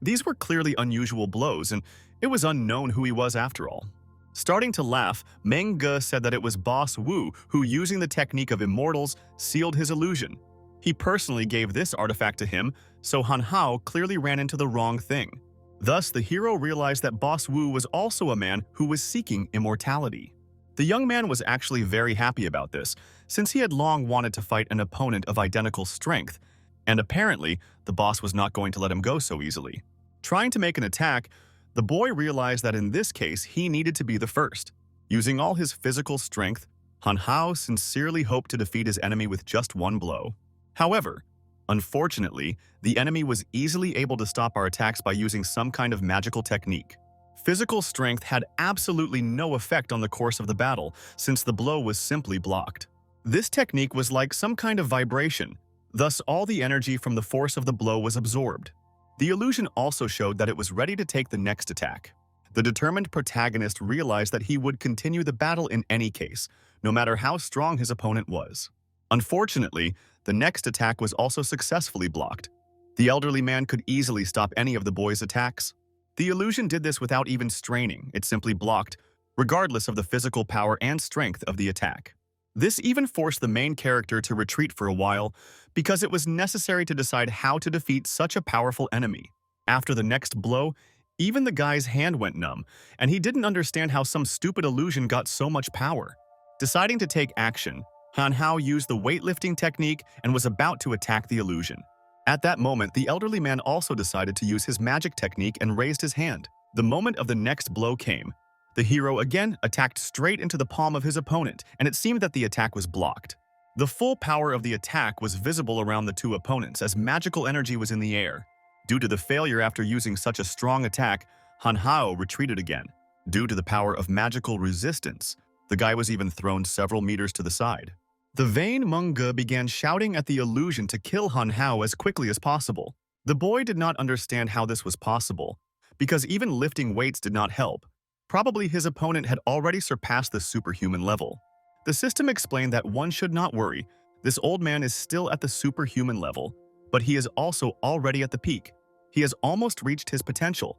These were clearly unusual blows, and it was unknown who he was after all. Starting to laugh, Meng Ge said that it was Boss Wu who, using the technique of immortals, sealed his illusion. He personally gave this artifact to him, so Han Hao clearly ran into the wrong thing. Thus, the hero realized that Boss Wu was also a man who was seeking immortality. The young man was actually very happy about this, since he had long wanted to fight an opponent of identical strength, and apparently, the boss was not going to let him go so easily. Trying to make an attack, the boy realized that in this case, he needed to be the first. Using all his physical strength, Han Hao sincerely hoped to defeat his enemy with just one blow. However, unfortunately, the enemy was easily able to stop our attacks by using some kind of magical technique. Physical strength had absolutely no effect on the course of the battle, since the blow was simply blocked. This technique was like some kind of vibration, thus all the energy from the force of the blow was absorbed. The illusion also showed that it was ready to take the next attack. The determined protagonist realized that he would continue the battle in any case, no matter how strong his opponent was. Unfortunately, the next attack was also successfully blocked. The elderly man could easily stop any of the boy's attacks. The illusion did this without even straining, it simply blocked, regardless of the physical power and strength of the attack. This even forced the main character to retreat for a while, because it was necessary to decide how to defeat such a powerful enemy. After the next blow, even the guy's hand went numb, and he didn't understand how some stupid illusion got so much power. Deciding to take action, Han Hao used the weightlifting technique and was about to attack the illusion. At that moment, the elderly man also decided to use his magic technique and raised his hand. The moment of the next blow came. The hero again attacked straight into the palm of his opponent, and it seemed that the attack was blocked. The full power of the attack was visible around the two opponents as magical energy was in the air. Due to the failure after using such a strong attack, Han Hao retreated again. Due to the power of magical resistance, the guy was even thrown several meters to the side. The vain Meng Ge began shouting at the illusion to kill Han Hao as quickly as possible. The boy did not understand how this was possible, because even lifting weights did not help. Probably his opponent had already surpassed the superhuman level. The system explained that one should not worry. This old man is still at the superhuman level, but he is also already at the peak. He has almost reached his potential.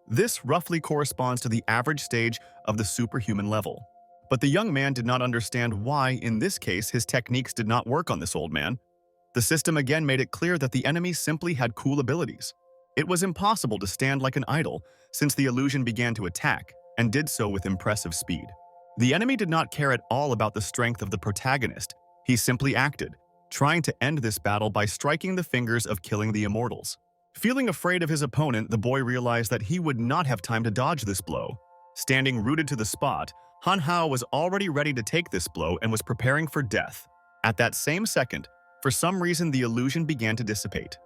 This roughly corresponds to the average stage of the superhuman level. But the young man did not understand why, in this case, his techniques did not work on this old man. The system again made it clear that the enemy simply had cool abilities. It was impossible to stand like an idol since the illusion began to attack, and did so with impressive speed. The enemy did not care at all about the strength of the protagonist. He simply acted, trying to end this battle by striking the fingers of killing the immortals. Feeling afraid of his opponent, the boy realized that he would not have time to dodge this blow. Standing rooted to the spot, Han Hao was already ready to take this blow and was preparing for death. At that same second, for some reason the illusion began to dissipate.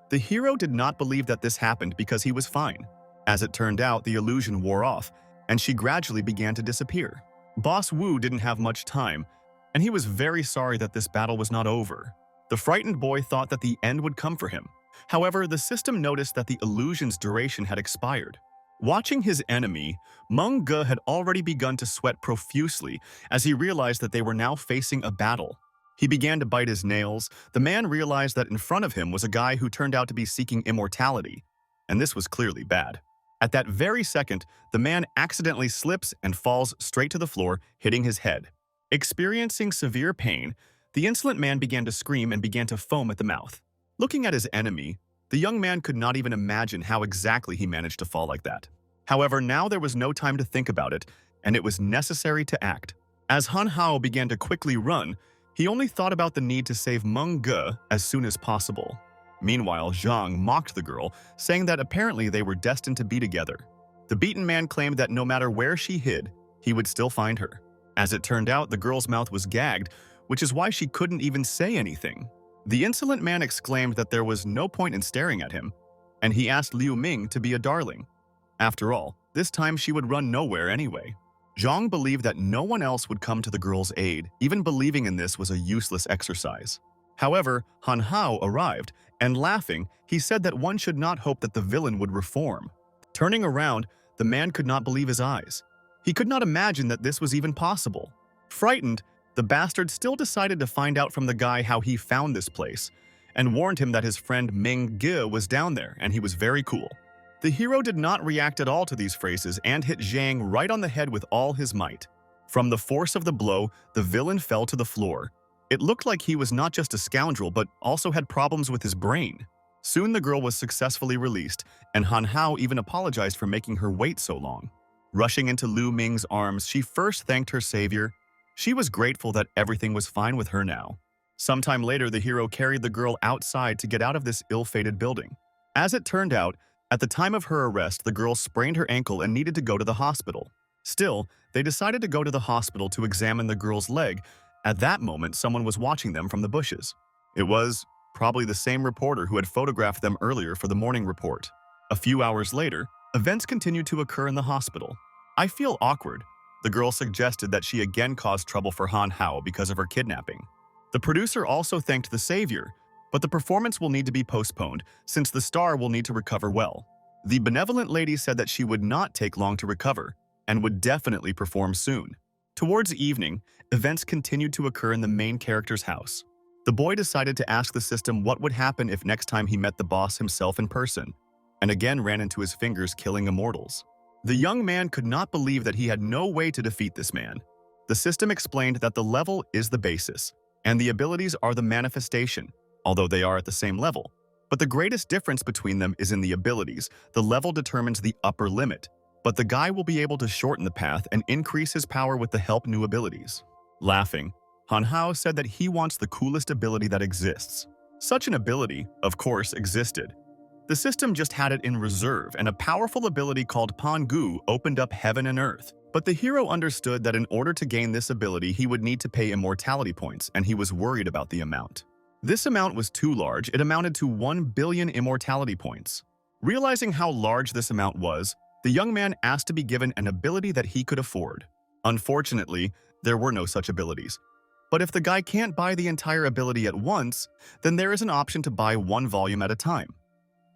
The hero did not believe that this happened because he was fine. As it turned out, the illusion wore off, and she gradually began to disappear. Boss Wu didn't have much time, and he was very sorry that this battle was not over. The frightened boy thought that the end would come for him. However, the system noticed that the illusion's duration had expired. Watching his enemy, Meng Ge had already begun to sweat profusely as he realized that they were now facing a battle. He began to bite his nails. The man realized that in front of him was a guy who turned out to be seeking immortality, and this was clearly bad. At that very second, the man accidentally slips and falls straight to the floor, hitting his head. Experiencing severe pain, the insolent man began to scream and began to foam at the mouth. Looking at his enemy, the young man could not even imagine how exactly he managed to fall like that. However, now there was no time to think about it, and it was necessary to act. As Han Hao began to quickly run, he only thought about the need to save Meng Ge as soon as possible. Meanwhile, Zhang mocked the girl, saying that apparently they were destined to be together. The beaten man claimed that no matter where she hid, he would still find her. As it turned out, the girl's mouth was gagged, which is why she couldn't even say anything. The insolent man exclaimed that there was no point in staring at him, and he asked Liu Ming to be a darling. After all, this time she would run nowhere anyway. Zhang believed that no one else would come to the girl's aid. Even believing in this was a useless exercise. However, Han Hao arrived, and laughing, he said that one should not hope that the villain would reform. Turning around, the man could not believe his eyes. He could not imagine that this was even possible. Frightened, the bastard still decided to find out from the guy how he found this place, and warned him that his friend Meng Ge was down there and he was very cool. The hero did not react at all to these phrases and hit Zhang right on the head with all his might. From the force of the blow, the villain fell to the floor. It looked like he was not just a scoundrel but also had problems with his brain. Soon the girl was successfully released, and Han Hao even apologized for making her wait so long. Rushing into Liu Ming's arms, she first thanked her savior. She was grateful that everything was fine with her now. Sometime later, the hero carried the girl outside to get out of this ill-fated building. As it turned out, at the time of her arrest, the girl sprained her ankle and needed to go to the hospital. Still, they decided to go to the hospital to examine the girl's leg. At that moment, someone was watching them from the bushes. It was probably the same reporter who had photographed them earlier for the morning report. A few hours later, events continued to occur in the hospital. "I feel awkward." The girl suggested that she again caused trouble for Han Hao because of her kidnapping. The producer also thanked the savior, but the performance will need to be postponed since the star will need to recover well. The benevolent lady said that she would not take long to recover and would definitely perform soon. Towards evening, events continued to occur in the main character's house. The boy decided to ask the system what would happen if next time he met the boss himself in person, and again ran into his fingers killing immortals. The young man could not believe that he had no way to defeat this man. The system explained that the level is the basis, and the abilities are the manifestation, although they are at the same level. But the greatest difference between them is in the abilities. The level determines the upper limit, but the guy will be able to shorten the path and increase his power with the help new abilities. Laughing, Han Hao said that he wants the coolest ability that exists. Such an ability, of course, existed. The system just had it in reserve, and a powerful ability called Pangu opened up heaven and earth. But the hero understood that in order to gain this ability, he would need to pay immortality points, and he was worried about the amount. This amount was too large. It amounted to 1 billion immortality points. Realizing how large this amount was, the young man asked to be given an ability that he could afford. Unfortunately, there were no such abilities. But if the guy can't buy the entire ability at once, then there is an option to buy one volume at a time.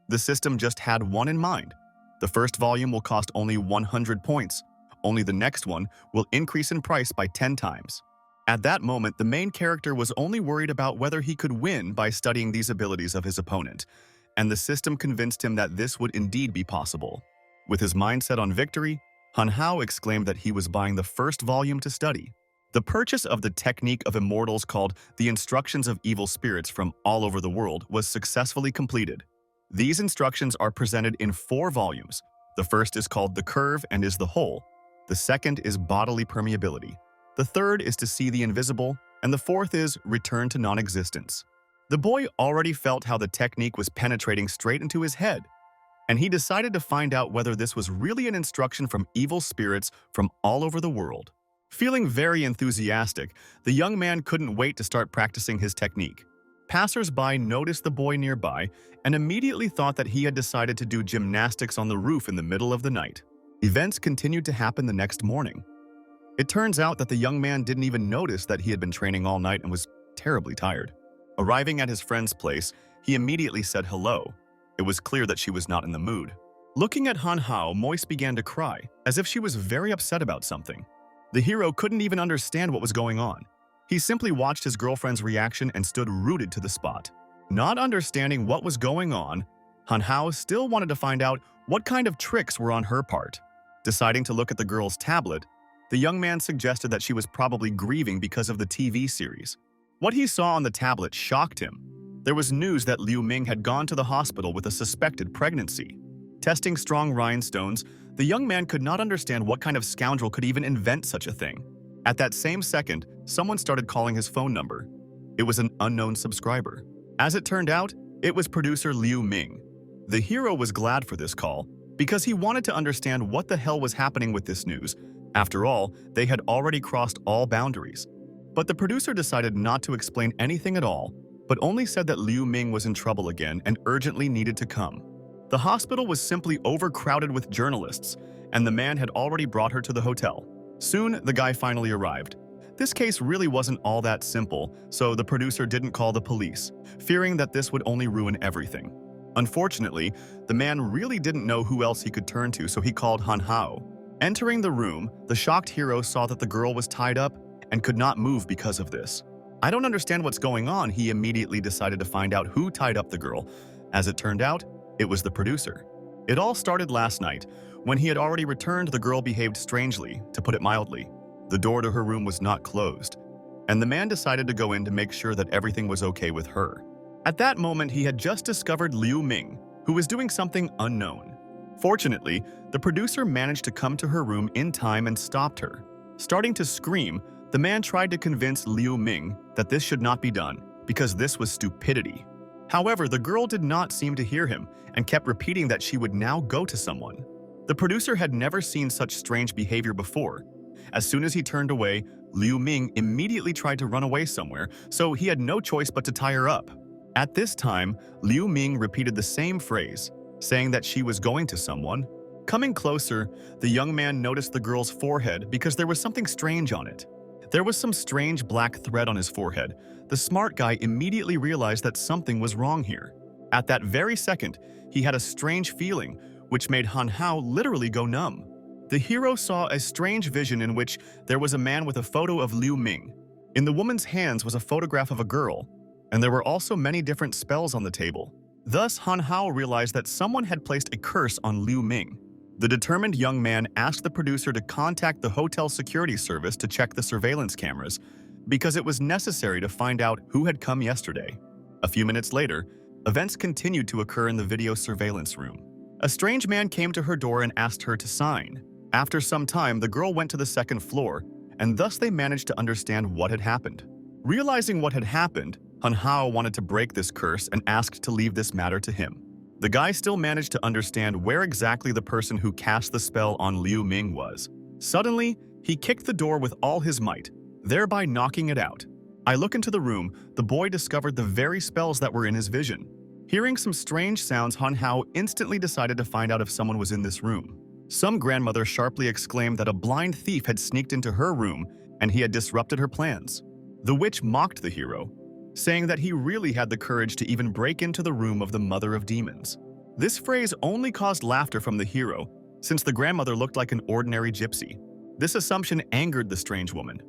The system just had one in mind. The first volume will cost only 100 points. Only the next one will increase in price by 10 times. At that moment, the main character was only worried about whether he could win by studying these abilities of his opponent, and the system convinced him that this would indeed be possible. With his mindset on victory, Han Hao exclaimed that he was buying the first volume to study. The purchase of the technique of immortals called the Instructions of Evil Spirits from all over the world was successfully completed. These instructions are presented in 4 volumes. The first is called The Curve and is the whole. The second is Bodily Permeability. The third is To See the Invisible, and the fourth is Return to Non-Existence. The boy already felt how the technique was penetrating straight into his head, and he decided to find out whether this was really an instruction from evil spirits from all over the world. Feeling very enthusiastic, the young man couldn't wait to start practicing his technique. Passers-by noticed the boy nearby and immediately thought that he had decided to do gymnastics on the roof in the middle of the night. Events continued to happen the next morning. It turns out that the young man didn't even notice that he had been training all night and was terribly tired. Arriving at his friend's place, he immediately said hello. It was clear that she was not in the mood. Looking at Han Hao, Moise began to cry, as if she was very upset about something. The hero couldn't even understand what was going on. He simply watched his girlfriend's reaction and stood rooted to the spot. Not understanding what was going on, Han Hao still wanted to find out what kind of tricks were on her part. Deciding to look at the girl's tablet, the young man suggested that she was probably grieving because of the TV series. What he saw on the tablet shocked him. There was news that Liu Ming had gone to the hospital with a suspected pregnancy. Testing strong rhinestones, the young man could not understand what kind of scoundrel could even invent such a thing. At that same second, someone started calling his phone number. It was an unknown subscriber. As it turned out, it was producer Liu Ming. The hero was glad for this call because he wanted to understand what the hell was happening with this news. After all, they had already crossed all boundaries. But the producer decided not to explain anything at all, but only said that Liu Ming was in trouble again and urgently needed to come. The hospital was simply overcrowded with journalists, and the man had already brought her to the hotel. Soon, the guy finally arrived. This case really wasn't all that simple, so the producer didn't call the police, fearing that this would only ruin everything. Unfortunately, the man really didn't know who else he could turn to, so he called Han Hao. Entering the room, the shocked hero saw that the girl was tied up and could not move because of this. "I don't understand what's going on," he immediately decided to find out who tied up the girl. As it turned out, it was the producer. It all started last night. When he had already returned, the girl behaved strangely, to put it mildly. The door to her room was not closed, and the man decided to go in to make sure that everything was okay with her. At that moment, he had just discovered Liu Ming, who was doing something unknown. Fortunately, the producer managed to come to her room in time and stopped her. Starting to scream, the man tried to convince Liu Ming that this should not be done, because this was stupidity. However, the girl did not seem to hear him and kept repeating that she would now go to someone. The producer had never seen such strange behavior before. As soon as he turned away, Liu Ming immediately tried to run away somewhere, so he had no choice but to tie her up. At this time, Liu Ming repeated the same phrase, saying that she was going to someone. Coming closer, the young man noticed the girl's forehead because there was something strange on it. There was some strange black thread on his forehead. The smart guy immediately realized that something was wrong here. At that very second, he had a strange feeling, which made Han Hao literally go numb. The hero saw a strange vision in which there was a man with a photo of Liu Ming. In the woman's hands was a photograph of a girl, and there were also many different spells on the table. Thus, Han Hao realized that someone had placed a curse on Liu Ming. The determined young man asked the producer to contact the hotel security service to check the surveillance cameras, because it was necessary to find out who had come yesterday. A few minutes later, events continued to occur in the video surveillance room. A strange man came to her door and asked her to sign. After some time, the girl went to the second floor, and thus they managed to understand what had happened. Realizing what had happened, Han Hao wanted to break this curse and asked to leave this matter to him. The guy still managed to understand where exactly the person who cast the spell on Liu Ming was. Suddenly, he kicked the door with all his might, thereby knocking it out. I look into the room, the boy discovered the very spells that were in his vision. Hearing some strange sounds, Han Hao instantly decided to find out if someone was in this room. Some grandmother sharply exclaimed that a blind thief had sneaked into her room and he had disrupted her plans. The witch mocked the hero, saying that he really had the courage to even break into the room of the mother of demons. This phrase only caused laughter from the hero, since the grandmother looked like an ordinary gypsy. This assumption angered the strange woman.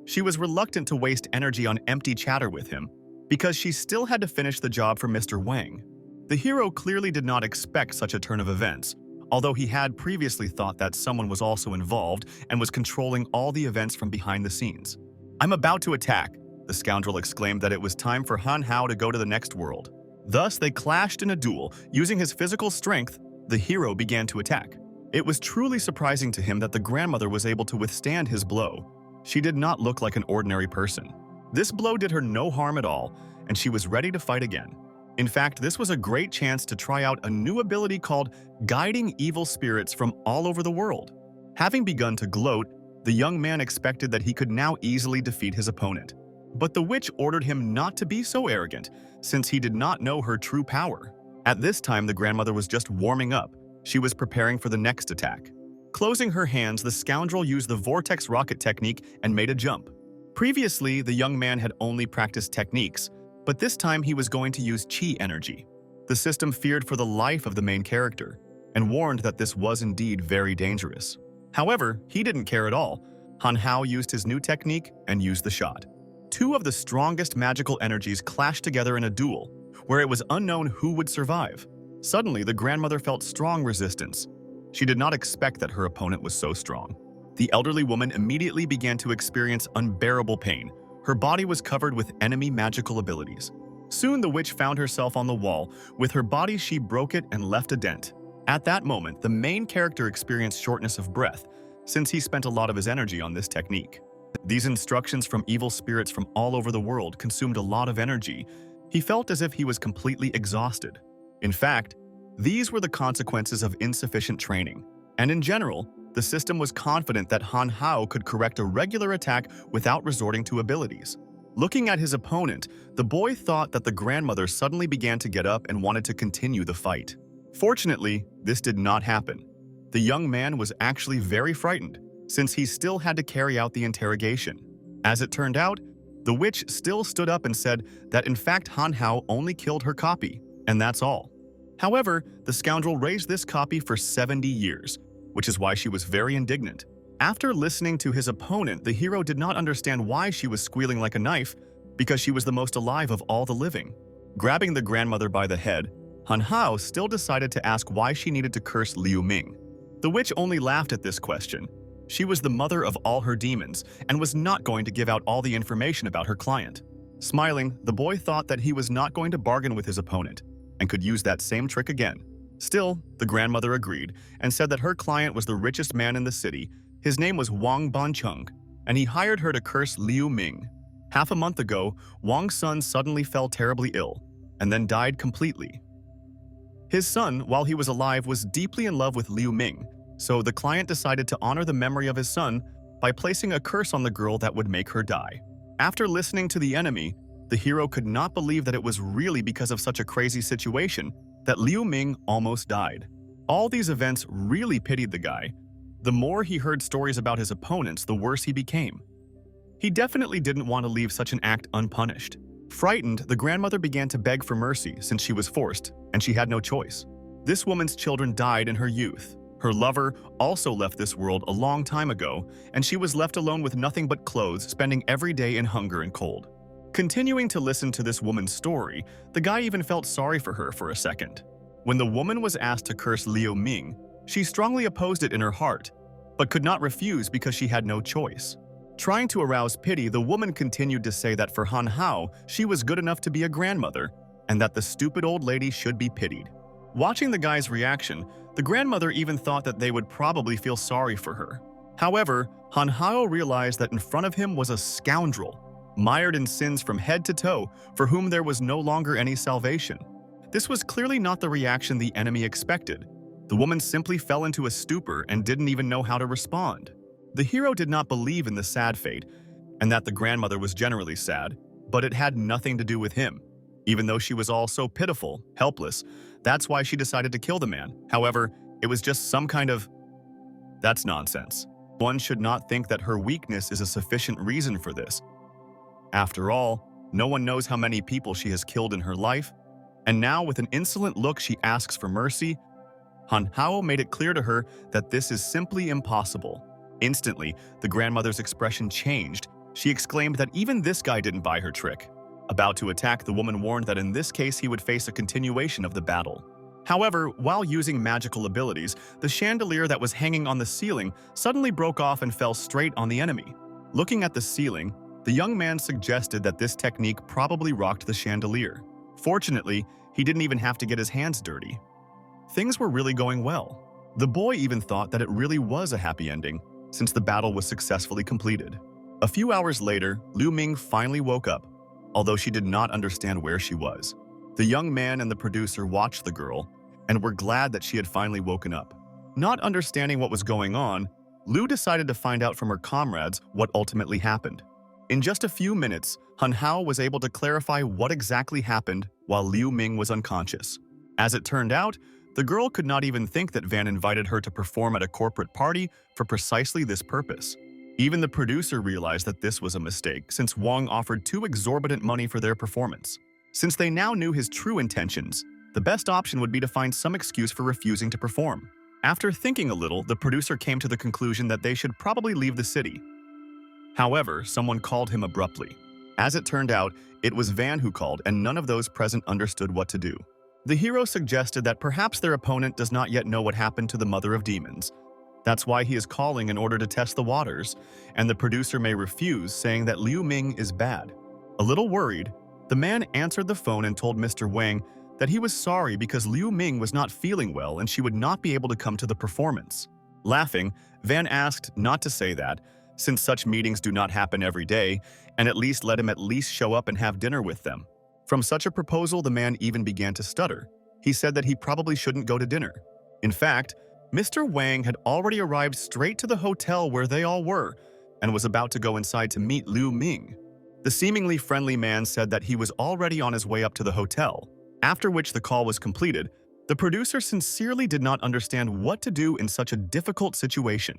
She was reluctant to waste energy on empty chatter with him, because she still had to finish the job for Mr. Wang. The hero clearly did not expect such a turn of events. although he had previously thought that someone was also involved and was controlling all the events from behind the scenes. "I'm about to attack," the scoundrel exclaimed that it was time for Han Hao to go to the next world. Thus, they clashed in a duel. Using his physical strength, the hero began to attack. It was truly surprising to him that the grandmother was able to withstand his blow. She did not look like an ordinary person. This blow did her no harm at all, and she was ready to fight again. In fact, this was a great chance to try out a new ability called guiding evil spirits from all over the world. Having begun to gloat, the young man expected that he could now easily defeat his opponent. But the witch ordered him not to be so arrogant, since he did not know her true power. At this time, the grandmother was just warming up. She was preparing for the next attack. Closing her hands, the scoundrel used the vortex rocket technique and made a jump. Previously, the young man had only practiced techniques, but this time he was going to use chi energy. The system feared for the life of the main character and warned that this was indeed very dangerous. However, he didn't care at all. Han Hao used his new technique and used the shot. Two of the strongest magical energies clashed together in a duel, where it was unknown who would survive. Suddenly, the grandmother felt strong resistance. She did not expect that her opponent was so strong. The elderly woman immediately began to experience unbearable pain. Her body was covered with enemy magical abilities. Soon the witch found herself on the wall. With her body, she broke it and left a dent. At that moment, the main character experienced shortness of breath, since he spent a lot of his energy on this technique. These instructions from evil spirits from all over the world consumed a lot of energy. He felt as if he was completely exhausted. In fact, these were the consequences of insufficient training. And in general, the system was confident that Han Hao could correct a regular attack without resorting to abilities. Looking at his opponent, the boy thought that the grandmother suddenly began to get up and wanted to continue the fight. Fortunately, this did not happen. The young man was actually very frightened, since he still had to carry out the interrogation. As it turned out, the witch still stood up and said that in fact Han Hao only killed her copy, and that's all. However, the scoundrel raised this copy for 70 years, which is why she was very indignant. After listening to his opponent, the hero did not understand why she was squealing like a knife, because she was the most alive of all the living. Grabbing the grandmother by the head, Han Hao still decided to ask why she needed to curse Liu Ming. The witch only laughed at this question. She was the mother of all her demons and was not going to give out all the information about her client. Smiling, the boy thought that he was not going to bargain with his opponent and could use that same trick again. Still, the grandmother agreed and said that her client was the richest man in the city. His name was Wang Bancheng, and he hired her to curse Liu Ming. Half a month ago, Wang's son suddenly fell terribly ill and then died completely. His son, while he was alive, was deeply in love with Liu Ming, so the client decided to honor the memory of his son by placing a curse on the girl that would make her die. After listening to the enemy, the hero could not believe that it was really because of such a crazy situation that Liu Ming almost died. All these events really pitied the guy. The more he heard stories about his opponents, the worse he became. He definitely didn't want to leave such an act unpunished. Frightened, the grandmother began to beg for mercy since she was forced, and she had no choice. This woman's children died in her youth. Her lover also left this world a long time ago, and she was left alone with nothing but clothes, spending every day in hunger and cold. Continuing to listen to this woman's story, the guy even felt sorry for her for a second. When the woman was asked to curse Liu Ming, she strongly opposed it in her heart, but could not refuse because she had no choice. Trying to arouse pity, the woman continued to say that for Han Hao, she was good enough to be a grandmother, and that the stupid old lady should be pitied. Watching the guy's reaction, the grandmother even thought that they would probably feel sorry for her. However, Han Hao realized that in front of him was a scoundrel, mired in sins from head to toe, for whom there was no longer any salvation. This was clearly not the reaction the enemy expected. The woman simply fell into a stupor and didn't even know how to respond. The hero did not believe in the sad fate, and that the grandmother was generally sad, but it had nothing to do with him. Even though she was all so pitiful, helpless, that's why she decided to kill the man. However, it was just some kind of... That's nonsense. One should not think that her weakness is a sufficient reason for this. After all, no one knows how many people she has killed in her life, and now with an insolent look she asks for mercy. Han Hao made it clear to her that this is simply impossible. Instantly, the grandmother's expression changed. She exclaimed that even this guy didn't buy her trick. About to attack, the woman warned that in this case he would face a continuation of the battle. However, while using magical abilities, the chandelier that was hanging on the ceiling suddenly broke off and fell straight on the enemy. Looking at the ceiling, the young man suggested that this technique probably rocked the chandelier. Fortunately, he didn't even have to get his hands dirty. Things were really going well. The boy even thought that it really was a happy ending, since the battle was successfully completed. A few hours later, Liu Ming finally woke up, although she did not understand where she was. The young man and the producer watched the girl and were glad that she had finally woken up. Not understanding what was going on, Liu decided to find out from her comrades what ultimately happened. In just a few minutes, Han Hao was able to clarify what exactly happened while Liu Ming was unconscious. As it turned out, the girl could not even think that Van invited her to perform at a corporate party for precisely this purpose. Even the producer realized that this was a mistake, since Wang offered too exorbitant money for their performance. Since they now knew his true intentions, the best option would be to find some excuse for refusing to perform. After thinking a little, the producer came to the conclusion that they should probably leave the city. However, someone called him abruptly. As it turned out, it was Van who called, and none of those present understood what to do. The hero suggested that perhaps their opponent does not yet know what happened to the Mother of Demons. That's why he is calling in order to test the waters, and the producer may refuse, saying that Liu Ming is bad. A little worried, the man answered the phone and told Mr. Wang that he was sorry because Liu Ming was not feeling well and she would not be able to come to the performance. Laughing, Van asked not to say that, since such meetings do not happen every day, and at least let him at least show up and have dinner with them. From such a proposal, the man even began to stutter. He said that he probably shouldn't go to dinner. In fact, Mr. Wang had already arrived straight to the hotel where they all were and was about to go inside to meet Liu Ming. The seemingly friendly man said that he was already on his way up to the hotel, after which the call was completed. The producer sincerely did not understand what to do in such a difficult situation.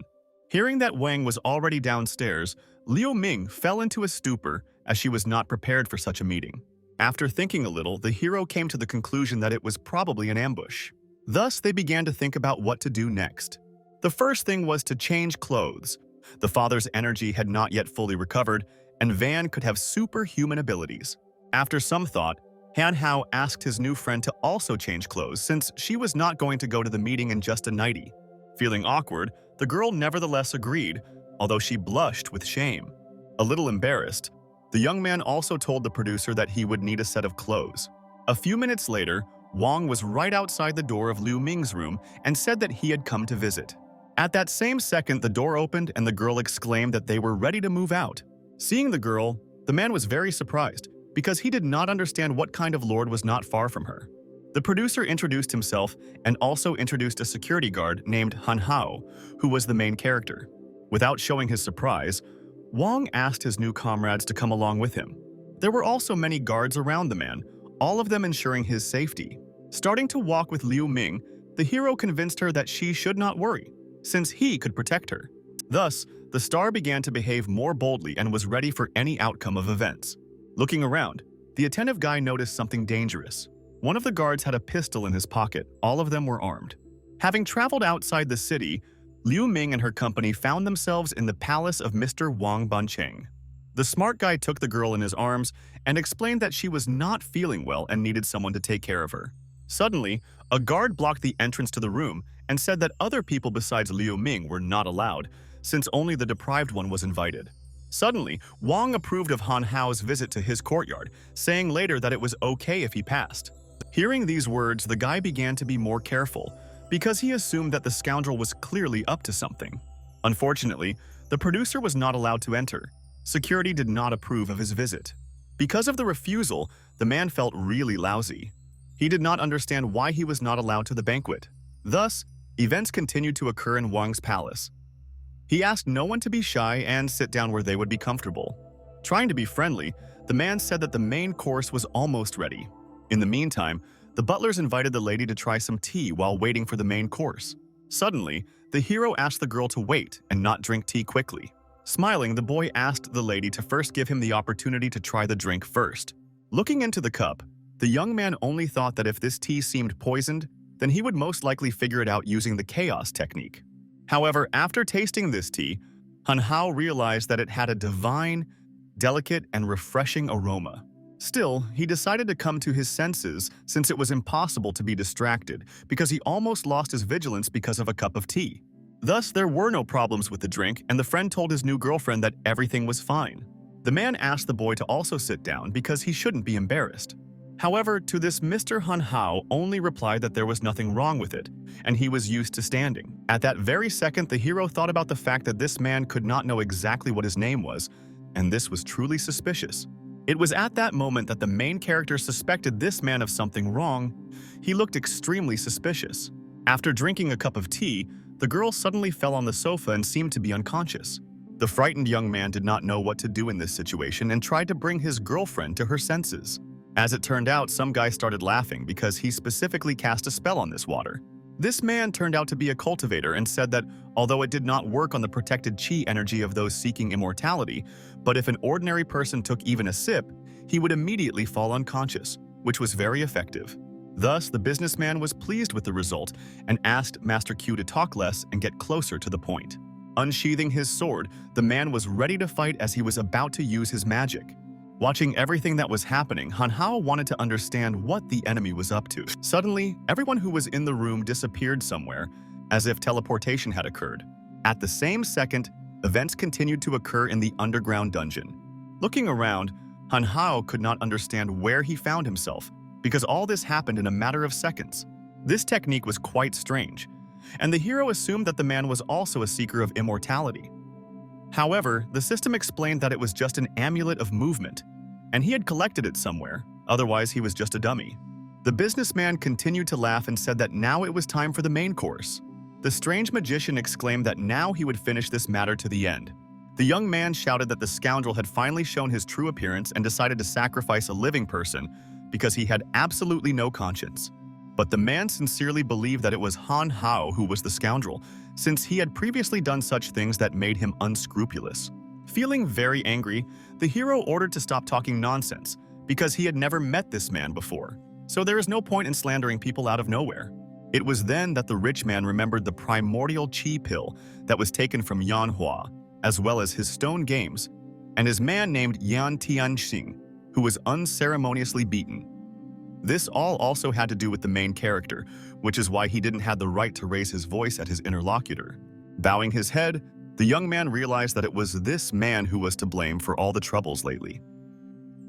Hearing that Wang was already downstairs, Liu Ming fell into a stupor as she was not prepared for such a meeting. After thinking a little, the hero came to the conclusion that it was probably an ambush. Thus, they began to think about what to do next. The first thing was to change clothes. The father's energy had not yet fully recovered, and Van could have superhuman abilities. After some thought, Han Hao asked his new friend to also change clothes since she was not going to go to the meeting in just a nightie. Feeling awkward, the girl nevertheless agreed, although she blushed with shame. A little embarrassed, the young man also told the producer that he would need a set of clothes. A few minutes later, Wang was right outside the door of Liu Ming's room and said that he had come to visit. At that same second, the door opened and the girl exclaimed that they were ready to move out. Seeing the girl, the man was very surprised because he did not understand what kind of lord was not far from her. The producer introduced himself and also introduced a security guard named Han Hao, who was the main character. Without showing his surprise, Wang asked his new comrades to come along with him. There were also many guards around the man, all of them ensuring his safety. Starting to walk with Liu Ming, the hero convinced her that she should not worry, since he could protect her. Thus, the star began to behave more boldly and was ready for any outcome of events. Looking around, the attentive guy noticed something dangerous. One of the guards had a pistol in his pocket. All of them were armed. Having traveled outside the city, Liu Ming and her company found themselves in the palace of Mr. Wang Bancheng. The smart guy took the girl in his arms and explained that she was not feeling well and needed someone to take care of her. Suddenly, a guard blocked the entrance to the room and said that other people besides Liu Ming were not allowed, since only the deprived one was invited. Suddenly, Wang approved of Han Hao's visit to his courtyard, saying later that it was okay if he passed. Hearing these words, the guy began to be more careful, because he assumed that the scoundrel was clearly up to something. Unfortunately, the producer was not allowed to enter. Security did not approve of his visit. Because of the refusal, the man felt really lousy. He did not understand why he was not allowed to the banquet. Thus, events continued to occur in Wang's palace. He asked no one to be shy and sit down where they would be comfortable. Trying to be friendly, the man said that the main course was almost ready. In the meantime, the butlers invited the lady to try some tea while waiting for the main course. Suddenly, the hero asked the girl to wait and not drink tea quickly. Smiling, the boy asked the lady to first give him the opportunity to try the drink first. Looking into the cup, the young man only thought that if this tea seemed poisoned, then he would most likely figure it out using the chaos technique. However, after tasting this tea, Han Hao realized that it had a divine, delicate, and refreshing aroma. Still, he decided to come to his senses since it was impossible to be distracted because he almost lost his vigilance because of a cup of tea. Thus, there were no problems with the drink, and the friend told his new girlfriend that everything was fine. The man asked the boy to also sit down because he shouldn't be embarrassed. However, to this, Mr. Han Hao only replied that there was nothing wrong with it, and he was used to standing. At that very second, the hero thought about the fact that this man could not know exactly what his name was, and this was truly suspicious. It was at that moment that the main character suspected this man of something wrong. He looked extremely suspicious. After drinking a cup of tea, the girl suddenly fell on the sofa and seemed to be unconscious. The frightened young man did not know what to do in this situation and tried to bring his girlfriend to her senses. As it turned out, some guy started laughing because he specifically cast a spell on this water. This man turned out to be a cultivator and said that although it did not work on the protected chi energy of those seeking immortality, but if an ordinary person took even a sip, he would immediately fall unconscious, which was very effective. Thus, the businessman was pleased with the result and asked Master Q to talk less and get closer to the point. Unsheathing his sword, the man was ready to fight as he was about to use his magic. Watching everything that was happening, Han Hao wanted to understand what the enemy was up to. Suddenly, everyone who was in the room disappeared somewhere, as if teleportation had occurred. At the same second, events continued to occur in the underground dungeon. Looking around, Han Hao could not understand where he found himself, because all this happened in a matter of seconds. This technique was quite strange, and the hero assumed that the man was also a seeker of immortality. However, the system explained that it was just an amulet of movement, and he had collected it somewhere, otherwise he was just a dummy. The businessman continued to laugh and said that now it was time for the main course. The strange magician exclaimed that now he would finish this matter to the end. The young man shouted that the scoundrel had finally shown his true appearance and decided to sacrifice a living person because he had absolutely no conscience. But the man sincerely believed that it was Han Hao who was the scoundrel, since he had previously done such things that made him unscrupulous. Feeling very angry, the hero ordered to stop talking nonsense, because he had never met this man before, so there is no point in slandering people out of nowhere. It was then that the rich man remembered the primordial chi pill that was taken from Manhwa, as well as his stone games, and his man named Yan Tianxing, who was unceremoniously beaten. This all also had to do with the main character, which is why he didn't have the right to raise his voice at his interlocutor. Bowing his head, the young man realized that it was this man who was to blame for all the troubles lately.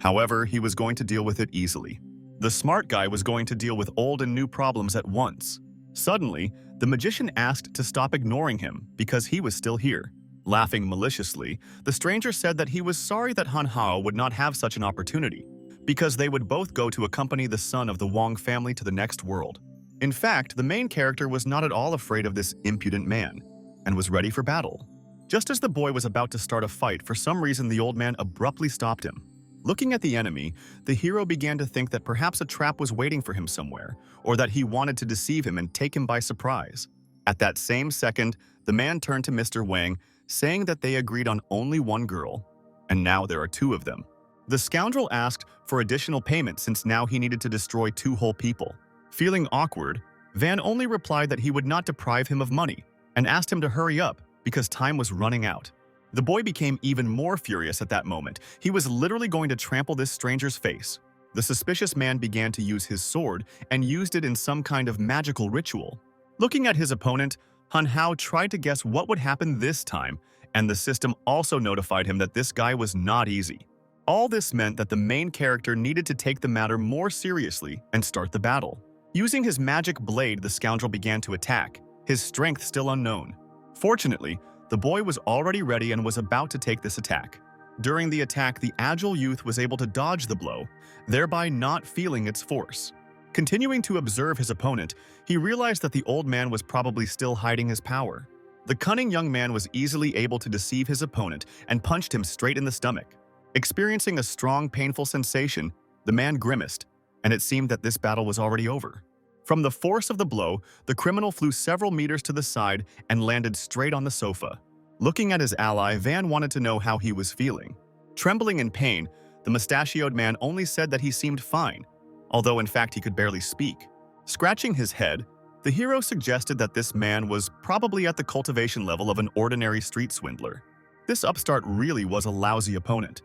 However, he was going to deal with it easily. The smart guy was going to deal with old and new problems at once. Suddenly, the magician asked to stop ignoring him because he was still here. Laughing maliciously, the stranger said that he was sorry that Han Hao would not have such an opportunity, because they would both go to accompany the son of the Wang family to the next world. In fact, the main character was not at all afraid of this impudent man, and was ready for battle. Just as the boy was about to start a fight, for some reason the old man abruptly stopped him. Looking at the enemy, the hero began to think that perhaps a trap was waiting for him somewhere, or that he wanted to deceive him and take him by surprise. At that same second, the man turned to Mr. Wang, saying that they agreed on only one girl, and now there are two of them. The scoundrel asked for additional payment since now he needed to destroy two whole people. Feeling awkward, Van only replied that he would not deprive him of money, and asked him to hurry up because time was running out. The boy became even more furious at that moment. He was literally going to trample this stranger's face. The suspicious man began to use his sword and used it in some kind of magical ritual. Looking at his opponent, Han Hao tried to guess what would happen this time, and the system also notified him that this guy was not easy. All this meant that the main character needed to take the matter more seriously and start the battle. Using his magic blade, the scoundrel began to attack, his strength still unknown. Fortunately, the boy was already ready and was about to take this attack. During the attack, the agile youth was able to dodge the blow, thereby not feeling its force. Continuing to observe his opponent, he realized that the old man was probably still hiding his power. The cunning young man was easily able to deceive his opponent and punched him straight in the stomach. Experiencing a strong, painful sensation, the man grimaced, and it seemed that this battle was already over. From the force of the blow, the criminal flew several meters to the side and landed straight on the sofa. Looking at his ally, Van wanted to know how he was feeling. Trembling in pain, the mustachioed man only said that he seemed fine, although in fact he could barely speak. Scratching his head, the hero suggested that this man was probably at the cultivation level of an ordinary street swindler. This upstart really was a lousy opponent.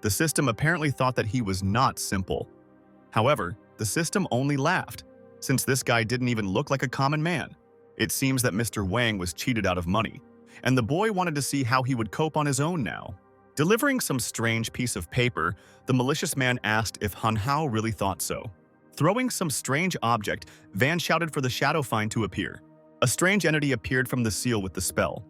The system apparently thought that he was not simple. However, the system only laughed, since this guy didn't even look like a common man. It seems that Mr. Wang was cheated out of money, and the boy wanted to see how he would cope on his own now. Delivering some strange piece of paper, the malicious man asked if Han Hao really thought so. Throwing some strange object, Van shouted for the shadow find to appear. A strange entity appeared from the seal with the spell.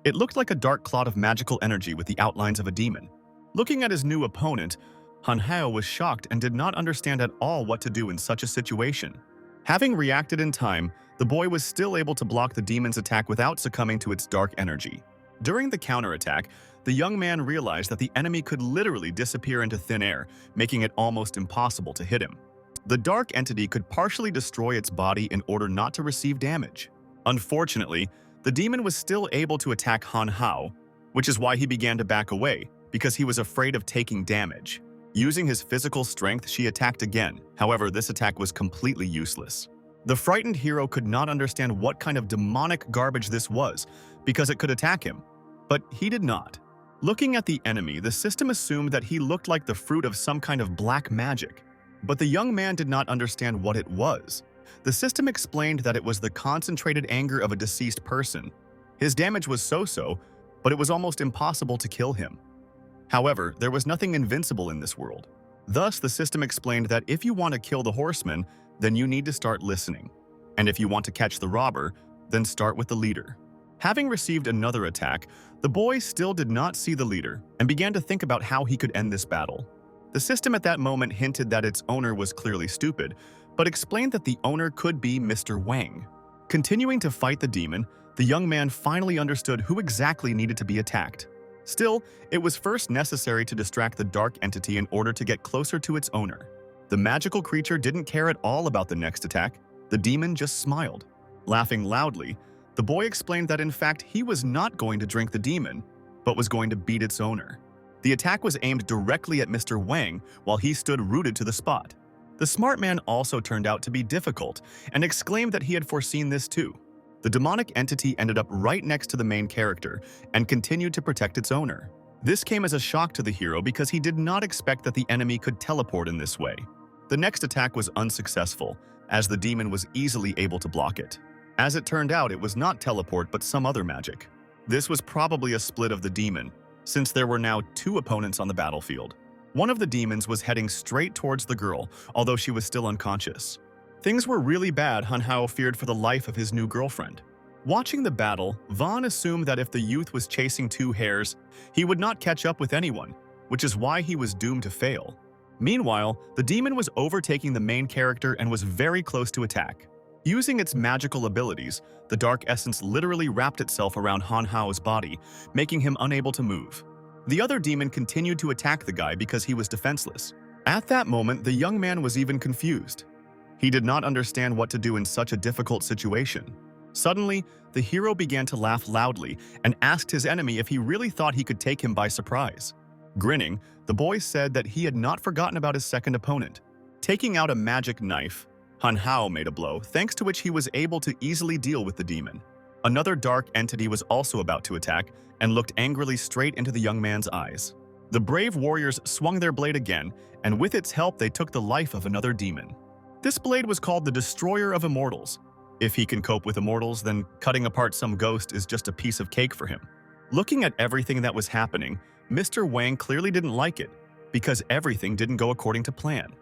It looked like a dark cloud of magical energy with the outlines of a demon. Looking at his new opponent, Han Hao was shocked and did not understand at all what to do in such a situation. Having reacted in time, the boy was still able to block the demon's attack without succumbing to its dark energy. During the counterattack, the young man realized that the enemy could literally disappear into thin air, making it almost impossible to hit him. The dark entity could partially destroy its body in order not to receive damage. Unfortunately, the demon was still able to attack Han Hao, which is why he began to back away, because he was afraid of taking damage. Using his physical strength, she attacked again. However, this attack was completely useless. The frightened hero could not understand what kind of demonic garbage this was, because it could attack him. But he did not. Looking at the enemy, the system assumed that he looked like the fruit of some kind of black magic. But the young man did not understand what it was. The system explained that it was the concentrated anger of a deceased person. His damage was so-so, but it was almost impossible to kill him. However, there was nothing invincible in this world. Thus, the system explained that if you want to kill the horseman, then you need to start listening. And if you want to catch the robber, then start with the leader. Having received another attack, the boy still did not see the leader and began to think about how he could end this battle. The system at that moment hinted that its owner was clearly stupid, but explained that the owner could be Mr. Wang. Continuing to fight the demon, the young man finally understood who exactly needed to be attacked. Still, it was first necessary to distract the dark entity in order to get closer to its owner. The magical creature didn't care at all about the next attack. The demon just smiled. Laughing loudly, the boy explained that in fact he was not going to drink the demon, but was going to beat its owner. The attack was aimed directly at Mr. Wang while he stood rooted to the spot. The smart man also turned out to be difficult and exclaimed that he had foreseen this too. The demonic entity ended up right next to the main character and continued to protect its owner. This came as a shock to the hero because he did not expect that the enemy could teleport in this way. The next attack was unsuccessful, as the demon was easily able to block it. As it turned out, it was not teleport but some other magic. This was probably a split of the demon, since there were now two opponents on the battlefield. One of the demons was heading straight towards the girl, although she was still unconscious. Things were really bad. Han Hao feared for the life of his new girlfriend. Watching the battle, Vaughn assumed that if the youth was chasing two hares, he would not catch up with anyone, which is why he was doomed to fail. Meanwhile, the demon was overtaking the main character and was very close to attack. Using its magical abilities, the dark essence literally wrapped itself around Han Hao's body, making him unable to move. The other demon continued to attack the guy because he was defenseless. At that moment, the young man was even confused. He did not understand what to do in such a difficult situation. Suddenly, the hero began to laugh loudly and asked his enemy if he really thought he could take him by surprise. Grinning, the boy said that he had not forgotten about his second opponent. Taking out a magic knife, Han Hao made a blow, thanks to which he was able to easily deal with the demon. Another dark entity was also about to attack and looked angrily straight into the young man's eyes. The brave warriors swung their blade again, and with its help they took the life of another demon. This blade was called the Destroyer of Immortals. If he can cope with immortals, then cutting apart some ghost is just a piece of cake for him. Looking at everything that was happening, Mr. Wang clearly didn't like it, because everything didn't go according to plan.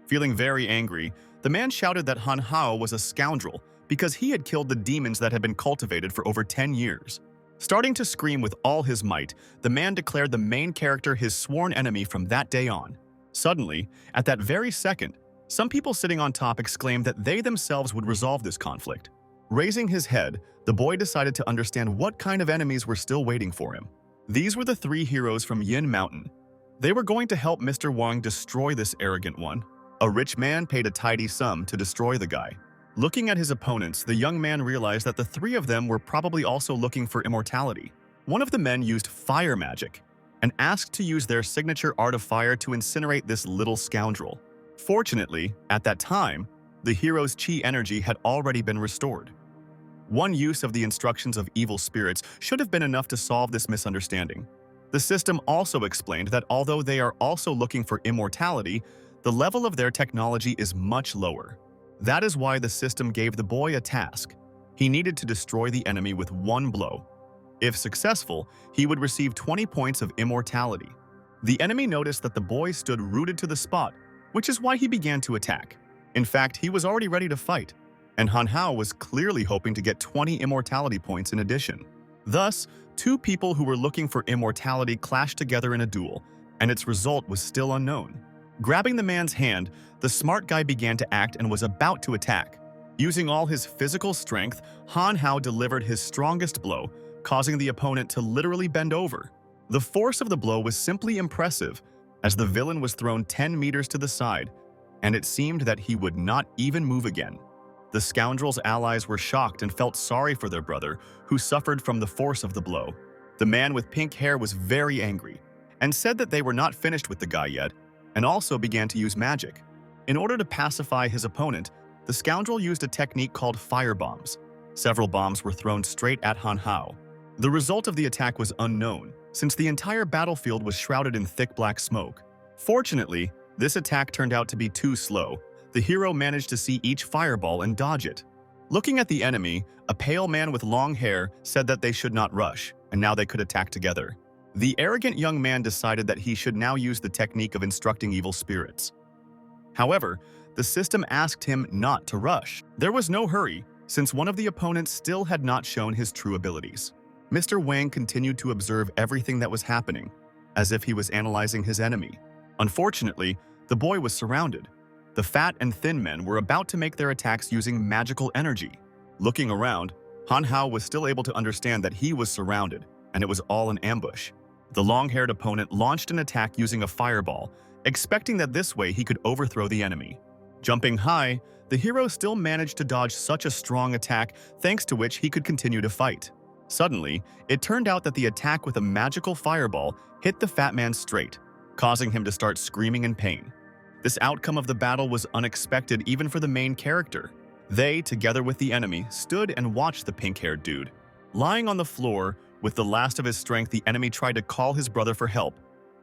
Feeling very angry, the man shouted that Han Hao was a scoundrel because he had killed the demons that had been cultivated for over 10 years. Starting to scream with all his might, the man declared the main character his sworn enemy from that day on. Suddenly, at that very second, some people sitting on top exclaimed that they themselves would resolve this conflict. Raising his head, the boy decided to understand what kind of enemies were still waiting for him. These were the three heroes from Yin Mountain. They were going to help Mr. Wang destroy this arrogant one. A rich man paid a tidy sum to destroy the guy. Looking at his opponents, the young man realized that the three of them were probably also looking for immortality. One of the men used fire magic and asked to use their signature art of fire to incinerate this little scoundrel. Fortunately, at that time, the hero's chi energy had already been restored. One use of the instructions of evil spirits should have been enough to solve this misunderstanding. The system also explained that although they are also looking for immortality, the level of their technology is much lower. That is why the system gave the boy a task. He needed to destroy the enemy with one blow. If successful, he would receive 20 points of immortality. The enemy noticed that the boy stood rooted to the spot, which is why he began to attack. In fact, he was already ready to fight, and Han Hao was clearly hoping to get 20 immortality points in addition. Thus, two people who were looking for immortality clashed together in a duel, and its result was still unknown. Grabbing the man's hand, the smart guy began to act and was about to attack. Using all his physical strength, Han Hao delivered his strongest blow, causing the opponent to literally bend over. The force of the blow was simply impressive, as the villain was thrown 10 meters to the side, and it seemed that he would not even move again. The scoundrel's allies were shocked and felt sorry for their brother, who suffered from the force of the blow. The man with pink hair was very angry, and said that they were not finished with the guy yet, and also began to use magic. In order to pacify his opponent, the scoundrel used a technique called fire bombs. Several bombs were thrown straight at Han Hao. The result of the attack was unknown, since the entire battlefield was shrouded in thick black smoke. Fortunately, this attack turned out to be too slow. The hero managed to see each fireball and dodge it. Looking at the enemy, a pale man with long hair said that they should not rush, and now they could attack together. The arrogant young man decided that he should now use the technique of instructing evil spirits. However, the system asked him not to rush. There was no hurry, since one of the opponents still had not shown his true abilities. Mr. Wang continued to observe everything that was happening, as if he was analyzing his enemy. Unfortunately, the boy was surrounded. The fat and thin men were about to make their attacks using magical energy. Looking around, Han Hao was still able to understand that he was surrounded, and it was all an ambush. The long-haired opponent launched an attack using a fireball, expecting that this way he could overthrow the enemy. Jumping high, the hero still managed to dodge such a strong attack, thanks to which he could continue to fight. Suddenly, it turned out that the attack with a magical fireball hit the fat man straight, causing him to start screaming in pain. This outcome of the battle was unexpected even for the main character. They, together with the enemy, stood and watched the pink-haired dude. Lying on the floor, with the last of his strength, the enemy tried to call his brother for help,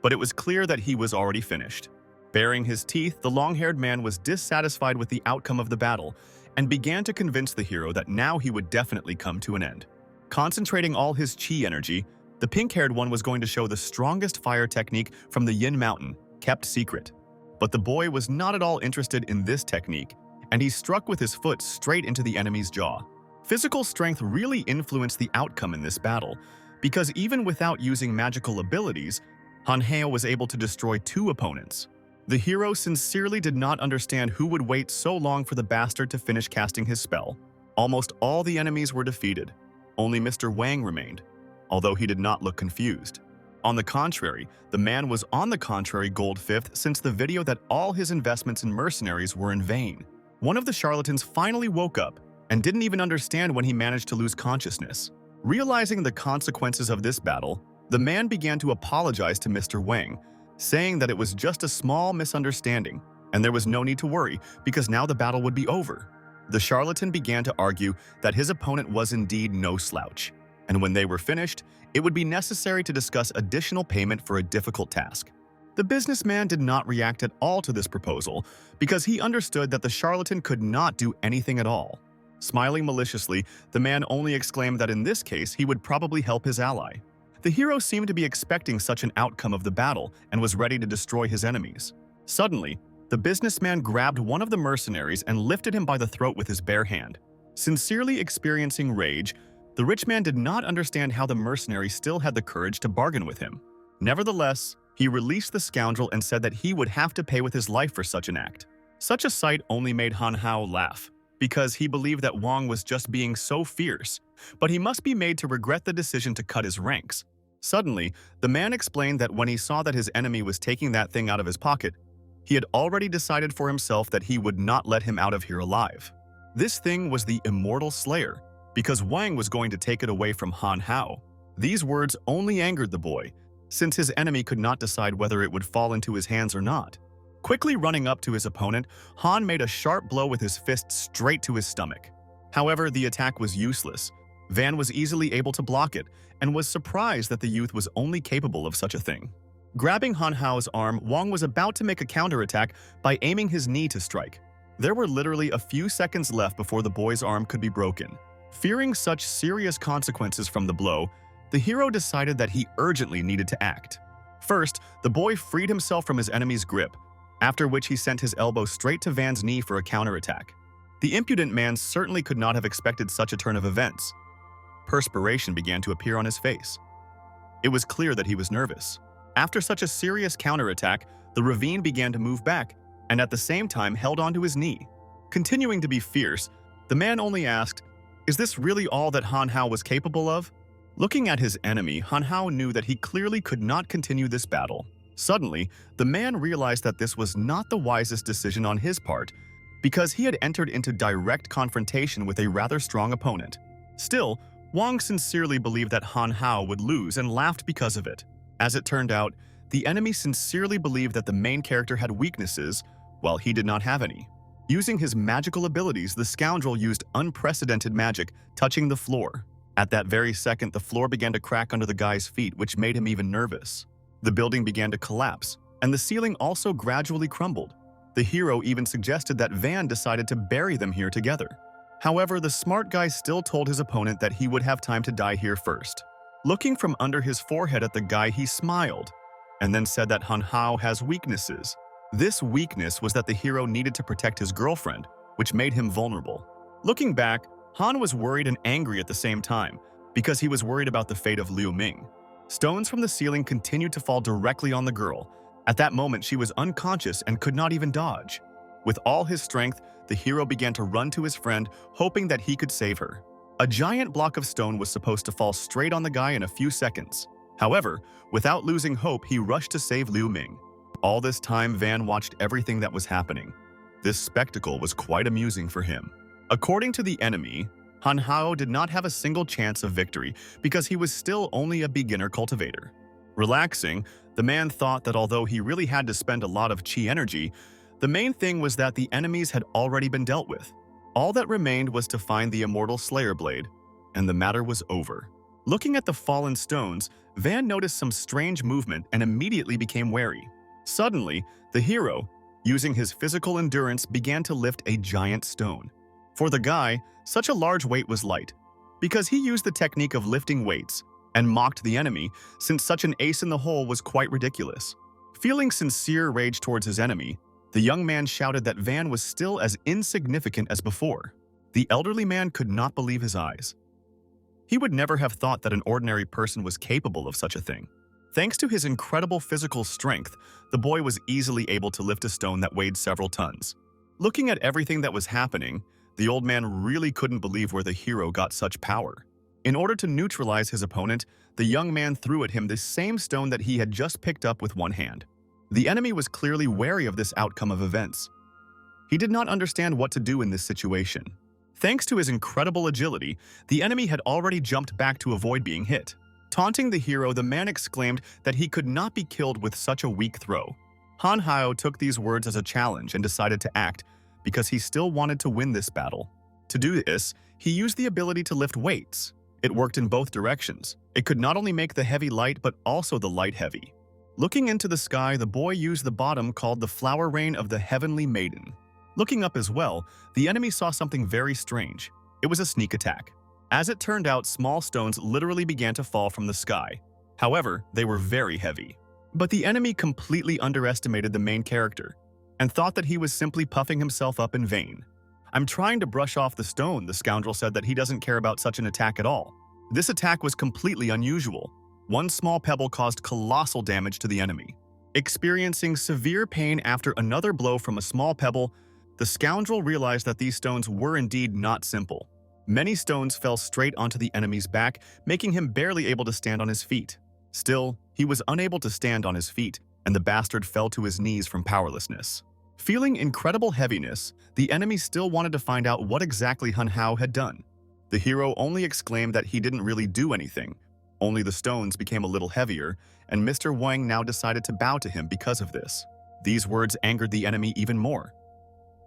but it was clear that he was already finished. Baring his teeth, the long-haired man was dissatisfied with the outcome of the battle and began to convince the hero that now he would definitely come to an end. Concentrating all his chi energy, the pink-haired one was going to show the strongest fire technique from the Yin Mountain, kept secret. But the boy was not at all interested in this technique, and he struck with his foot straight into the enemy's jaw. Physical strength really influenced the outcome in this battle, because even without using magical abilities, Han Hao was able to destroy two opponents. The hero sincerely did not understand who would wait so long for the bastard to finish casting his spell. Almost all the enemies were defeated. Only Mr. Wang remained, although he did not look confused. On the contrary, the man was gold fifth since the video that all his investments in mercenaries were in vain. One of the charlatans finally woke up and didn't even understand when he managed to lose consciousness. Realizing the consequences of this battle, the man began to apologize to Mr. Wang, saying that it was just a small misunderstanding and there was no need to worry because now the battle would be over. The charlatan began to argue that his opponent was indeed no slouch, and when they were finished, it would be necessary to discuss additional payment for a difficult task. The businessman did not react at all to this proposal because he understood that the charlatan could not do anything at all. Smiling maliciously, the man only exclaimed that in this case he would probably help his ally. The hero seemed to be expecting such an outcome of the battle and was ready to destroy his enemies. Suddenly, the businessman grabbed one of the mercenaries and lifted him by the throat with his bare hand. Sincerely experiencing rage, the rich man did not understand how the mercenary still had the courage to bargain with him. Nevertheless, he released the scoundrel and said that he would have to pay with his life for such an act. Such a sight only made Han Hao laugh, because he believed that Wang was just being so fierce, but he must be made to regret the decision to cut his ranks. Suddenly, the man explained that when he saw that his enemy was taking that thing out of his pocket, he had already decided for himself that he would not let him out of here alive. This thing was the Immortal Slayer, because Wang was going to take it away from Han Hao. These words only angered the boy, since his enemy could not decide whether it would fall into his hands or not. Quickly running up to his opponent, Han made a sharp blow with his fist straight to his stomach. However, the attack was useless, Van was easily able to block it and was surprised that the youth was only capable of such a thing. Grabbing Han Hao's arm, Wang was about to make a counterattack by aiming his knee to strike. There were literally a few seconds left before the boy's arm could be broken. Fearing such serious consequences from the blow, the hero decided that he urgently needed to act. First, the boy freed himself from his enemy's grip, after which he sent his elbow straight to Van's knee for a counterattack. The impudent man certainly could not have expected such a turn of events. Perspiration began to appear on his face. It was clear that he was nervous. After such a serious counterattack, the ravine began to move back, and at the same time held onto his knee. Continuing to be fierce, the man only asked, "Is this really all that Han Hao was capable of?" Looking at his enemy, Han Hao knew that he clearly could not continue this battle. Suddenly, the man realized that this was not the wisest decision on his part, because he had entered into direct confrontation with a rather strong opponent. Still, Wang sincerely believed that Han Hao would lose and laughed because of it. As it turned out, the enemy sincerely believed that the main character had weaknesses, while he did not have any. Using his magical abilities, the scoundrel used unprecedented magic, touching the floor. At that very second, the floor began to crack under the guy's feet, which made him even nervous. The building began to collapse, and the ceiling also gradually crumbled. The hero even suggested that Van decided to bury them here together. However, the smart guy still told his opponent that he would have time to die here first. Looking from under his forehead at the guy, he smiled, and then said that Han Hao has weaknesses. This weakness was that the hero needed to protect his girlfriend, which made him vulnerable. Looking back, Han was worried and angry at the same time, because he was worried about the fate of Liu Ming. Stones from the ceiling continued to fall directly on the girl. At that moment, she was unconscious and could not even dodge. With all his strength, the hero began to run to his friend, hoping that he could save her. A giant block of stone was supposed to fall straight on the guy in a few seconds. However, without losing hope, he rushed to save Liu Ming. All this time, Van watched everything that was happening. This spectacle was quite amusing for him. According to the enemy, Han Hao did not have a single chance of victory because he was still only a beginner cultivator. Relaxing, the man thought that although he really had to spend a lot of chi energy, the main thing was that the enemies had already been dealt with. All that remained was to find the immortal Slayer Blade, and the matter was over. Looking at the fallen stones, Van noticed some strange movement and immediately became wary. Suddenly, the hero, using his physical endurance, began to lift a giant stone. For the guy, such a large weight was light, because he used the technique of lifting weights and mocked the enemy, since such an ace in the hole was quite ridiculous. Feeling sincere rage towards his enemy, the young man shouted that Van was still as insignificant as before. The elderly man could not believe his eyes. He would never have thought that an ordinary person was capable of such a thing. Thanks to his incredible physical strength, the boy was easily able to lift a stone that weighed several tons. Looking at everything that was happening, the old man really couldn't believe where the hero got such power. In order to neutralize his opponent, the young man threw at him the same stone that he had just picked up with one hand. The enemy was clearly wary of this outcome of events. He did not understand what to do in this situation. Thanks to his incredible agility, the enemy had already jumped back to avoid being hit. Taunting the hero, the man exclaimed that he could not be killed with such a weak throw. Han Hao took these words as a challenge and decided to act, because he still wanted to win this battle. To do this, he used the ability to lift weights. It worked in both directions. It could not only make the heavy light, but also the light heavy. Looking into the sky, the boy used the bottom called the flower rain of the heavenly maiden. Looking up as well, the enemy saw something very strange. It was a sneak attack. As it turned out, small stones literally began to fall from the sky. However, they were very heavy. But the enemy completely underestimated the main character and thought that he was simply puffing himself up in vain. "I'm trying to brush off the stone," the scoundrel said that he doesn't care about such an attack at all. This attack was completely unusual. One small pebble caused colossal damage to the enemy. Experiencing severe pain after another blow from a small pebble, the scoundrel realized that these stones were indeed not simple. Many stones fell straight onto the enemy's back, making him barely able to stand on his feet. Still, he was unable to stand on his feet, and the bastard fell to his knees from powerlessness. Feeling incredible heaviness, the enemy still wanted to find out what exactly Han Hao had done. The hero only exclaimed that he didn't really do anything, only the stones became a little heavier, and Mr. Wang now decided to bow to him because of this. These words angered the enemy even more.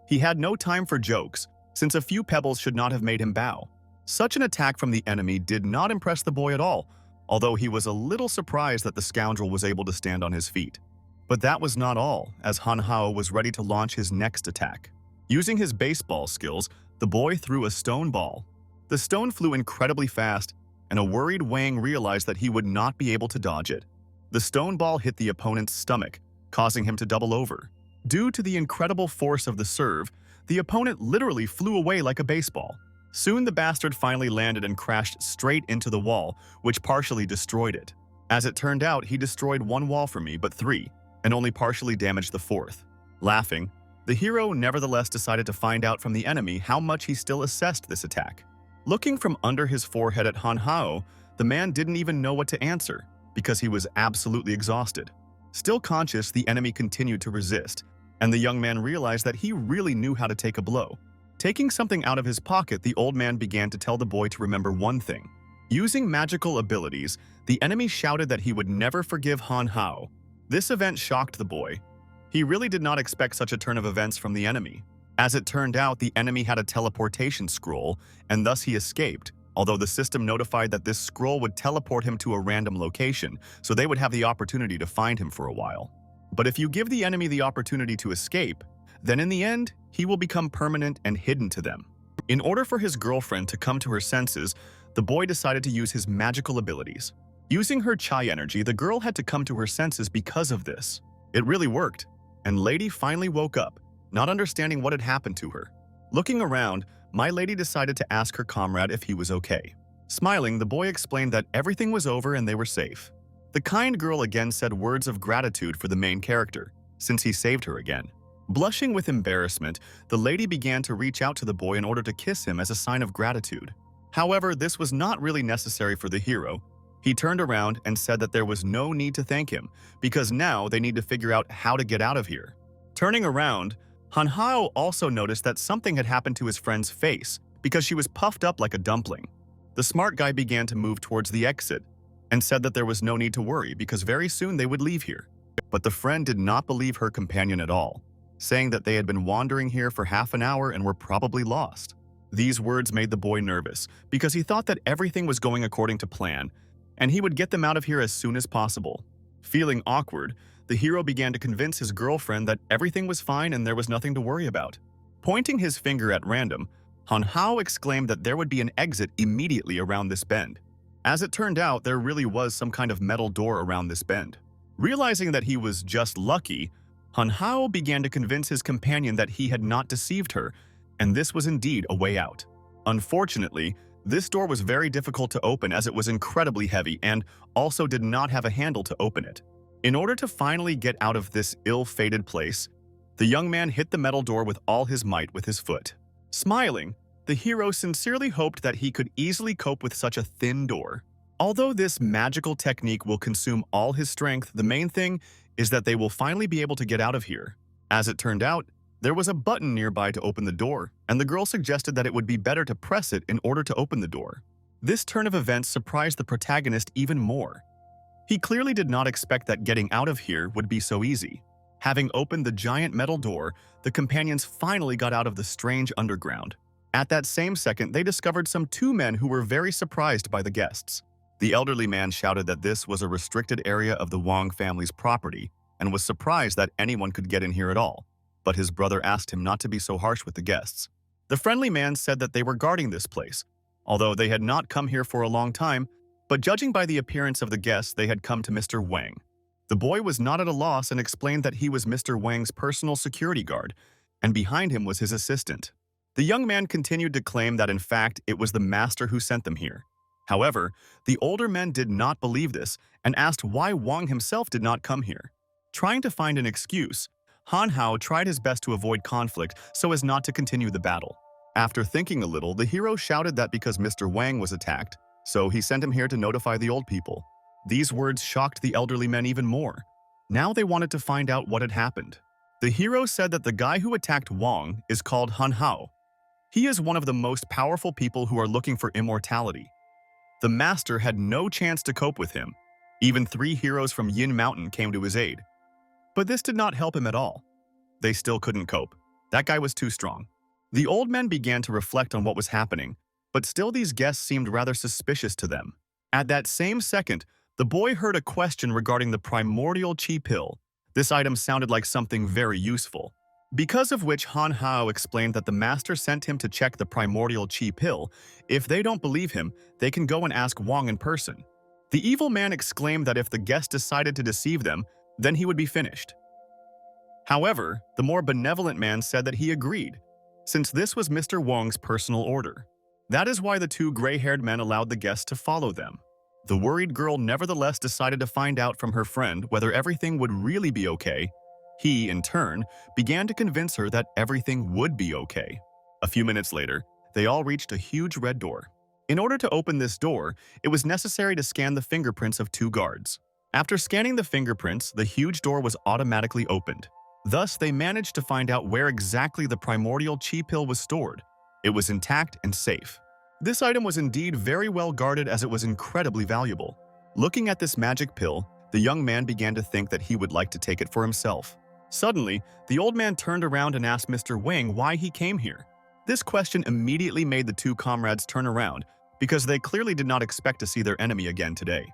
He had no time for jokes, since a few pebbles should not have made him bow. Such an attack from the enemy did not impress the boy at all, although he was a little surprised that the scoundrel was able to stand on his feet. But that was not all, as Han Hao was ready to launch his next attack. Using his baseball skills, the boy threw a stone ball. The stone flew incredibly fast, and a worried Wang realized that he would not be able to dodge it. The stone ball hit the opponent's stomach, causing him to double over. Due to the incredible force of the serve, the opponent literally flew away like a baseball. Soon the bastard finally landed and crashed straight into the wall, which partially destroyed it. As it turned out, he destroyed one wall for me, but three, and only partially damaged the fourth. Laughing, the hero nevertheless decided to find out from the enemy how much he still assessed this attack. Looking from under his forehead at Han Hao, the man didn't even know what to answer, because he was absolutely exhausted. Still conscious, the enemy continued to resist, and the young man realized that he really knew how to take a blow. Taking something out of his pocket, the old man began to tell the boy to remember one thing. Using magical abilities, the enemy shouted that he would never forgive Han Hao. This event shocked the boy. He really did not expect such a turn of events from the enemy. As it turned out, the enemy had a teleportation scroll, and thus he escaped, although the system notified that this scroll would teleport him to a random location, so they would have the opportunity to find him for a while. But if you give the enemy the opportunity to escape, then in the end, he will become permanent and hidden to them. In order for his girlfriend to come to her senses, the boy decided to use his magical abilities. Using her chai energy, the girl had to come to her senses because of this. It really worked, and Lady finally woke up, not understanding what had happened to her. Looking around, my lady decided to ask her comrade if he was okay. Smiling, the boy explained that everything was over and they were safe. The kind girl again said words of gratitude for the main character, since he saved her again. Blushing with embarrassment, the lady began to reach out to the boy in order to kiss him as a sign of gratitude. However, this was not really necessary for the hero. He turned around and said that there was no need to thank him, because now they need to figure out how to get out of here. Turning around, Han Hao also noticed that something had happened to his friend's face, because she was puffed up like a dumpling. The smart guy began to move towards the exit, and said that there was no need to worry because very soon they would leave here. But the friend did not believe her companion at all, saying that they had been wandering here for half an hour and were probably lost. These words made the boy nervous because he thought that everything was going according to plan, and he would get them out of here as soon as possible. Feeling awkward, the hero began to convince his girlfriend that everything was fine and there was nothing to worry about. Pointing his finger at random, Han Hao exclaimed that there would be an exit immediately around this bend. As it turned out, there really was some kind of metal door around this bend. Realizing that he was just lucky, Han Hao began to convince his companion that he had not deceived her, and this was indeed a way out. Unfortunately, this door was very difficult to open as it was incredibly heavy and also did not have a handle to open it. In order to finally get out of this ill-fated place, the young man hit the metal door with all his might with his foot. Smiling, the hero sincerely hoped that he could easily cope with such a thin door. Although this magical technique will consume all his strength, the main thing is that they will finally be able to get out of here. As it turned out, there was a button nearby to open the door, and the girl suggested that it would be better to press it in order to open the door. This turn of events surprised the protagonist even more. He clearly did not expect that getting out of here would be so easy. Having opened the giant metal door, the companions finally got out of the strange underground. At that same second, they discovered some two men who were very surprised by the guests. The elderly man shouted that this was a restricted area of the Wang family's property and was surprised that anyone could get in here at all. But his brother asked him not to be so harsh with the guests. The friendly man said that they were guarding this place, although they had not come here for a long time, but judging by the appearance of the guests, they had come to Mr. Wang. The boy was not at a loss and explained that he was Mr. Wang's personal security guard, and behind him was his assistant. The young man continued to claim that in fact it was the master who sent them here. However, the older men did not believe this and asked why Wang himself did not come here. Trying to find an excuse, Han Hao tried his best to avoid conflict so as not to continue the battle. After thinking a little, the hero shouted that because Mr. Wang was attacked, so he sent him here to notify the old people. These words shocked the elderly men even more. Now they wanted to find out what had happened. The hero said that the guy who attacked Wang is called Han Hao. He is one of the most powerful people who are looking for immortality. The master had no chance to cope with him. Even 3 heroes from Yin Mountain came to his aid. But this did not help him at all. They still couldn't cope. That guy was too strong. The old men began to reflect on what was happening, but still these guests seemed rather suspicious to them. At that same second, the boy heard a question regarding the primordial chi pill. This item sounded like something very useful. Because of which Han Hao explained that the master sent him to check the primordial chi pill. If they don't believe him, they can go and ask Wang in person. The evil man exclaimed that if the guest decided to deceive them, then he would be finished. However, the more benevolent man said that he agreed, since this was Mr. Wang's personal order. That is why the two gray-haired men allowed the guests to follow them. The worried girl nevertheless decided to find out from her friend whether everything would really be okay. He, in turn, began to convince her that everything would be okay. A few minutes later, they all reached a huge red door. In order to open this door, it was necessary to scan the fingerprints of two guards. After scanning the fingerprints, the huge door was automatically opened. Thus, they managed to find out where exactly the primordial chi pill was stored. It was intact and safe. This item was indeed very well guarded as it was incredibly valuable. Looking at this magic pill, the young man began to think that he would like to take it for himself. Suddenly, the old man turned around and asked Mr. Wang why he came here. This question immediately made the two comrades turn around because they clearly did not expect to see their enemy again today.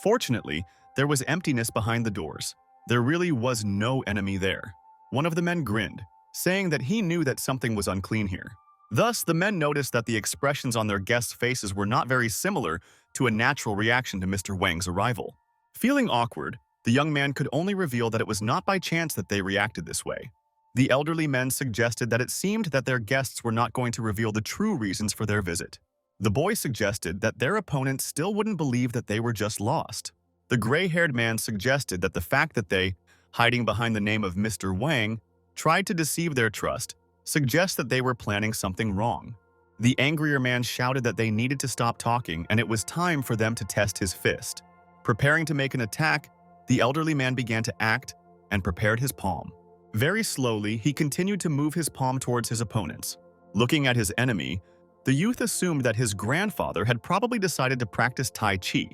Fortunately, there was emptiness behind the doors. There really was no enemy there. One of the men grinned, saying that he knew that something was unclean here. Thus, the men noticed that the expressions on their guests' faces were not very similar to a natural reaction to Mr. Wang's arrival. Feeling awkward, the young man could only reveal that it was not by chance that they reacted this way. The elderly men suggested that it seemed that their guests were not going to reveal the true reasons for their visit. The boy suggested that their opponents still wouldn't believe that they were just lost. The gray-haired man suggested that the fact that they, hiding behind the name of Mr. Wang, tried to deceive their trust, suggests that they were planning something wrong. The angrier man shouted that they needed to stop talking and it was time for them to test his fist. Preparing to make an attack, the elderly man began to act and prepared his palm. Very slowly, he continued to move his palm towards his opponents. Looking at his enemy, the youth assumed that his grandfather had probably decided to practice Tai Chi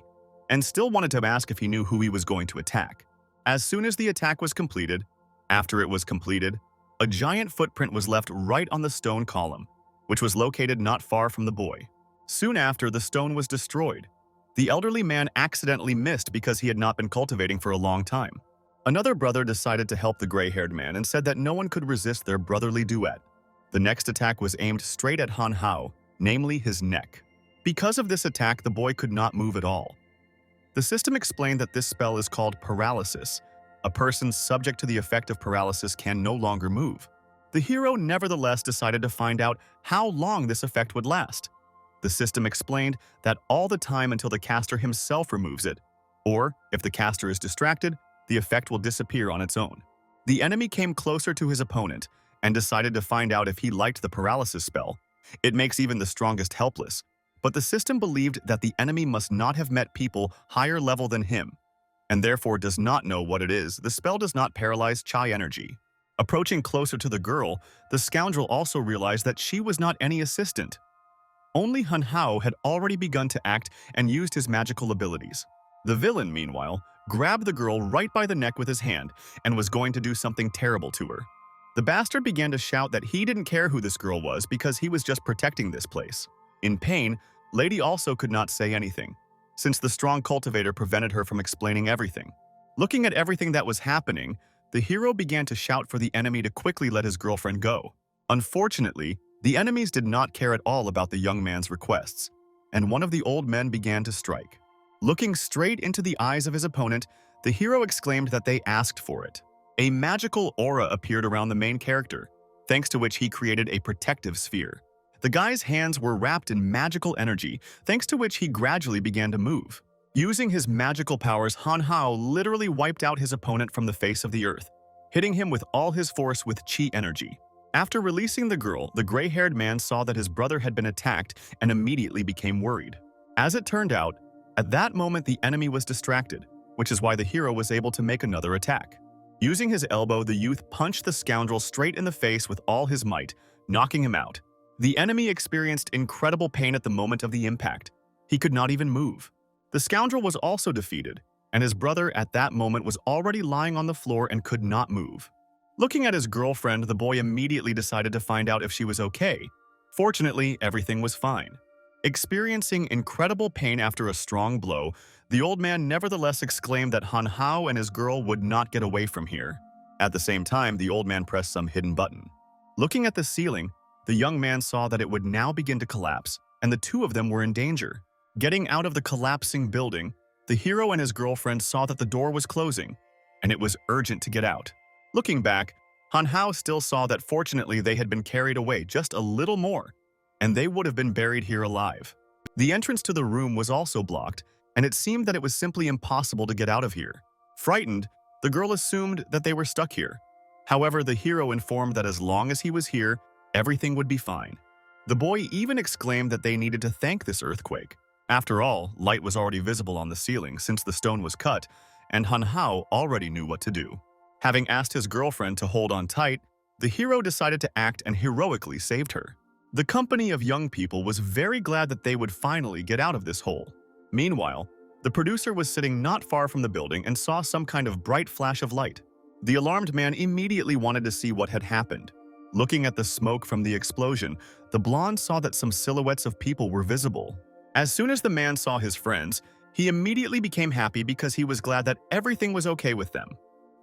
and still wanted to ask if he knew who he was going to attack. As soon as the attack was completed, after it was completed, a giant footprint was left right on the stone column, which was located not far from the boy. Soon after, the stone was destroyed. The elderly man accidentally missed because he had not been cultivating for a long time. Another brother decided to help the gray-haired man and said that no one could resist their brotherly duet. The next attack was aimed straight at Han Hao, namely his neck. Because of this attack, the boy could not move at all. The system explained that this spell is called paralysis. A person subject to the effect of paralysis can no longer move. The hero nevertheless decided to find out how long this effect would last. The system explained that all the time until the caster himself removes it, or if the caster is distracted, the effect will disappear on its own. The enemy came closer to his opponent and decided to find out if he liked the paralysis spell. It makes even the strongest helpless. But the system believed that the enemy must not have met people higher level than him, and therefore does not know what it is. The spell does not paralyze Chi energy. Approaching closer to the girl, the scoundrel also realized that she was not any assistant. Only Han Hao had already begun to act and used his magical abilities. The villain, meanwhile, grabbed the girl right by the neck with his hand and was going to do something terrible to her. The bastard began to shout that he didn't care who this girl was because he was just protecting this place. In pain, Lady also could not say anything, since the strong cultivator prevented her from explaining everything. Looking at everything that was happening, the hero began to shout for the enemy to quickly let his girlfriend go. Unfortunately, the enemies did not care at all about the young man's requests, and one of the old men began to strike. Looking straight into the eyes of his opponent, the hero exclaimed that they asked for it. A magical aura appeared around the main character, thanks to which he created a protective sphere. The guy's hands were wrapped in magical energy, thanks to which he gradually began to move. Using his magical powers, Han Hao literally wiped out his opponent from the face of the earth, hitting him with all his force with chi energy. After releasing the girl, the gray-haired man saw that his brother had been attacked and immediately became worried. As it turned out, at that moment the enemy was distracted, which is why the hero was able to make another attack. Using his elbow, the youth punched the scoundrel straight in the face with all his might, knocking him out. The enemy experienced incredible pain at the moment of the impact. He could not even move. The scoundrel was also defeated, and his brother at that moment was already lying on the floor and could not move. Looking at his girlfriend, the boy immediately decided to find out if she was okay. Fortunately, everything was fine. Experiencing incredible pain after a strong blow, the old man nevertheless exclaimed that Han Hao and his girl would not get away from here. At the same time, the old man pressed some hidden button. Looking at the ceiling, the young man saw that it would now begin to collapse, and the two of them were in danger. Getting out of the collapsing building, the hero and his girlfriend saw that the door was closing, and it was urgent to get out. Looking back, Han Hao still saw that fortunately they had been carried away just a little more, and they would have been buried here alive. The entrance to the room was also blocked, and it seemed that it was simply impossible to get out of here. Frightened, the girl assumed that they were stuck here. However, the hero informed that as long as he was here, everything would be fine. The boy even exclaimed that they needed to thank this earthquake. After all, light was already visible on the ceiling since the stone was cut, and Han Hao already knew what to do. Having asked his girlfriend to hold on tight, the hero decided to act and heroically saved her. The company of young people was very glad that they would finally get out of this hole. Meanwhile, the producer was sitting not far from the building and saw some kind of bright flash of light. The alarmed man immediately wanted to see what had happened. Looking at the smoke from the explosion, the blonde saw that some silhouettes of people were visible. As soon as the man saw his friends, he immediately became happy because he was glad that everything was okay with them.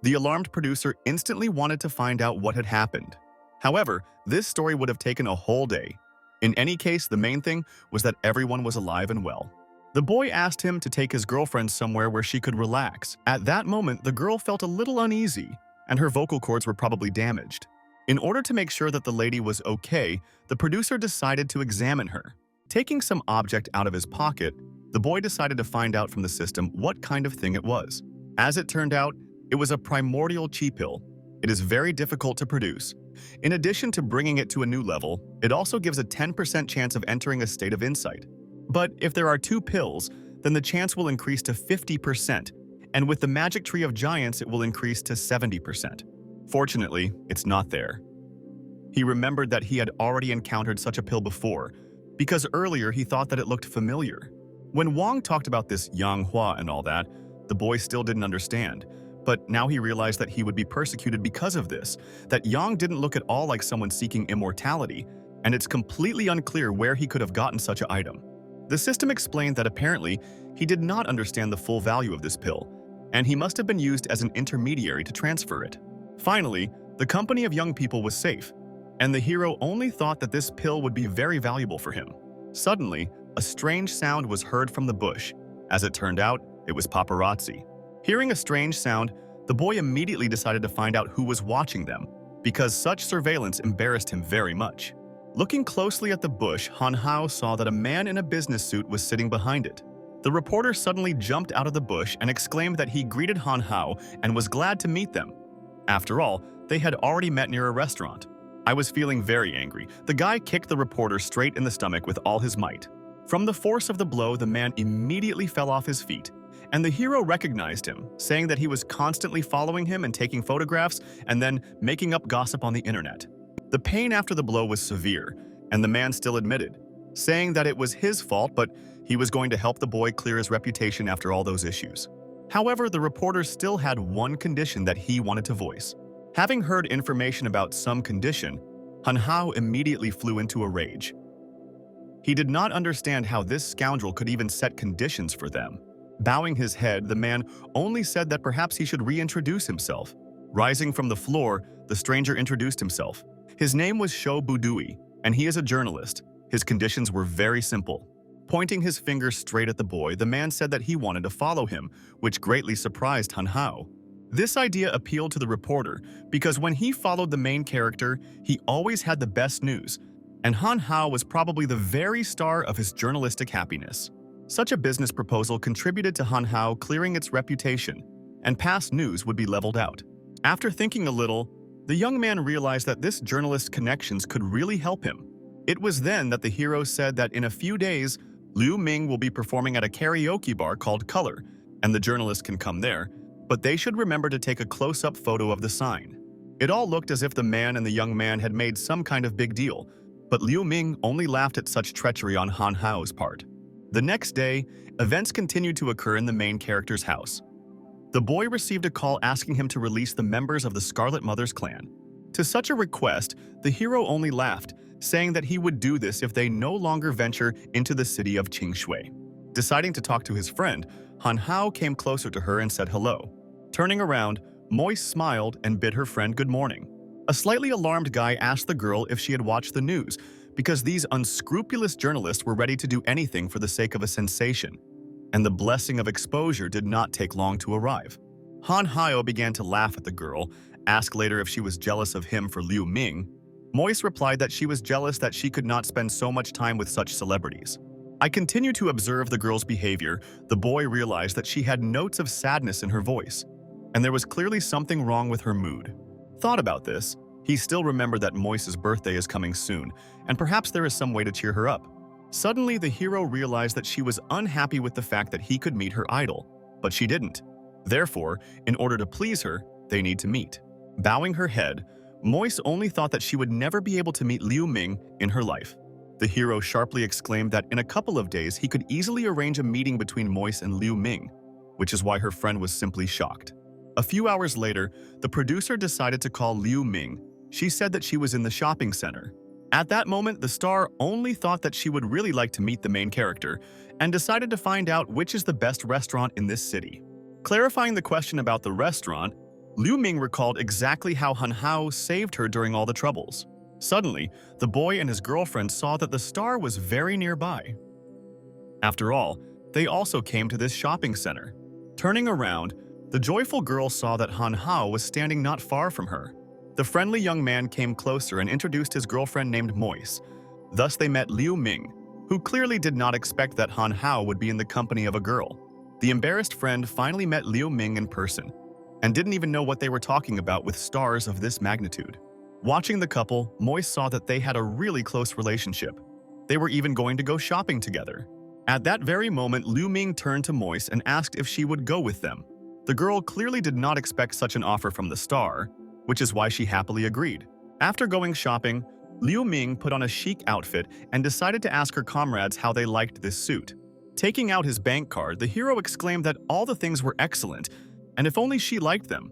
The alarmed producer instantly wanted to find out what had happened. However, this story would have taken a whole day. In any case, the main thing was that everyone was alive and well. The boy asked him to take his girlfriend somewhere where she could relax. At that moment, the girl felt a little uneasy, and her vocal cords were probably damaged. In order to make sure that the lady was okay, the producer decided to examine her. Taking some object out of his pocket, the boy decided to find out from the system what kind of thing it was. As it turned out, it was a primordial chi pill. It is very difficult to produce. In addition to bringing it to a new level, it also gives a 10% chance of entering a state of insight. But if there are 2 pills, then the chance will increase to 50%, and with the magic tree of giants it will increase to 70%. Fortunately, it's not there. He remembered that he had already encountered such a pill before, because earlier he thought that it looked familiar. When Wang talked about this Yang Hua and all that, the boy still didn't understand. But now he realized that he would be persecuted because of this, that Yang didn't look at all like someone seeking immortality, and it's completely unclear where he could have gotten such an item. The system explained that apparently he did not understand the full value of this pill, and he must have been used as an intermediary to transfer it. Finally, the company of young people was safe, and the hero only thought that this pill would be very valuable for him. Suddenly, a strange sound was heard from the bush. As it turned out, it was paparazzi. Hearing a strange sound, the boy immediately decided to find out who was watching them, because such surveillance embarrassed him very much. Looking closely at the bush, Han Hao saw that a man in a business suit was sitting behind it. The reporter suddenly jumped out of the bush and exclaimed that he greeted Han Hao and was glad to meet them. After all, they had already met near a restaurant. I was feeling very angry. The guy kicked the reporter straight in the stomach with all his might. From the force of the blow, the man immediately fell off his feet, and the hero recognized him, saying that he was constantly following him and taking photographs and then making up gossip on the internet. The pain after the blow was severe, and the man still admitted, saying that it was his fault, but he was going to help the boy clear his reputation after all those issues. However, the reporter still had one condition that he wanted to voice. Having heard information about some condition, Han Hao immediately flew into a rage. He did not understand how this scoundrel could even set conditions for them. Bowing his head, the man only said that perhaps he should reintroduce himself. Rising from the floor, the stranger introduced himself. His name was Shou Budui, and he is a journalist. His conditions were very simple. Pointing his finger straight at the boy, the man said that he wanted to follow him, which greatly surprised Han Hao. This idea appealed to the reporter because when he followed the main character, he always had the best news, and Han Hao was probably the very star of his journalistic happiness. Such a business proposal contributed to Han Hao clearing its reputation, and past news would be leveled out. After thinking a little, the young man realized that this journalist's connections could really help him. It was then that the hero said that in a few days, Liu Ming will be performing at a karaoke bar called Color, and the journalist can come there, but they should remember to take a close-up photo of the sign. It all looked as if the man and the young man had made some kind of big deal, but Liu Ming only laughed at such treachery on Han Hao's part. The next day, events continued to occur in the main character's house. The boy received a call asking him to release the members of the Scarlet Mother's clan. To such a request, the hero only laughed, saying that he would do this if they no longer venture into the city of Qingshui. Deciding to talk to his friend, Han Hao came closer to her and said hello. Turning around, Moise smiled and bid her friend good morning. A slightly alarmed guy asked the girl if she had watched the news, because these unscrupulous journalists were ready to do anything for the sake of a sensation. And the blessing of exposure did not take long to arrive. Han Hao began to laugh at the girl, asked later if she was jealous of him for Liu Ming. Moise replied that she was jealous that she could not spend so much time with such celebrities. I continued to observe the girl's behavior. The boy realized that she had notes of sadness in her voice, and there was clearly something wrong with her mood. Thought about this, he still remembered that Moise's birthday is coming soon, and perhaps there is some way to cheer her up. Suddenly, the hero realized that she was unhappy with the fact that he could meet her idol, but she didn't. Therefore, in order to please her, they need to meet. Bowing her head, Moise only thought that she would never be able to meet Liu Ming in her life. The hero sharply exclaimed that in a couple of days he could easily arrange a meeting between Moise and Liu Ming, which is why her friend was simply shocked. A few hours later, the producer decided to call Liu Ming. She said that she was in the shopping center. At that moment, the star only thought that she would really like to meet the main character and decided to find out which is the best restaurant in this city. Clarifying the question about the restaurant, Liu Ming recalled exactly how Han Hao saved her during all the troubles. Suddenly, the boy and his girlfriend saw that the star was very nearby. After all, they also came to this shopping center. Turning around, the joyful girl saw that Han Hao was standing not far from her. The friendly young man came closer and introduced his girlfriend named Moise. Thus they met Liu Ming, who clearly did not expect that Han Hao would be in the company of a girl. The embarrassed friend finally met Liu Ming in person, and didn't even know what they were talking about with stars of this magnitude. Watching the couple, Moise saw that they had a really close relationship. They were even going to go shopping together. At that very moment, Liu Ming turned to Moise and asked if she would go with them. The girl clearly did not expect such an offer from the star, which is why she happily agreed. After going shopping, Liu Ming put on a chic outfit and decided to ask her comrades how they liked this suit. Taking out his bank card, the hero exclaimed that all the things were excellent, and if only she liked them.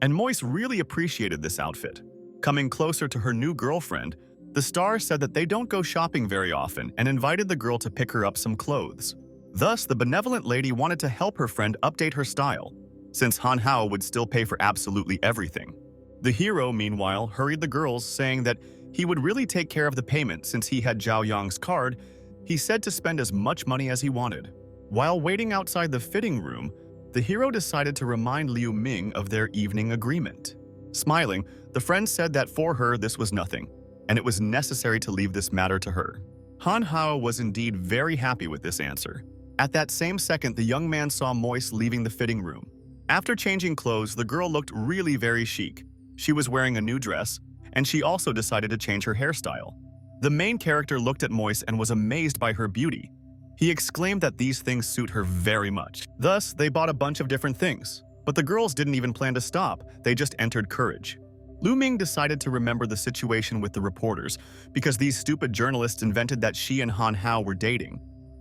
And Moise really appreciated this outfit. Coming closer to her new girlfriend, the star said that they don't go shopping very often and invited the girl to pick her up some clothes. Thus, the benevolent lady wanted to help her friend update her style, since Han Hao would still pay for absolutely everything. The hero, meanwhile, hurried the girls, saying that he would really take care of the payment since he had Zhao Yang's card. He said to spend as much money as he wanted. While waiting outside the fitting room, the hero decided to remind Liu Ming of their evening agreement. Smiling, the friend said that for her this was nothing, and it was necessary to leave this matter to her. Han Hao was indeed very happy with this answer. At that same second, the young man saw Moise leaving the fitting room. After changing clothes, the girl looked really very chic. She was wearing a new dress, and she also decided to change her hairstyle. The main character looked at Moise and was amazed by her beauty. He exclaimed that these things suit her very much. Thus, they bought a bunch of different things. But the girls didn't even plan to stop, they just entered courage. Liu Ming decided to remember the situation with the reporters, because these stupid journalists invented that she and Han Hao were dating.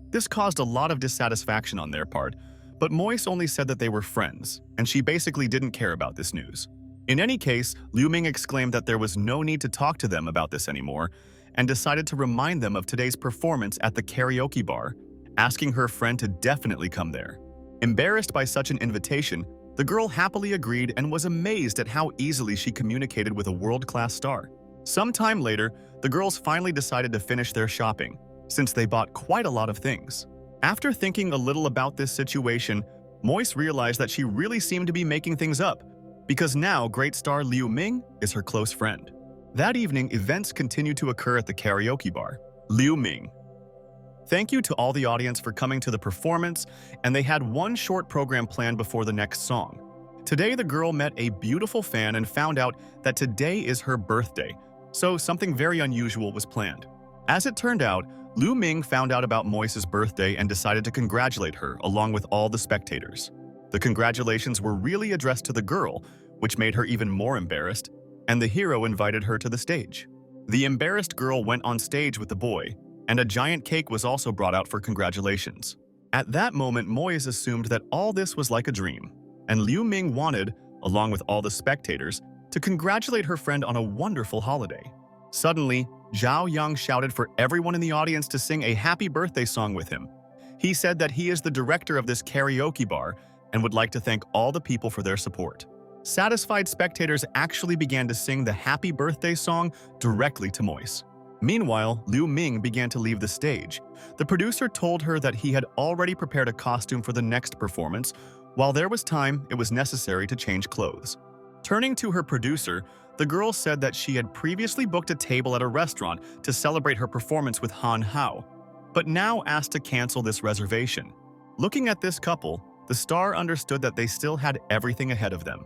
This caused a lot of dissatisfaction on their part, but Moise only said that they were friends, and she basically didn't care about this news. In any case, Liu Ming exclaimed that there was no need to talk to them about this anymore, and decided to remind them of today's performance at the karaoke bar, asking her friend to definitely come there. Embarrassed by such an invitation, the girl happily agreed and was amazed at how easily she communicated with a world-class star. Sometime later, the girls finally decided to finish their shopping, since they bought quite a lot of things. After thinking a little about this situation, Moise realized that she really seemed to be making things up, because now great star Liu Ming is her close friend. That evening, events continued to occur at the karaoke bar. Liu Ming. Thank you to all the audience for coming to the performance, and they had one short program planned before the next song. Today, the girl met a beautiful fan and found out that today is her birthday, so something very unusual was planned. As it turned out, Liu Ming found out about Moise's birthday and decided to congratulate her along with all the spectators. The congratulations were really addressed to the girl, which made her even more embarrassed, and the hero invited her to the stage. The embarrassed girl went on stage with the boy, and a giant cake was also brought out for congratulations. At that moment, Moise assumed that all this was like a dream, and Liu Ming wanted, along with all the spectators, to congratulate her friend on a wonderful holiday. Suddenly, Zhao Yang shouted for everyone in the audience to sing a happy birthday song with him. He said that he is the director of this karaoke bar and would like to thank all the people for their support. Satisfied spectators actually began to sing the happy birthday song directly to Moise. Meanwhile, Liu Ming began to leave the stage. The producer told her that he had already prepared a costume for the next performance. While there was time, it was necessary to change clothes. Turning to her producer, the girl said that she had previously booked a table at a restaurant to celebrate her performance with Han Hao, but now asked to cancel this reservation. Looking at this couple, the star understood that they still had everything ahead of them,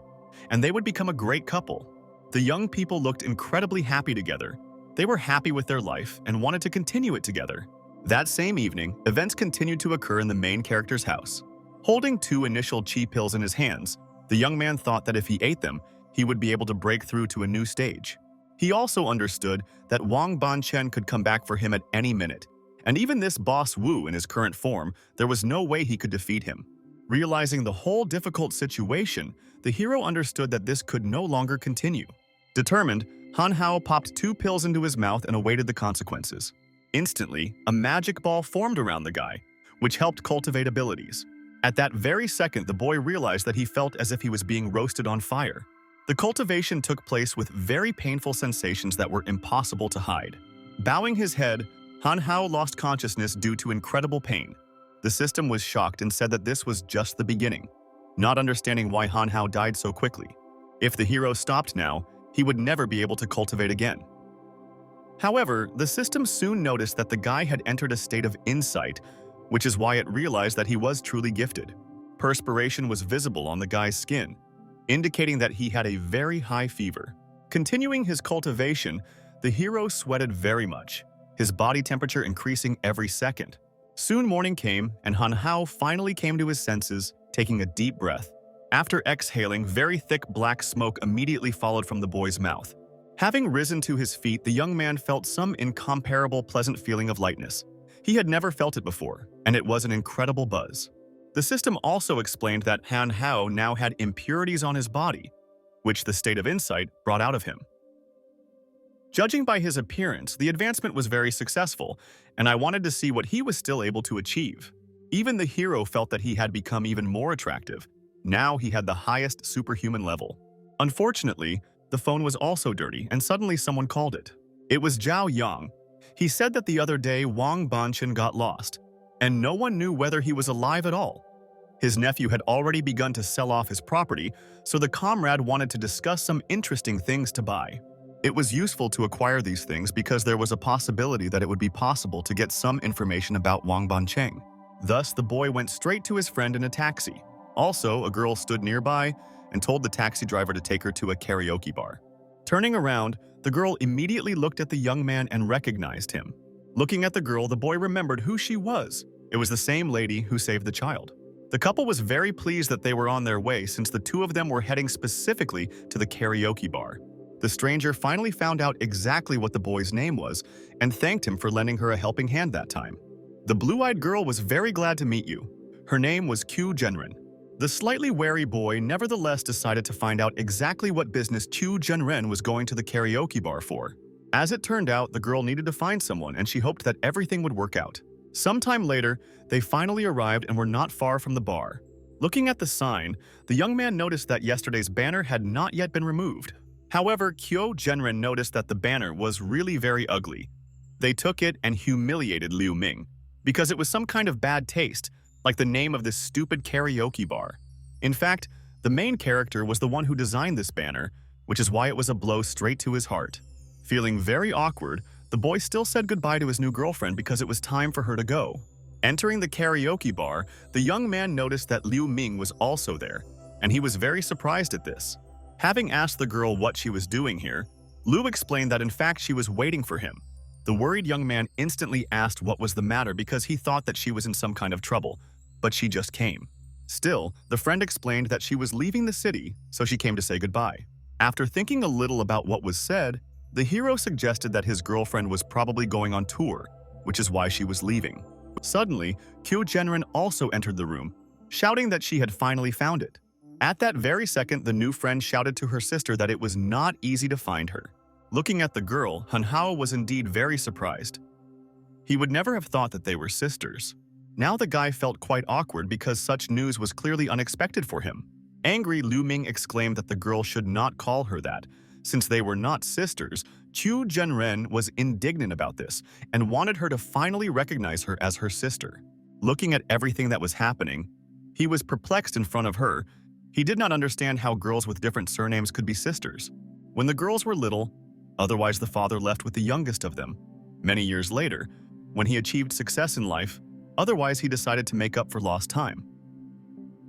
and they would become a great couple. The young people looked incredibly happy together. They were happy with their life and wanted to continue it together. That same evening, events continued to occur in the main character's house. Holding 2 initial chi pills in his hands, the young man thought that if he ate them, he would be able to break through to a new stage. He also understood that Wang Banchen could come back for him at any minute, and even this boss Wu in his current form, there was no way he could defeat him. Realizing the whole difficult situation, the hero understood that this could no longer continue. Determined, Han Hao popped 2 pills into his mouth and awaited the consequences. Instantly, a magic ball formed around the guy, which helped cultivate abilities. At that very second, the boy realized that he felt as if he was being roasted on fire. The cultivation took place with very painful sensations that were impossible to hide. Bowing his head, Han Hao lost consciousness due to incredible pain. The system was shocked and said that this was just the beginning, not understanding why Han Hao died so quickly. If the hero stopped now, he would never be able to cultivate again. However, the system soon noticed that the guy had entered a state of insight, which is why it realized that he was truly gifted. Perspiration was visible on the guy's skin, indicating that he had a very high fever. Continuing his cultivation, the hero sweated very much, his body temperature increasing every second. Soon morning came, and Han Hao finally came to his senses, taking a deep breath. After exhaling, very thick black smoke immediately followed from the boy's mouth. Having risen to his feet, the young man felt some incomparable pleasant feeling of lightness. He had never felt it before, and it was an incredible buzz. The system also explained that Han Hao now had impurities on his body, which the state of insight brought out of him. Judging by his appearance, the advancement was very successful, and I wanted to see what he was still able to achieve. Even the hero felt that he had become even more attractive. Now he had the highest superhuman level. Unfortunately, the phone was also dirty, and suddenly someone called it. It was Zhao Yang. He said that the other day Wang Banchen got lost, and no one knew whether he was alive at all. His nephew had already begun to sell off his property, so the comrade wanted to discuss some interesting things to buy. It was useful to acquire these things because there was a possibility that it would be possible to get some information about Wang Bancheng. Thus, the boy went straight to his friend in a taxi. Also, a girl stood nearby and told the taxi driver to take her to a karaoke bar. Turning around, the girl immediately looked at the young man and recognized him. Looking at the girl, the boy remembered who she was. It was the same lady who saved the child. The couple was very pleased that they were on their way since the 2 of them were heading specifically to the karaoke bar. The stranger finally found out exactly what the boy's name was and thanked him for lending her a helping hand that time. The blue-eyed girl was very glad to meet you. Her name was Qiu Zhenren. The slightly wary boy nevertheless decided to find out exactly what business Qiu Zhenren was going to the karaoke bar for. As it turned out, the girl needed to find someone and she hoped that everything would work out. Sometime later, they finally arrived and were not far from the bar. Looking at the sign, the young man noticed that yesterday's banner had not yet been removed. However, Qiu Zhenren noticed that the banner was really very ugly. They took it and humiliated Liu Ming, because it was some kind of bad taste, like the name of this stupid karaoke bar. In fact, the main character was the one who designed this banner, which is why it was a blow straight to his heart. Feeling very awkward, the boy still said goodbye to his new girlfriend because it was time for her to go. Entering the karaoke bar, the young man noticed that Liu Ming was also there, and he was very surprised at this. Having asked the girl what she was doing here, Liu explained that in fact she was waiting for him. The worried young man instantly asked what was the matter because he thought that she was in some kind of trouble, but she just came. Still, the friend explained that she was leaving the city, so she came to say goodbye. After thinking a little about what was said, the hero suggested that his girlfriend was probably going on tour, which is why she was leaving. Suddenly, Qiu Zhenren also entered the room, shouting that she had finally found it. At that very second, the new friend shouted to her sister that it was not easy to find her. Looking at the girl, Hanhao was indeed very surprised. He would never have thought that they were sisters. Now the guy felt quite awkward because such news was clearly unexpected for him. Angry, Liu Ming exclaimed that the girl should not call her that. Since they were not sisters, Chu Zhenren was indignant about this and wanted her to finally recognize her as her sister. Looking at everything that was happening, he was perplexed in front of her. He did not understand how girls with different surnames could be sisters. When the girls were little, otherwise the father left with the youngest of them. Many years later, when he achieved success in life, otherwise he decided to make up for lost time.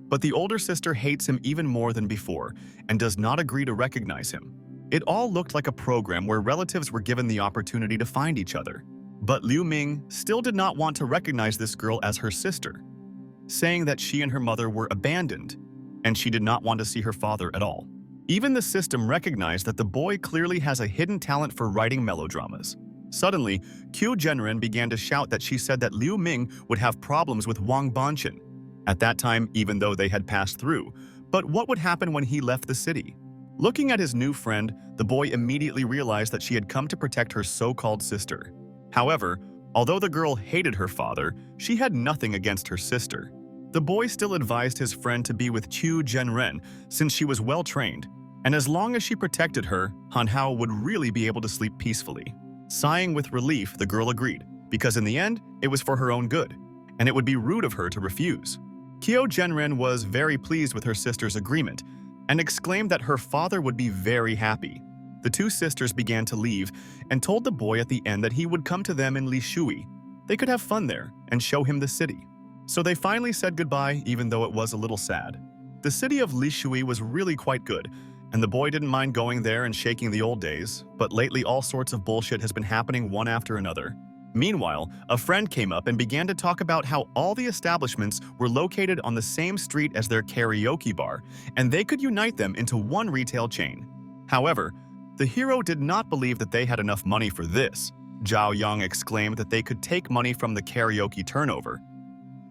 But the older sister hates him even more than before and does not agree to recognize him. It all looked like a program where relatives were given the opportunity to find each other. But Liu Ming still did not want to recognize this girl as her sister, saying that she and her mother were abandoned, and she did not want to see her father at all. Even the system recognized that the boy clearly has a hidden talent for writing melodramas. Suddenly, Qiu Zhenren began to shout that she said that Liu Ming would have problems with Wang Banqian. At that time, even though they had passed through, but what would happen when he left the city? Looking at his new friend, the boy immediately realized that she had come to protect her so-called sister. However, although the girl hated her father, she had nothing against her sister. The boy still advised his friend to be with Qiu Zhenren since she was well-trained, and as long as she protected her, Hanhao would really be able to sleep peacefully. Sighing with relief, the girl agreed, because in the end, it was for her own good, and it would be rude of her to refuse. Qiu Zhenren was very pleased with her sister's agreement and exclaimed that her father would be very happy. The two sisters began to leave and told the boy at the end that he would come to them in Lishui. They could have fun there and show him the city. So they finally said goodbye, even though it was a little sad. The city of Lishui was really quite good, and the boy didn't mind going there and shaking the old days, but lately all sorts of bullshit has been happening one after another. Meanwhile, a friend came up and began to talk about how all the establishments were located on the same street as their karaoke bar, and they could unite them into one retail chain. However, the hero did not believe that they had enough money for this. Zhao Yang exclaimed that they could take money from the karaoke turnover.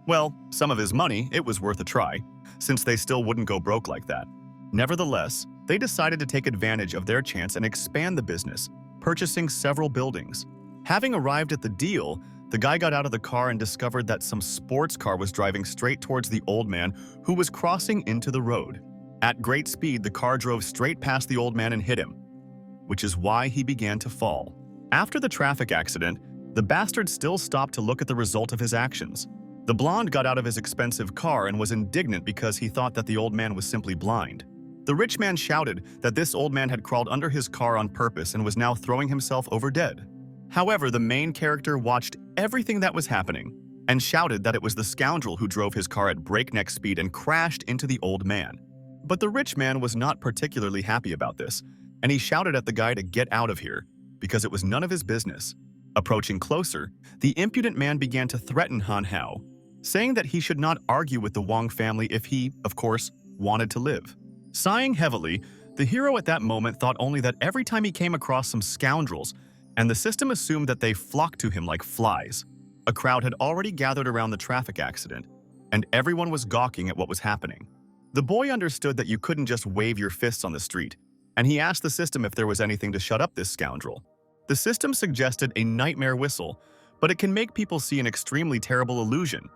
Well, some of his money, it was worth a try, since they still wouldn't go broke like that. Nevertheless, they decided to take advantage of their chance and expand the business, purchasing several buildings. Having arrived at the deal, the guy got out of the car and discovered that some sports car was driving straight towards the old man who was crossing into the road. At great speed, the car drove straight past the old man and hit him, which is why he began to fall. After the traffic accident, the bastard still stopped to look at the result of his actions. The blonde got out of his expensive car and was indignant because he thought that the old man was simply blind. The rich man shouted that this old man had crawled under his car on purpose and was now throwing himself over dead. However, the main character watched everything that was happening and shouted that it was the scoundrel who drove his car at breakneck speed and crashed into the old man. But the rich man was not particularly happy about this, and he shouted at the guy to get out of here because it was none of his business. Approaching closer, the impudent man began to threaten Hanhao, saying that he should not argue with the Wang family if he, of course, wanted to live. Sighing heavily, the hero at that moment thought only that every time he came across some scoundrels, and the system assumed that they flocked to him like flies. A crowd had already gathered around the traffic accident, and everyone was gawking at what was happening. The boy understood that you couldn't just wave your fists on the street, and he asked the system if there was anything to shut up this scoundrel. The system suggested a nightmare whistle, but it can make people see an extremely terrible illusion.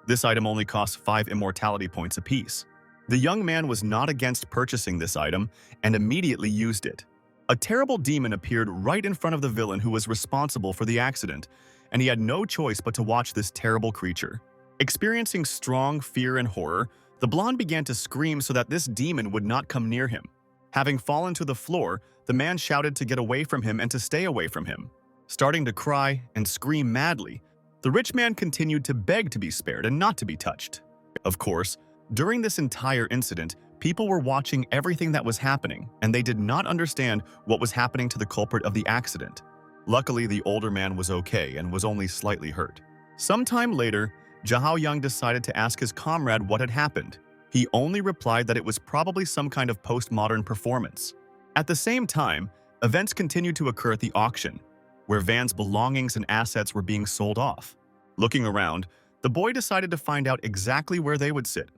This item only costs 5 immortality points apiece. The young man was not against purchasing this item and immediately used it. A terrible demon appeared right in front of the villain who was responsible for the accident, and he had no choice but to watch this terrible creature. Experiencing strong fear and horror, the blonde began to scream so that this demon would not come near him. Having fallen to the floor, the man shouted to get away from him and to stay away from him. Starting to cry and scream madly, the rich man continued to beg to be spared and not to be touched. Of course, during this entire incident, people were watching everything that was happening, and they did not understand what was happening to the culprit of the accident. Luckily, the older man was okay and was only slightly hurt. Sometime later, Zhao Yang decided to ask his comrade what had happened. He only replied that it was probably some kind of postmodern performance. At the same time, events continued to occur at the auction, where Van's belongings and assets were being sold off. Looking around, the boy decided to find out exactly where they would sit.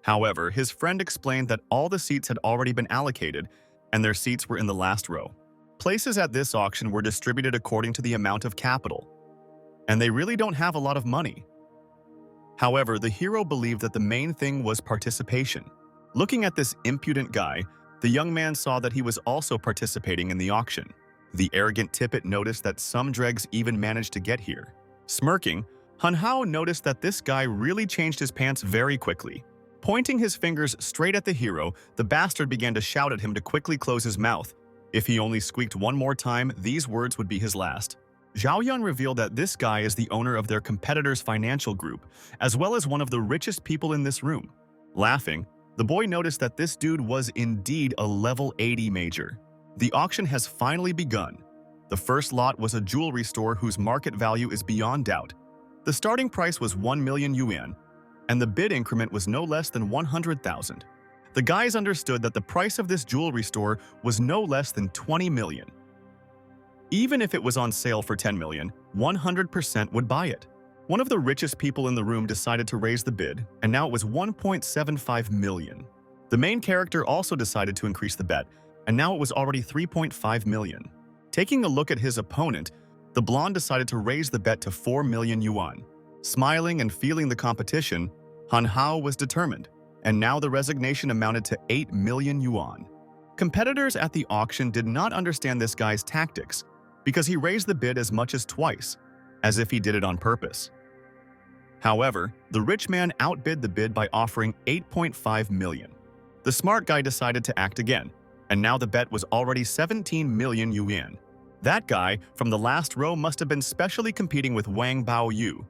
However, his friend explained that all the seats had already been allocated, and their seats were in the last row. Places at this auction were distributed according to the amount of capital, and they really don't have a lot of money. However, the hero believed that the main thing was participation. Looking at this impudent guy, the young man saw that he was also participating in the auction. The arrogant Tippet noticed that some dregs even managed to get here. Smirking, Han Hao noticed that this guy really changed his pants very quickly. Pointing his fingers straight at the hero, the bastard began to shout at him to quickly close his mouth. If he only squeaked one more time, these words would be his last. Zhao Yun revealed that this guy is the owner of their competitor's financial group, as well as one of the richest people in this room. Laughing, the boy noticed that this dude was indeed a level 80 major. The auction has finally begun. The first lot was a jewelry store whose market value is beyond doubt. The starting price was 1 million yuan, and the bid increment was no less than 100,000. The guys understood that the price of this jewelry store was no less than 20 million. Even if it was on sale for 10 million, 100% would buy it. One of the richest people in the room decided to raise the bid, and now it was 1.75 million. The main character also decided to increase the bet, and now it was already 3.5 million. Taking a look at his opponent, the blonde decided to raise the bet to 4 million yuan. Smiling and feeling the competition, Han Hao was determined, and now the resignation amounted to 8 million yuan. Competitors at the auction did not understand this guy's tactics, because he raised the bid as much as twice, as if he did it on purpose. However, the rich man outbid the bid by offering 8.5 million. The smart guy decided to act again, and now the bet was already 17 million yuan. That guy from the last row must have been specially competing with Wang Baoyu.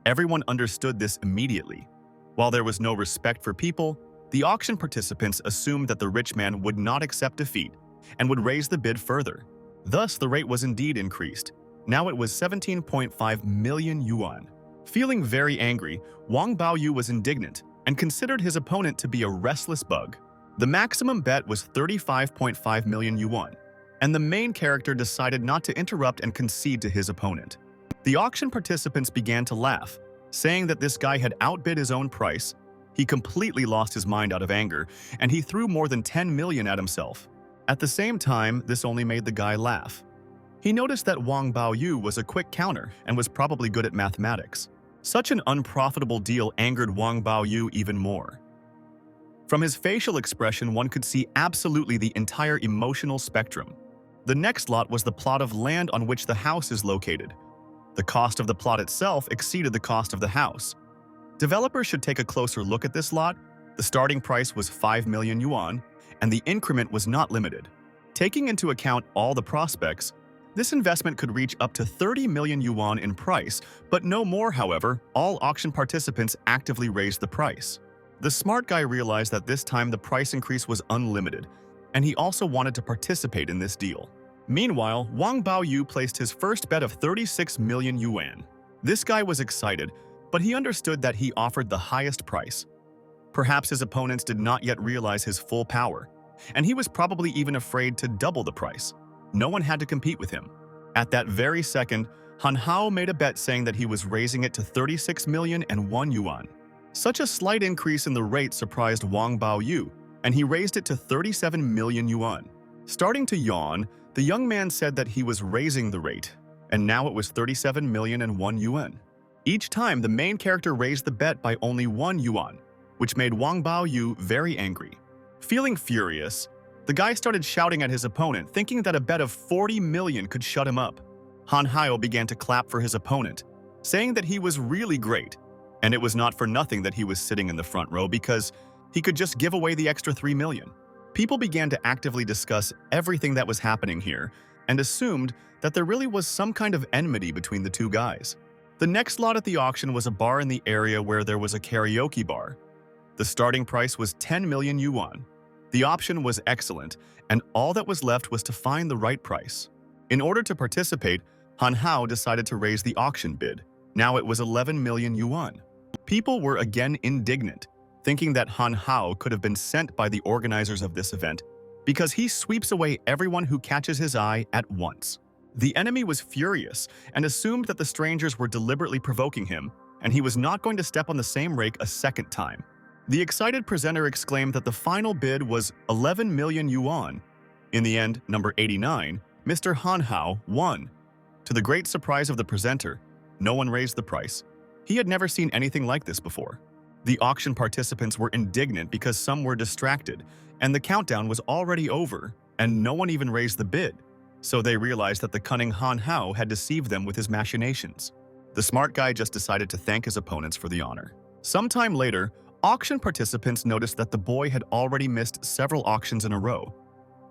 Everyone understood this immediately. While there was no respect for people, the auction participants assumed that the rich man would not accept defeat and would raise the bid further. Thus, the rate was indeed increased. Now it was 17.5 million yuan. Feeling very angry, Wang Baoyu was indignant and considered his opponent to be a restless bug. The maximum bet was 35.5 million yuan, and the main character decided not to interrupt and concede to his opponent. The auction participants began to laugh, saying that this guy had outbid his own price. He completely lost his mind out of anger, and he threw more than 10 million at himself. At the same time, this only made the guy laugh. He noticed that Wang Baoyu was a quick counter and was probably good at mathematics. Such an unprofitable deal angered Wang Baoyu even more. From his facial expression, one could see absolutely the entire emotional spectrum. The next lot was the plot of land on which the house is located. The cost of the plot itself exceeded the cost of the house. Developers should take a closer look at this lot. The starting price was 5 million yuan, and the increment was not limited. Taking into account all the prospects, this investment could reach up to 30 million yuan in price, but no more. However, all auction participants actively raised the price. The smart guy realized that this time the price increase was unlimited, and he also wanted to participate in this deal. Meanwhile, Wang Baoyu placed his first bet of 36 million yuan. This guy was excited, but he understood that he offered the highest price. Perhaps his opponents did not yet realize his full power, and he was probably even afraid to double the price. No one had to compete with him. At that very second, Han Hao made a bet saying that he was raising it to 36 million and 1 yuan. Such a slight increase in the rate surprised Wang Baoyu, and he raised it to 37 million yuan. Starting to yawn, the young man said that he was raising the rate, and now it was 37 million and 1 yuan. Each time, the main character raised the bet by only 1 yuan, which made Wang Baoyu very angry. Feeling furious, the guy started shouting at his opponent, thinking that a bet of 40 million could shut him up. Han Hao began to clap for his opponent, saying that he was really great, and it was not for nothing that he was sitting in the front row because he could just give away the extra 3 million. People began to actively discuss everything that was happening here and assumed that there really was some kind of enmity between the two guys. The next lot at the auction was a bar in the area where there was a karaoke bar. The starting price was 10 million yuan. The option was excellent, and all that was left was to find the right price. In order to participate, Han Hao decided to raise the auction bid. Now it was 11 million yuan. People were again indignant, thinking that Han Hao could have been sent by the organizers of this event because he sweeps away everyone who catches his eye at once. The enemy was furious and assumed that the strangers were deliberately provoking him, and he was not going to step on the same rake a second time. The excited presenter exclaimed that the final bid was 11 million yuan. In the end, number 89, Mr. Han Hao won. To the great surprise of the presenter, no one raised the price. He had never seen anything like this before. The auction participants were indignant because some were distracted, and the countdown was already over, and no one even raised the bid. So they realized that the cunning Han Hao had deceived them with his machinations. The smart guy just decided to thank his opponents for the honor. Sometime later, auction participants noticed that the boy had already missed several auctions in a row.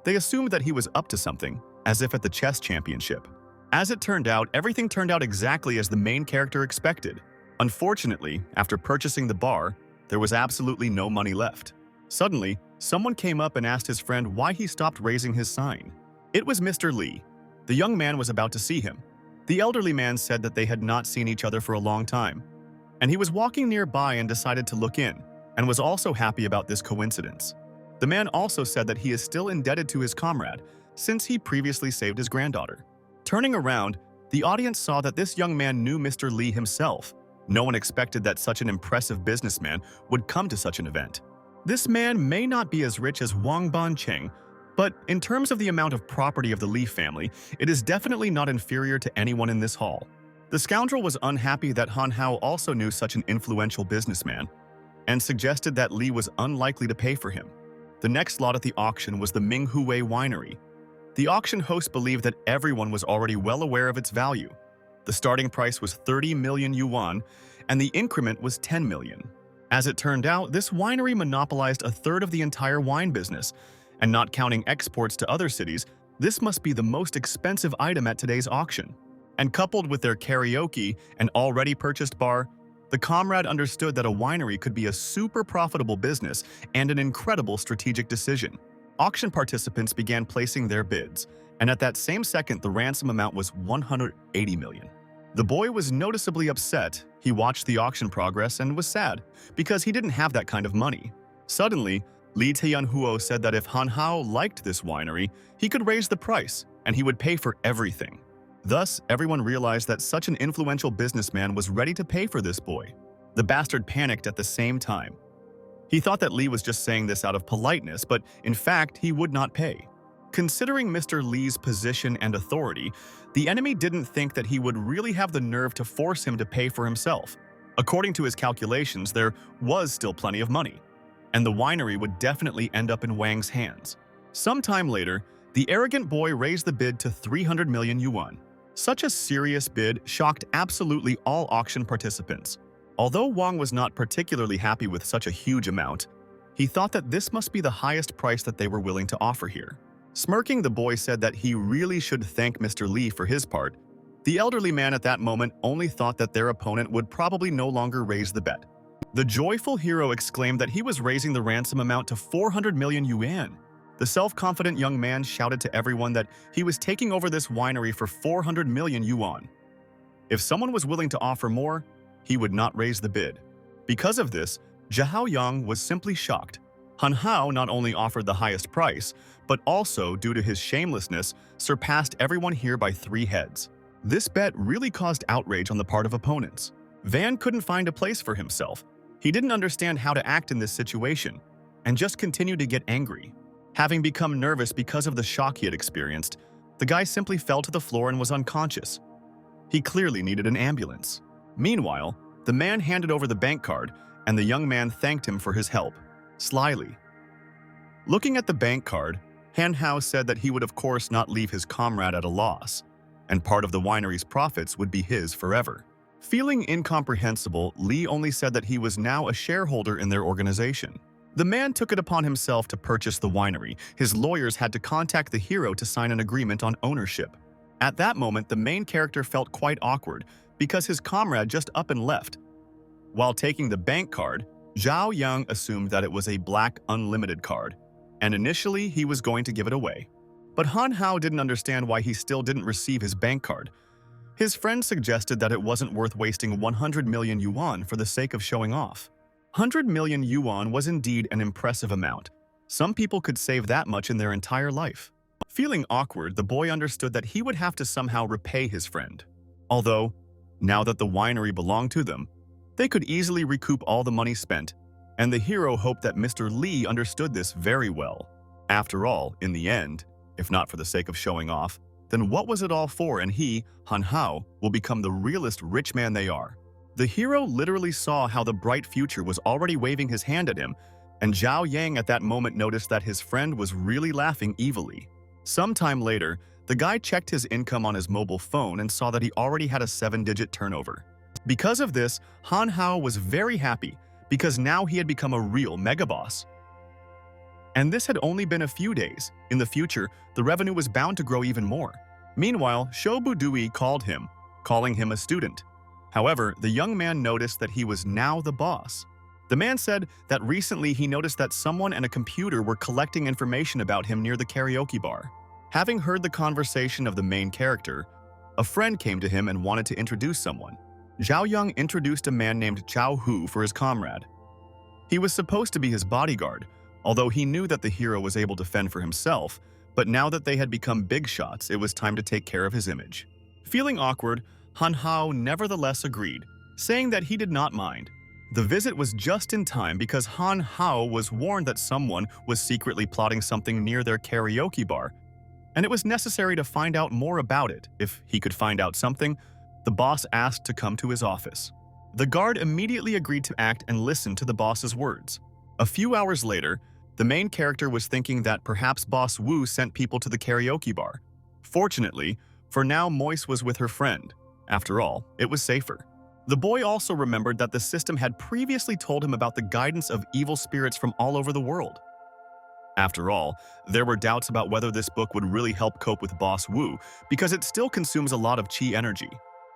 They assumed that he was up to something, as if at the chess championship. As it turned out, everything turned out exactly as the main character expected. Unfortunately, after purchasing the bar, there was absolutely no money left. Suddenly, someone came up and asked his friend why he stopped raising his sign. It was Mr. Lee. The young man was about to see him. The elderly man said that they had not seen each other for a long time, and he was walking nearby and decided to look in, and was also happy about this coincidence. The man also said that he is still indebted to his comrade, since he previously saved his granddaughter. Turning around, the audience saw that this young man knew Mr. Lee himself. No one expected that such an impressive businessman would come to such an event. This man may not be as rich as Wang Bancheng, but in terms of the amount of property of the Lee family, it is definitely not inferior to anyone in this hall. The scoundrel was unhappy that Han Hao also knew such an influential businessman, and suggested that Lee was unlikely to pay for him. The next lot at the auction was the Minghui Winery. The auction host believed that everyone was already well aware of its value. The starting price was 30 million yuan, and the increment was 10 million. As it turned out, this winery monopolized a third of the entire wine business, and not counting exports to other cities, this must be the most expensive item at today's auction. And coupled with their karaoke and already purchased bar, the comrade understood that a winery could be a super profitable business and an incredible strategic decision. Auction participants began placing their bids, and at that same second the ransom amount was 180 million. The boy was noticeably upset. He watched the auction progress and was sad, because he didn't have that kind of money. Suddenly, Li Tianhuo said that if Han Hao liked this winery, he could raise the price, and he would pay for everything. Thus, everyone realized that such an influential businessman was ready to pay for this boy. The bastard panicked at the same time. He thought that Li was just saying this out of politeness, but in fact, he would not pay. Considering Mr. Li's position and authority, the enemy didn't think that he would really have the nerve to force him to pay for himself. According to his calculations, there was still plenty of money, and the winery would definitely end up in Wang's hands. Sometime later, the arrogant boy raised the bid to 300 million yuan. Such a serious bid shocked absolutely all auction participants. Although Wang was not particularly happy with such a huge amount, he thought that this must be the highest price that they were willing to offer here. Smirking, the boy said that he really should thank Mr. Lee for his part. The elderly man at that moment only thought that their opponent would probably no longer raise the bet. The joyful hero exclaimed that he was raising the ransom amount to 400 million yuan. The self-confident young man shouted to everyone that he was taking over this winery for 400 million yuan. If someone was willing to offer more, he would not raise the bid. Because of this, Zhao Yang was simply shocked. Han Hao not only offered the highest price, but also, due to his shamelessness, surpassed everyone here by 3 heads. This bet really caused outrage on the part of opponents. Van couldn't find a place for himself. He didn't understand how to act in this situation, and just continued to get angry. Having become nervous because of the shock he had experienced, the guy simply fell to the floor and was unconscious. He clearly needed an ambulance. Meanwhile, the man handed over the bank card, and the young man thanked him for his help, slyly. Looking at the bank card, Han Hao said that he would of course not leave his comrade at a loss, and part of the winery's profits would be his forever. Feeling incomprehensible, Li only said that he was now a shareholder in their organization. The man took it upon himself to purchase the winery. His lawyers had to contact the hero to sign an agreement on ownership. At that moment, the main character felt quite awkward because his comrade just up and left. While taking the bank card, Zhao Yang assumed that it was a black unlimited card, and initially he was going to give it away. But Han Hao didn't understand why he still didn't receive his bank card. His friend suggested that it wasn't worth wasting 100 million yuan for the sake of showing off. 100 million yuan was indeed an impressive amount. Some people could save that much in their entire life. Feeling awkward, the boy understood that he would have to somehow repay his friend. Although, now that the winery belonged to them, they could easily recoup all the money spent, and the hero hoped that Mr. Lee understood this very well. After all, in the end, if not for the sake of showing off, then what was it all for? And he, Han Hao, will become the realest rich man they are. The hero literally saw how the bright future was already waving his hand at him, and Zhao Yang at that moment noticed that his friend was really laughing evilly. Sometime later, the guy checked his income on his mobile phone and saw that he already had a 7-digit turnover. Because of this, Han Hao was very happy because now he had become a real mega boss. And this had only been a few days. In the future, the revenue was bound to grow even more. Meanwhile, Shou Budui called him, calling him a student. However, the young man noticed that he was now the boss. The man said that recently he noticed that someone and a computer were collecting information about him near the karaoke bar. Having heard the conversation of the main character, a friend came to him and wanted to introduce someone. Zhao Yang introduced a man named Chao Hu for his comrade. He was supposed to be his bodyguard, although he knew that the hero was able to fend for himself, but now that they had become big shots, it was time to take care of his image. Feeling awkward, Han Hao nevertheless agreed, saying that he did not mind. The visit was just in time because Han Hao was warned that someone was secretly plotting something near their karaoke bar, and it was necessary to find out more about it. If he could find out something, the boss asked to come to his office. The guard immediately agreed to act and listen to the boss's words. A few hours later, the main character was thinking that perhaps Boss Wu sent people to the karaoke bar. Fortunately, for now Moise was with her friend. After all, it was safer. The boy also remembered that the system had previously told him about the guidance of evil spirits from all over the world. After all, there were doubts about whether this book would really help cope with Boss Wu because it still consumes a lot of qi energy.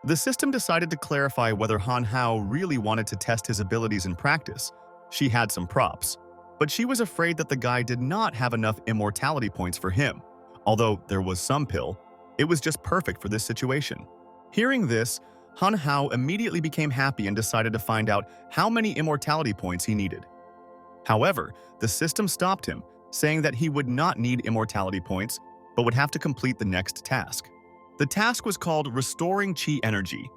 The system decided to clarify whether Han Hao really wanted to test his abilities in practice. She had some props, but she was afraid that the guy did not have enough immortality points for him. Although there was some pill, it was just perfect for this situation. Hearing this, Han Hao immediately became happy and decided to find out how many immortality points he needed. However, the system stopped him, saying that he would not need immortality points, but would have to complete the next task. The task was called Restoring Qi Energy.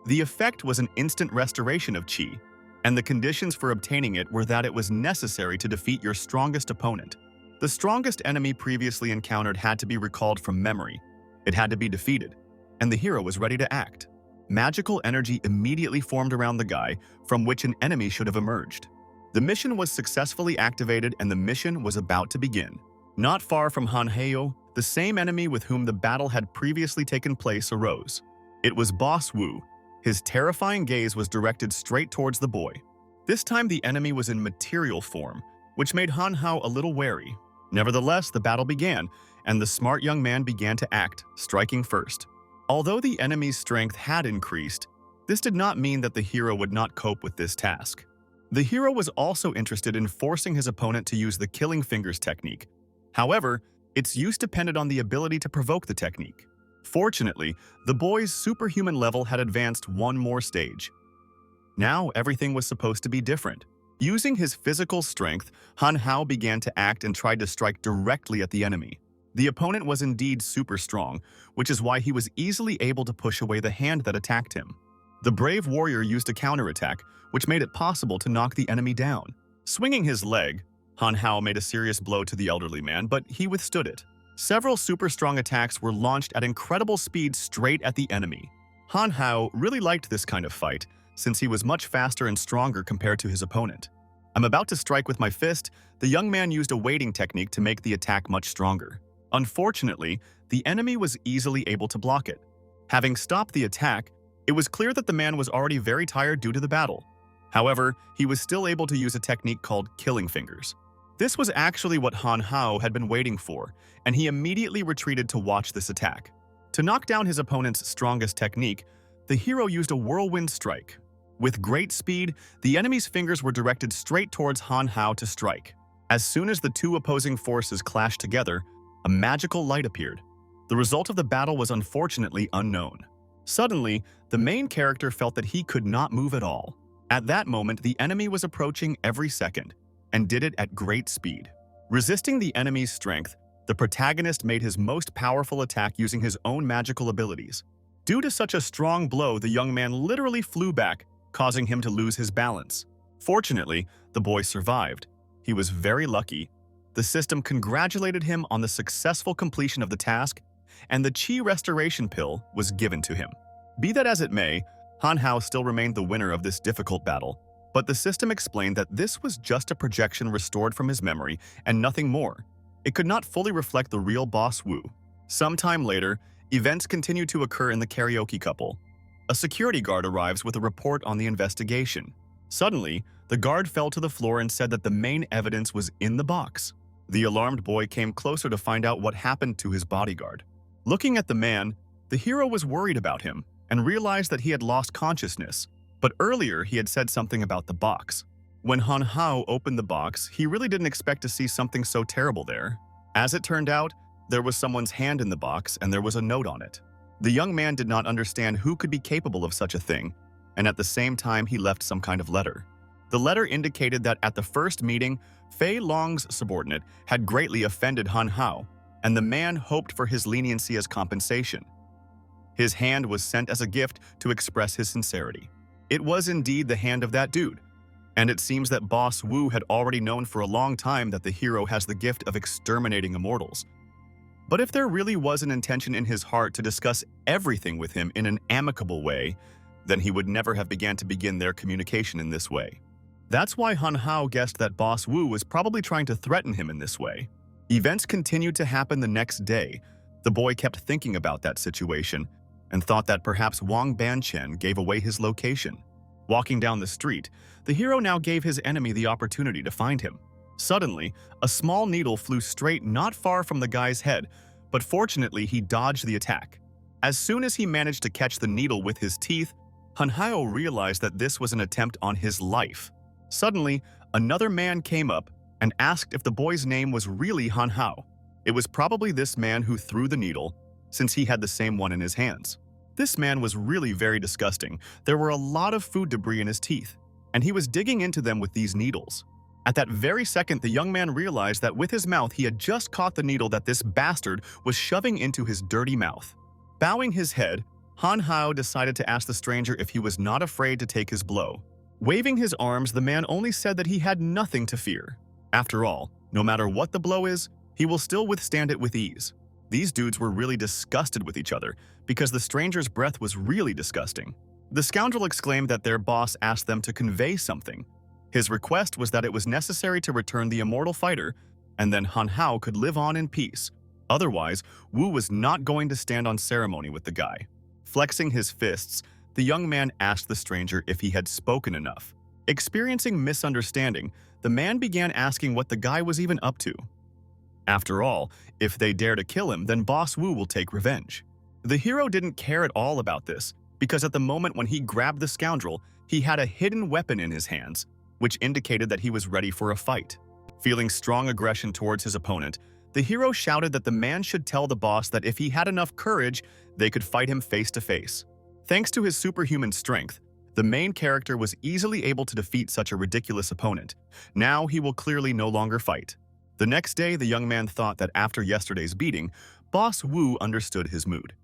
The effect was an instant restoration of Qi, and the conditions for obtaining it were that it was necessary to defeat your strongest opponent. The strongest enemy previously encountered had to be recalled from memory. It had to be defeated, and the hero was ready to act. Magical energy immediately formed around the guy, from which an enemy should have emerged. The mission was successfully activated and the mission was about to begin. Not far from Han Hao, the same enemy with whom the battle had previously taken place arose. It was Boss Wu. His terrifying gaze was directed straight towards the boy. This time the enemy was in material form, which made Han Hao a little wary. Nevertheless, the battle began, and the smart young man began to act, striking first. Although the enemy's strength had increased, this did not mean that the hero would not cope with this task. The hero was also interested in forcing his opponent to use the killing fingers technique. However, its use depended on the ability to provoke the technique. Fortunately, the boy's superhuman level had advanced one more stage. Now everything was supposed to be different. Using his physical strength, Han Hao began to act and tried to strike directly at the enemy. The opponent was indeed super strong, which is why he was easily able to push away the hand that attacked him. The brave warrior used a counterattack, which made it possible to knock the enemy down. Swinging his leg, Han Hao made a serious blow to the elderly man, but he withstood it. Several super strong attacks were launched at incredible speed straight at the enemy. Han Hao really liked this kind of fight, since he was much faster and stronger compared to his opponent. I'm about to strike with my fist, the young man used a waiting technique to make the attack much stronger. Unfortunately, the enemy was easily able to block it. Having stopped the attack, it was clear that the man was already very tired due to the battle. However, he was still able to use a technique called killing fingers. This was actually what Han Hao had been waiting for, and he immediately retreated to watch this attack. To knock down his opponent's strongest technique, the hero used a whirlwind strike. With great speed, the enemy's fingers were directed straight towards Han Hao to strike. As soon as the two opposing forces clashed together, a magical light appeared. The result of the battle was unfortunately unknown. Suddenly, the main character felt that he could not move at all. At that moment, the enemy was approaching every second, and did it at great speed. Resisting the enemy's strength, the protagonist made his most powerful attack using his own magical abilities. Due to such a strong blow, the young man literally flew back, causing him to lose his balance. Fortunately, the boy survived. He was very lucky. The system congratulated him on the successful completion of the task, and the Qi restoration pill was given to him. Be that as it may, Han Hao still remained the winner of this difficult battle, but the system explained that this was just a projection restored from his memory and nothing more. It could not fully reflect the real Boss Wu. Sometime later, events continue to occur in the karaoke couple. A security guard arrives with a report on the investigation. Suddenly, the guard fell to the floor and said that the main evidence was in the box. The alarmed boy came closer to find out what happened to his bodyguard. Looking at the man, the hero was worried about him and realized that he had lost consciousness, but earlier he had said something about the box. When Han Hao opened the box, he really didn't expect to see something so terrible there. As it turned out, there was someone's hand in the box and there was a note on it. The young man did not understand who could be capable of such a thing, and at the same time he left some kind of letter. The letter indicated that at the first meeting, Fei Long's subordinate had greatly offended Han Hao, and the man hoped for his leniency as compensation. His hand was sent as a gift to express his sincerity. It was indeed the hand of that dude, and it seems that Boss Wu had already known for a long time that the hero has the gift of exterminating immortals. But if there really was an intention in his heart to discuss everything with him in an amicable way, then he would never have began to begin their communication in this way. That's why Han Hao guessed that Boss Wu was probably trying to threaten him in this way. Events continued to happen the next day. The boy kept thinking about that situation and thought that perhaps Wang Banchen gave away his location. Walking down the street, the hero now gave his enemy the opportunity to find him. Suddenly, a small needle flew straight not far from the guy's head, but fortunately he dodged the attack. As soon as he managed to catch the needle with his teeth, Han Hao realized that this was an attempt on his life. Suddenly, another man came up and asked if the boy's name was really Han Hao. It was probably this man who threw the needle, since he had the same one in his hands. This man was really very disgusting. There were a lot of food debris in his teeth, and he was digging into them with these needles. At that very second, the young man realized that with his mouth he had just caught the needle that this bastard was shoving into his dirty mouth. Bowing his head, Han Hao decided to ask the stranger if he was not afraid to take his blow. Waving his arms, the man only said that he had nothing to fear. After all, no matter what the blow is, he will still withstand it with ease. These dudes were really disgusted with each other because the stranger's breath was really disgusting. The scoundrel exclaimed that their boss asked them to convey something. His request was that it was necessary to return the immortal fighter, and then Han Hao could live on in peace. Otherwise, Wu was not going to stand on ceremony with the guy. Flexing his fists, the young man asked the stranger if he had spoken enough. Experiencing misunderstanding, the man began asking what the guy was even up to. After all, if they dare to kill him, then Boss Wu will take revenge. The hero didn't care at all about this, because at the moment when he grabbed the scoundrel, he had a hidden weapon in his hands, which indicated that he was ready for a fight. Feeling strong aggression towards his opponent, the hero shouted that the man should tell the boss that if he had enough courage, they could fight him face to face. Thanks to his superhuman strength, the main character was easily able to defeat such a ridiculous opponent. Now he will clearly no longer fight. The next day, the young man thought that after yesterday's beating, Boss Wu understood his mood,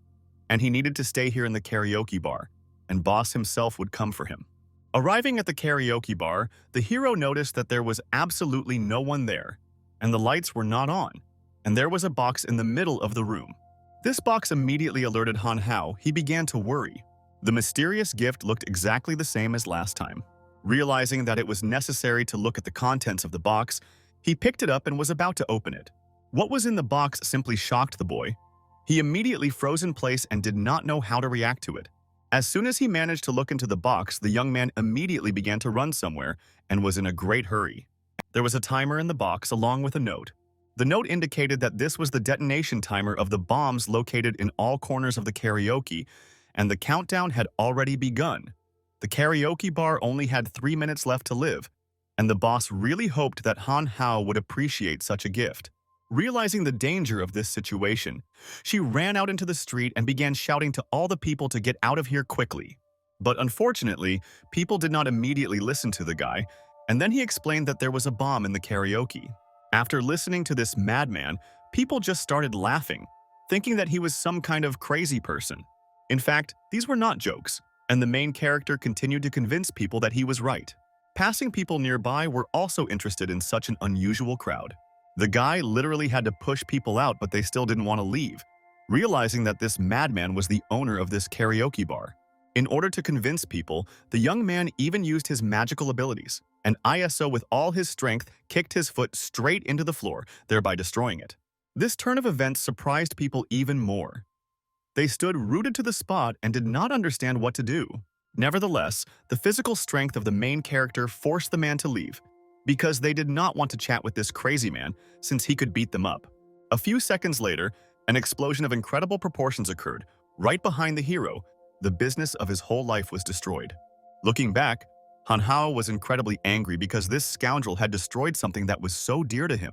and he needed to stay here in the karaoke bar, and Boss himself would come for him. Arriving at the karaoke bar, the hero noticed that there was absolutely no one there, and the lights were not on, and there was a box in the middle of the room. This box immediately alerted Han Hao. He began to worry. The mysterious gift looked exactly the same as last time. Realizing that it was necessary to look at the contents of the box, he picked it up and was about to open it. What was in the box simply shocked the boy. He immediately froze in place and did not know how to react to it. As soon as he managed to look into the box, the young man immediately began to run somewhere and was in a great hurry. There was a timer in the box along with a note. The note indicated that this was the detonation timer of the bombs located in all corners of the karaoke, and the countdown had already begun. The karaoke bar only had 3 minutes left to live, and the boss really hoped that Han Hao would appreciate such a gift. Realizing the danger of this situation, she ran out into the street and began shouting to all the people to get out of here quickly. But unfortunately, people did not immediately listen to the guy, and then he explained that there was a bomb in the karaoke. After listening to this madman, people just started laughing, thinking that he was some kind of crazy person. In fact, these were not jokes, and the main character continued to convince people that he was right. Passing people nearby were also interested in such an unusual crowd. The guy literally had to push people out, but they still didn't want to leave. realizing that this madman was the owner of this karaoke bar. In order to convince people, the young man even used his magical abilities, and ISO with all his strength kicked his foot straight into the floor, thereby destroying it. This turn of events surprised people even more. They stood rooted to the spot and did not understand what to do. Nevertheless, the physical strength of the main character forced the man to leave, because they did not want to chat with this crazy man since he could beat them up. A few seconds later, an explosion of incredible proportions occurred. Right behind the hero, the business of his whole life was destroyed. Looking back, Han Hao was incredibly angry because this scoundrel had destroyed something that was so dear to him.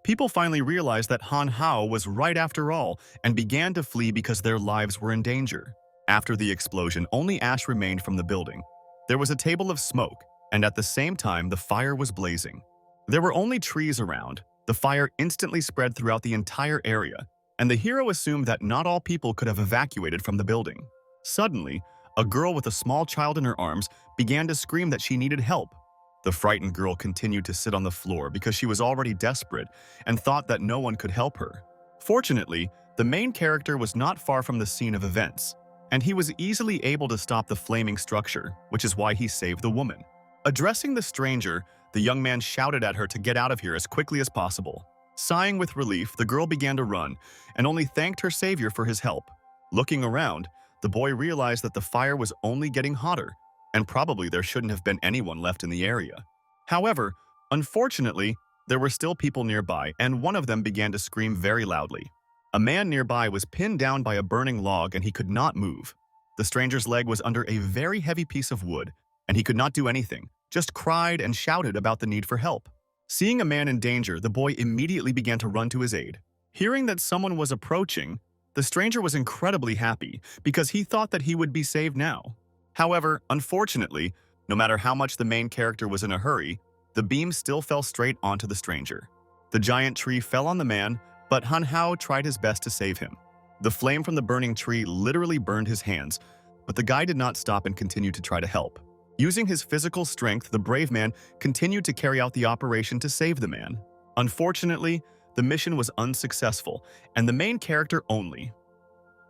People finally realized that Han Hao was right after all and began to flee because their lives were in danger. After the explosion, only ash remained from the building. There was a table of smoke, and at the same time, the fire was blazing. There were only trees around. The fire instantly spread throughout the entire area, and the hero assumed that not all people could have evacuated from the building. Suddenly, a girl with a small child in her arms began to scream that she needed help. The frightened girl continued to sit on the floor because she was already desperate and thought that no one could help her. Fortunately, the main character was not far from the scene of events, and he was easily able to stop the flaming structure, which is why he saved the woman. Addressing the stranger, the young man shouted at her to get out of here as quickly as possible. Sighing with relief, the girl began to run and only thanked her savior for his help. Looking around, the boy realized that the fire was only getting hotter, and probably there shouldn't have been anyone left in the area. However, unfortunately, there were still people nearby, and one of them began to scream very loudly. A man nearby was pinned down by a burning log and he could not move. The stranger's leg was under a very heavy piece of wood, and he could not do anything, just cried and shouted about the need for help. Seeing a man in danger, the boy immediately began to run to his aid. Hearing that someone was approaching, the stranger was incredibly happy because he thought that he would be saved now. However, unfortunately, no matter how much the main character was in a hurry, the beam still fell straight onto the stranger. The giant tree fell on the man, but Han Hao tried his best to save him. The flame from the burning tree literally burned his hands, but the guy did not stop and continued to try to help. Using his physical strength, the brave man continued to carry out the operation to save the man. Unfortunately, the mission was unsuccessful, and the main character only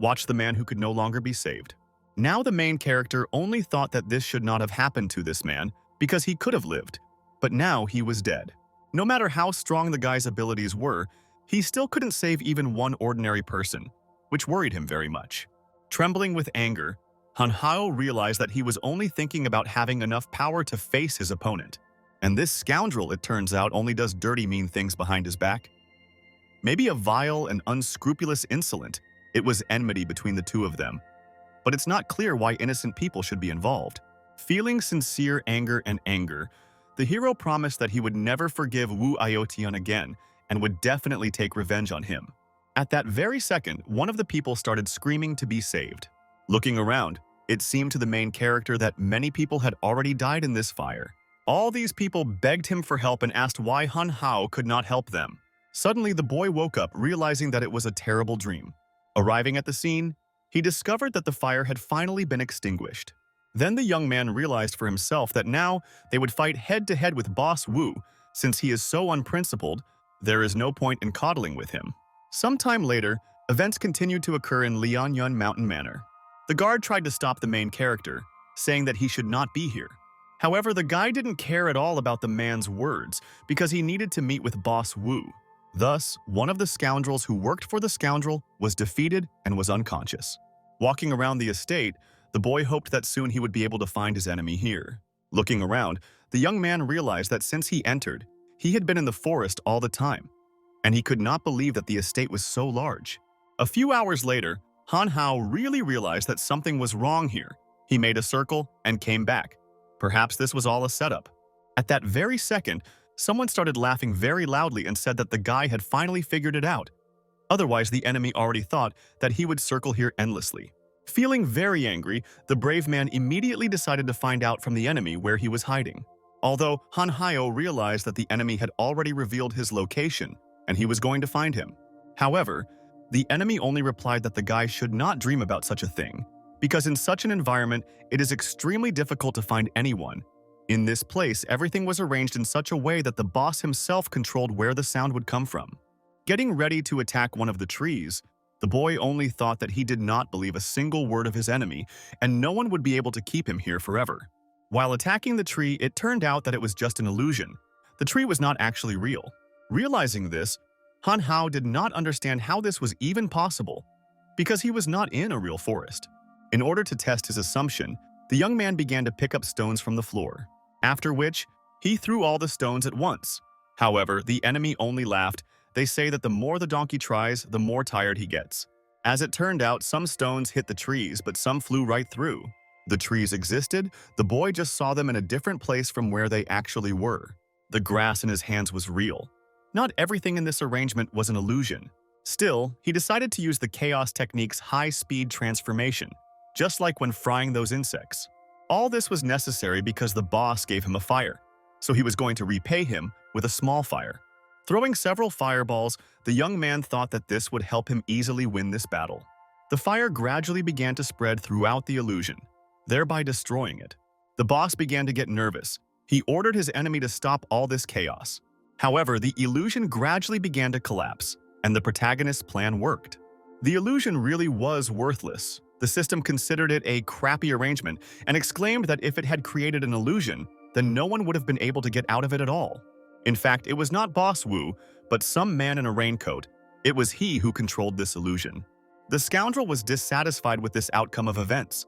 watched the man who could no longer be saved. Now the main character only thought that this should not have happened to this man because he could have lived, but now he was dead. No matter how strong the guy's abilities were, he still couldn't save even one ordinary person, which worried him very much. Trembling with anger, Han Hao realized that he was only thinking about having enough power to face his opponent. And this scoundrel, it turns out, only does dirty, mean things behind his back. Maybe a vile and unscrupulous insolent, it was enmity between the two of them. But it's not clear why innocent people should be involved. Feeling sincere anger, the hero promised that he would never forgive Wu Iotian again and would definitely take revenge on him. At that very second, one of the people started screaming to be saved. Looking around, it seemed to the main character that many people had already died in this fire. All these people begged him for help and asked why Han Hao could not help them. Suddenly, the boy woke up, realizing that it was a terrible dream. Arriving at the scene, he discovered that the fire had finally been extinguished. Then the young man realized for himself that now they would fight head-to-head with Boss Wu. Since he is so unprincipled, there is no point in coddling with him. Sometime later, events continued to occur in Lianyun Mountain Manor. The guard tried to stop the main character, saying that he should not be here. However, the guy didn't care at all about the man's words because he needed to meet with Boss Wu. Thus, one of the scoundrels who worked for the scoundrel was defeated and was unconscious. Walking around the estate, the boy hoped that soon he would be able to find his enemy here. Looking around, the young man realized that since he entered, he had been in the forest all the time, and he could not believe that the estate was so large. A few hours later, Han Hao really realized that something was wrong here. He made a circle and came back. Perhaps this was all a setup. At that very second, someone started laughing very loudly and said that the guy had finally figured it out. Otherwise, the enemy already thought that he would circle here endlessly. Feeling very angry, the brave man immediately decided to find out from the enemy where he was hiding. Although Han Hao realized that the enemy had already revealed his location and he was going to find him. However, the enemy only replied that the guy should not dream about such a thing, because in such an environment, it is extremely difficult to find anyone. In this place, everything was arranged in such a way that the boss himself controlled where the sound would come from. Getting ready to attack one of the trees, The boy only thought that he did not believe a single word of his enemy, and no one would be able to keep him here forever. While attacking the tree, it turned out that it was just an illusion. The tree was not actually real. Realizing this, Han Hao did not understand how this was even possible, because he was not in a real forest. In order to test his assumption, the young man began to pick up stones from the floor, after which he threw all the stones at once. However, the enemy only laughed. They say that the more the donkey tries, the more tired he gets. As it turned out, some stones hit the trees, but some flew right through. The trees existed, the boy just saw them in a different place from where they actually were. The grass in his hands was real. Not everything in this arrangement was an illusion. Still, he decided to use the chaos technique's high-speed transformation, just like when frying those insects. All this was necessary because the boss gave him a fire, so he was going to repay him with a small fire. Throwing several fireballs, the young man thought that this would help him easily win this battle. The fire gradually began to spread throughout the illusion, thereby destroying it. The boss began to get nervous. He ordered his enemy to stop all this chaos. However, the illusion gradually began to collapse, and the protagonist's plan worked. The illusion really was worthless. The system considered it a crappy arrangement and exclaimed that if it had created an illusion, then no one would have been able to get out of it at all. In fact, it was not Boss Wu, but some man in a raincoat. It was he who controlled this illusion. The scoundrel was dissatisfied with this outcome of events.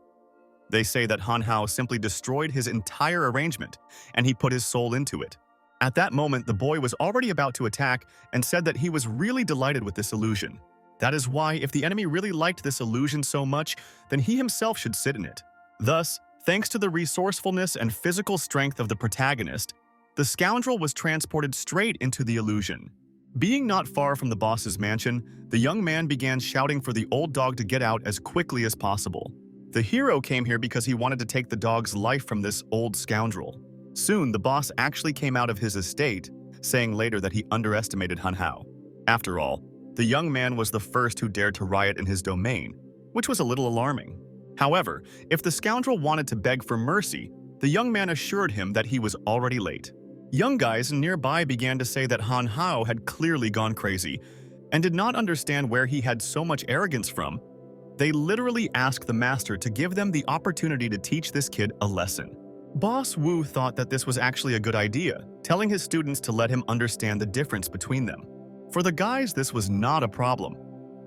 They say that Han Hao simply destroyed his entire arrangement, and he put his soul into it. At that moment, the boy was already about to attack and said that he was really delighted with this illusion. That is why, if the enemy really liked this illusion so much, then he himself should sit in it. Thus, thanks to the resourcefulness and physical strength of the protagonist, the scoundrel was transported straight into the illusion. Being not far from the boss's mansion, the young man began shouting for the old dog to get out as quickly as possible. The hero came here because he wanted to take the dog's life from this old scoundrel. Soon, the boss actually came out of his estate, saying later that he underestimated Han Hao. After all, the young man was the first who dared to riot in his domain, which was a little alarming. However, if the scoundrel wanted to beg for mercy, the young man assured him that he was already late. Young guys nearby began to say that Han Hao had clearly gone crazy and did not understand where he had so much arrogance from. They literally asked the master to give them the opportunity to teach this kid a lesson. Boss Wu thought that this was actually a good idea, telling his students to let him understand the difference between them. For the guys, this was not a problem.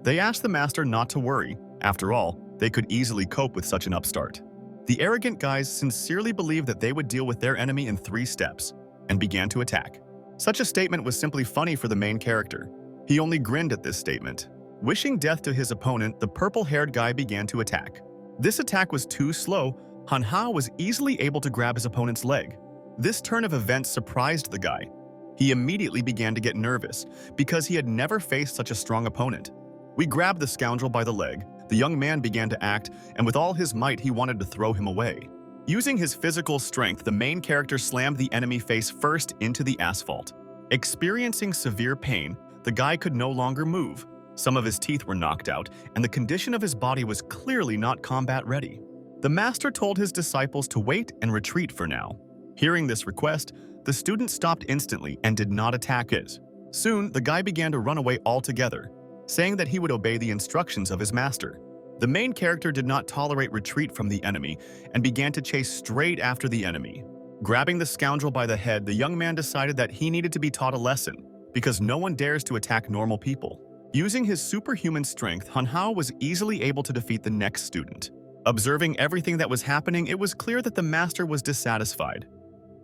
They asked the master not to worry. After all, they could easily cope with such an upstart. The arrogant guys sincerely believed that they would deal with their enemy in 3 steps, and began to attack. Such a statement was simply funny for the main character. He only grinned at this statement. Wishing death to his opponent, the purple-haired guy began to attack. This attack was too slow. Han Hao was easily able to grab his opponent's leg. This turn of events surprised the guy. He immediately began to get nervous because he had never faced such a strong opponent. We grabbed the scoundrel by the leg. The young man began to act, and with all his might, he wanted to throw him away. Using his physical strength, the main character slammed the enemy face first into the asphalt. Experiencing severe pain, the guy could no longer move. Some of his teeth were knocked out, and the condition of his body was clearly not combat ready. The master told his disciples to wait and retreat for now. Hearing this request, the student stopped instantly and did not attack it. Soon, the guy began to run away altogether, saying that he would obey the instructions of his master. The main character did not tolerate retreat from the enemy and began to chase straight after the enemy. Grabbing the scoundrel by the head, the young man decided that he needed to be taught a lesson, because no one dares to attack normal people. Using his superhuman strength, Han Hao was easily able to defeat the next student. Observing everything that was happening, it was clear that the master was dissatisfied.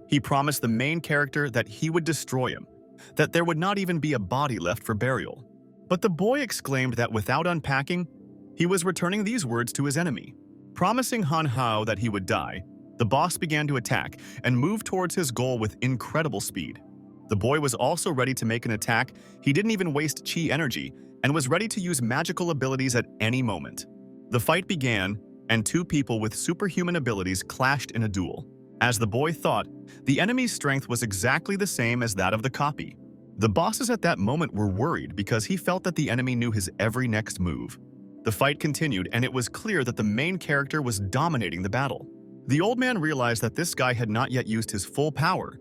He promised the main character that he would destroy him, that there would not even be a body left for burial. But the boy exclaimed that without unpacking, he was returning these words to his enemy. Promising Han Hao that he would die, the boss began to attack and move towards his goal with incredible speed. The boy was also ready to make an attack. He didn't even waste chi energy and was ready to use magical abilities at any moment. The fight began, and 2 people with superhuman abilities clashed in a duel. As the boy thought, the enemy's strength was exactly the same as that of the copy. The bosses at that moment were worried because he felt that the enemy knew his every next move. The fight continued, and it was clear that the main character was dominating the battle. The old man realized that this guy had not yet used his full power.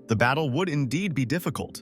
The battle would indeed be difficult.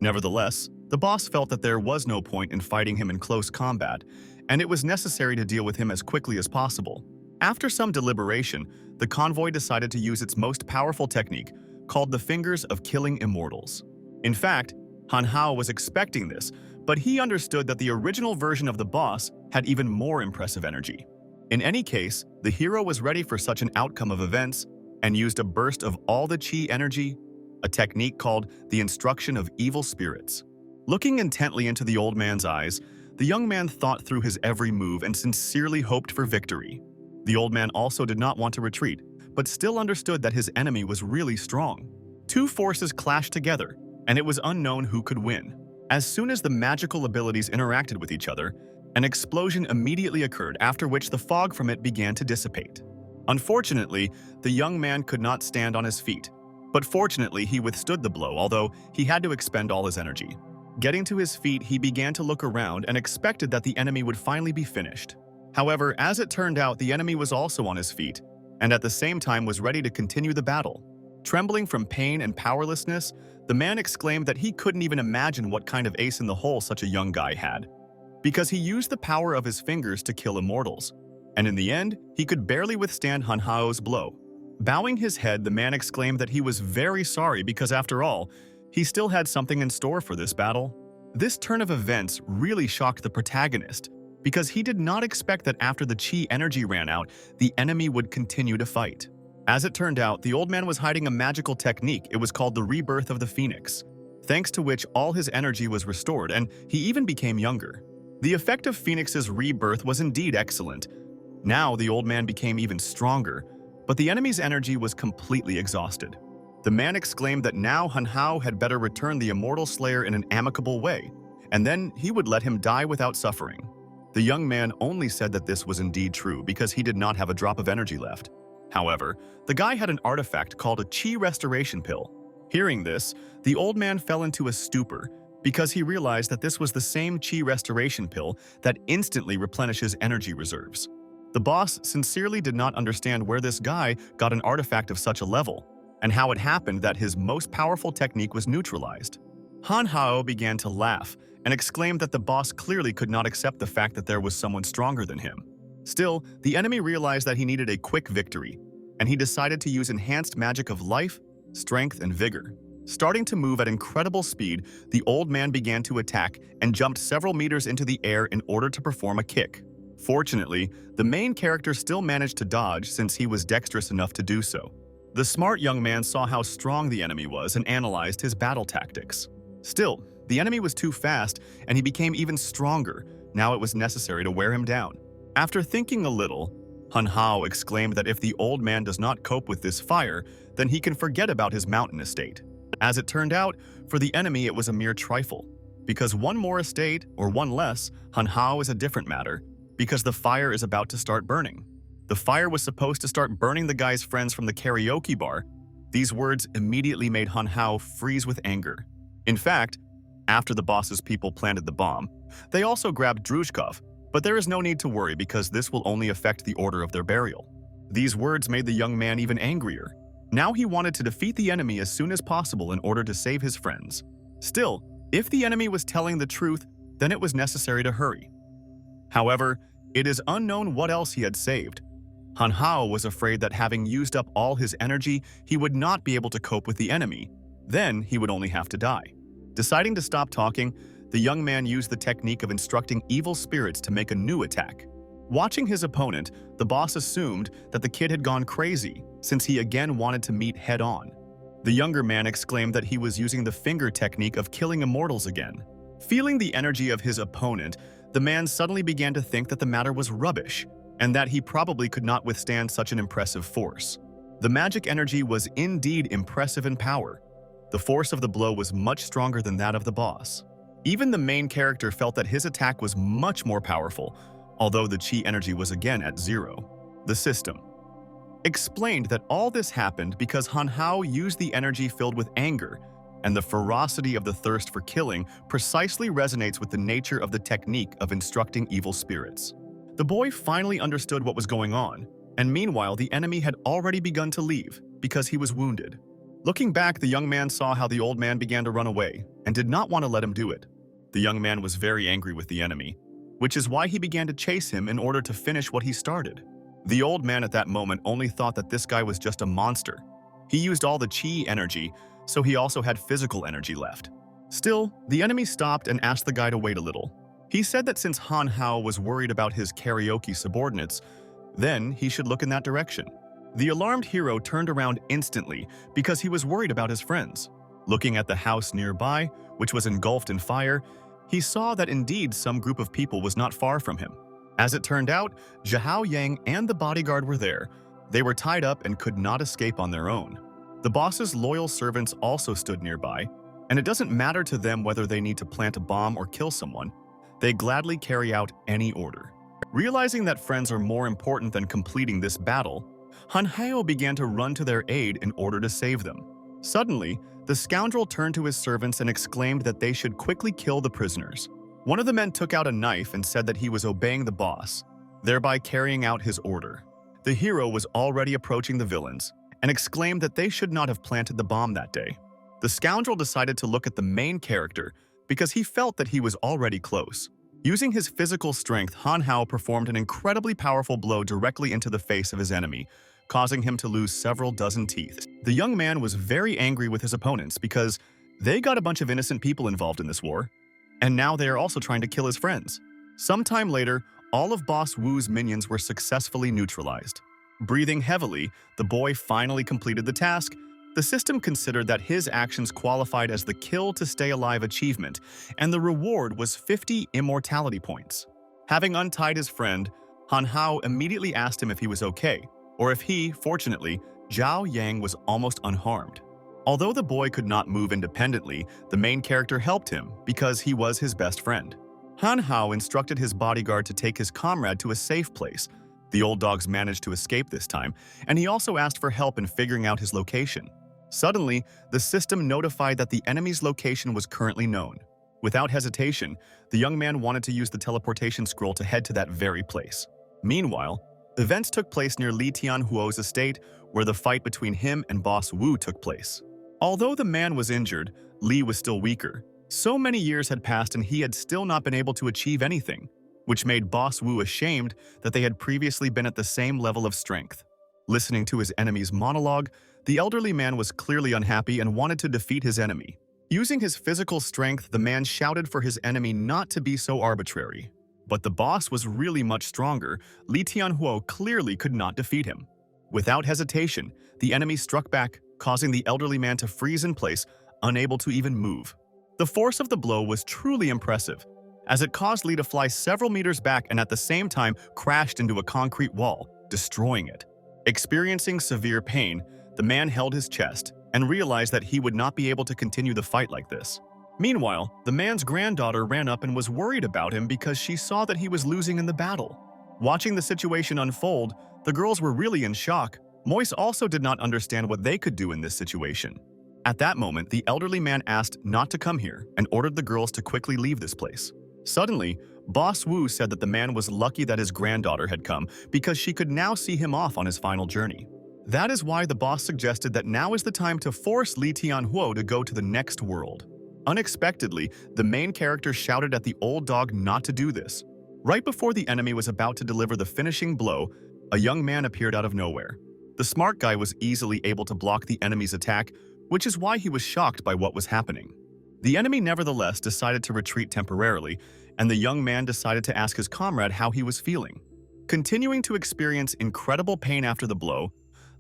Nevertheless, the The boss felt that there was no point in fighting him in close combat, and it was necessary to deal with him as quickly as possible. After some deliberation, the convoy decided to use its most powerful technique, called the Fingers of Killing Immortals. In fact, Han Hao was expecting this, but he understood that the original version of the boss had even more impressive energy. In any case, the hero was ready for such an outcome of events and used a burst of all the chi energy, a technique called the Instruction of Evil Spirits. Looking intently into the old man's eyes, the young man thought through his every move and sincerely hoped for victory. The old man also did not want to retreat, but still understood that his enemy was really strong. Two forces clashed together, and it was unknown who could win. As soon as the magical abilities interacted with each other, an explosion immediately occurred, after which the fog from it began to dissipate. Unfortunately, the young man could not stand on his feet, but fortunately he withstood the blow, although he had to expend all his energy. Getting to his feet, he began to look around and expected that the enemy would finally be finished. However, as it turned out, the enemy was also on his feet, and at the same time was ready to continue the battle. Trembling from pain and powerlessness, the man exclaimed that he couldn't even imagine what kind of ace in the hole such a young guy had, because he used the power of his fingers to kill immortals, and in the end, he could barely withstand Han Hao's blow. Bowing his head, the man exclaimed that he was very sorry because, after all, he still had something in store for this battle. This turn of events really shocked the protagonist, because he did not expect that after the chi energy ran out, the enemy would continue to fight. As it turned out, the old man was hiding a magical technique. It was called the Rebirth of the Phoenix, thanks to which all his energy was restored, and he even became younger. The effect of Phoenix's rebirth was indeed excellent. Now the old man became even stronger, but the enemy's energy was completely exhausted. The man exclaimed that now Han Hao had better return the immortal slayer in an amicable way, and then he would let him die without suffering. The young man only said that this was indeed true because he did not have a drop of energy left. However, the guy had an artifact called a chi restoration pill. Hearing this, the old man fell into a stupor because he realized that this was the same chi restoration pill that instantly replenishes energy reserves. The boss sincerely did not understand where this guy got an artifact of such a level, and how it happened that his most powerful technique was neutralized. Han Hao began to laugh and exclaimed that the boss clearly could not accept the fact that there was someone stronger than him. Still, the enemy realized that he needed a quick victory, and he decided to use enhanced magic of life, strength, and vigor. Starting to move at incredible speed, the old man began to attack and jumped several meters into the air in order to perform a kick. Fortunately, the main character still managed to dodge since he was dexterous enough to do so. The smart young man saw how strong the enemy was and analyzed his battle tactics. Still, the enemy was too fast, and he became even stronger. Now it was necessary to wear him down. After thinking a little, Han Hao exclaimed that if the old man does not cope with this fire, then he can forget about his mountain estate. As it turned out, for the enemy it was a mere trifle. Because one more estate, or one less, Han Hao is a different matter, because the fire is about to start burning. The fire was supposed to start burning the guy's friends from the karaoke bar. These words immediately made Han Hao freeze with anger. In fact, after the boss's people planted the bomb, they also grabbed Druzhkov, but there is no need to worry because this will only affect the order of their burial. These words made the young man even angrier. Now he wanted to defeat the enemy as soon as possible in order to save his friends. Still, if the enemy was telling the truth, then it was necessary to hurry. However, it is unknown what else he had saved. Han Hao was afraid that having used up all his energy, he would not be able to cope with the enemy. Then he would only have to die. Deciding to stop talking, the young man used the technique of instructing evil spirits to make a new attack. Watching his opponent, the boss assumed that the kid had gone crazy, since he again wanted to meet head-on. The younger man exclaimed that he was using the finger technique of killing immortals again. Feeling the energy of his opponent, the man suddenly began to think that the matter was rubbish, and that he probably could not withstand such an impressive force. The magic energy was indeed impressive in power. The force of the blow was much stronger than that of the boss. Even the main character felt that his attack was much more powerful, although the chi energy was again at zero. The system explained that all this happened because Han Hao used the energy filled with anger, and the ferocity of the thirst for killing precisely resonates with the nature of the technique of instructing evil spirits. The boy finally understood what was going on, and meanwhile the enemy had already begun to leave because he was wounded. Looking back, the young man saw how the old man began to run away and did not want to let him do it. The young man was very angry with the enemy, which is why he began to chase him in order to finish what he started. The old man at that moment only thought that this guy was just a monster. He used all the chi energy, so he also had physical energy left. Still, the enemy stopped and asked the guy to wait a little. He said that since Han Hao was worried about his karaoke subordinates, then he should look in that direction. The alarmed hero turned around instantly because he was worried about his friends. Looking at the house nearby, which was engulfed in fire, he saw that indeed some group of people was not far from him. As it turned out, Zhao Yang and the bodyguard were there. They were tied up and could not escape on their own. The boss's loyal servants also stood nearby, and it doesn't matter to them whether they need to plant a bomb or kill someone. They gladly carry out any order. Realizing that friends are more important than completing this battle, Han Hao began to run to their aid in order to save them. Suddenly, the scoundrel turned to his servants and exclaimed that they should quickly kill the prisoners. One of the men took out a knife and said that he was obeying the boss, thereby carrying out his order. The hero was already approaching the villains and exclaimed that they should not have planted the bomb that day. The scoundrel decided to look at the main character because he felt that he was already close. Using his physical strength, Han Hao performed an incredibly powerful blow directly into the face of his enemy, causing him to lose several dozen teeth. The young man was very angry with his opponents because they got a bunch of innocent people involved in this war, and now they are also trying to kill his friends. Sometime later, all of Boss Wu's minions were successfully neutralized. Breathing heavily, the boy finally completed the task. The system considered that his actions qualified as the Kill to Stay Alive achievement, and the reward was 50 immortality points. Having untied his friend, Han Hao immediately asked him if he was okay, or if he, fortunately, Zhao Yang was almost unharmed. Although the boy could not move independently, the main character helped him because he was his best friend. Han Hao instructed his bodyguard to take his comrade to a safe place. The old dogs managed to escape this time, and he also asked for help in figuring out his location. Suddenly, the system notified that the enemy's location was currently known. Without hesitation, the young man wanted to use the teleportation scroll to head to that very place. Meanwhile, events took place near Li Tianhuo's estate, where the fight between him and Boss Wu took place. Although the man was injured, Li was still weaker. So many years had passed and he had still not been able to achieve anything, which made Boss Wu ashamed that they had previously been at the same level of strength. Listening to his enemy's monologue, the elderly man was clearly unhappy and wanted to defeat his enemy. Using his physical strength, the man shouted for his enemy not to be so arbitrary. But the boss was really much stronger. Li Tianhuo clearly could not defeat him. Without hesitation, the enemy struck back, causing the elderly man to freeze in place, unable to even move. The force of the blow was truly impressive, as it caused Li to fly several meters back and at the same time crashed into a concrete wall, destroying it. Experiencing severe pain, the man held his chest and realized that he would not be able to continue the fight like this. Meanwhile, the man's granddaughter ran up and was worried about him because she saw that he was losing in the battle. Watching the situation unfold, the girls were really in shock. Moise also did not understand what they could do in this situation. At that moment, the elderly man asked not to come here and ordered the girls to quickly leave this place. Suddenly, Boss Wu said that the man was lucky that his granddaughter had come because she could now see him off on his final journey. That is why the boss suggested that now is the time to force Li Tianhuo to go to the next world. Unexpectedly, the main character shouted at the old dog not to do this. Right before the enemy was about to deliver the finishing blow, a young man appeared out of nowhere. The smart guy was easily able to block the enemy's attack, which is why he was shocked by what was happening. The enemy nevertheless decided to retreat temporarily, and the young man decided to ask his comrade how he was feeling. Continuing to experience incredible pain after the blow,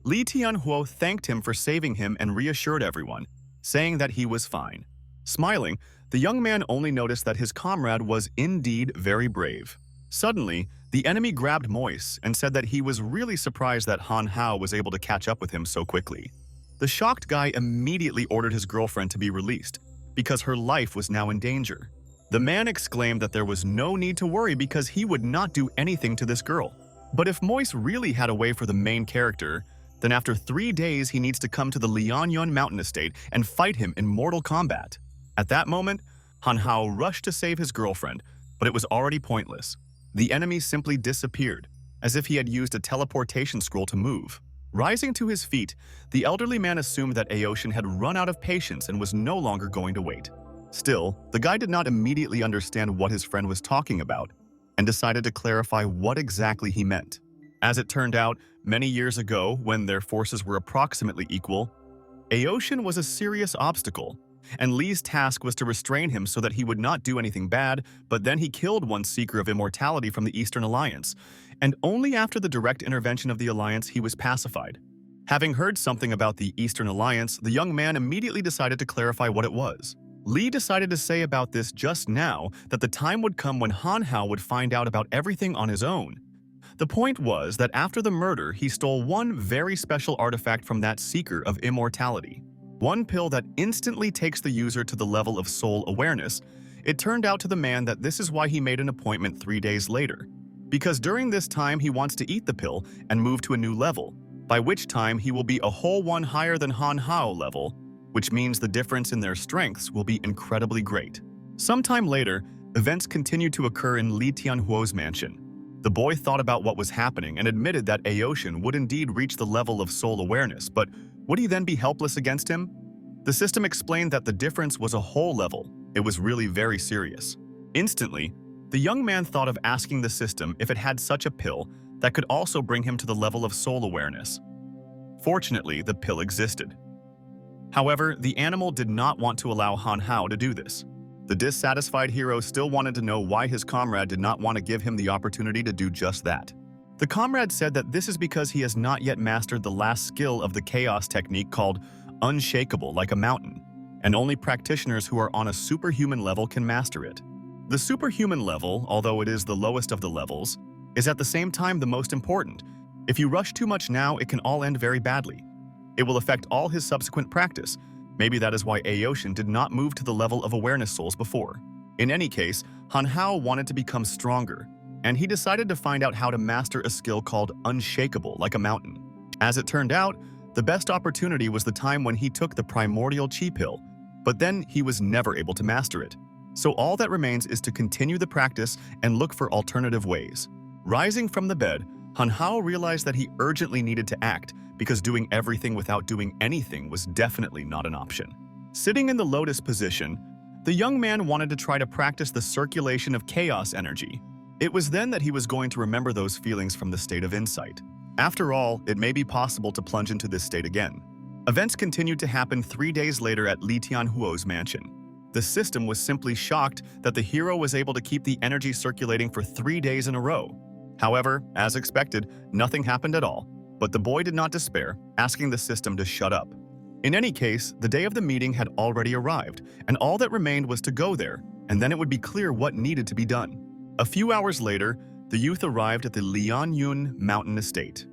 Li Tianhuo thanked him for saving him and reassured everyone, saying that he was fine. Smiling, the young man only noticed that his comrade was indeed very brave. Suddenly, the enemy grabbed Moise and said that he was really surprised that Han Hao was able to catch up with him so quickly. The shocked guy immediately ordered his girlfriend to be released, because her life was now in danger. The man exclaimed that there was no need to worry because he would not do anything to this girl. But if Moise really had a way for the main character, then after 3 days he needs to come to the Lianyun mountain estate and fight him in mortal combat. At that moment, Han Hao rushed to save his girlfriend, but it was already pointless. The enemy simply disappeared, as if he had used a teleportation scroll to move. Rising to his feet, the elderly man assumed that Aoshin had run out of patience and was no longer going to wait. Still, the guy did not immediately understand what his friend was talking about and decided to clarify what exactly he meant. As it turned out, many years ago, when their forces were approximately equal, Aoshin was a serious obstacle, and Lee's task was to restrain him so that he would not do anything bad, but then he killed one seeker of immortality from the Eastern Alliance, and only after the direct intervention of the Alliance he was pacified. Having heard something about the Eastern Alliance, the young man immediately decided to clarify what it was. Lee decided to say about this just now that the time would come when Han Hao would find out about everything on his own. The point was that after the murder, he stole one very special artifact from that seeker of immortality. One pill that instantly takes the user to the level of soul awareness. It turned out to the man that this is why he made an appointment 3 days later. Because during this time he wants to eat the pill and move to a new level, by which time he will be a whole one higher than Han Hao level, which means the difference in their strengths will be incredibly great. Sometime later, events continued to occur in Li Tianhuo's mansion. The boy thought about what was happening and admitted that Aoshin would indeed reach the level of soul awareness, but would he then be helpless against him? The system explained that the difference was a whole level. It was really very serious. Instantly, the young man thought of asking the system if it had such a pill that could also bring him to the level of soul awareness. Fortunately, the pill existed. However, the animal did not want to allow Han Hao to do this. The dissatisfied hero still wanted to know why his comrade did not want to give him the opportunity to do just that. The comrade said that this is because he has not yet mastered the last skill of the chaos technique called unshakable like a mountain, and only practitioners who are on a superhuman level can master it. The superhuman level, although it is the lowest of the levels, is at the same time the most important. If you rush too much now, it can all end very badly. It will affect all his subsequent practice. Maybe that is why Aoshin did not move to the level of awareness souls before. In any case, Han Hao wanted to become stronger, and he decided to find out how to master a skill called unshakable like a mountain. As it turned out, the best opportunity was the time when he took the primordial chi pill, but then he was never able to master it. So all that remains is to continue the practice and look for alternative ways. Rising from the bed, Han Hao realized that he urgently needed to act because doing everything without doing anything was definitely not an option. Sitting in the lotus position, the young man wanted to try to practice the circulation of chaos energy. It was then that he was going to remember those feelings from the state of insight. After all, it may be possible to plunge into this state again. Events continued to happen 3 days later at Li Tianhuo's mansion. The system was simply shocked that the hero was able to keep the energy circulating for 3 days in a row. However, as expected, nothing happened at all. But the boy did not despair, asking the system to shut up. In any case, the day of the meeting had already arrived, and all that remained was to go there, and then it would be clear what needed to be done. A few hours later, the youth arrived at the Lianyun mountain estate,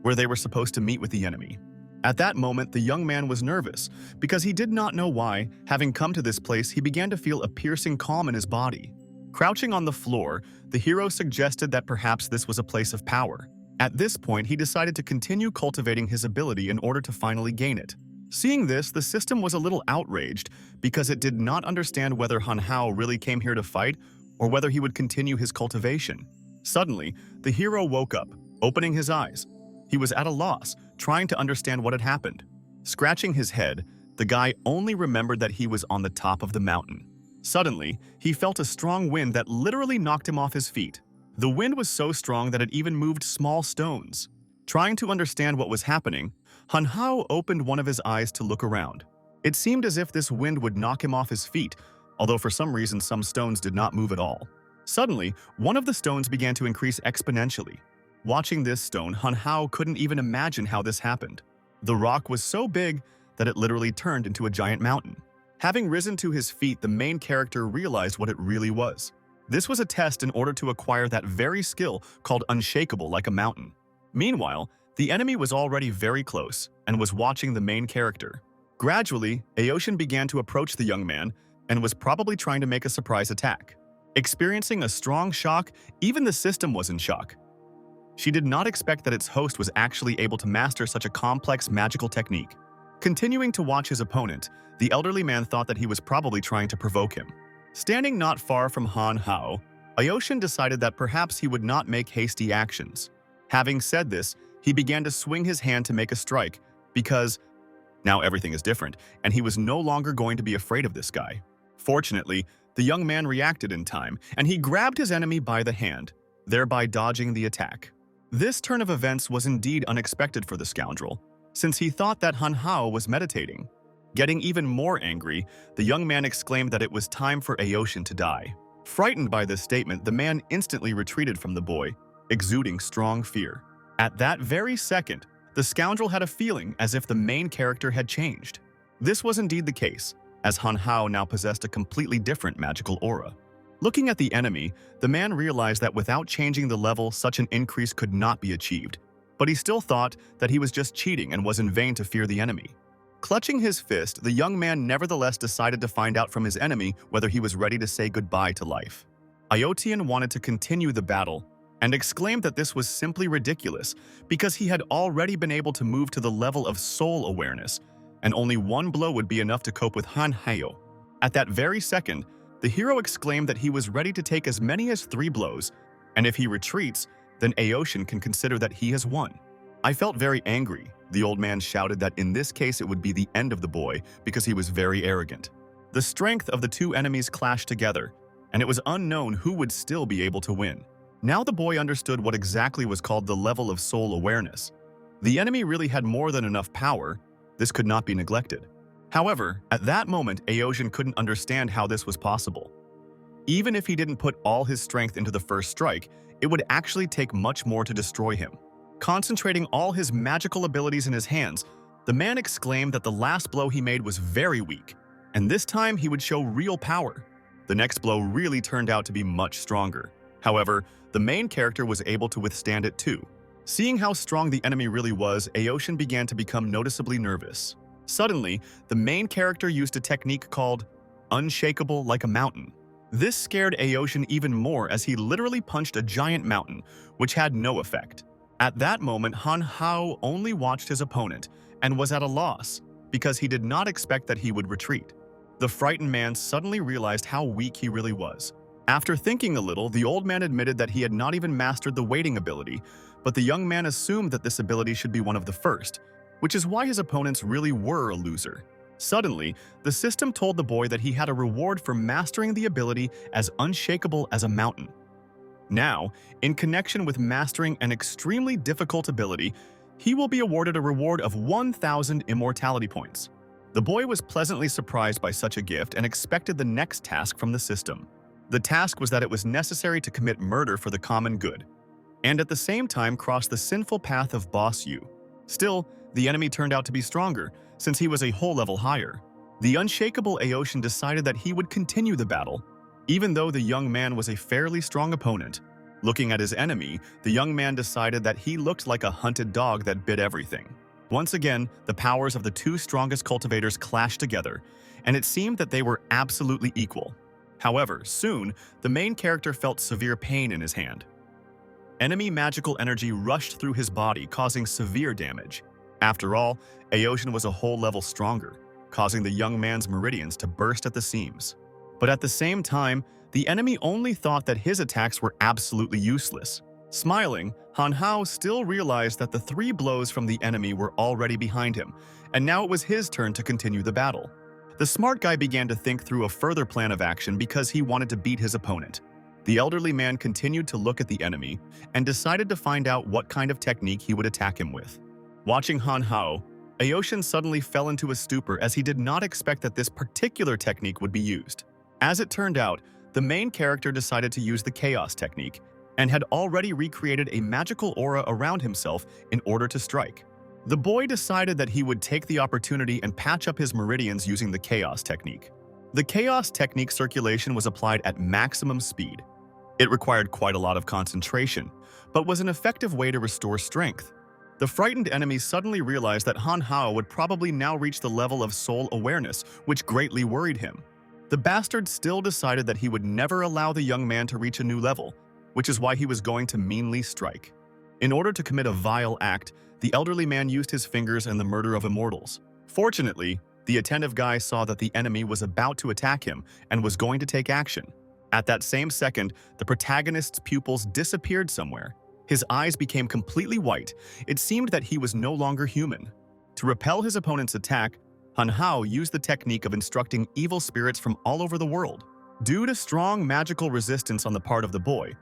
where they were supposed to meet with the enemy. At that moment, the young man was nervous, because he did not know why. Having come to this place, he began to feel a piercing calm in his body. Crouching on the floor, the hero suggested that perhaps this was a place of power. At this point, he decided to continue cultivating his ability in order to finally gain it. Seeing this, the system was a little outraged because it did not understand whether Han Hao really came here to fight or whether he would continue his cultivation. Suddenly, the hero woke up, opening his eyes. He was at a loss, trying to understand what had happened. Scratching his head, the guy only remembered that he was on the top of the mountain. Suddenly, he felt a strong wind that literally knocked him off his feet. The wind was so strong that it even moved small stones. Trying to understand what was happening, Han Hao opened one of his eyes to look around. It seemed as if this wind would knock him off his feet, although for some reason some stones did not move at all. Suddenly, one of the stones began to increase exponentially. Watching this stone, Han Hao couldn't even imagine how this happened. The rock was so big that it literally turned into a giant mountain. Having risen to his feet, the main character realized what it really was. This was a test in order to acquire that very skill called unshakable like a mountain. Meanwhile, the enemy was already very close and was watching the main character. Gradually, Aoshin began to approach the young man and was probably trying to make a surprise attack. Experiencing a strong shock, even the system was in shock. She did not expect that its host was actually able to master such a complex magical technique. Continuing to watch his opponent, the elderly man thought that he was probably trying to provoke him. Standing not far from Han Hao, Aoshin decided that perhaps he would not make hasty actions. Having said this, he began to swing his hand to make a strike, because now everything is different, and he was no longer going to be afraid of this guy. Fortunately, the young man reacted in time, and he grabbed his enemy by the hand, thereby dodging the attack. This turn of events was indeed unexpected for the scoundrel, since he thought that Han Hao was meditating. Getting even more angry, the young man exclaimed that it was time for Aoshin to die. Frightened by this statement, the man instantly retreated from the boy, exuding strong fear. At that very second, the scoundrel had a feeling as if the main character had changed. This was indeed the case, as Han Hao now possessed a completely different magical aura. Looking at the enemy, the man realized that without changing the level, such an increase could not be achieved. But he still thought that he was just cheating and was in vain to fear the enemy. Clutching his fist, the young man nevertheless decided to find out from his enemy whether he was ready to say goodbye to life. Iotian wanted to continue the battle and exclaimed that this was simply ridiculous because he had already been able to move to the level of soul awareness, and only one blow would be enough to cope with Han Hao. At that very second, the hero exclaimed that he was ready to take as many as 3 blows, and if he retreats, then Aoshin can consider that he has won. I felt very angry. The old man shouted that in this case it would be the end of the boy because he was very arrogant. The strength of the two enemies clashed together, and it was unknown who would still be able to win. Now the boy understood what exactly was called the level of soul awareness. The enemy really had more than enough power. This could not be neglected. However, at that moment, Aoshin couldn't understand how this was possible. Even if he didn't put all his strength into the first strike, it would actually take much more to destroy him. Concentrating all his magical abilities in his hands, the man exclaimed that the last blow he made was very weak, and this time he would show real power. The next blow really turned out to be much stronger. However, the main character was able to withstand it too. Seeing how strong the enemy really was, Aoshin began to become noticeably nervous. Suddenly, the main character used a technique called unshakable like a mountain. This scared Aoshin even more as he literally punched a giant mountain, which had no effect. At that moment, Han Hao only watched his opponent and was at a loss because he did not expect that he would retreat. The frightened man suddenly realized how weak he really was. After thinking a little, the old man admitted that he had not even mastered the waiting ability, but the young man assumed that this ability should be one of the first, which is why his opponents really were a loser. Suddenly, the system told the boy that he had a reward for mastering the ability as unshakable as a mountain. Now, in connection with mastering an extremely difficult ability, he will be awarded a reward of 1,000 immortality points. The boy was pleasantly surprised by such a gift and expected the next task from the system. The task was that it was necessary to commit murder for the common good, and at the same time cross the sinful path of Boss Yu. Still, the enemy turned out to be stronger, since he was a whole level higher. The unshakable Aoshin decided that he would continue the battle, even though the young man was a fairly strong opponent. Looking at his enemy, the young man decided that he looked like a hunted dog that bit everything. Once again, the powers of the two strongest cultivators clashed together, and it seemed that they were absolutely equal. However, soon, the main character felt severe pain in his hand. Enemy magical energy rushed through his body, causing severe damage. After all, Aoshin was a whole level stronger, causing the young man's meridians to burst at the seams. But at the same time, the enemy only thought that his attacks were absolutely useless. Smiling, Han Hao still realized that the 3 blows from the enemy were already behind him, and now it was his turn to continue the battle. The smart guy began to think through a further plan of action because he wanted to beat his opponent. The elderly man continued to look at the enemy and decided to find out what kind of technique he would attack him with. Watching Han Hao, Aoshin suddenly fell into a stupor as he did not expect that this particular technique would be used. As it turned out, the main character decided to use the chaos technique and had already recreated a magical aura around himself in order to strike. The boy decided that he would take the opportunity and patch up his meridians using the chaos technique. The chaos technique circulation was applied at maximum speed. It required quite a lot of concentration, but was an effective way to restore strength. The frightened enemy suddenly realized that Han Hao would probably now reach the level of soul awareness, which greatly worried him. The bastard still decided that he would never allow the young man to reach a new level, which is why he was going to meanly strike. In order to commit a vile act, the elderly man used his fingers in the murder of immortals. Fortunately, the attentive guy saw that the enemy was about to attack him and was going to take action. At that same second, the protagonist's pupils disappeared somewhere. His eyes became completely white. It seemed that he was no longer human. To repel his opponent's attack, Han Hao used the technique of instructing evil spirits from all over the world. Due to strong magical resistance on the part of the boy,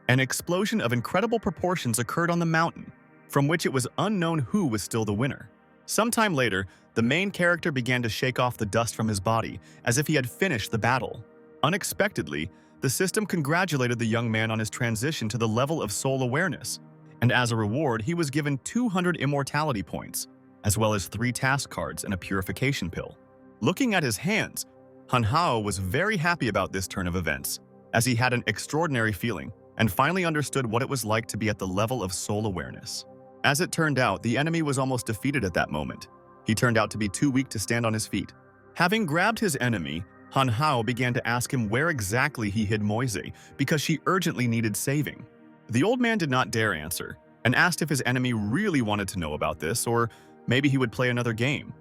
an explosion of incredible proportions occurred on the mountain, from which it was unknown who was still the winner. Sometime later, the main character began to shake off the dust from his body, as if he had finished the battle. Unexpectedly, the system congratulated the young man on his transition to the level of soul awareness, and as a reward, he was given 200 immortality points, as well as 3 task cards and a purification pill. Looking at his hands, Han Hao was very happy about this turn of events, as he had an extraordinary feeling and finally understood what it was like to be at the level of soul awareness. As it turned out, the enemy was almost defeated at that moment. He turned out to be too weak to stand on his feet. Having grabbed his enemy, Han Hao began to ask him where exactly he hid Moise, because she urgently needed saving. The old man did not dare answer, and asked if his enemy really wanted to know about this, or maybe he would play another game.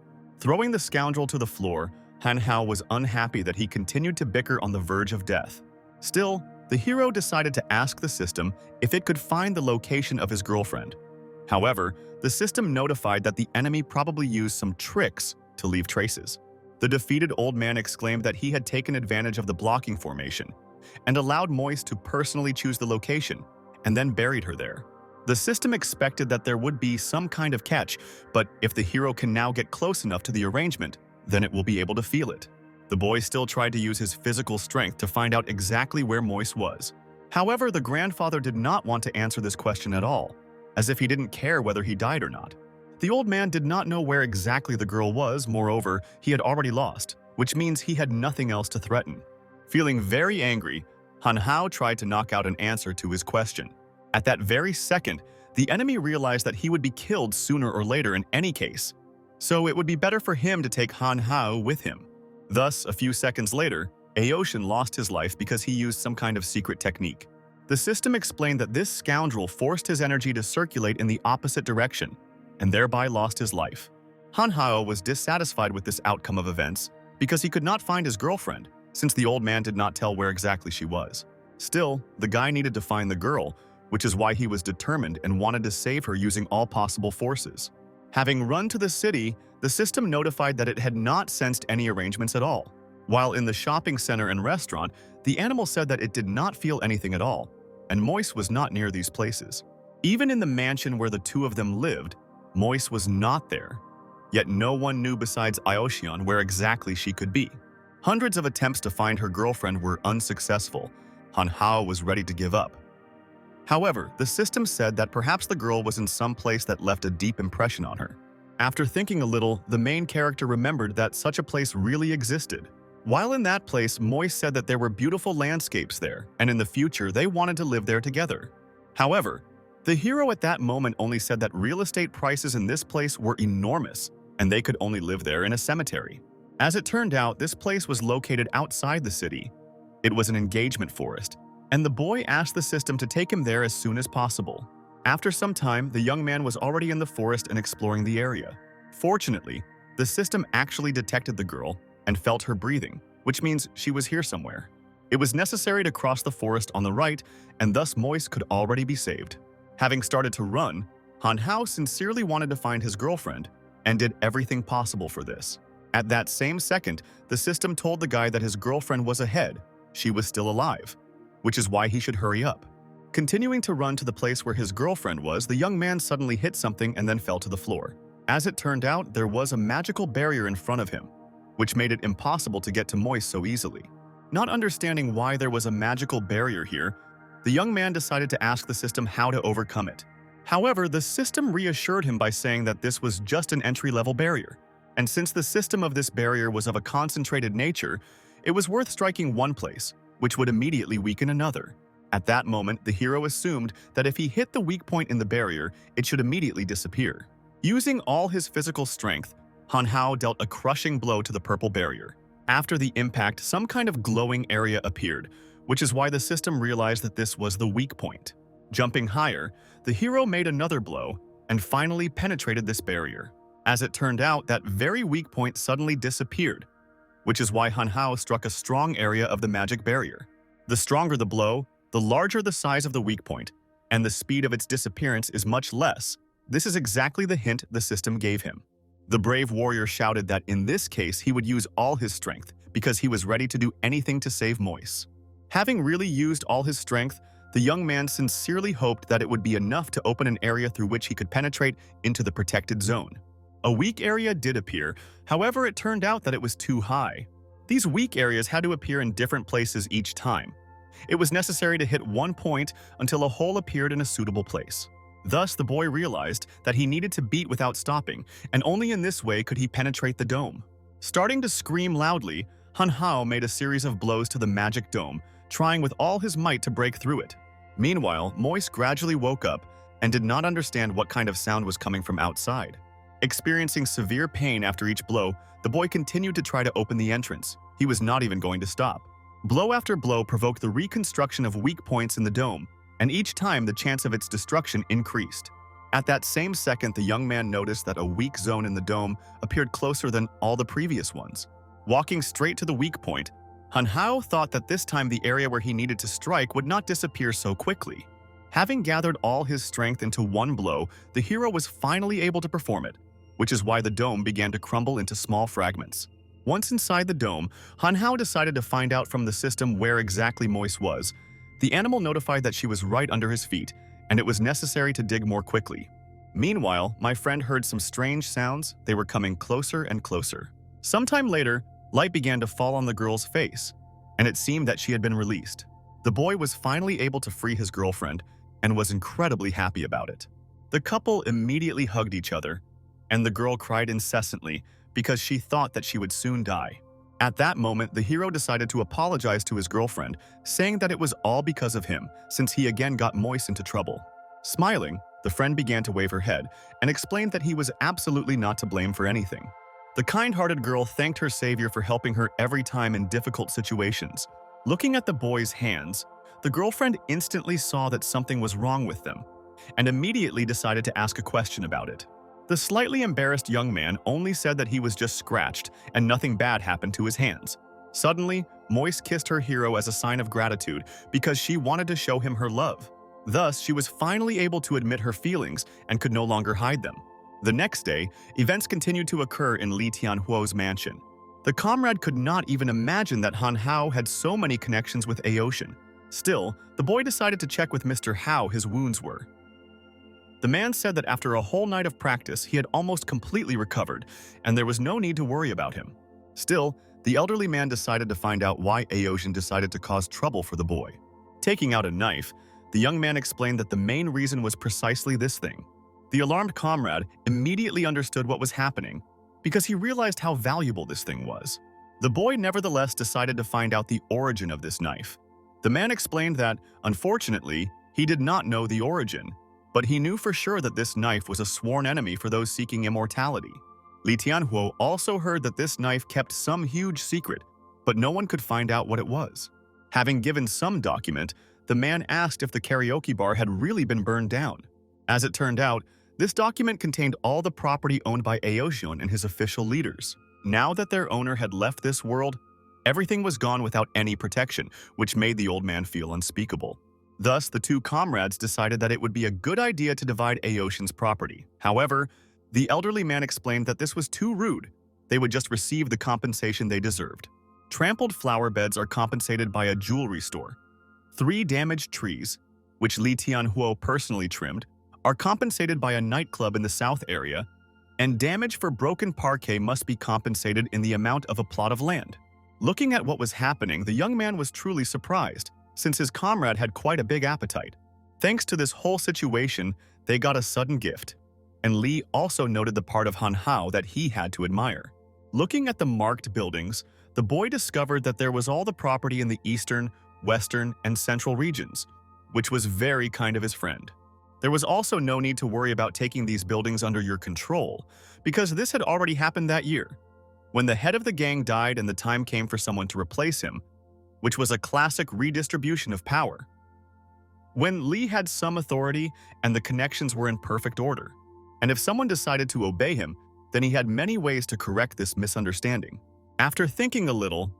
Throwing the scoundrel to the floor, Han Hao was unhappy that he continued to bicker on the verge of death. Still, the hero decided to ask the system if it could find the location of his girlfriend. However, the system notified that the enemy probably used some tricks to leave traces. The defeated old man exclaimed that he had taken advantage of the blocking formation and allowed Moise to personally choose the location, and then buried her there. The system expected that there would be some kind of catch, but if the hero can now get close enough to the arrangement, then it will be able to feel it. The boy still tried to use his physical strength to find out exactly where Moise was. However, the grandfather did not want to answer this question at all, as if he didn't care whether he died or not. The old man did not know where exactly the girl was. Moreover, he had already lost, which means he had nothing else to threaten. Feeling very angry, Han Hao tried to knock out an answer to his question. At that very second, the enemy realized that he would be killed sooner or later in any case, so it would be better for him to take Han Hao with him. Thus, a few seconds later, Aoshin lost his life because he used some kind of secret technique. The system explained that this scoundrel forced his energy to circulate in the opposite direction, and thereby lost his life. Han Hao was dissatisfied with this outcome of events because he could not find his girlfriend, since the old man did not tell where exactly she was. Still, the guy needed to find the girl, which is why he was determined and wanted to save her using all possible forces. Having run to the city, the system notified that it had not sensed any arrangements at all. While in the shopping center and restaurant, the animal said that it did not feel anything at all, and Moise was not near these places. Even in the mansion where the two of them lived, Moise was not there. Yet no one knew besides Aoshin where exactly she could be. Hundreds of attempts to find her girlfriend were unsuccessful. Han Hao was ready to give up. However, the system said that perhaps the girl was in some place that left a deep impression on her. After thinking a little, the main character remembered that such a place really existed. While in that place, Moise said that there were beautiful landscapes there, and in the future they wanted to live there together. However, the hero at that moment only said that real estate prices in this place were enormous, and they could only live there in a cemetery. As it turned out, this place was located outside the city. It was an engagement forest, and the boy asked the system to take him there as soon as possible. After some time, the young man was already in the forest and exploring the area. Fortunately, the system actually detected the girl and felt her breathing, which means she was here somewhere. It was necessary to cross the forest on the right, and thus Moise could already be saved. Having started to run, Han Hao sincerely wanted to find his girlfriend and did everything possible for this. At that same second, the system told the guy that his girlfriend was ahead. She was still alive, which is why he should hurry up. Continuing to run to the place where his girlfriend was, the young man suddenly hit something and then fell to the floor. As it turned out, there was a magical barrier in front of him, which made it impossible to get to Moise so easily. Not understanding why there was a magical barrier here, the young man decided to ask the system how to overcome it. However, the system reassured him by saying that this was just an entry-level barrier, and since the system of this barrier was of a concentrated nature, it was worth striking one place, which would immediately weaken another. At that moment, the hero assumed that if he hit the weak point in the barrier, it should immediately disappear. Using all his physical strength, Han Hao dealt a crushing blow to the purple barrier. After the impact, some kind of glowing area appeared, which is why the system realized that this was the weak point. Jumping higher, the hero made another blow and finally penetrated this barrier. As it turned out, that very weak point suddenly disappeared, which is why Han Hao struck a strong area of the magic barrier. The stronger the blow, the larger the size of the weak point, and the speed of its disappearance is much less. This is exactly the hint the system gave him. The brave warrior shouted that in this case he would use all his strength because he was ready to do anything to save Moise. Having really used all his strength, the young man sincerely hoped that it would be enough to open an area through which he could penetrate into the protected zone. A weak area did appear, however it turned out that it was too high. These weak areas had to appear in different places each time. It was necessary to hit one point until a hole appeared in a suitable place. Thus, the boy realized that he needed to beat without stopping, and only in this way could he penetrate the dome. Starting to scream loudly, Han Hao made a series of blows to the magic dome, trying with all his might to break through it. Meanwhile, Moise gradually woke up and did not understand what kind of sound was coming from outside. Experiencing severe pain after each blow, the boy continued to try to open the entrance. He was not even going to stop. Blow after blow provoked the reconstruction of weak points in the dome, and each time the chance of its destruction increased. At that same second, the young man noticed that a weak zone in the dome appeared closer than all the previous ones. Walking straight to the weak point, Han Hao thought that this time the area where he needed to strike would not disappear so quickly. Having gathered all his strength into one blow, the hero was finally able to perform it, which is why the dome began to crumble into small fragments. Once inside the dome, Han Hao decided to find out from the system where exactly Moise was. The animal notified that she was right under his feet, and it was necessary to dig more quickly. Meanwhile, my friend heard some strange sounds. They were coming closer and closer. Sometime later, light began to fall on the girl's face, and it seemed that she had been released. The boy was finally able to free his girlfriend and was incredibly happy about it. The couple immediately hugged each other, and the girl cried incessantly because she thought that she would soon die. At that moment, the hero decided to apologize to his girlfriend, saying that it was all because of him, since he again got Moise into trouble. Smiling, the friend began to wave her head and explained that he was absolutely not to blame for anything. The kind-hearted girl thanked her savior for helping her every time in difficult situations. Looking at the boy's hands, the girlfriend instantly saw that something was wrong with them, and immediately decided to ask a question about it. The slightly embarrassed young man only said that he was just scratched and nothing bad happened to his hands. Suddenly, Moise kissed her hero as a sign of gratitude because she wanted to show him her love. Thus, she was finally able to admit her feelings and could no longer hide them. The next day, events continued to occur in Li Tianhuo's mansion. The comrade could not even imagine that Han Hao had so many connections with Aoshin. Still, the boy decided to check with Mr. Hao his wounds were. The man said that after a whole night of practice, he had almost completely recovered, and there was no need to worry about him. Still, the elderly man decided to find out why Aoshin decided to cause trouble for the boy. Taking out a knife, the young man explained that the main reason was precisely this thing. The alarmed comrade immediately understood what was happening because he realized how valuable this thing was. The boy nevertheless decided to find out the origin of this knife. The man explained that, unfortunately, he did not know the origin, but he knew for sure that this knife was a sworn enemy for those seeking immortality. Li Tianhuo also heard that this knife kept some huge secret, but no one could find out what it was. Having given some document, the man asked if the karaoke bar had really been burned down. As it turned out, this document contained all the property owned by Aoshin and his official leaders. Now that their owner had left this world, everything was gone without any protection, which made the old man feel unspeakable. Thus, the two comrades decided that it would be a good idea to divide Aoshin's property. However, the elderly man explained that this was too rude. They would just receive the compensation they deserved. Trampled flower beds are compensated by a jewelry store. 3 damaged trees, which Li Tianhuo personally trimmed, are compensated by a nightclub in the south area, and damage for broken parquet must be compensated in the amount of a plot of land. Looking at what was happening, the young man was truly surprised, since his comrade had quite a big appetite. Thanks to this whole situation, they got a sudden gift, and Li also noted the part of Han Hao that he had to admire. Looking at the marked buildings, the boy discovered that there was all the property in the eastern, western, and central regions, which was very kind of his friend. There was also no need to worry about taking these buildings under your control, because this had already happened that year, when the head of the gang died and the time came for someone to replace him, which was a classic redistribution of power. When Li had some authority and the connections were in perfect order, and if someone decided to obey him, then he had many ways to correct this misunderstanding. After thinking a little,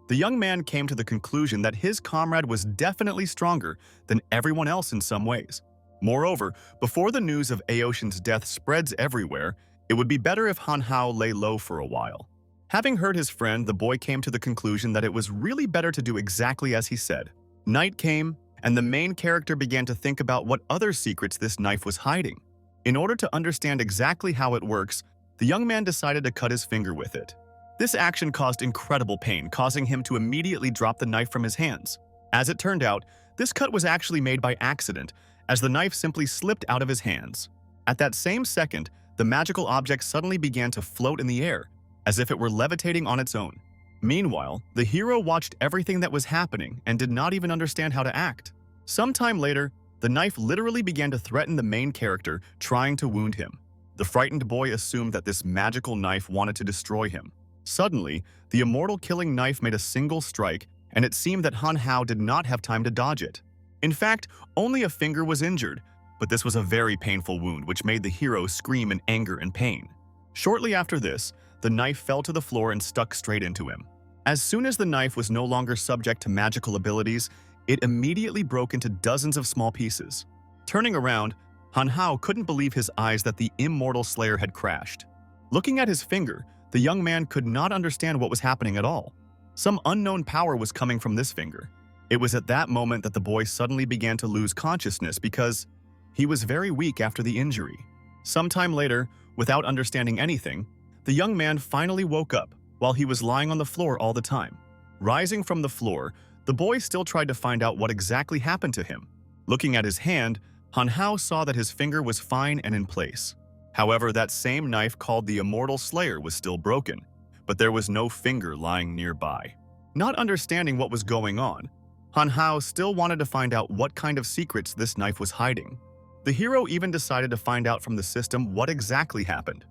the young man came to the conclusion that his comrade was definitely stronger than everyone else in some ways. Moreover, before the news of Aoshin's death spreads everywhere, It would be better if Han Hao lay low for a while. Having heard his friend, the boy came to the conclusion that it was really better to do exactly as he said. Night came, and the main character began to think about what other secrets this knife was hiding. In order to understand exactly how it works, the young man decided to cut his finger with it. This action caused incredible pain, causing him to immediately drop the knife from his hands. As it turned out, this cut was actually made by accident, as the knife simply slipped out of his hands. At that same second, the magical object suddenly began to float in the air, as if it were levitating on its own. Meanwhile, the hero watched everything that was happening and did not even understand how to act. Sometime later, the knife literally began to threaten the main character, trying to wound him. The frightened boy assumed that this magical knife wanted to destroy him. Suddenly, the immortal killing knife made a single strike, and it seemed that Han Hao did not have time to dodge it. In fact, only a finger was injured, but this was a very painful wound which made the hero scream in anger and pain. Shortly after this, the knife fell to the floor and stuck straight into him. As soon as the knife was no longer subject to magical abilities, it immediately broke into dozens of small pieces. Turning around, Han Hao couldn't believe his eyes that the immortal slayer had crashed. Looking at his finger, the young man could not understand what was happening at all. Some unknown power was coming from this finger. It was at that moment that the boy suddenly began to lose consciousness because he was very weak after the injury. Sometime later, without understanding anything, the young man finally woke up while he was lying on the floor all the time. Rising from the floor, the boy still tried to find out what exactly happened to him. Looking at his hand, Han Hao saw that his finger was fine and in place. However, that same knife called the Immortal Slayer was still broken, but there was no finger lying nearby. Not understanding what was going on, Han Hao still wanted to find out what kind of secrets this knife was hiding. The hero even decided to find out from the system what exactly happened.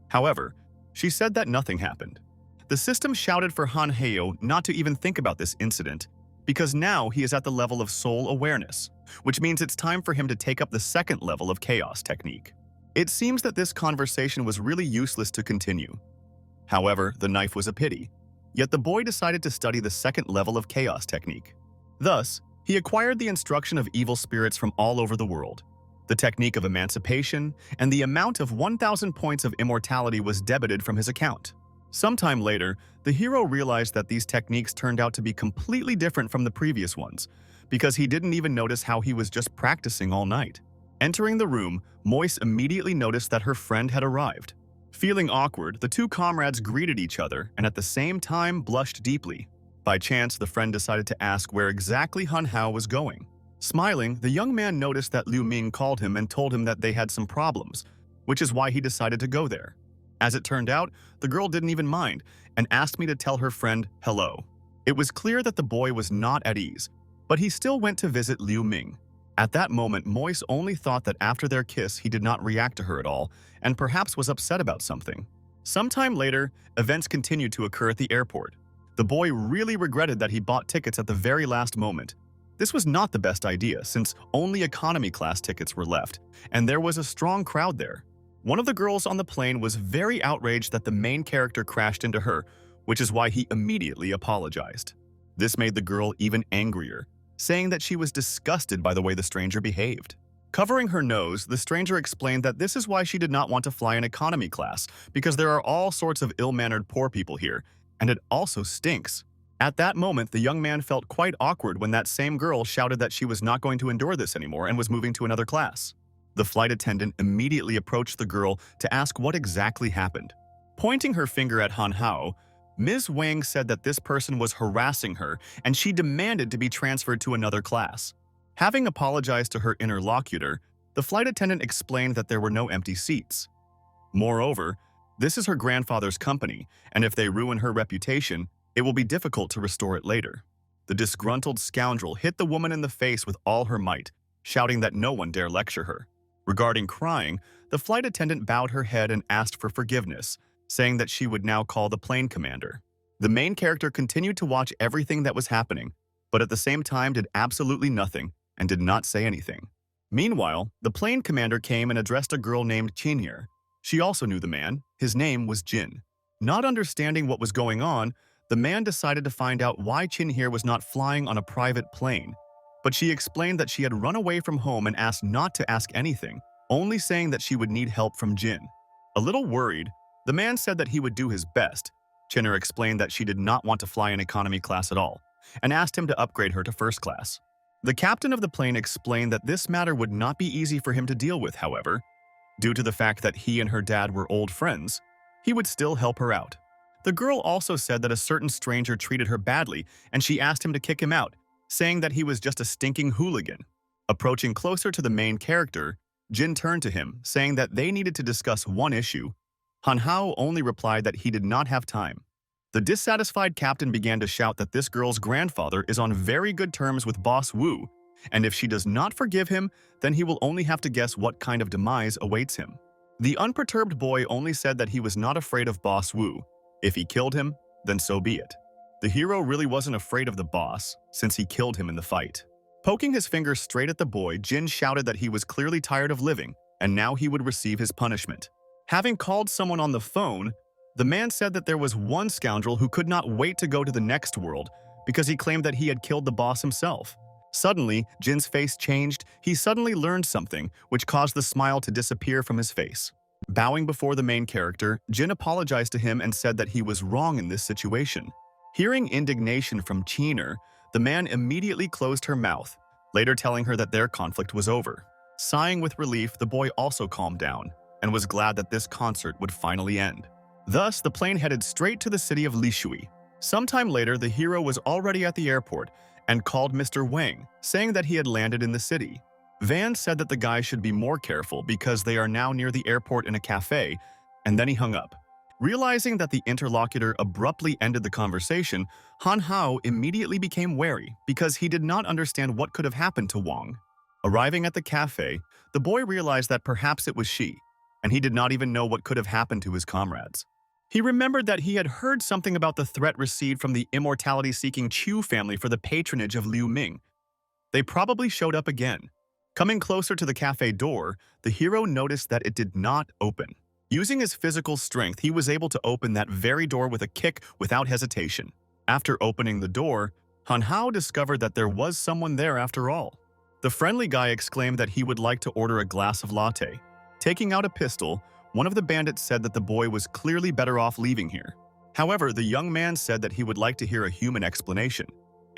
However, she said that nothing happened. The system shouted for Han Hao not to even think about this incident, because now he is at the level of soul awareness, which means it's time for him to take up the second level of chaos technique. It seems that this conversation was really useless to continue. However, the knife was a pity, yet the boy decided to study the second level of chaos technique. Thus, he acquired the instruction of evil spirits from all over the world. The technique of emancipation, and the amount of 1,000 points of immortality was debited from his account. Sometime later, the hero realized that these techniques turned out to be completely different from the previous ones, because he didn't even notice how he was just practicing all night. Entering the room, Moise immediately noticed that her friend had arrived. Feeling awkward, the two comrades greeted each other and at the same time blushed deeply. By chance, the friend decided to ask where exactly Han Hao was going. Smiling, the young man noticed that Liu Ming called him and told him that they had some problems, which is why he decided to go there. As it turned out, the girl didn't even mind and asked me to tell her friend hello. It was clear that the boy was not at ease, but he still went to visit Liu Ming. At that moment, Moise only thought that after their kiss he did not react to her at all and perhaps was upset about something. Sometime later, events continued to occur at the airport. The boy really regretted that he bought tickets at the very last moment. This was not the best idea since only economy class tickets were left, and there was a strong crowd there. One of the girls on the plane was very outraged that the main character crashed into her, which is why he immediately apologized. This made the girl even angrier, saying that she was disgusted by the way the stranger behaved. Covering her nose, the stranger explained that this is why she did not want to fly in economy class, because there are all sorts of ill-mannered poor people here, and it also stinks. At that moment, the young man felt quite awkward when that same girl shouted that she was not going to endure this anymore and was moving to another class. The flight attendant immediately approached the girl to ask what exactly happened. Pointing her finger at Han Hao, Ms. Wang said that this person was harassing her and she demanded to be transferred to another class. Having apologized to her interlocutor, the flight attendant explained that there were no empty seats. Moreover, this is her grandfather's company, and if they ruin her reputation, it will be difficult to restore it later. The disgruntled scoundrel hit the woman in the face with all her might, shouting that no one dare lecture her. Regarding crying, the flight attendant bowed her head and asked for forgiveness, saying that she would now call the plane commander. The main character continued to watch everything that was happening, but at the same time did absolutely nothing and did not say anything. Meanwhile, the plane commander came and addressed a girl named Qinye. She also knew the man. His name was Jin. Not understanding what was going on, the man decided to find out why Qinye was not flying on a private plane, but she explained that she had run away from home and asked not to ask anything, only saying that she would need help from Jin. A little worried, the man said that he would do his best. Chinner explained that she did not want to fly in economy class at all, and asked him to upgrade her to first class. The captain of the plane explained that this matter would not be easy for him to deal with, however. Due to the fact that he and her dad were old friends, he would still help her out. The girl also said that a certain stranger treated her badly, and she asked him to kick him out, saying that he was just a stinking hooligan. Approaching closer to the main character, Jin turned to him, saying that they needed to discuss one issue. Han Hao only replied that he did not have time. The dissatisfied captain began to shout that this girl's grandfather is on very good terms with Boss Wu, and if she does not forgive him, then he will only have to guess what kind of demise awaits him. The unperturbed boy only said that he was not afraid of Boss Wu. If he killed him, then so be it. The hero really wasn't afraid of the boss, since he killed him in the fight. Poking his finger straight at the boy, Jin shouted that he was clearly tired of living, and now he would receive his punishment. Having called someone on the phone, the man said that there was one scoundrel who could not wait to go to the next world because he claimed that he had killed the boss himself. Suddenly, Jin's face changed. He suddenly learned something, which caused the smile to disappear from his face. Bowing before the main character, Jin apologized to him and said that he was wrong in this situation. Hearing indignation from Chinner, the man immediately closed her mouth, later telling her that their conflict was over. Sighing with relief, the boy also calmed down and was glad that this concert would finally end. Thus, the plane headed straight to the city of Lishui. Sometime later, the hero was already at the airport and called Mr. Wang, saying that he had landed in the city. Van said that the guy should be more careful because they are now near the airport in a cafe, and then he hung up. Realizing that the interlocutor abruptly ended the conversation, Han Hao immediately became wary because he did not understand what could have happened to Wang. Arriving at the cafe, the boy realized that perhaps it was she, and he did not even know what could have happened to his comrades. He remembered that he had heard something about the threat received from the immortality-seeking Chu family for the patronage of Liu Ming. They probably showed up again. Coming closer to the cafe door, the hero noticed that it did not open. Using his physical strength, he was able to open that very door with a kick without hesitation. After opening the door, Han Hao discovered that there was someone there after all. The friendly guy exclaimed that he would like to order a glass of latte. Taking out a pistol, one of the bandits said that the boy was clearly better off leaving here. However, the young man said that he would like to hear a human explanation.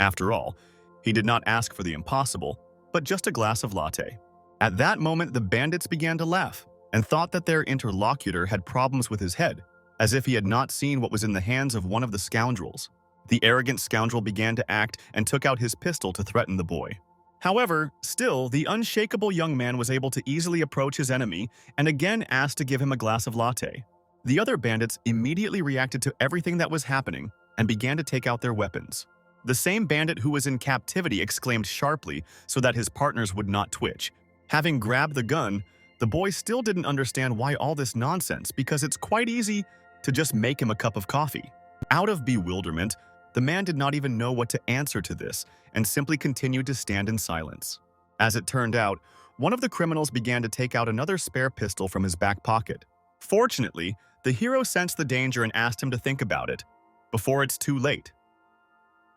After all, he did not ask for the impossible, but just a glass of latte. At that moment, the bandits began to laugh and thought that their interlocutor had problems with his head, as if he had not seen what was in the hands of one of the scoundrels. The arrogant scoundrel began to act and took out his pistol to threaten the boy. However, still, the unshakable young man was able to easily approach his enemy and again asked to give him a glass of latte. The other bandits immediately reacted to everything that was happening and began to take out their weapons. The same bandit who was in captivity exclaimed sharply so that his partners would not twitch. Having grabbed the gun, the boy still didn't understand why all this nonsense because it's quite easy to just make him a cup of coffee. Out of bewilderment, the man did not even know what to answer to this and simply continued to stand in silence. As it turned out, one of the criminals began to take out another spare pistol from his back pocket. Fortunately, the hero sensed the danger and asked him to think about it before it's too late.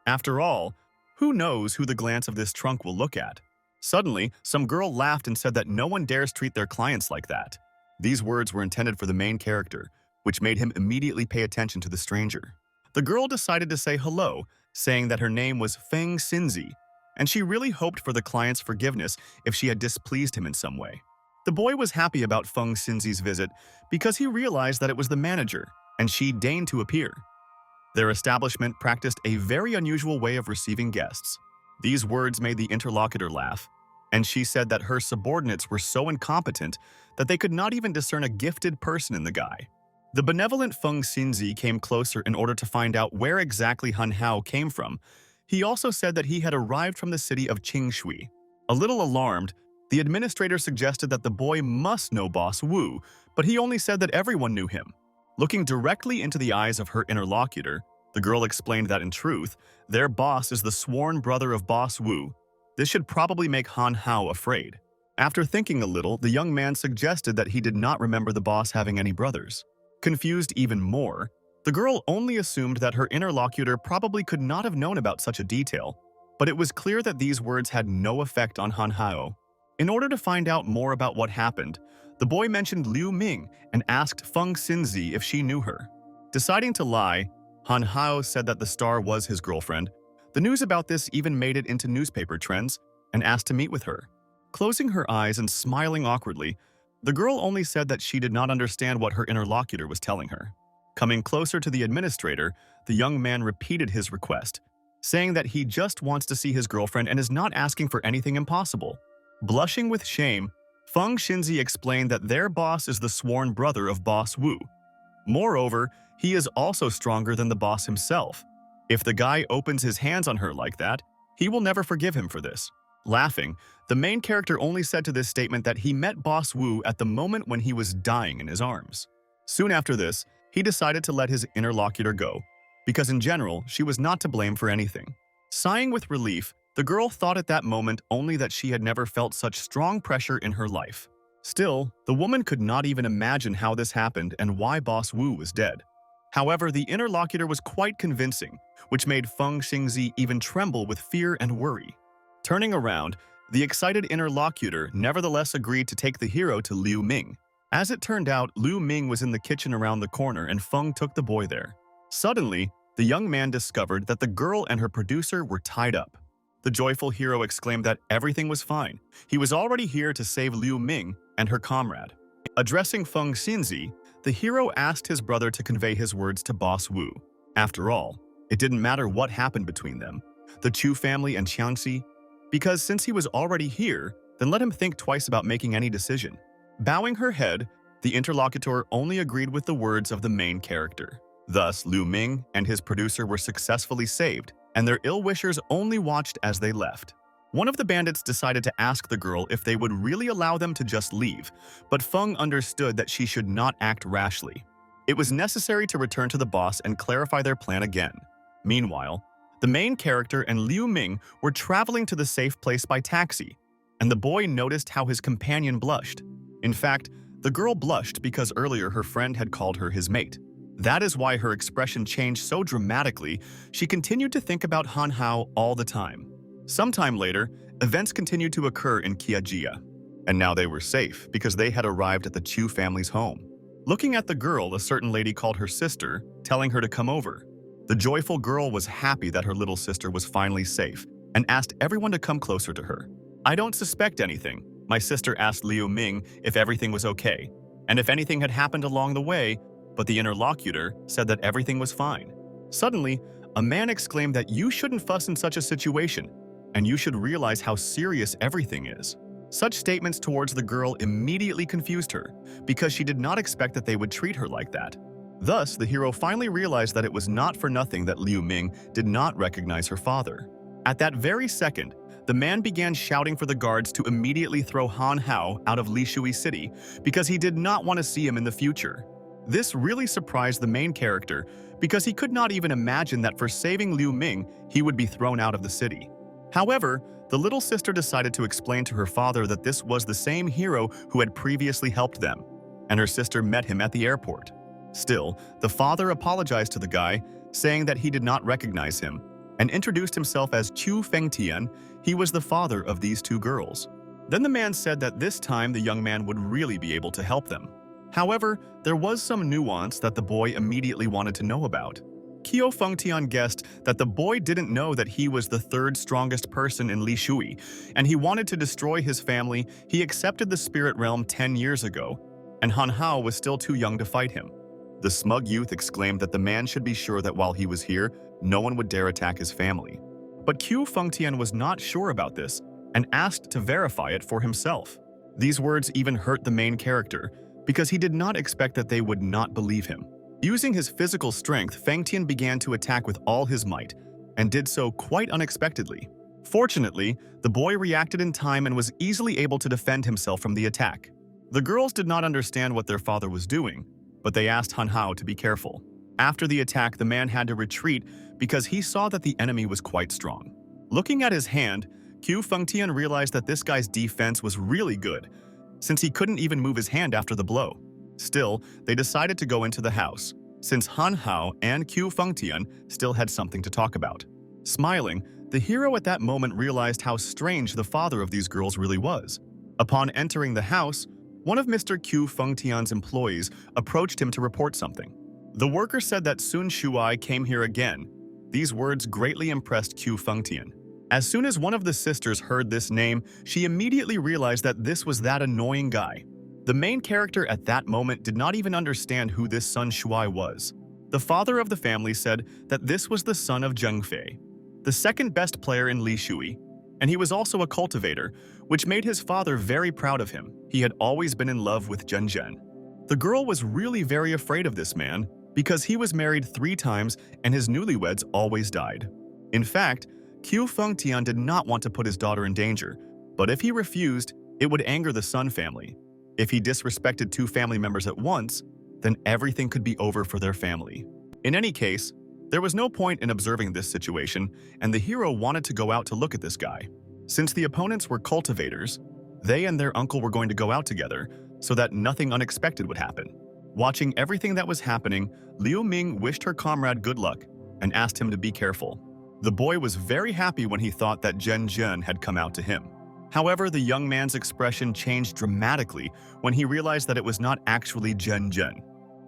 After all, who knows who the glance of this trunk will look at? Suddenly, some girl laughed and said that no one dares treat their clients like that. These words were intended for the main character, which made him immediately pay attention to the stranger. The girl decided to say hello, saying that her name was Feng Xinzi, and she really hoped for the client's forgiveness if she had displeased him in some way. The boy was happy about Feng Xinzi's visit because he realized that it was the manager, and she deigned to appear. Their establishment practiced a very unusual way of receiving guests. These words made the interlocutor laugh, and she said that her subordinates were so incompetent that they could not even discern a gifted person in the guy. The benevolent Feng Xinzi came closer in order to find out where exactly Han Hao came from. He also said that he had arrived from the city of Qingshui. A little alarmed, the administrator suggested that the boy must know Boss Wu, but he only said that everyone knew him. Looking directly into the eyes of her interlocutor, the girl explained that in truth, their boss is the sworn brother of Boss Wu. This should probably make Han Hao afraid. After thinking a little, the young man suggested that he did not remember the boss having any brothers. Confused even more, the girl only assumed that her interlocutor probably could not have known about such a detail, but it was clear that these words had no effect on Han Hao. In order to find out more about what happened, the boy mentioned Liu Ming and asked Feng Xinzi if she knew her. Deciding to lie, Han Hao said that the star was his girlfriend. The news about this even made it into newspaper trends and asked to meet with her. Closing her eyes and smiling awkwardly, the girl only said that she did not understand what her interlocutor was telling her. Coming closer to the administrator, the young man repeated his request, saying that he just wants to see his girlfriend and is not asking for anything impossible. Blushing with shame, Feng Xinzi explained that their boss is the sworn brother of Boss Wu. Moreover, he is also stronger than the boss himself. If the guy opens his hands on her like that, he will never forgive him for this. Laughing, the main character only said to this statement that he met Boss Wu at the moment when he was dying in his arms. Soon after this, he decided to let his interlocutor go, because in general, she was not to blame for anything. Sighing with relief, the girl thought at that moment only that she had never felt such strong pressure in her life. Still, the woman could not even imagine how this happened and why Boss Wu was dead. However, the interlocutor was quite convincing, which made Feng Xingzi even tremble with fear and worry. Turning around, the excited interlocutor nevertheless agreed to take the hero to Liu Ming. As it turned out, Liu Ming was in the kitchen around the corner and Feng took the boy there. Suddenly, the young man discovered that the girl and her producer were tied up. The joyful hero exclaimed that everything was fine. He was already here to save Liu Ming and her comrade. Addressing Feng Xinzi, the hero asked his brother to convey his words to Boss Wu. After all, it didn't matter what happened between them, the Chu family and Qiangxi, because since he was already here, then let him think twice about making any decision. Bowing her head, the interlocutor only agreed with the words of the main character. Thus, Liu Ming and his producer were successfully saved, and their ill-wishers only watched as they left. One of the bandits decided to ask the girl if they would really allow them to just leave, but Feng understood that she should not act rashly. It was necessary to return to the boss and clarify their plan again. Meanwhile, the main character and Liu Ming were traveling to the safe place by taxi, and the boy noticed how his companion blushed. In fact, the girl blushed because earlier her friend had called her his mate. That is why her expression changed so dramatically. She continued to think about Han Hao all the time. Sometime later, events continued to occur in Qiajia, and now they were safe because they had arrived at the Chu family's home. Looking at the girl, a certain lady called her sister, telling her to come over. The joyful girl was happy that her little sister was finally safe and asked everyone to come closer to her. "I don't suspect anything." My sister asked Liu Ming if everything was okay, and if anything had happened along the way, but the interlocutor said that everything was fine. Suddenly, a man exclaimed that you shouldn't fuss in such a situation, and you should realize how serious everything is. Such statements towards the girl immediately confused her, because she did not expect that they would treat her like that. Thus, the hero finally realized that it was not for nothing that Liu Ming did not recognize her father. At that very second, the man began shouting for the guards to immediately throw Han Hao out of Lishui City because he did not want to see him in the future. This really surprised the main character because he could not even imagine that for saving Liu Ming, he would be thrown out of the city. However, the little sister decided to explain to her father that this was the same hero who had previously helped them, and her sister met him at the airport. Still, the father apologized to the guy, saying that he did not recognize him, and introduced himself as Chu Fengtian. He was the father of these two girls. Then the man said that this time the young man would really be able to help them. However, there was some nuance that the boy immediately wanted to know about. Qiu Fengtian guessed that the boy didn't know that he was the third strongest person in Lishui, and he wanted to destroy his family. He accepted the spirit realm 10 years ago, and Han Hao was still too young to fight him. The smug youth exclaimed that the man should be sure that while he was here, no one would dare attack his family. But Qiu Fengtian was not sure about this and asked to verify it for himself. These words even hurt the main character because he did not expect that they would not believe him. Using his physical strength, Fengtian began to attack with all his might and did so quite unexpectedly. Fortunately, the boy reacted in time and was easily able to defend himself from the attack. The girls did not understand what their father was doing, but they asked Han Hao to be careful. After the attack, the man had to retreat because he saw that the enemy was quite strong. Looking at his hand, Qiu Fengtian realized that this guy's defense was really good, since he couldn't even move his hand after the blow. Still, they decided to go into the house, since Han Hao and Qiu Fengtian still had something to talk about. Smiling, the hero at that moment realized how strange the father of these girls really was. Upon entering the house, one of Mr. Q Fengtian's employees approached him to report something. The worker said that Sun Shuai came here again. These words greatly impressed Q Fengtian. As soon as one of the sisters heard this name, she immediately realized that this was that annoying guy. The main character at that moment did not even understand who this Sun Shuai was. The father of the family said that this was the son of Zheng Fei, the second best player in Li Shui, and he was also a cultivator, which made his father very proud of him. He had always been in love with Zhen Zhen. The girl was really very afraid of this man because he was married 3 times and his newlyweds always died. In fact, Q Fengtian did not want to put his daughter in danger, but if he refused, it would anger the Sun family. If he disrespected 2 family members at once, then everything could be over for their family. In any case, there was no point in observing this situation, and the hero wanted to go out to look at this guy. Since the opponents were cultivators, they and their uncle were going to go out together so that nothing unexpected would happen. Watching everything that was happening, Liu Ming wished her comrade good luck and asked him to be careful. The boy was very happy when he thought that Zhen Zhen had come out to him. However, the young man's expression changed dramatically when he realized that it was not actually Zhen Zhen.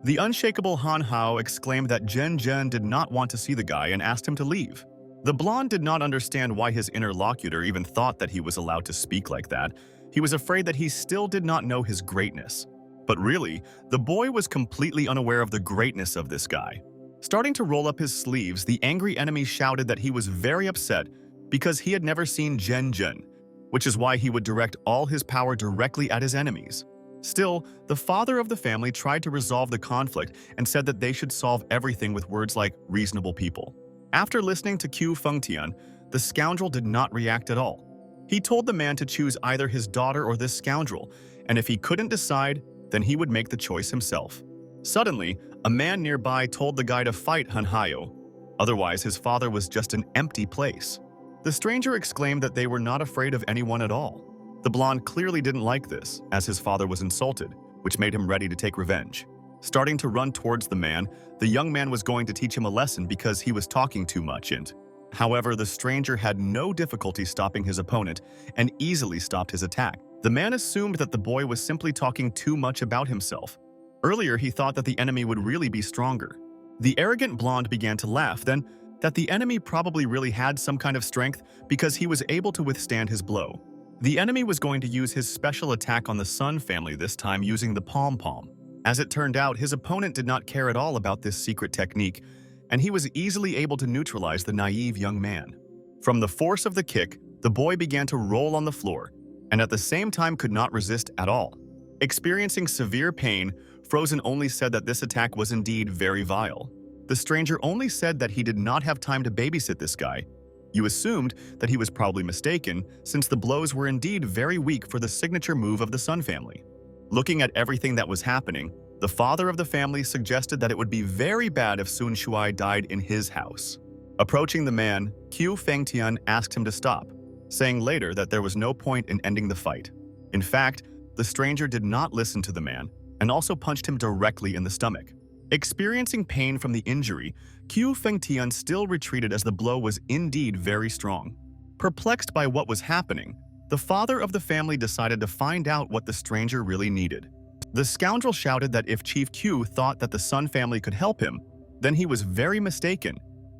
The unshakable Han Hao exclaimed that Zhen Zhen did not want to see the guy and asked him to leave. The blonde did not understand why his interlocutor even thought that he was allowed to speak like that. He was afraid that he still did not know his greatness. But really, the boy was completely unaware of the greatness of this guy. Starting to roll up his sleeves, the angry enemy shouted that he was very upset because he had never seen Zhen Zhen, which is why he would direct all his power directly at his enemies. Still, the father of the family tried to resolve the conflict and said that they should solve everything with words like reasonable people. After listening to Q Fengtian, the scoundrel did not react at all. He told the man to choose either his daughter or this scoundrel, and if he couldn't decide, then he would make the choice himself. Suddenly, a man nearby told the guy to fight Han Hao. Otherwise, his father was just an empty place. The stranger exclaimed that they were not afraid of anyone at all. The blonde clearly didn't like this, as his father was insulted, which made him ready to take revenge. Starting to run towards the man, the young man was going to teach him a lesson because he was talking too much and… However, the stranger had no difficulty stopping his opponent and easily stopped his attack. The man assumed that the boy was simply talking too much about himself. Earlier, he thought that the enemy would really be stronger. The arrogant blonde began to laugh, then that the enemy probably really had some kind of strength because he was able to withstand his blow. The enemy was going to use his special attack on the Sun family this time using the pom-pom. As it turned out, his opponent did not care at all about this secret technique, and he was easily able to neutralize the naive young man. From the force of the kick, the boy began to roll on the floor, and at the same time could not resist at all. Experiencing severe pain, Frozen only said that this attack was indeed very vile. The stranger only said that he did not have time to babysit this guy. You assumed that he was probably mistaken, since the blows were indeed very weak for the signature move of the Sun family. Looking at everything that was happening, the father of the family suggested that it would be very bad if Sun Shuai died in his house. Approaching the man, Q Fengtian asked him to stop, saying later that there was no point in ending the fight. In fact, the stranger did not listen to the man and also punched him directly in the stomach. Experiencing pain from the injury, Q Fengtian still retreated as the blow was indeed very strong. Perplexed by what was happening, the father of the family decided to find out what the stranger really needed. The scoundrel shouted that if Chief Q thought that the Sun family could help him, then he was very mistaken,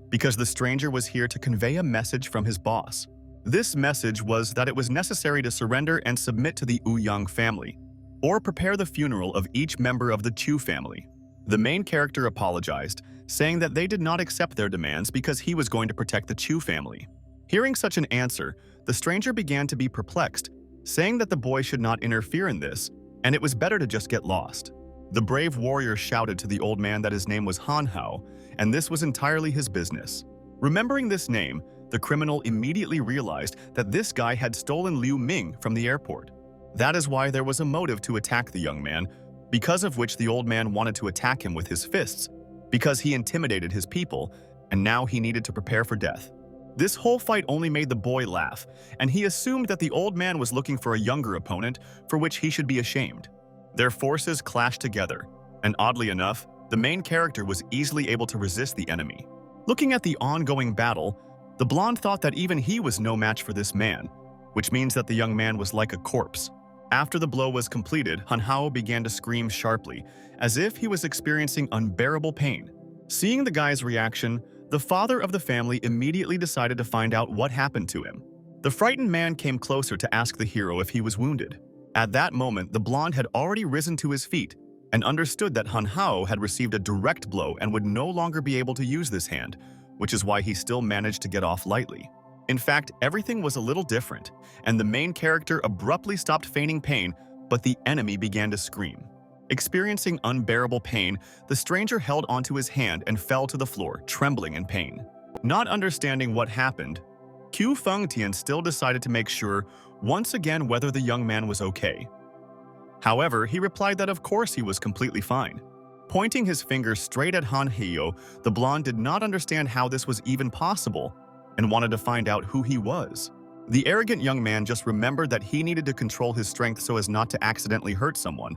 because the stranger was here to convey a message from his boss. This message was that it was necessary to surrender and submit to the Ouyang family, or prepare the funeral of each member of the Chu family. The main character apologized, saying that they did not accept their demands because he was going to protect the Chu family. Hearing such an answer, the stranger began to be perplexed, saying that the boy should not interfere in this, and it was better to just get lost. The brave warrior shouted to the old man that his name was Han Hao, and this was entirely his business. Remembering this name, the criminal immediately realized that this guy had stolen Liu Ming from the airport. That is why there was a motive to attack the young man, because of which the old man wanted to attack him with his fists, because he intimidated his people, and now he needed to prepare for death. This whole fight only made the boy laugh, and he assumed that the old man was looking for a younger opponent for which he should be ashamed. Their forces clashed together, and oddly enough, the main character was easily able to resist the enemy. Looking at the ongoing battle, the blonde thought that even he was no match for this man, which means that the young man was like a corpse. After the blow was completed, Han Hao began to scream sharply, as if he was experiencing unbearable pain. Seeing the guy's reaction, the father of the family immediately decided to find out what happened to him. The frightened man came closer to ask the hero if he was wounded. At that moment, the blonde had already risen to his feet and understood that Han Hao had received a direct blow and would no longer be able to use this hand, which is why he still managed to get off lightly. In fact, everything was a little different, and the main character abruptly stopped feigning pain, but the enemy began to scream. Experiencing unbearable pain, the stranger held onto his hand and fell to the floor, trembling in pain. Not understanding what happened, Q Fengtian still decided to make sure once again whether the young man was okay. However, he replied that of course he was completely fine. Pointing his finger straight at Han Hyo, the blonde did not understand how this was even possible and wanted to find out who he was. The arrogant young man just remembered that he needed to control his strength so as not to accidentally hurt someone.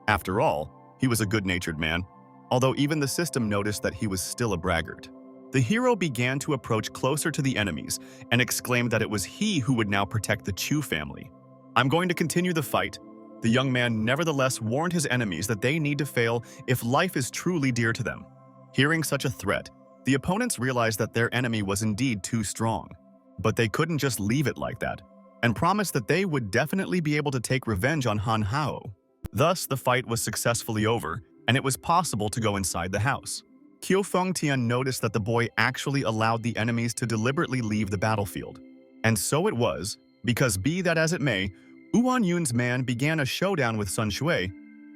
After all, he was a good-natured man, although even the system noticed that he was still a braggart. The hero began to approach closer to the enemies and exclaimed that it was he who would now protect the Chu family. "I'm going to continue the fight." The young man nevertheless warned his enemies that they need to fail if life is truly dear to them. Hearing such a threat, the opponents realized that their enemy was indeed too strong. But they couldn't just leave it like that, and promised that they would definitely be able to take revenge on Han Hao. Thus, the fight was successfully over, and it was possible to go inside the house. Qiu Fengtian noticed that the boy actually allowed the enemies to deliberately leave the battlefield. And so it was, because be that as it may, Yuan Yun's man began a showdown with Sun Shui.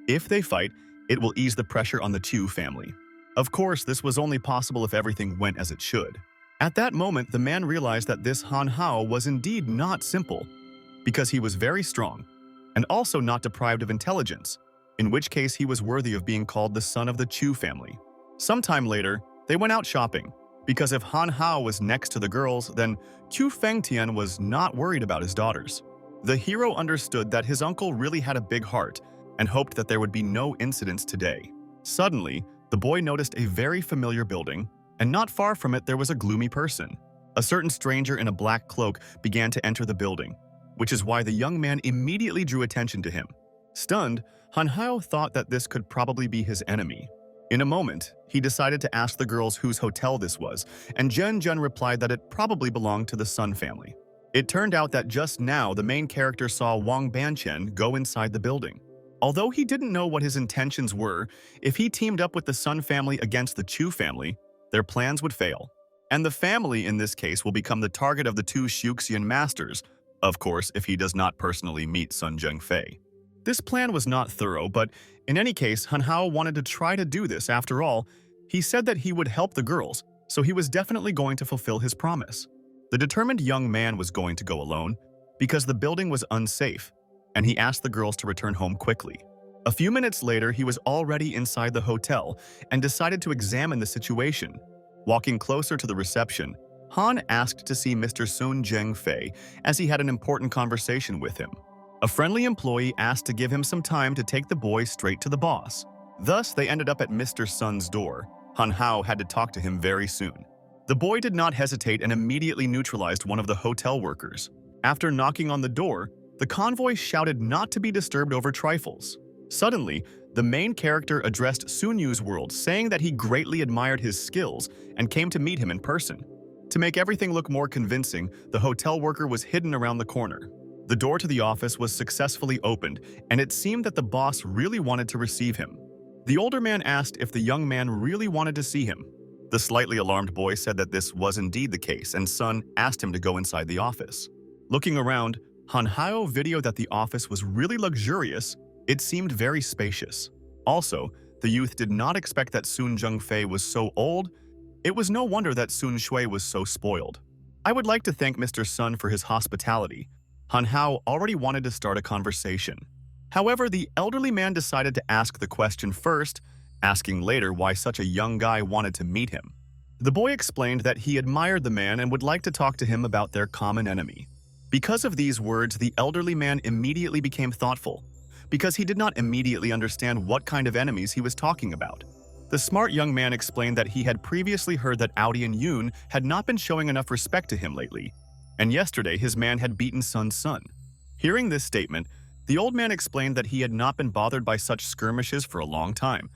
If they fight, it will ease the pressure on the Chu family. Of course, this was only possible if everything went as it should. At that moment, the man realized that this Han Hao was indeed not simple, because he was very strong, and also not deprived of intelligence, in which case he was worthy of being called the son of the Chu family. Sometime later, they went out shopping, because if Han Hao was next to the girls, then Qiu Fengtian was not worried about his daughters. The hero understood that his uncle really had a big heart and hoped that there would be no incidents today. Suddenly, the boy noticed a very familiar building, and not far from it there was a gloomy person. A certain stranger in a black cloak began to enter the building, which is why the young man immediately drew attention to him. Stunned, Han Hao thought that this could probably be his enemy. In a moment, he decided to ask the girls whose hotel this was, and Zhen Zhen replied that it probably belonged to the Sun family. It turned out that just now the main character saw Wang Banqian go inside the building. Although he didn't know what his intentions were, if he teamed up with the Sun family against the Chu family, their plans would fail. And the family in this case will become the target of the two Shuxian masters, of course if he does not personally meet Sun Zhengfei. This plan was not thorough, but in any case, Han Hao wanted to try to do this. After all, he said that he would help the girls, so he was definitely going to fulfill his promise. The determined young man was going to go alone, because the building was unsafe, and he asked the girls to return home quickly. A few minutes later, he was already inside the hotel and decided to examine the situation. Walking closer to the reception, Han asked to see Mr. Sun Zhengfei as he had an important conversation with him. A friendly employee asked to give him some time to take the boy straight to the boss. Thus, they ended up at Mr. Sun's door. Han Hao had to talk to him very soon. The boy did not hesitate and immediately neutralized one of the hotel workers. After knocking on the door, the convoy shouted not to be disturbed over trifles. Suddenly, the main character addressed Sun Yu's world, saying that he greatly admired his skills and came to meet him in person. To make everything look more convincing, the hotel worker was hidden around the corner. The door to the office was successfully opened, and it seemed that the boss really wanted to receive him. The older man asked if the young man really wanted to see him. The slightly alarmed boy said that this was indeed the case, and Sun asked him to go inside the office. Looking around, Han Hao videoed that the office was really luxurious. It seemed very spacious. Also, the youth did not expect that Sun Zhengfei was so old. It was no wonder that Sun Shui was so spoiled. "I would like to thank Mr. Sun for his hospitality." Han Hao already wanted to start a conversation. However, the elderly man decided to ask the question first, asking later why such a young guy wanted to meet him. The boy explained that he admired the man and would like to talk to him about their common enemy. Because of these words, the elderly man immediately became thoughtful, because he did not immediately understand what kind of enemies he was talking about. The smart young man explained that he had previously heard that Aodian Yun had not been showing enough respect to him lately, and yesterday his man had beaten Sun's son. Hearing this statement, The old man explained that he had not been bothered by such skirmishes for a long time,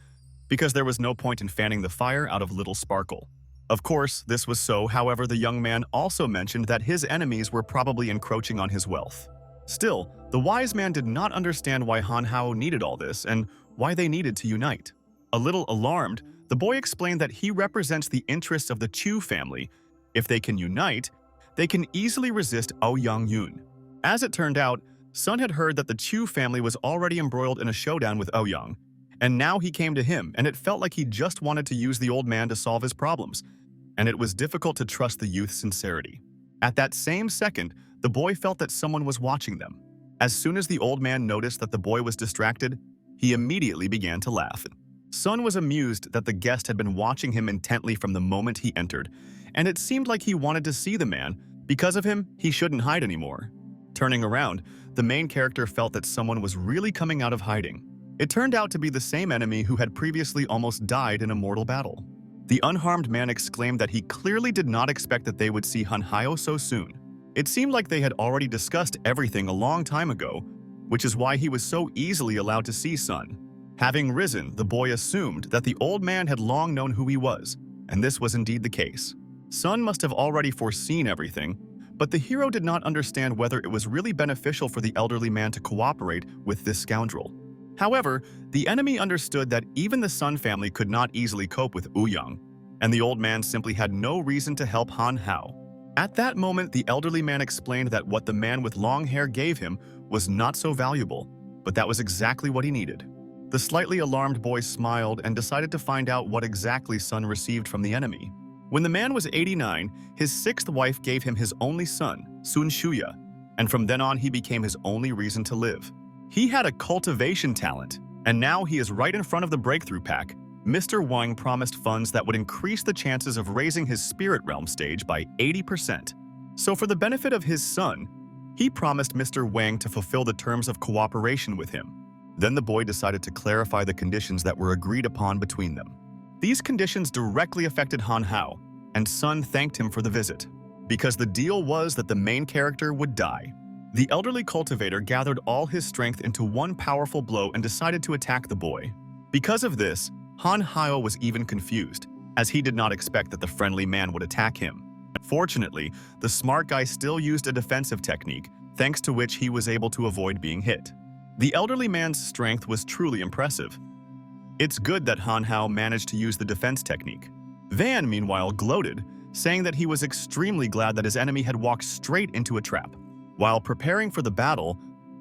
because there was no point in fanning the fire out of little sparkle. Of course, this was so. However, the young man also mentioned that his enemies were probably encroaching on his wealth. Still, the wise man did not understand why Han Hao needed all this and why they needed to unite. A little alarmed, the boy explained that he represents the interests of the Chu family. If they can unite, they can easily resist Ouyang Yun. As it turned out, Sun had heard that the Chu family was already embroiled in a showdown with Ouyang, and now he came to him, and it felt like he just wanted to use the old man to solve his problems, and it was difficult to trust the youth's sincerity. At that same second, the boy felt that someone was watching them. As soon as the old man noticed that the boy was distracted, he immediately began to laugh. Sun was amused that the guest had been watching him intently from the moment he entered, and it seemed like he wanted to see the man. Because of him, he shouldn't hide anymore. Turning around, the main character felt that someone was really coming out of hiding. It turned out to be the same enemy who had previously almost died in a mortal battle. The unharmed man exclaimed that he clearly did not expect that they would see Han Hao so soon. It seemed like they had already discussed everything a long time ago, which is why he was so easily allowed to see Sun. Having risen, the boy assumed that the old man had long known who he was, and this was indeed the case. Sun must have already foreseen everything, but the hero did not understand whether it was really beneficial for the elderly man to cooperate with this scoundrel. However, the enemy understood that even the Sun family could not easily cope with Ouyang, and the old man simply had no reason to help Han Hao. At that moment, the elderly man explained that what the man with long hair gave him was not so valuable, but that was exactly what he needed. The slightly alarmed boy smiled and decided to find out what exactly Sun received from the enemy. When the man was 89, his sixth wife gave him his only son, Sun Shuya, and from then on he became his only reason to live. He had a cultivation talent, and now he is right in front of the breakthrough pack. Mr. Wang promised funds that would increase the chances of raising his spirit realm stage by 80%. So for the benefit of his son, he promised Mr. Wang to fulfill the terms of cooperation with him. Then the boy decided to clarify the conditions that were agreed upon between them. These conditions directly affected Han Hao, and Sun thanked him for the visit, because the deal was that the main character would die. The elderly cultivator gathered all his strength into one powerful blow and decided to attack the boy. Because of this, Han Hao was even confused, as he did not expect that the friendly man would attack him. Fortunately, the smart guy still used a defensive technique, thanks to which he was able to avoid being hit. The elderly man's strength was truly impressive. It's good that Han Hao managed to use the defense technique. Van, meanwhile, gloated, saying that he was extremely glad that his enemy had walked straight into a trap. While preparing for the battle,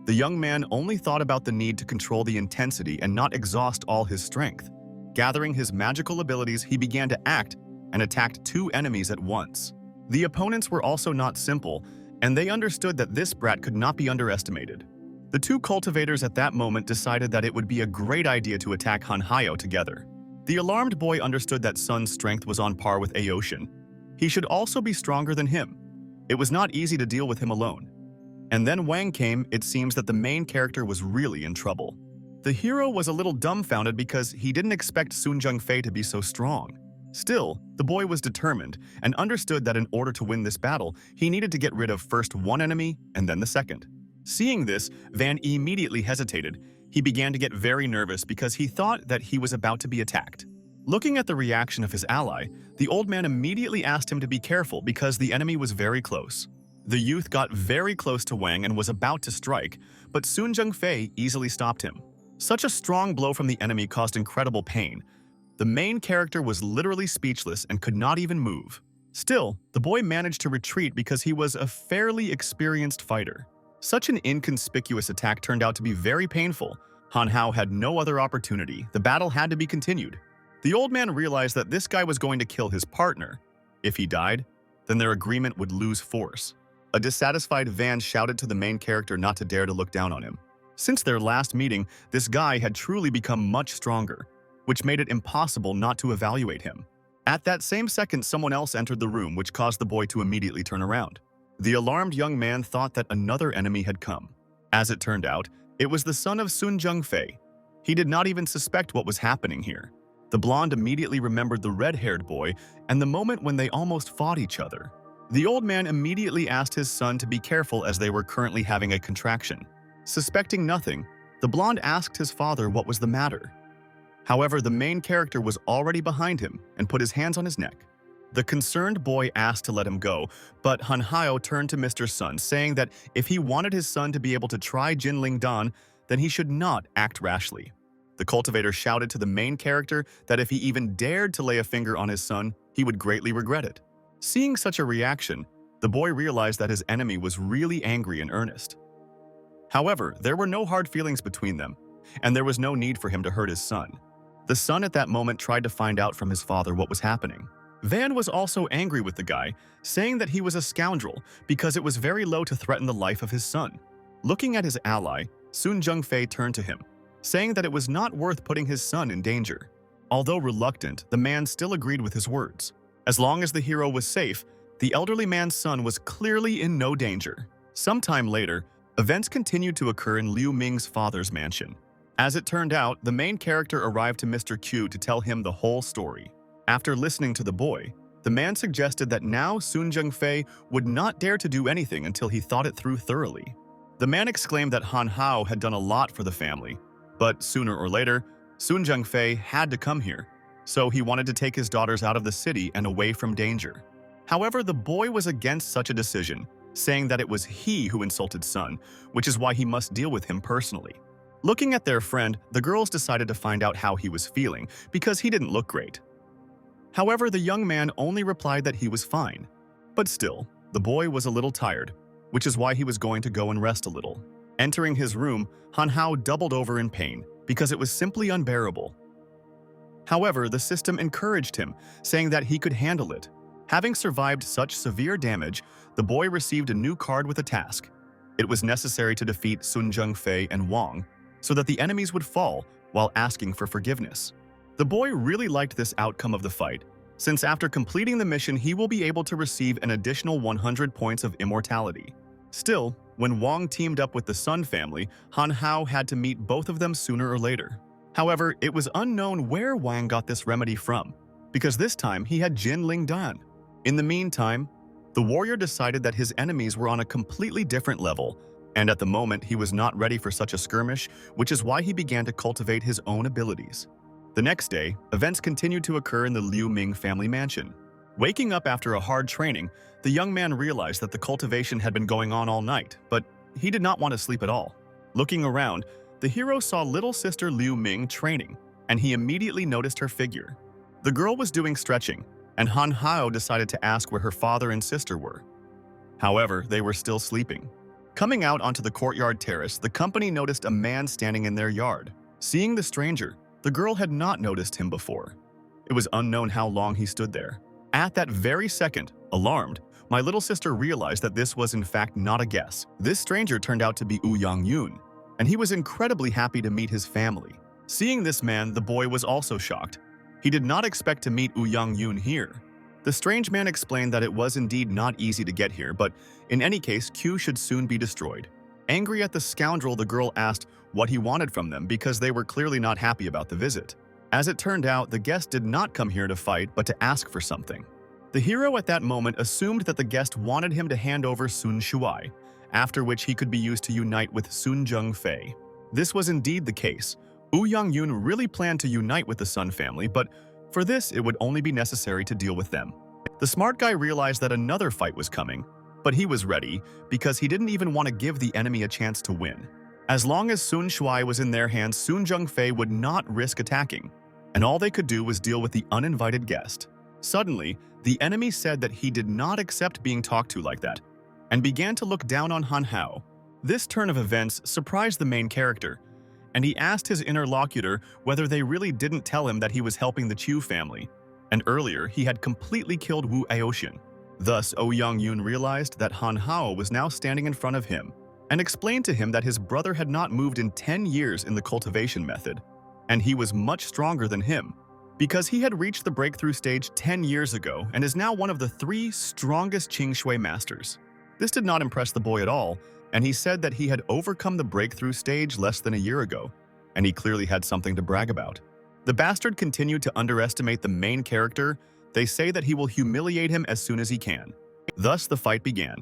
the young man only thought about the need to control the intensity and not exhaust all his strength. Gathering his magical abilities, he began to act and attacked two enemies at once. The opponents were also not simple, and they understood that this brat could not be underestimated. The two cultivators at that moment decided that it would be a great idea to attack Han Hao together. The alarmed boy understood that Sun's strength was on par with Aoshin. He should also be stronger than him. It was not easy to deal with him alone. And then Wang came. It seems that the main character was really in trouble. The hero was a little dumbfounded because he didn't expect Sun Zhengfei to be so strong. Still, the boy was determined and understood that in order to win this battle, he needed to get rid of first one enemy and then the second. Seeing this, Van immediately hesitated. He began to get very nervous because he thought that he was about to be attacked. Looking at the reaction of his ally, the old man immediately asked him to be careful because the enemy was very close. The youth got very close to Wang and was about to strike, but Sun Zhengfei easily stopped him. Such a strong blow from the enemy caused incredible pain. The main character was literally speechless and could not even move. Still, the boy managed to retreat because he was a fairly experienced fighter. Such an inconspicuous attack turned out to be very painful. Han Hao had no other opportunity. The battle had to be continued. The old man realized that this guy was going to kill his partner. If he died, then their agreement would lose force. A dissatisfied Van shouted to the main character not to dare to look down on him. Since their last meeting, this guy had truly become much stronger, which made it impossible not to evaluate him. At that same second, someone else entered the room, which caused the boy to immediately turn around. The alarmed young man thought that another enemy had come. As it turned out, it was the son of Sun Zhengfei. He did not even suspect what was happening here. The blonde immediately remembered the red-haired boy and the moment when they almost fought each other. The old man immediately asked his son to be careful as they were currently having a contraction. Suspecting nothing, the blonde asked his father what was the matter. However, the main character was already behind him and put his hands on his neck. The concerned boy asked to let him go, but Han Hao turned to Mr. Sun, saying that if he wanted his son to be able to try Jinling Dan, then he should not act rashly. The cultivator shouted to the main character that if he even dared to lay a finger on his son, he would greatly regret it. Seeing such a reaction, the boy realized that his enemy was really angry and earnest. However, there were no hard feelings between them, and there was no need for him to hurt his son. The son at that moment tried to find out from his father what was happening. Van was also angry with the guy, saying that he was a scoundrel because it was very low to threaten the life of his son. Looking at his ally, Sun Zhengfei turned to him, saying that it was not worth putting his son in danger. Although reluctant, the man still agreed with his words. As long as the hero was safe, the elderly man's son was clearly in no danger. Sometime later, events continued to occur in Liu Ming's father's mansion. As it turned out, the main character arrived to Mr. Q to tell him the whole story. After listening to the boy, the man suggested that now Sun Zhengfei would not dare to do anything until he thought it through thoroughly. The man exclaimed that Han Hao had done a lot for the family, but sooner or later, Sun Zhengfei had to come here, so he wanted to take his daughters out of the city and away from danger. However, the boy was against such a decision, saying that it was he who insulted Sun, which is why he must deal with him personally. Looking at their friend, the girls decided to find out how he was feeling, because he didn't look great. However, the young man only replied that he was fine. But still, the boy was a little tired, which is why he was going to go and rest a little. Entering his room, Han Hao doubled over in pain, because it was simply unbearable. However, the system encouraged him, saying that he could handle it. Having survived such severe damage, the boy received a new card with a task. It was necessary to defeat Sun Zhengfei and Wang, so that the enemies would fall while asking for forgiveness. The boy really liked this outcome of the fight, since after completing the mission he will be able to receive an additional 100 points of immortality. Still, when Wang teamed up with the Sun family, Han Hao had to meet both of them sooner or later. However, it was unknown where Wang got this remedy from, because this time he had Jinling Dan. In the meantime, the warrior decided that his enemies were on a completely different level, and at the moment he was not ready for such a skirmish, which is why he began to cultivate his own abilities. The next day, events continued to occur in the Liu Ming family mansion. Waking up after a hard training, the young man realized that the cultivation had been going on all night, but he did not want to sleep at all. Looking around, the hero saw little sister Liu Ming training, and he immediately noticed her figure. The girl was doing stretching, and Han Hao decided to ask where her father and sister were. However, they were still sleeping. Coming out onto the courtyard terrace, the company noticed a man standing in their yard. Seeing the stranger, the girl had not noticed him before. It was unknown how long he stood there. At that very second, alarmed, my little sister realized that this was in fact not a guess. This stranger turned out to be Yang Yun, and he was incredibly happy to meet his family. Seeing this man, the boy was also shocked. He did not expect to meet Yang Yun here. The strange man explained that it was indeed not easy to get here, but in any case, Q should soon be destroyed. Angry at the scoundrel, the girl asked what he wanted from them because they were clearly not happy about the visit. As it turned out, the guest did not come here to fight, but to ask for something. The hero at that moment assumed that the guest wanted him to hand over Sun Shuai, after which he could be used to unite with Sun Zhengfei. This was indeed the case. Yang Yun really planned to unite with the Sun family, but for this it would only be necessary to deal with them. The smart guy realized that another fight was coming, but he was ready because he didn't even want to give the enemy a chance to win. As long as Sun Shuai was in their hands, Sun Zhengfei would not risk attacking, and all they could do was deal with the uninvited guest. Suddenly, the enemy said that he did not accept being talked to like that, and began to look down on Han Hao. This turn of events surprised the main character, and he asked his interlocutor whether they really didn't tell him that he was helping the Chu family, and earlier he had completely killed Wu Aotian. Thus, Yang Yun realized that Han Hao was now standing in front of him, and explained to him that his brother had not moved in 10 years in the cultivation method, and he was much stronger than him, because he had reached the breakthrough stage 10 years ago and is now one of the 3 strongest Qing Shui masters. This did not impress the boy at all, and he said that he had overcome the breakthrough stage less than a year ago, and he clearly had something to brag about. The bastard continued to underestimate the main character. They say that he will humiliate him as soon as he can. Thus the fight began.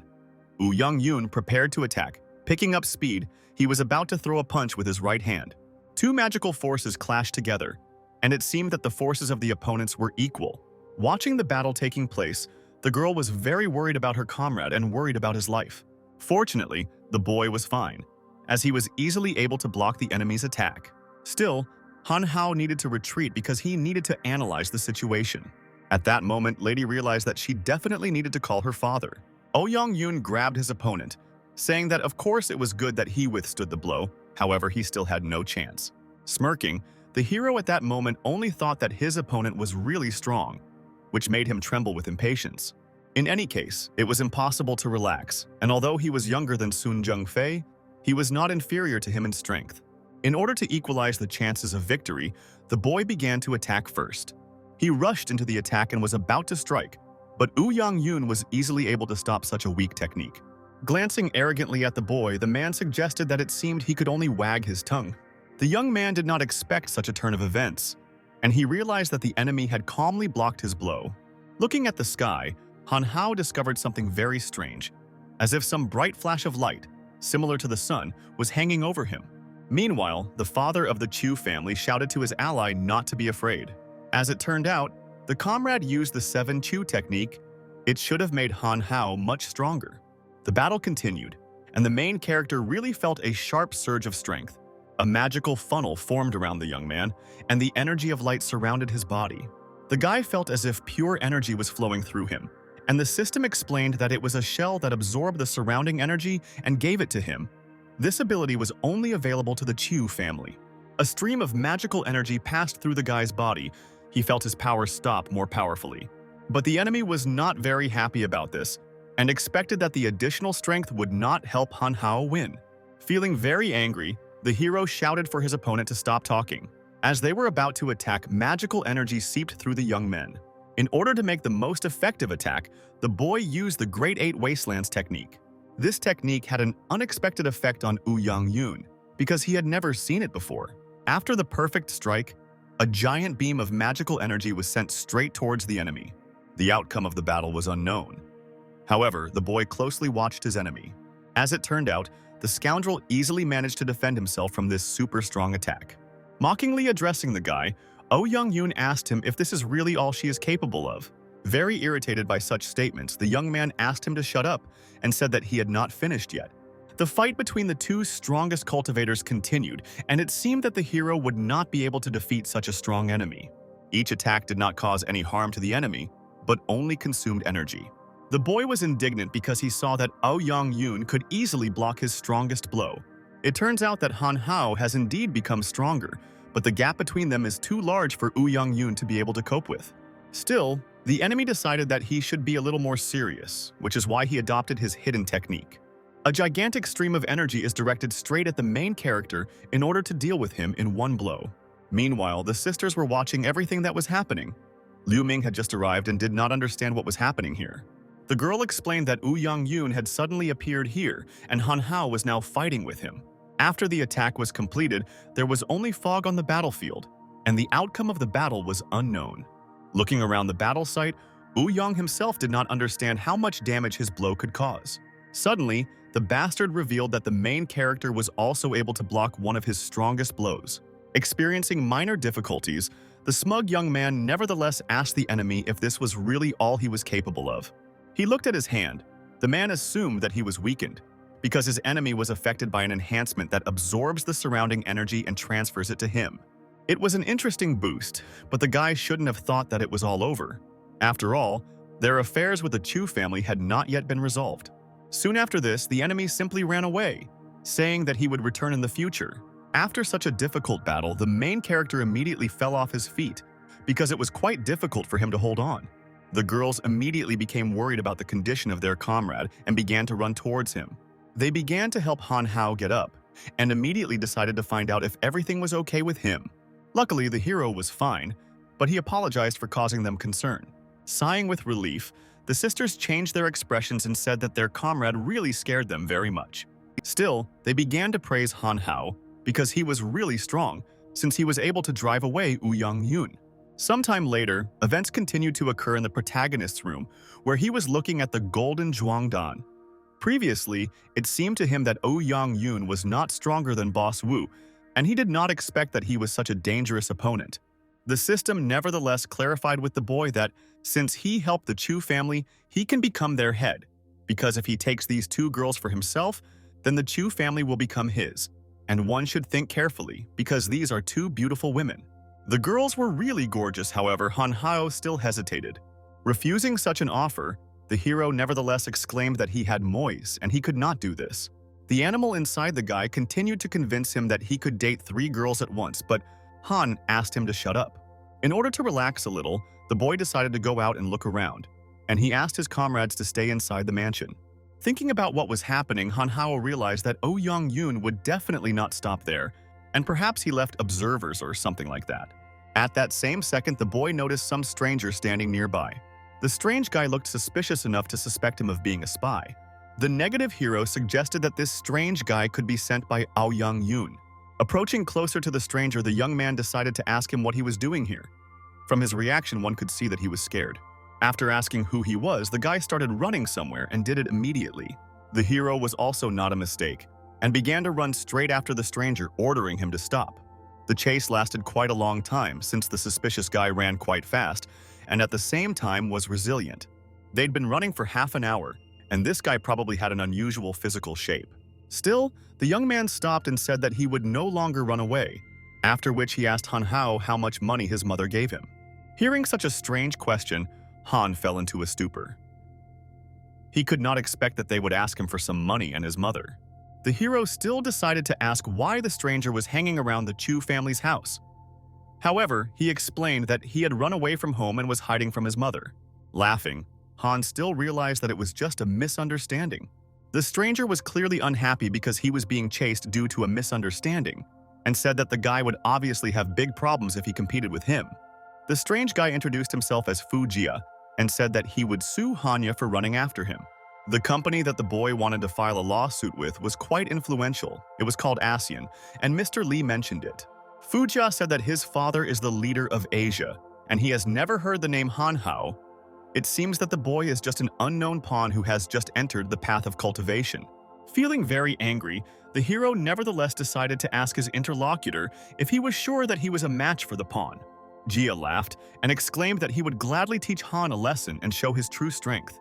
Yang Yun prepared to attack, Picking up speed, he was about to throw a punch with his right hand. Two magical forces clashed together, and it seemed that the forces of the opponents were equal. Watching the battle taking place, the girl was very worried about her comrade and worried about his life. Fortunately, the boy was fine, as he was easily able to block the enemy's attack. Still, Han Hao needed to retreat because he needed to analyze the situation. At that moment, Lady realized that she definitely needed to call her father. Yong-yoon grabbed his opponent, saying that of course it was good that he withstood the blow, however he still had no chance. Smirking, the hero at that moment only thought that his opponent was really strong, which made him tremble with impatience. In any case, it was impossible to relax, and although he was younger than Sun Jung-fei, he was not inferior to him in strength. In order to equalize the chances of victory, the boy began to attack first. He rushed into the attack and was about to strike, but Yong-yoon was easily able to stop such a weak technique. Glancing arrogantly at the boy, the man suggested that it seemed he could only wag his tongue. The young man did not expect such a turn of events, and he realized that the enemy had calmly blocked his blow. Looking at the sky, Han Hao discovered something very strange, as if some bright flash of light, similar to the sun, was hanging over him. Meanwhile, the father of the Chu family shouted to his ally not to be afraid. As it turned out, the comrade used the 7 Chu technique. It should have made Han Hao much stronger. The battle continued, and the main character really felt a sharp surge of strength. A magical funnel formed around the young man, and the energy of light surrounded his body. The guy felt as if pure energy was flowing through him, and the system explained that it was a shell that absorbed the surrounding energy and gave it to him. This ability was only available to the Chu family. A stream of magical energy passed through the guy's body. He felt his power stop more powerfully. But the enemy was not very happy about this, and expected that the additional strength would not help Han Hao win. Feeling very angry, the hero shouted for his opponent to stop talking. As they were about to attack, magical energy seeped through the young men. In order to make the most effective attack, the boy used the Great 8 Wastelands technique. This technique had an unexpected effect on Yong-yoon, because he had never seen it before. After the perfect strike, a giant beam of magical energy was sent straight towards the enemy. The outcome of the battle was unknown. However, the boy closely watched his enemy. As it turned out, the scoundrel easily managed to defend himself from this super strong attack. Mockingly addressing the guy, Yong-yoon asked him if this is really all she is capable of. Very irritated by such statements, the young man asked him to shut up and said that he had not finished yet. The fight between the two strongest cultivators continued, and it seemed that the hero would not be able to defeat such a strong enemy. Each attack did not cause any harm to the enemy, but only consumed energy. The boy was indignant because he saw that Yong-yoon could easily block his strongest blow. It turns out that Han Hao has indeed become stronger, but the gap between them is too large for Yong-yoon to be able to cope with. Still, the enemy decided that he should be a little more serious, which is why he adopted his hidden technique. A gigantic stream of energy is directed straight at the main character in order to deal with him in one blow. Meanwhile, the sisters were watching everything that was happening. Liu Ming had just arrived and did not understand what was happening here. The girl explained that Yong-yoon had suddenly appeared here, and Han Hao was now fighting with him. After the attack was completed, there was only fog on the battlefield, and the outcome of the battle was unknown. Looking around the battle site, Yong himself did not understand how much damage his blow could cause. Suddenly, the bastard revealed that the main character was also able to block one of his strongest blows. Experiencing minor difficulties, the smug young man nevertheless asked the enemy if this was really all he was capable of. He looked at his hand. The man assumed that he was weakened, because his enemy was affected by an enhancement that absorbs the surrounding energy and transfers it to him. It was an interesting boost, but the guy shouldn't have thought that it was all over. After all, their affairs with the Chu family had not yet been resolved. Soon after this, the enemy simply ran away, saying that he would return in the future. After such a difficult battle, the main character immediately fell off his feet, because it was quite difficult for him to hold on. The girls immediately became worried about the condition of their comrade and began to run towards him. They began to help Han Hao get up, and immediately decided to find out if everything was okay with him. Luckily, the hero was fine, but he apologized for causing them concern. Sighing with relief, the sisters changed their expressions and said that their comrade really scared them very much. Still, they began to praise Han Hao because he was really strong, since he was able to drive away Yong-yoon. Sometime later, events continued to occur in the protagonist's room, where he was looking at the golden Zhuangdan. Previously, it seemed to him that Oh Young-yoon was not stronger than Boss Wu, and he did not expect that he was such a dangerous opponent. The system nevertheless clarified with the boy that since he helped the Chu family, he can become their head, because if he takes these two girls for himself, then the Chu family will become his. And one should think carefully, because these are two beautiful women. The girls were really gorgeous, however, Han Hao still hesitated. Refusing such an offer, the hero nevertheless exclaimed that he had mois and he could not do this. The animal inside the guy continued to convince him that he could date 3 girls at once, but Han asked him to shut up. In order to relax a little, the boy decided to go out and look around, and he asked his comrades to stay inside the mansion. Thinking about what was happening, Han Hao realized that Oh Young-yoon would definitely not stop there, and perhaps he left observers or something like that. At that same second, the boy noticed some stranger standing nearby. The strange guy looked suspicious enough to suspect him of being a spy. The negative hero suggested that this strange guy could be sent by Oh Young-yoon. Approaching closer to the stranger, the young man decided to ask him what he was doing here. From his reaction, one could see that he was scared. After asking who he was, the guy started running somewhere and did it immediately. The hero was also not a mistake, and began to run straight after the stranger, ordering him to stop. The chase lasted quite a long time, since the suspicious guy ran quite fast, and at the same time was resilient. They'd been running for half an hour, and this guy probably had an unusual physical shape. Still, the young man stopped and said that he would no longer run away, after which he asked Han Hao how much money his mother gave him. Hearing such a strange question, Han fell into a stupor. He could not expect that they would ask him for some money and his mother. The hero still decided to ask why the stranger was hanging around the Chu family's house. However, he explained that he had run away from home and was hiding from his mother. Laughing, Han still realized that it was just a misunderstanding. The stranger was clearly unhappy because he was being chased due to a misunderstanding, and said that the guy would obviously have big problems if he competed with him. The strange guy introduced himself as Fu Jia and said that he would sue Hanya for running after him. The company that the boy wanted to file a lawsuit with was quite influential. It was called ASEAN, and Mr. Lee mentioned it. Fu Jia said that his father is the leader of Asia, and he has never heard the name Han Hao. It seems that the boy is just an unknown pawn who has just entered the path of cultivation. Feeling very angry, the hero nevertheless decided to ask his interlocutor if he was sure that he was a match for the pawn. Jia laughed and exclaimed that he would gladly teach Han a lesson and show his true strength.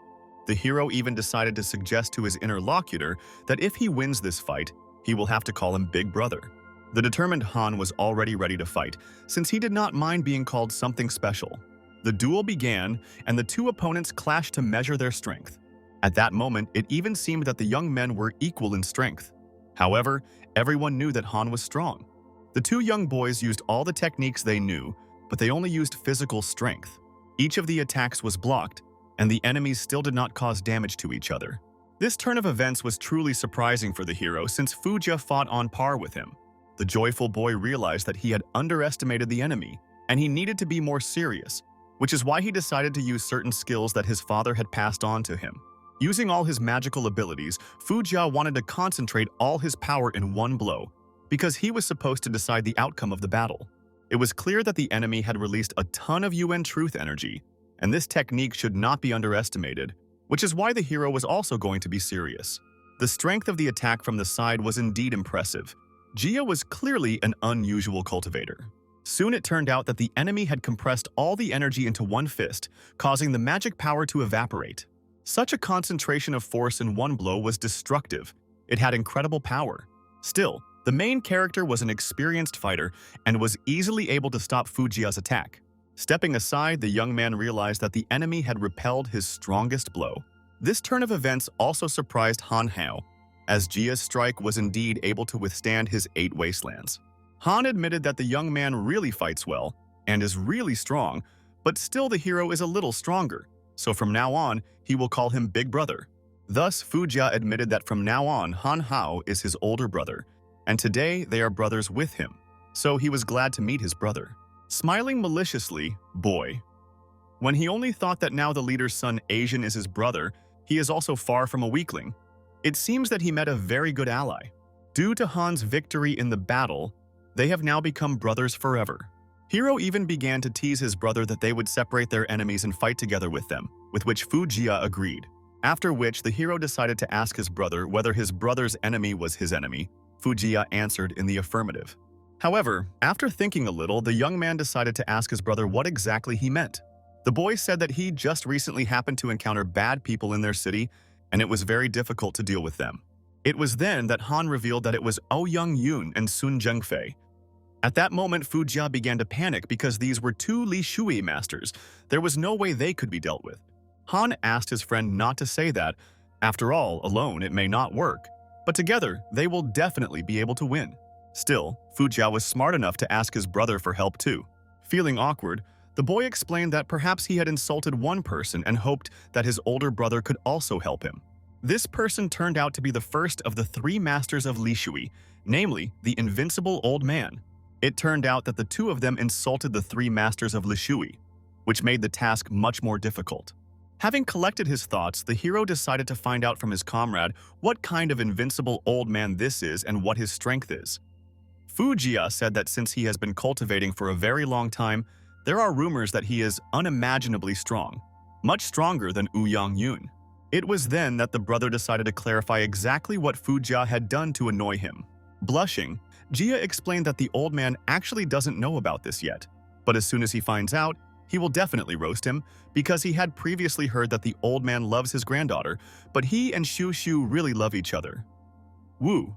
The hero even decided to suggest to his interlocutor that if he wins this fight, he will have to call him Big Brother. The determined Han was already ready to fight, since he did not mind being called something special. The duel began, and the two opponents clashed to measure their strength. At that moment, it even seemed that the young men were equal in strength. However, everyone knew that Han was strong. The two young boys used all the techniques they knew, but they only used physical strength. Each of the attacks was blocked, and the enemies still did not cause damage to each other. This turn of events was truly surprising for the hero since Fu Jia fought on par with him. The joyful boy realized that he had underestimated the enemy, and he needed to be more serious, which is why he decided to use certain skills that his father had passed on to him. Using all his magical abilities, Fu Jia wanted to concentrate all his power in one blow, because he was supposed to decide the outcome of the battle. It was clear that the enemy had released a ton of UN truth energy, and this technique should not be underestimated, which is why the hero was also going to be serious. The strength of the attack from the side was indeed impressive. Jia was clearly an unusual cultivator. Soon it turned out that the enemy had compressed all the energy into one fist, causing the magic power to evaporate. Such a concentration of force in one blow was destructive. It had incredible power. Still, the main character was an experienced fighter and was easily able to stop Fu Jia's attack. Stepping aside, the young man realized that the enemy had repelled his strongest blow. This turn of events also surprised Han Hao, as Jia's strike was indeed able to withstand his 8 wastelands. Han admitted that the young man really fights well and is really strong, but still the hero is a little stronger, so from now on, he will call him Big Brother. Thus, Fu Jia admitted that from now on, Han Hao is his older brother, and today they are brothers with him, so he was glad to meet his brother. Smiling maliciously, boy. When he only thought that now the leader's son Asian is his brother, he is also far from a weakling. It seems that he met a very good ally. Due to Han's victory in the battle, they have now become brothers forever. Hero even began to tease his brother that they would separate their enemies and fight together with them, with which Fu Jia agreed. After which, the hero decided to ask his brother whether his brother's enemy was his enemy. Fujiya answered in the affirmative. However, after thinking a little, the young man decided to ask his brother what exactly he meant. The boy said that he just recently happened to encounter bad people in their city, and it was very difficult to deal with them. It was then that Han revealed that it was Young Yoon and Sun Zhengfei. At that moment, Fujiya began to panic because these were two Li Shui masters. There was no way they could be dealt with. Han asked his friend not to say that. After all, alone it may not work, but together they will definitely be able to win. Still, Fujiya was smart enough to ask his brother for help too. Feeling awkward, the boy explained that perhaps he had insulted one person and hoped that his older brother could also help him. This person turned out to be the first of the three masters of Li Shui, namely the invincible old man. It turned out that the two of them insulted the three masters of Li Shui, which made the task much more difficult. Having collected his thoughts, the hero decided to find out from his comrade what kind of invincible old man this is and what his strength is. Fujiya said that since he has been cultivating for a very long time, there are rumors that he is unimaginably strong, much stronger than Young Yoon. It was then that the brother decided to clarify exactly what Fujiya had done to annoy him. Blushing, Jia explained that the old man actually doesn't know about this yet, but as soon as he finds out, he will definitely roast him because he had previously heard that the old man loves his granddaughter, but he and Shu Shu really love each other. Woo.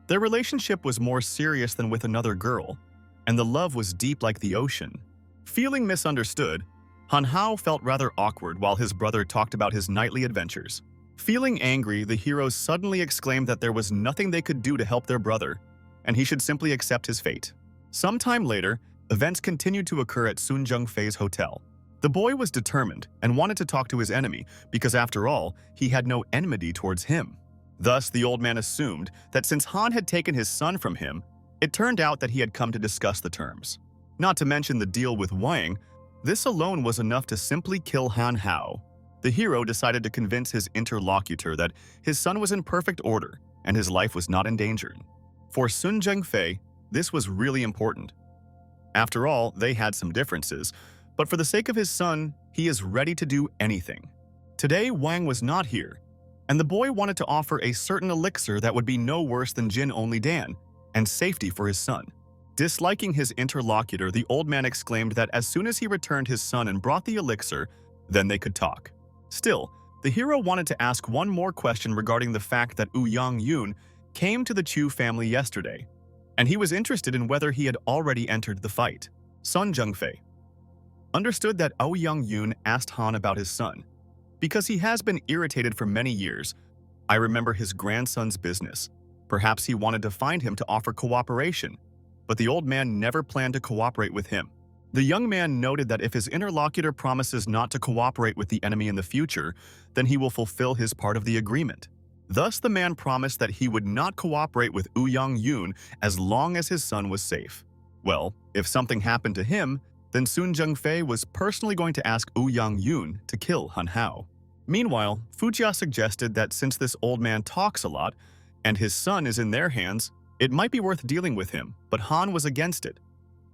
Their relationship was more serious than with another girl, and the love was deep like the ocean. Feeling misunderstood, Han Hao felt rather awkward while his brother talked about his nightly adventures. Feeling angry, the heroes suddenly exclaimed that there was nothing they could do to help their brother, and he should simply accept his fate. Sometime later, events continued to occur at Sun Zhengfei's hotel. The boy was determined and wanted to talk to his enemy because, after all, he had no enmity towards him. Thus, the old man assumed that since Han had taken his son from him, it turned out that he had come to discuss the terms. Not to mention the deal with Wang, this alone was enough to simply kill Han Hao. The hero decided to convince his interlocutor that his son was in perfect order and his life was not endangered. For Sun Zhengfei, this was really important. After all, they had some differences, but for the sake of his son, he is ready to do anything. Today, Wang was not here, and the boy wanted to offer a certain elixir that would be no worse than Jin-only Dan, and safety for his son. Disliking his interlocutor, the old man exclaimed that as soon as he returned his son and brought the elixir, then they could talk. Still, the hero wanted to ask one more question regarding the fact that Young Yoon came to the Chu family yesterday, and he was interested in whether he had already entered the fight. Sun Zhengfei understood that Young Yoon asked Han about his son, because he has been irritated for many years. I remember his grandson's business. Perhaps he wanted to find him to offer cooperation, but the old man never planned to cooperate with him. The young man noted that if his interlocutor promises not to cooperate with the enemy in the future, then he will fulfill his part of the agreement. Thus, the man promised that he would not cooperate with Young Yoon as long as his son was safe. Well, if something happened to him, then Sun Zhengfei was personally going to ask Young Yoon to kill Han Hao. Meanwhile, Fujiya suggested that since this old man talks a lot, and his son is in their hands, it might be worth dealing with him, but Han was against it.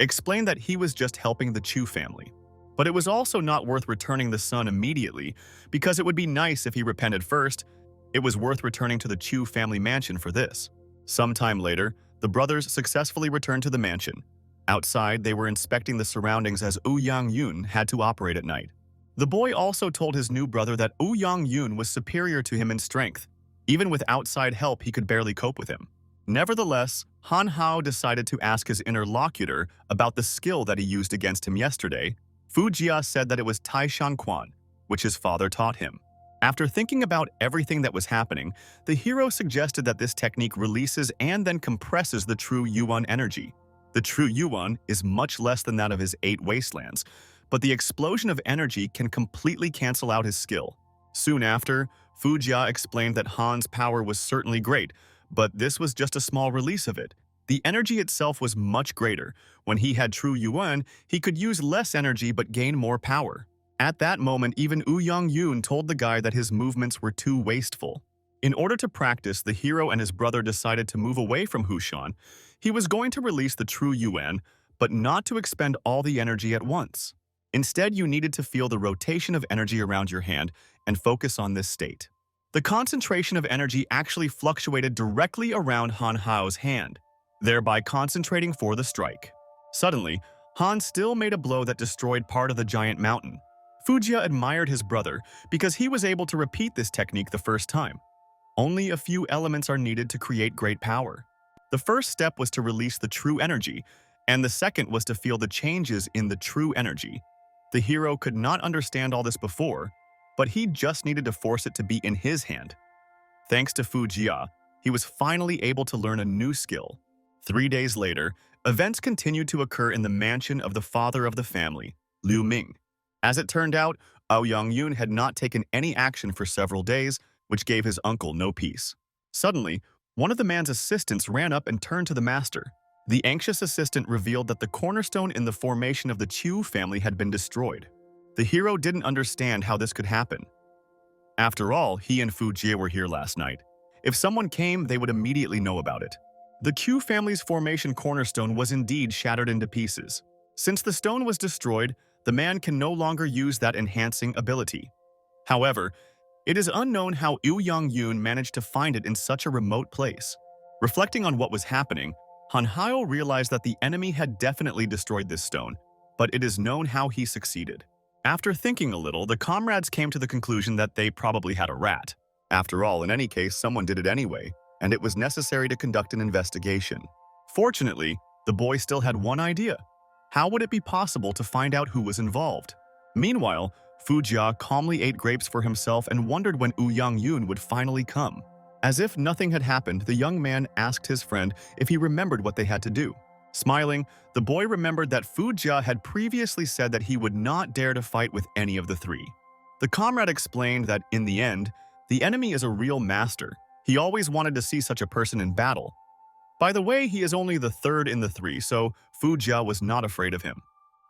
Explained that he was just helping the Chu family. But it was also not worth returning the son immediately, because it would be nice if he repented first. It was worth returning to the Chu family mansion for this. Sometime later, the brothers successfully returned to the mansion. Outside, they were inspecting the surroundings as Young Yoon had to operate at night. The boy also told his new brother that Young Yoon was superior to him in strength. Even with outside help, he could barely cope with him. Nevertheless, Han Hao decided to ask his interlocutor about the skill that he used against him yesterday. Fujiya said that it was Tai Shan Quan, which his father taught him. After thinking about everything that was happening, the hero suggested that this technique releases and then compresses the true Yuan energy. The true Yuan is much less than that of his 8 wastelands, but the explosion of energy can completely cancel out his skill. Soon after, Fujiya explained that Han's power was certainly great, but this was just a small release of it. The energy itself was much greater. When he had true Yuan, he could use less energy but gain more power. At that moment, even Young Yoon told the guy that his movements were too wasteful. In order to practice, the hero and his brother decided to move away from Hushan. He was going to release the true Yuan, but not to expend all the energy at once. Instead, you needed to feel the rotation of energy around your hand and focus on this state. The concentration of energy actually fluctuated directly around Han Hao's hand, thereby concentrating for the strike. Suddenly, Han still made a blow that destroyed part of the giant mountain. Fujia admired his brother because he was able to repeat this technique the first time. Only a few elements are needed to create great power. The first step was to release the true energy, and the second was to feel the changes in the true energy. The hero could not understand all this before, but he just needed to force it to be in his hand. Thanks to Fujia, he was finally able to learn a new skill. 3 days later, events continued to occur in the mansion of the father of the family, Liu Ming. As it turned out, Young-yoon had not taken any action for several days, which gave his uncle no peace. Suddenly, one of the man's assistants ran up and turned to the master. The anxious assistant revealed that the cornerstone in the formation of the Chu family had been destroyed. The hero didn't understand how this could happen. After all, he and Fujie were here last night. If someone came, they would immediately know about it. The Q family's formation cornerstone was indeed shattered into pieces. Since the stone was destroyed, the man can no longer use that enhancing ability. However, it is unknown how Young-yoon managed to find it in such a remote place. Reflecting on what was happening, Han Hao realized that the enemy had definitely destroyed this stone, but it is known how he succeeded. After thinking a little, the comrades came to the conclusion that they probably had a rat. After all, in any case, someone did it anyway, and it was necessary to conduct an investigation. Fortunately, the boy still had one idea. How would it be possible to find out who was involved? Meanwhile, Fujia calmly ate grapes for himself and wondered when Young-yoon would finally come. As if nothing had happened, the young man asked his friend if he remembered what they had to do. Smiling, the boy remembered that Fujia had previously said that he would not dare to fight with any of the three. The comrade explained that, in the end, the enemy is a real master. He always wanted to see such a person in battle. By the way, he is only the third in the three, so Fujia was not afraid of him.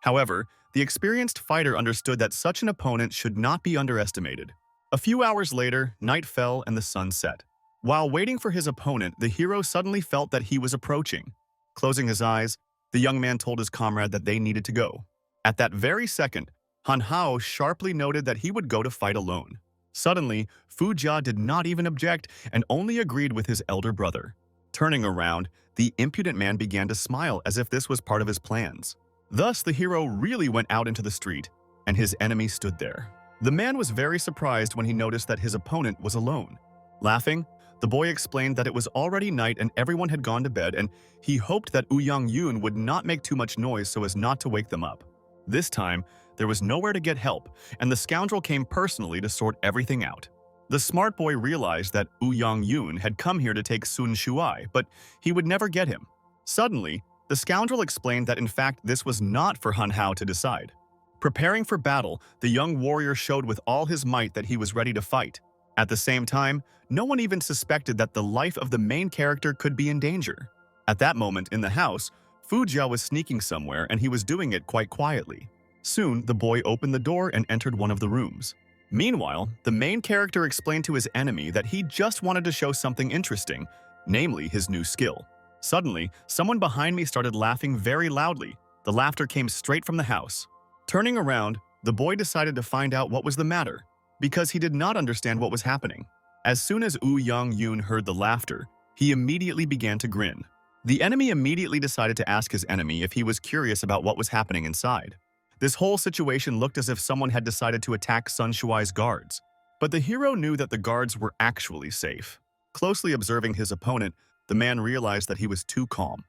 However, the experienced fighter understood that such an opponent should not be underestimated. A few hours later, night fell and the sun set. While waiting for his opponent, the hero suddenly felt that he was approaching. Closing his eyes, the young man told his comrade that they needed to go. At that very second, Han Hao sharply noted that he would go to fight alone. Suddenly, Fujia did not even object and only agreed with his elder brother. Turning around, the impudent man began to smile as if this was part of his plans. Thus, the hero really went out into the street, and his enemy stood there. The man was very surprised when he noticed that his opponent was alone. Laughing, the boy explained that it was already night and everyone had gone to bed, and he hoped that Young-yoon would not make too much noise so as not to wake them up. This time, there was nowhere to get help, and the scoundrel came personally to sort everything out. The smart boy realized that Young-yoon had come here to take Sun Shuai, but he would never get him. Suddenly, the scoundrel explained that in fact this was not for Han Hao to decide. Preparing for battle, the young warrior showed with all his might that he was ready to fight. At the same time, no one even suspected that the life of the main character could be in danger. At that moment in the house, Fujia was sneaking somewhere and he was doing it quite quietly. Soon, the boy opened the door and entered one of the rooms. Meanwhile, the main character explained to his enemy that he just wanted to show something interesting, namely his new skill. Suddenly, someone behind me started laughing very loudly. The laughter came straight from the house. Turning around, the boy decided to find out what was the matter, because he did not understand what was happening. As soon as Young-yoon heard the laughter, he immediately began to grin. The enemy immediately decided to ask his enemy if he was curious about what was happening inside. This whole situation looked as if someone had decided to attack Sun Shuai's guards. But the hero knew that the guards were actually safe. Closely observing his opponent, the man realized that he was too calm.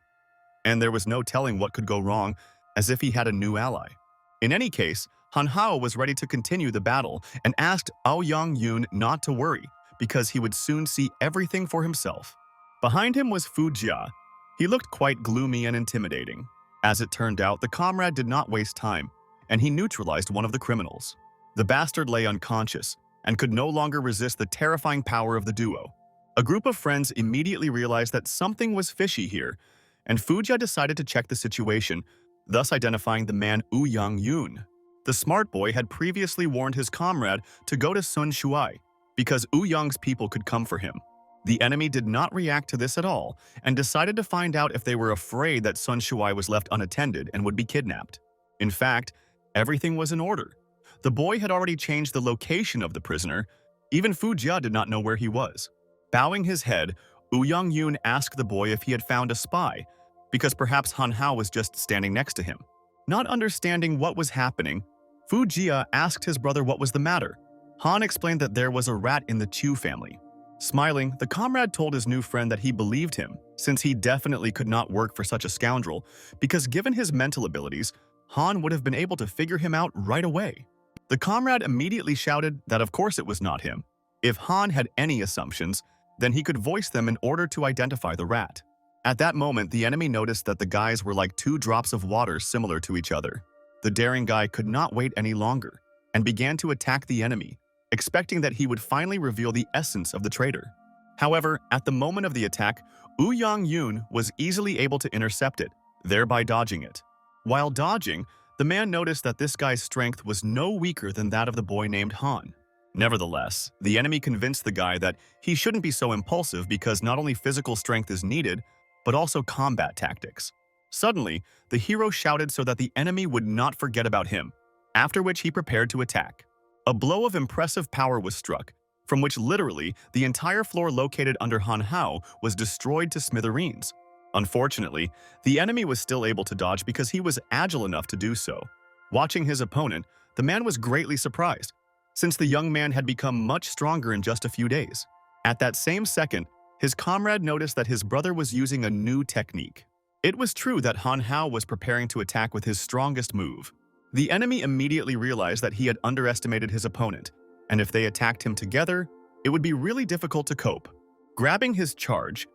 And there was no telling what could go wrong, as if he had a new ally. In any case, Han Hao was ready to continue the battle and asked Young-yoon not to worry, because he would soon see everything for himself. Behind him was Fujia. He looked quite gloomy and intimidating. As it turned out, the comrade did not waste time, and he neutralized one of the criminals. The bastard lay unconscious and could no longer resist the terrifying power of the duo. A group of friends immediately realized that something was fishy here, and Fujia decided to check the situation, thus identifying the man Young-yoon. The smart boy had previously warned his comrade to go to Sun Shuai, because Young's people could come for him. The enemy did not react to this at all, and decided to find out if they were afraid that Sun Shuai was left unattended and would be kidnapped. In fact, everything was in order. The boy had already changed the location of the prisoner. Even Fu Jia did not know where he was. Bowing his head, Yoon asked the boy if he had found a spy, because perhaps Han Hao was just standing next to him. Not understanding what was happening, Fu Jia asked his brother what was the matter. Han explained that there was a rat in the Chu family. Smiling, the comrade told his new friend that he believed him, since he definitely could not work for such a scoundrel, because given his mental abilities, Han would have been able to figure him out right away. The comrade immediately shouted that of course it was not him. If Han had any assumptions, then he could voice them in order to identify the rat. At that moment, the enemy noticed that the guys were like two drops of water similar to each other. The daring guy could not wait any longer and began to attack the enemy, expecting that he would finally reveal the essence of the traitor. However, at the moment of the attack, Yoon was easily able to intercept it, thereby dodging it. While dodging, the man noticed that this guy's strength was no weaker than that of the boy named Han. Nevertheless, the enemy convinced the guy that he shouldn't be so impulsive because not only physical strength is needed, but also combat tactics. Suddenly, the hero shouted so that the enemy would not forget about him, after which he prepared to attack. A blow of impressive power was struck, from which literally the entire floor located under Han Hao was destroyed to smithereens. Unfortunately, the enemy was still able to dodge because he was agile enough to do so. Watching his opponent, the man was greatly surprised, since the young man had become much stronger in just a few days. At that same second, his comrade noticed that his brother was using a new technique. It was true that Han Hao was preparing to attack with his strongest move. The enemy immediately realized that he had underestimated his opponent, and if they attacked him together, it would be really difficult to cope. Grabbing his charge,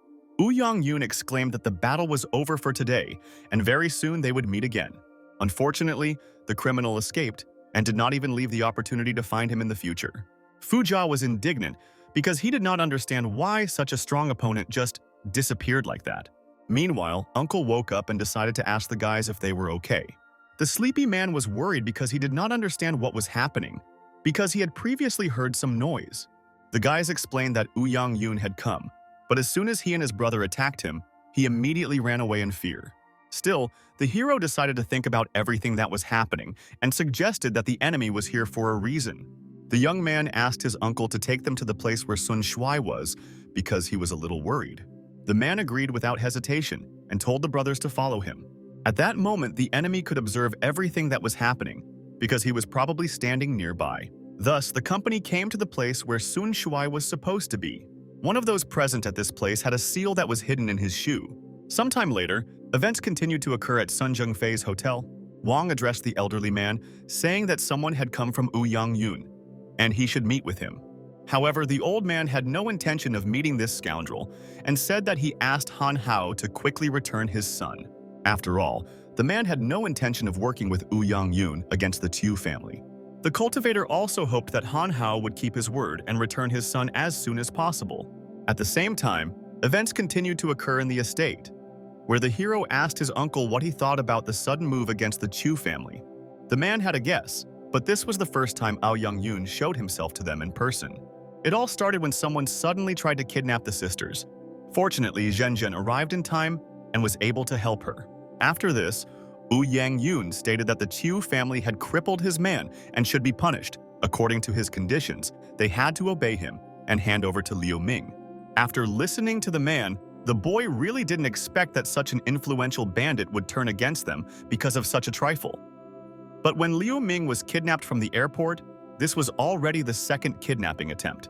Yoon exclaimed that the battle was over for today, and very soon they would meet again. Unfortunately, the criminal escaped and did not even leave the opportunity to find him in the future. Fu Jia was indignant because he did not understand why such a strong opponent just disappeared like that. Meanwhile, Uncle woke up and decided to ask the guys if they were okay. The sleepy man was worried because he did not understand what was happening, because he had previously heard some noise. The guys explained that Yoon had come, but as soon as he and his brother attacked him, he immediately ran away in fear. Still, the hero decided to think about everything that was happening and suggested that the enemy was here for a reason. The young man asked his uncle to take them to the place where Sun Shuai was because he was a little worried. The man agreed without hesitation and told the brothers to follow him. At that moment, the enemy could observe everything that was happening because he was probably standing nearby. Thus, the company came to the place where Sun Shuai was supposed to be. One of those present at this place had a seal that was hidden in his shoe. Sometime later, events continued to occur at Sun Zhengfei's hotel. Wang addressed the elderly man, saying that someone had come from Yoon, and he should meet with him. However, the old man had no intention of meeting this scoundrel and said that he asked Han Hao to quickly return his son. After all, the man had no intention of working with Yoon against the Chu family. The cultivator also hoped that Han Hao would keep his word and return his son as soon as possible. At the same time, events continued to occur in the estate, where the hero asked his uncle what he thought about the sudden move against the Chu family. The man had a guess, but this was the first time Yoon showed himself to them in person. It all started when someone suddenly tried to kidnap the sisters. Fortunately, Zhenzhen arrived in time and was able to help her. After this, Yoon stated that the Chu family had crippled his man and should be punished. According to his conditions, they had to obey him and hand over to Liu Ming. After listening to the man, the boy really didn't expect that such an influential bandit would turn against them because of such a trifle. But when Liu Ming was kidnapped from the airport, this was already the second kidnapping attempt.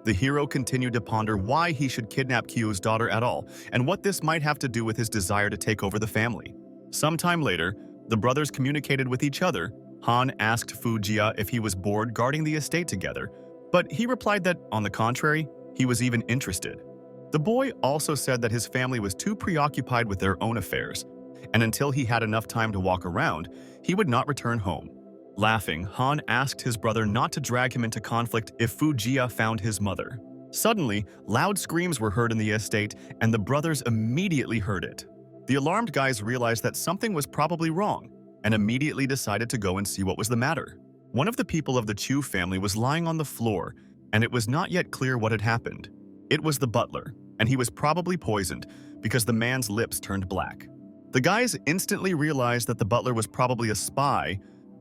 The hero continued to ponder why he should kidnap Qiu's daughter at all and what this might have to do with his desire to take over the family. Sometime later, the brothers communicated with each other. Han asked Fu Jia if he was bored guarding the estate together, but he replied that, on the contrary, he was even interested. The boy also said that his family was too preoccupied with their own affairs, and until he had enough time to walk around, he would not return home. Laughing, Han asked his brother not to drag him into conflict if Fu Jia found his mother. Suddenly, loud screams were heard in the estate, and the brothers immediately heard it. The alarmed guys realized that something was probably wrong and immediately decided to go and see what was the matter. One of the people of the Chu family was lying on the floor, and it was not yet clear what had happened. It was the butler, and he was probably poisoned because the man's lips turned black. The guys instantly realized that the butler was probably a spy,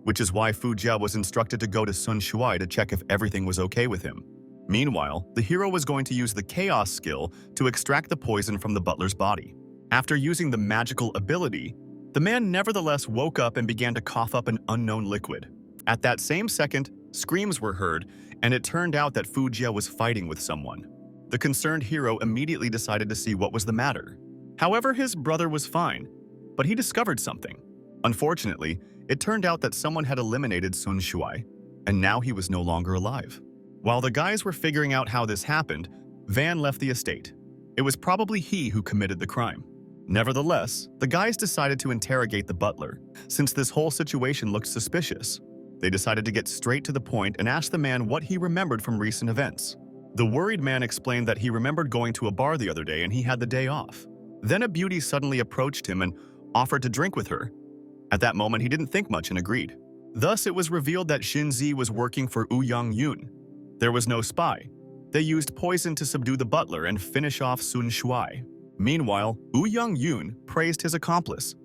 which is why Fu Jia was instructed to go to Sun Shuai to check if everything was okay with him. Meanwhile, the hero was going to use the Chaos skill to extract the poison from the butler's body. After using the magical ability, the man nevertheless woke up and began to cough up an unknown liquid. At that same second, screams were heard, and it turned out that Fu Jia was fighting with someone. The concerned hero immediately decided to see what was the matter. However, his brother was fine, but he discovered something. Unfortunately, it turned out that someone had eliminated Sun Shuai, and now he was no longer alive. While the guys were figuring out how this happened, Van left the estate. It was probably he who committed the crime. Nevertheless, the guys decided to interrogate the butler, since this whole situation looked suspicious. They decided to get straight to the point and ask the man what he remembered from recent events. The worried man explained that he remembered going to a bar the other day and he had the day off. Then a beauty suddenly approached him and offered to drink with her. At that moment, he didn't think much and agreed. Thus, it was revealed that Shinzi was working for Ouyang Yun. There was no spy. They used poison to subdue the butler and finish off Sun Shuai. Meanwhile, Ouyang Yun praised his accomplice,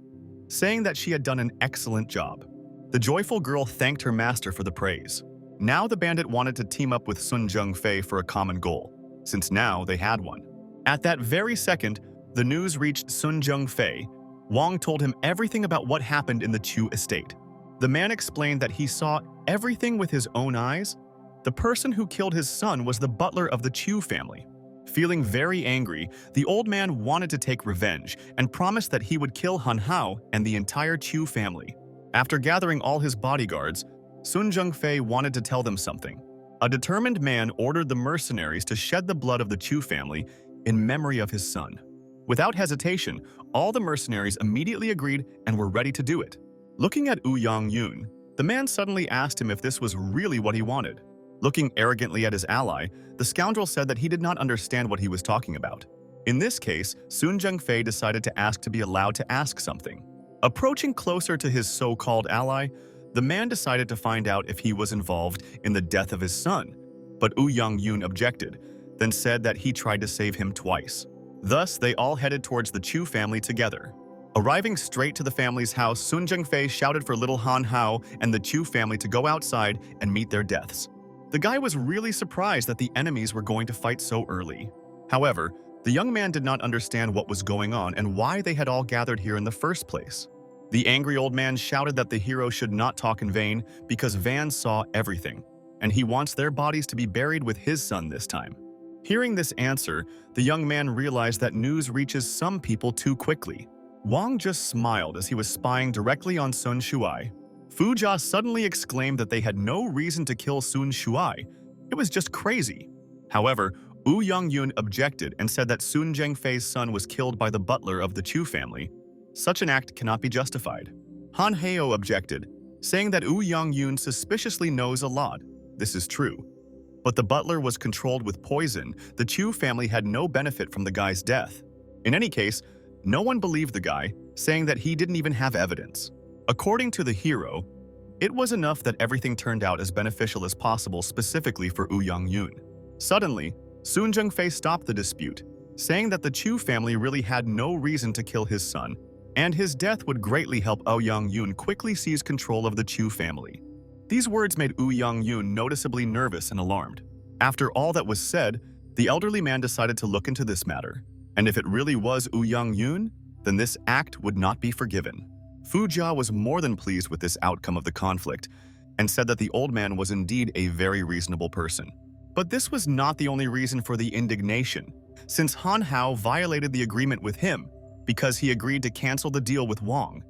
saying that she had done an excellent job. The joyful girl thanked her master for the praise. Now the bandit wanted to team up with Sun Zhengfei for a common goal, since now they had one. At that very second, the news reached Sun Zhengfei. Wang told him everything about what happened in the Chu estate. The man explained that he saw everything with his own eyes. The person who killed his son was the butler of the Chu family. Feeling very angry, the old man wanted to take revenge and promised that he would kill Han Hao and the entire Chu family. After gathering all his bodyguards, Sun Zhengfei wanted to tell them something. A determined man ordered the mercenaries to shed the blood of the Chu family in memory of his son. Without hesitation, all the mercenaries immediately agreed and were ready to do it. Looking at Ouyang Yun, the man suddenly asked him if this was really what he wanted. Looking arrogantly at his ally, the scoundrel said that he did not understand what he was talking about. In this case, Sun Zhengfei decided to ask to be allowed to ask something. Approaching closer to his so-called ally, the man decided to find out if he was involved in the death of his son, but Ouyang Yun objected, then said that he tried to save him twice. Thus, they all headed towards the Chu family together. Arriving straight to the family's house, Sun Zhengfei shouted for little Han Hao and the Chu family to go outside and meet their deaths. The guy was really surprised that the enemies were going to fight so early. However, the young man did not understand what was going on and why they had all gathered here in the first place. The angry old man shouted that the hero should not talk in vain because Van saw everything, and he wants their bodies to be buried with his son this time. Hearing this answer, the young man realized that news reaches some people too quickly. Wang just smiled as he was spying directly on Sun Shuai. Fu Jia suddenly exclaimed that they had no reason to kill Sun Shuai. It was just crazy. However, Ouyang Yun objected and said that Sun Zhengfei's son was killed by the butler of the Chu family. Such an act cannot be justified. Han Hao objected, saying that Ouyang Yun suspiciously knows a lot. This is true. But the butler was controlled with poison. The Chu family had no benefit from the guy's death. In any case, no one believed the guy, saying that he didn't even have evidence. According to the hero, it was enough that everything turned out as beneficial as possible specifically for Ouyang Yun. Suddenly, Sun Zhengfei stopped the dispute, saying that the Chu family really had no reason to kill his son, and his death would greatly help Ouyang Yun quickly seize control of the Chu family. These words made Ouyang Yun noticeably nervous and alarmed. After all that was said, the elderly man decided to look into this matter, and if it really was Ouyang Yun, then this act would not be forgiven. Fu Jia was more than pleased with this outcome of the conflict and said that the old man was indeed a very reasonable person. But this was not the only reason for the indignation, since Han Hao violated the agreement with him because he agreed to cancel the deal with Wang.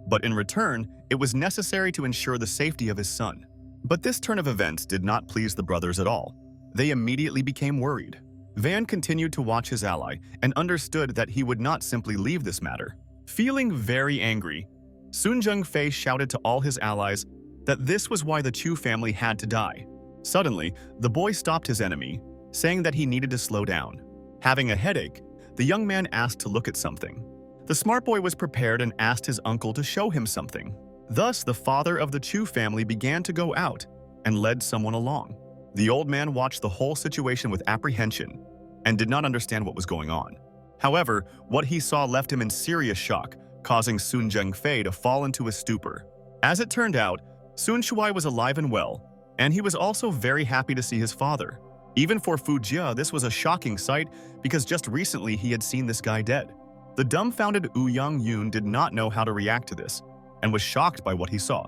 But in return, it was necessary to ensure the safety of his son. But this turn of events did not please the brothers at all. They immediately became worried. Van continued to watch his ally and understood that he would not simply leave this matter. Feeling very angry, Sun Zhengfei shouted to all his allies that this was why the Chu family had to die. Suddenly, the boy stopped his enemy, saying that he needed to slow down. Having a headache, the young man asked to look at something. The smart boy was prepared and asked his uncle to show him something. Thus, the father of the Chu family began to go out and led someone along. The old man watched the whole situation with apprehension and did not understand what was going on. However, what he saw left him in serious shock, causing Sun Zhengfei to fall into a stupor. As it turned out, Sun Shuai was alive and well, and he was also very happy to see his father. Even for Fu Jia, this was a shocking sight because just recently he had seen this guy dead. The dumbfounded Ouyang Yun did not know how to react to this and was shocked by what he saw.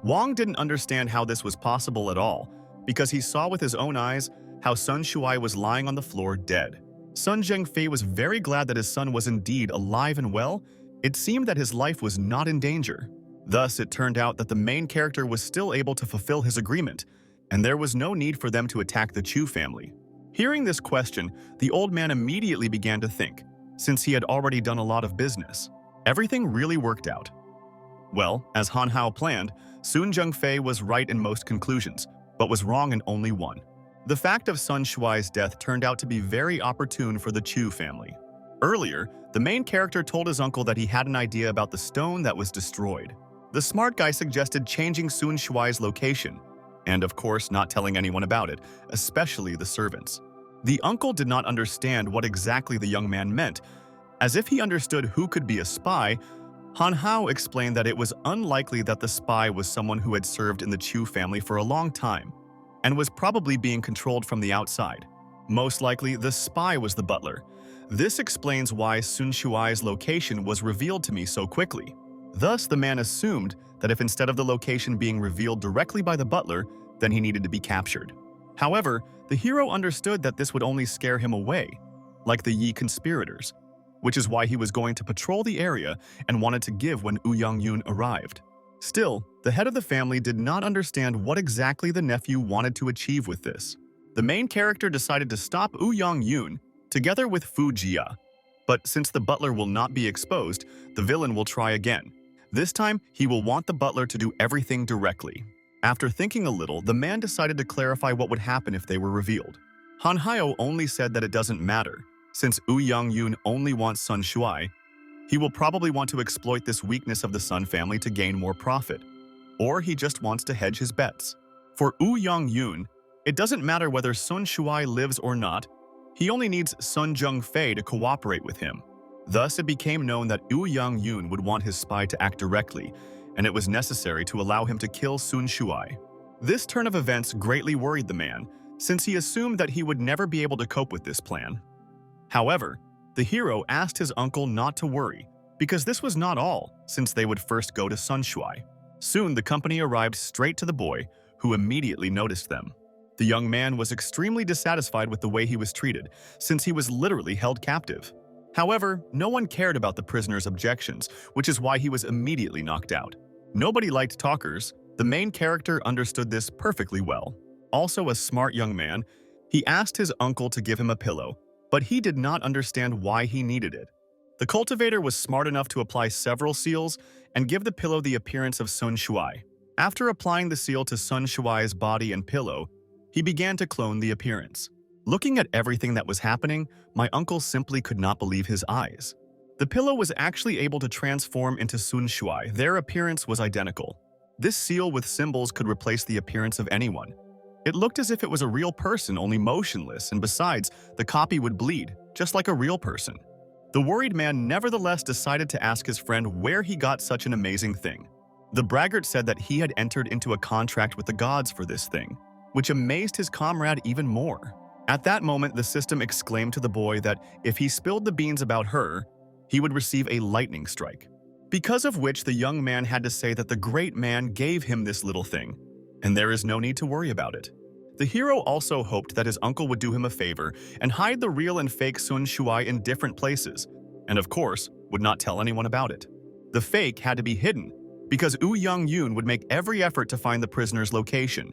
Wang didn't understand how this was possible at all because he saw with his own eyes how Sun Shuai was lying on the floor dead. Sun Zhengfei was very glad that his son was indeed alive and well. It seemed that his life was not in danger. Thus, it turned out that the main character was still able to fulfill his agreement, and there was no need for them to attack the Chu family. Hearing this question, the old man immediately began to think, since he had already done a lot of business. Everything really worked out. Well, as Han Hao planned, Sun Zhengfei was right in most conclusions, but was wrong in only one. The fact of Sun Shuai's death turned out to be very opportune for the Chu family. Earlier, the main character told his uncle that he had an idea about the stone that was destroyed. The smart guy suggested changing Sun Shuai's location, and of course not telling anyone about it, especially the servants. The uncle did not understand what exactly the young man meant. As if he understood who could be a spy, Han Hao explained that it was unlikely that the spy was someone who had served in the Chu family for a long time, and was probably being controlled from the outside. Most likely, the spy was the butler. This explains why Sun Shuai's location was revealed to me so quickly. Thus, the man assumed that if instead of the location being revealed directly by the butler, then he needed to be captured. However, the hero understood that this would only scare him away, like the Yi conspirators, which is why he was going to patrol the area and wanted to give when Ouyang Yun arrived. Still, the head of the family did not understand what exactly the nephew wanted to achieve with this. The main character decided to stop Ouyang Yun together with Fu Jia. But since the butler will not be exposed, the villain will try again. This time, he will want the butler to do everything directly. After thinking a little, the man decided to clarify what would happen if they were revealed. Han Hao only said that it doesn't matter. Since Ouyang Yun only wants Sun Shuai, he will probably want to exploit this weakness of the Sun family to gain more profit. Or he just wants to hedge his bets. For Ouyang Yun, it doesn't matter whether Sun Shuai lives or not. He only needs Sun Zhengfei to cooperate with him. Thus, it became known that Ouyang Yun would want his spy to act directly, and it was necessary to allow him to kill Sun Shuai. This turn of events greatly worried the man, since he assumed that he would never be able to cope with this plan. However, the hero asked his uncle not to worry, because this was not all, since they would first go to Sun Shuai. Soon, the company arrived straight to the boy, who immediately noticed them. The young man was extremely dissatisfied with the way he was treated, since he was literally held captive. However, no one cared about the prisoner's objections, which is why he was immediately knocked out. Nobody liked talkers. The main character understood this perfectly well. Also a smart young man, he asked his uncle to give him a pillow, but he did not understand why he needed it. The cultivator was smart enough to apply several seals and give the pillow the appearance of Sun Shuai. After applying the seal to Sun Shuai's body and pillow, he began to clone the appearance. Looking at everything that was happening, my uncle simply could not believe his eyes. The pillow was actually able to transform into Sun Shuai. Their appearance was identical. This seal with symbols could replace the appearance of anyone. It looked as if it was a real person, only motionless, and besides, the copy would bleed, just like a real person. The worried man nevertheless decided to ask his friend where he got such an amazing thing. The braggart said that he had entered into a contract with the gods for this thing, which amazed his comrade even more. At that moment, the system exclaimed to the boy that if he spilled the beans about her, he would receive a lightning strike. Because of which the young man had to say that the great man gave him this little thing, and there is no need to worry about it. The hero also hoped that his uncle would do him a favor and hide the real and fake Sun Shuai in different places, and of course, would not tell anyone about it. The fake had to be hidden, because Ouyang Yun would make every effort to find the prisoner's location.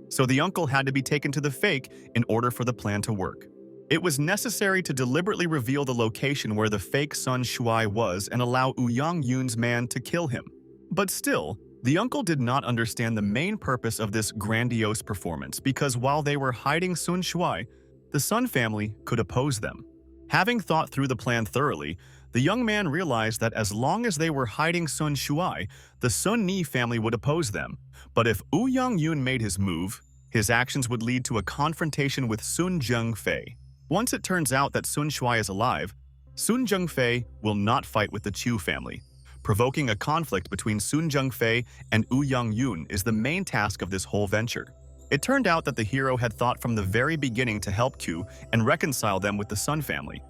So the uncle had to be taken to the fake in order for the plan to work. It was necessary to deliberately reveal the location where the fake Sun Shuai was and allow Ouyang Yun's man to kill him. But still, the uncle did not understand the main purpose of this grandiose performance because while they were hiding Sun Shuai, the Sun family could oppose them. Having thought through the plan thoroughly, the young man realized that as long as they were hiding Sun Shuai, the Sun Ni family would oppose them. But if Ouyang Yun made his move, his actions would lead to a confrontation with Sun Zhengfei. Once it turns out that Sun Shuai is alive, Sun Zhengfei will not fight with the Chu family. provoking a conflict between Sun Jung-fei and Woo Young-yoon is the main task of this whole venture. It turned out that the hero had thought from the very beginning to help Q and reconcile them with the Sun family,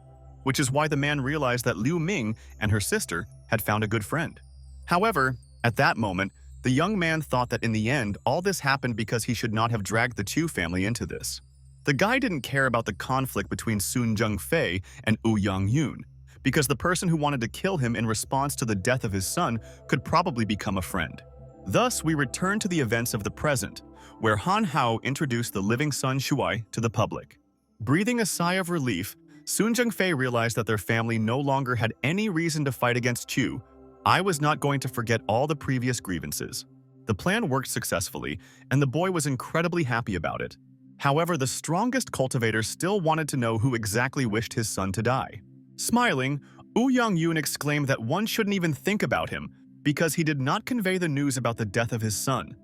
which is why the man realized that Liu Ming and her sister had found a good friend. However, at that moment, the young man thought that in the end, all this happened because he should not have dragged the Chu family into this. The guy didn't care about the conflict between Sun Jung-fei and Woo Young-yoon, because the person who wanted to kill him in response to the death of his son could probably become a friend. Thus, we return to the events of the present, where Han Hao introduced the living son Shuai to the public. Breathing a sigh of relief, Sun Jung-fei realized that their family no longer had any reason to fight against Chu. I was not going to forget all the previous grievances. The plan worked successfully, and the boy was incredibly happy about it. However, the strongest cultivator still wanted to know who exactly wished his son to die. Smiling, Woo Young-yoon exclaimed that one shouldn't even think about him because he did not convey the news about the death of his son,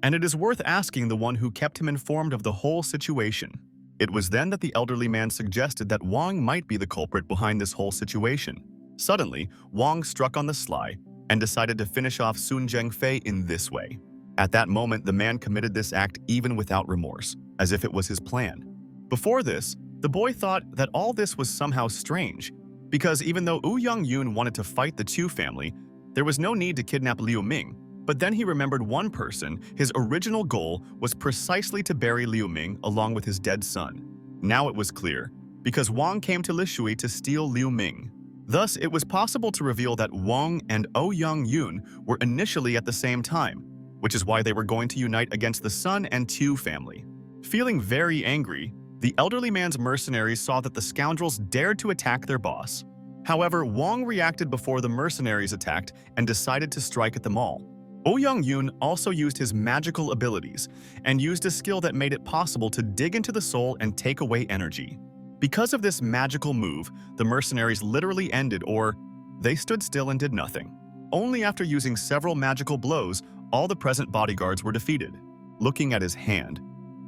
and it is worth asking the one who kept him informed of the whole situation. It was then that the elderly man suggested that Wang might be the culprit behind this whole situation. Suddenly, Wang struck on the sly and decided to finish off Sun Jung-fei in this way. At that moment, the man committed this act even without remorse, as if it was his plan. Before this, the boy thought that all this was somehow strange, because even though Woo Young-yoon wanted to fight the Chu family, there was no need to kidnap Liu Ming. But then he remembered one person. His original goal was precisely to bury Liu Ming along with his dead son. Now it was clear, because Wang came to Lishui to steal Liu Ming. Thus, it was possible to reveal that Wang and Woo Young-yoon were initially at the same time, which is why they were going to unite against the Sun and Chu family. Feeling very angry, the elderly man's mercenaries saw that the scoundrels dared to attack their boss. However, Wang reacted before the mercenaries attacked and decided to strike at them all. Woo Young-yoon also used his magical abilities and used a skill that made it possible to dig into the soul and take away energy. Because of this magical move, the mercenaries literally ended, or they stood still and did nothing. Only after using several magical blows, all the present bodyguards were defeated. Looking at his hand,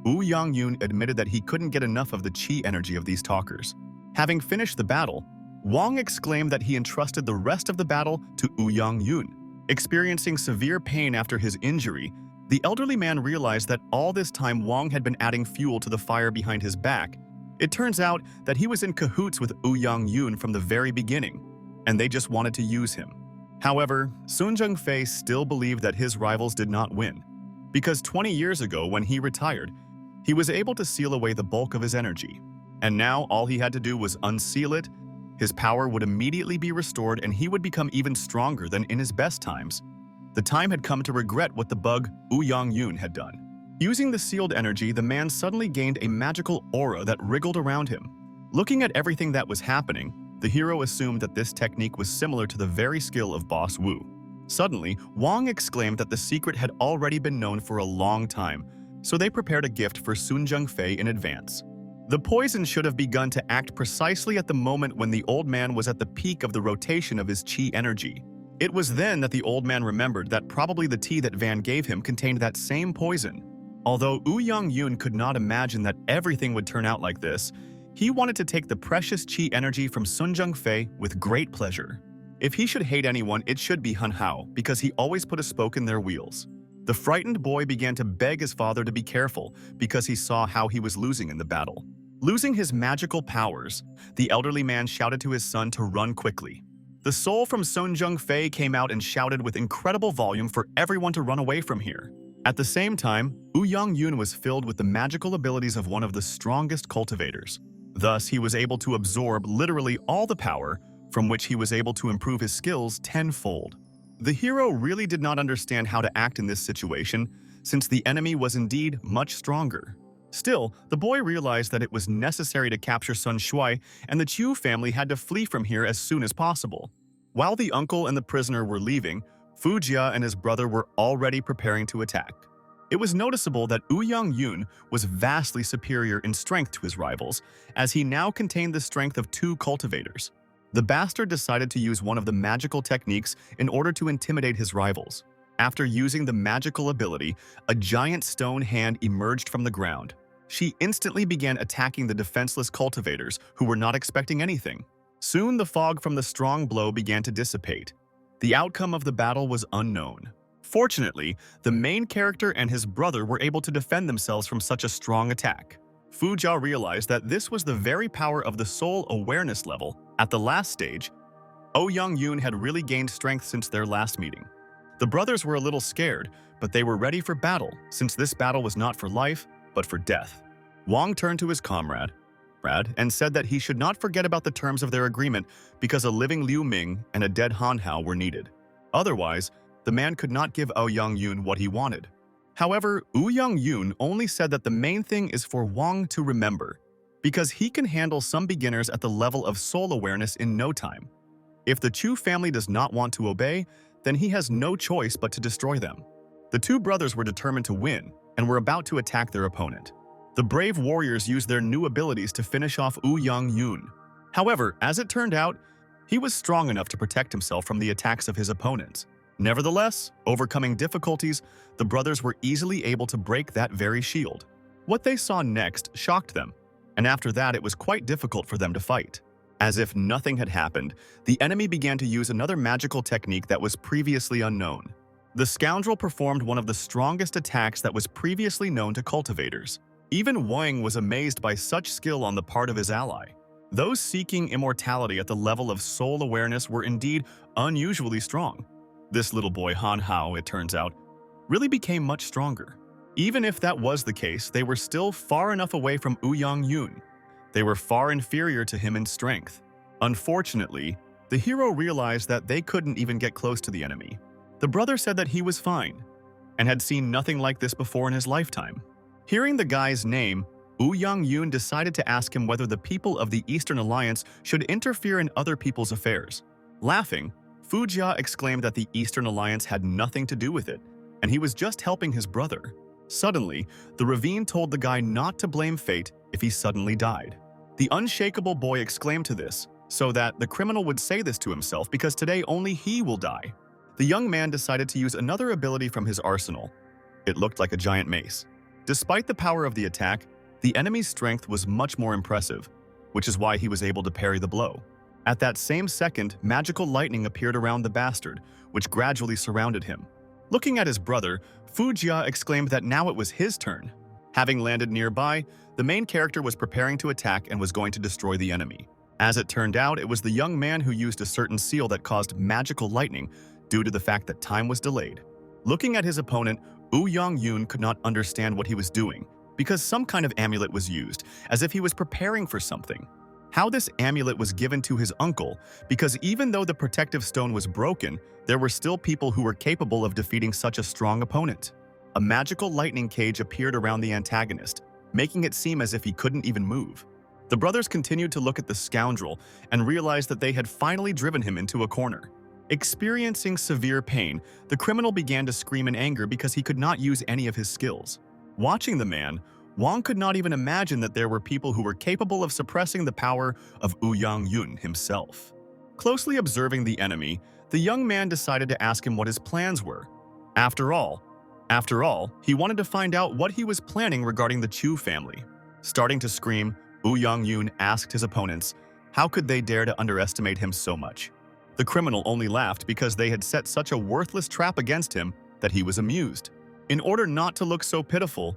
Woo Young-yoon admitted that he couldn't get enough of the chi energy of these talkers. Having finished the battle, Wang exclaimed that he entrusted the rest of the battle to Woo Young-yoon. Experiencing severe pain after his injury, the elderly man realized that all this time Wang had been adding fuel to the fire behind his back. It turns out that he was in cahoots with Woo Young-yoon from the very beginning, and they just wanted to use him. However, Sun Jung-fei still believed that his rivals did not win, because 20 years ago when he retired, he was able to seal away the bulk of his energy, and now all he had to do was unseal it. His power would immediately be restored and he would become even stronger than in his best times. The time had come to regret what the bug Woo Young-yoon had done. Using the sealed energy, the man suddenly gained a magical aura that wriggled around him. Looking at everything that was happening, the hero assumed that this technique was similar to the very skill of Boss Wu. Suddenly, Wang exclaimed that the secret had already been known for a long time, so they prepared a gift for Sun Jung-fei in advance. The poison should have begun to act precisely at the moment when the old man was at the peak of the rotation of his chi energy. It was then that the old man remembered that probably the tea that Van gave him contained that same poison. Although Woo Young-yoon could not imagine that everything would turn out like this, he wanted to take the precious chi energy from Sun Jung-fei with great pleasure. If he should hate anyone, it should be Han Hao, because he always put a spoke in their wheels. The frightened boy began to beg his father to be careful because he saw how he was losing in the battle. Losing his magical powers, the elderly man shouted to his son to run quickly. The soul from Sun Jung-fei came out and shouted with incredible volume for everyone to run away from here. At the same time, Woo Young-yoon was filled with the magical abilities of one of the strongest cultivators. Thus, he was able to absorb literally all the power, from which he was able to improve his skills tenfold. The hero really did not understand how to act in this situation, since the enemy was indeed much stronger. Still, the boy realized that it was necessary to capture Sun Shuai, and the Chu family had to flee from here as soon as possible. While the uncle and the prisoner were leaving, Fu Jia and his brother were already preparing to attack. It was noticeable that Woo Young-yoon was vastly superior in strength to his rivals, as he now contained the strength of 2 cultivators. The bastard decided to use one of the magical techniques in order to intimidate his rivals. After using the magical ability, a giant stone hand emerged from the ground. She instantly began attacking the defenseless cultivators who were not expecting anything. Soon the fog from the strong blow began to dissipate. The outcome of the battle was unknown. Fortunately, the main character and his brother were able to defend themselves from such a strong attack. Fujia realized that this was the very power of the soul awareness level. At the last stage, Oh Young-yoon had really gained strength since their last meeting. The brothers were a little scared, but they were ready for battle, since this battle was not for life, but for death. Wang turned to his comrade, and said that he should not forget about the terms of their agreement because a living Liu Ming and a dead Han Hao were needed. Otherwise, the man could not give Oh Young-yoon what he wanted. However, Oh Young-yoon only said that the main thing is for Wang to remember, because he can handle some beginners at the level of soul awareness in no time. If the Chu family does not want to obey, then he has no choice but to destroy them. The two brothers were determined to win and were about to attack their opponent. The brave warriors used their new abilities to finish off Oh Young-yoon. However, as it turned out, he was strong enough to protect himself from the attacks of his opponents. Nevertheless, overcoming difficulties, the brothers were easily able to break that very shield. What they saw next shocked them, and after that it was quite difficult for them to fight. As if nothing had happened, the enemy began to use another magical technique that was previously unknown. The scoundrel performed one of the strongest attacks that was previously known to cultivators. Even Wang was amazed by such skill on the part of his ally. Those seeking immortality at the level of soul awareness were indeed unusually strong. This little boy Han Hao, it turns out, really became much stronger. Even if that was the case, they were still far enough away from Oh Young-yoon. They were far inferior to him in strength. Unfortunately, the hero realized that they couldn't even get close to the enemy. The brother said that he was fine, and had seen nothing like this before in his lifetime. Hearing the guy's name, Oh Young-yoon decided to ask him whether the people of the Eastern Alliance should interfere in other people's affairs. Laughing, Fujia exclaimed that the Eastern Alliance had nothing to do with it, and he was just helping his brother. Suddenly, the ravine told the guy not to blame fate if he suddenly died. The unshakable boy exclaimed to this, so that the criminal would say this to himself because today only he will die. The young man decided to use another ability from his arsenal. It looked like a giant mace. Despite the power of the attack, the enemy's strength was much more impressive, which is why he was able to parry the blow. At that same second, magical lightning appeared around the bastard, which gradually surrounded him. Looking at his brother, Fujia exclaimed that now it was his turn. Having landed nearby, the main character was preparing to attack and was going to destroy the enemy. As it turned out, it was the young man who used a certain seal that caused magical lightning due to the fact that time was delayed. Looking at his opponent, Oh Young-yoon could not understand what he was doing because some kind of amulet was used, as if he was preparing for something. How this amulet was given to his uncle, because even though the protective stone was broken, there were still people who were capable of defeating such a strong opponent. A magical lightning cage appeared around the antagonist, making it seem as if he couldn't even move. The brothers continued to look at the scoundrel and realized that they had finally driven him into a corner. Experiencing severe pain, the criminal began to scream in anger because he could not use any of his skills. Watching the man, Wang could not even imagine that there were people who were capable of suppressing the power of Oh Young-yoon himself. Closely observing the enemy, the young man decided to ask him what his plans were. After all, he wanted to find out what he was planning regarding the Chu family. Starting to scream, Oh Young-yoon asked his opponents, how could they dare to underestimate him so much? The criminal only laughed because they had set such a worthless trap against him that he was amused. In order not to look so pitiful,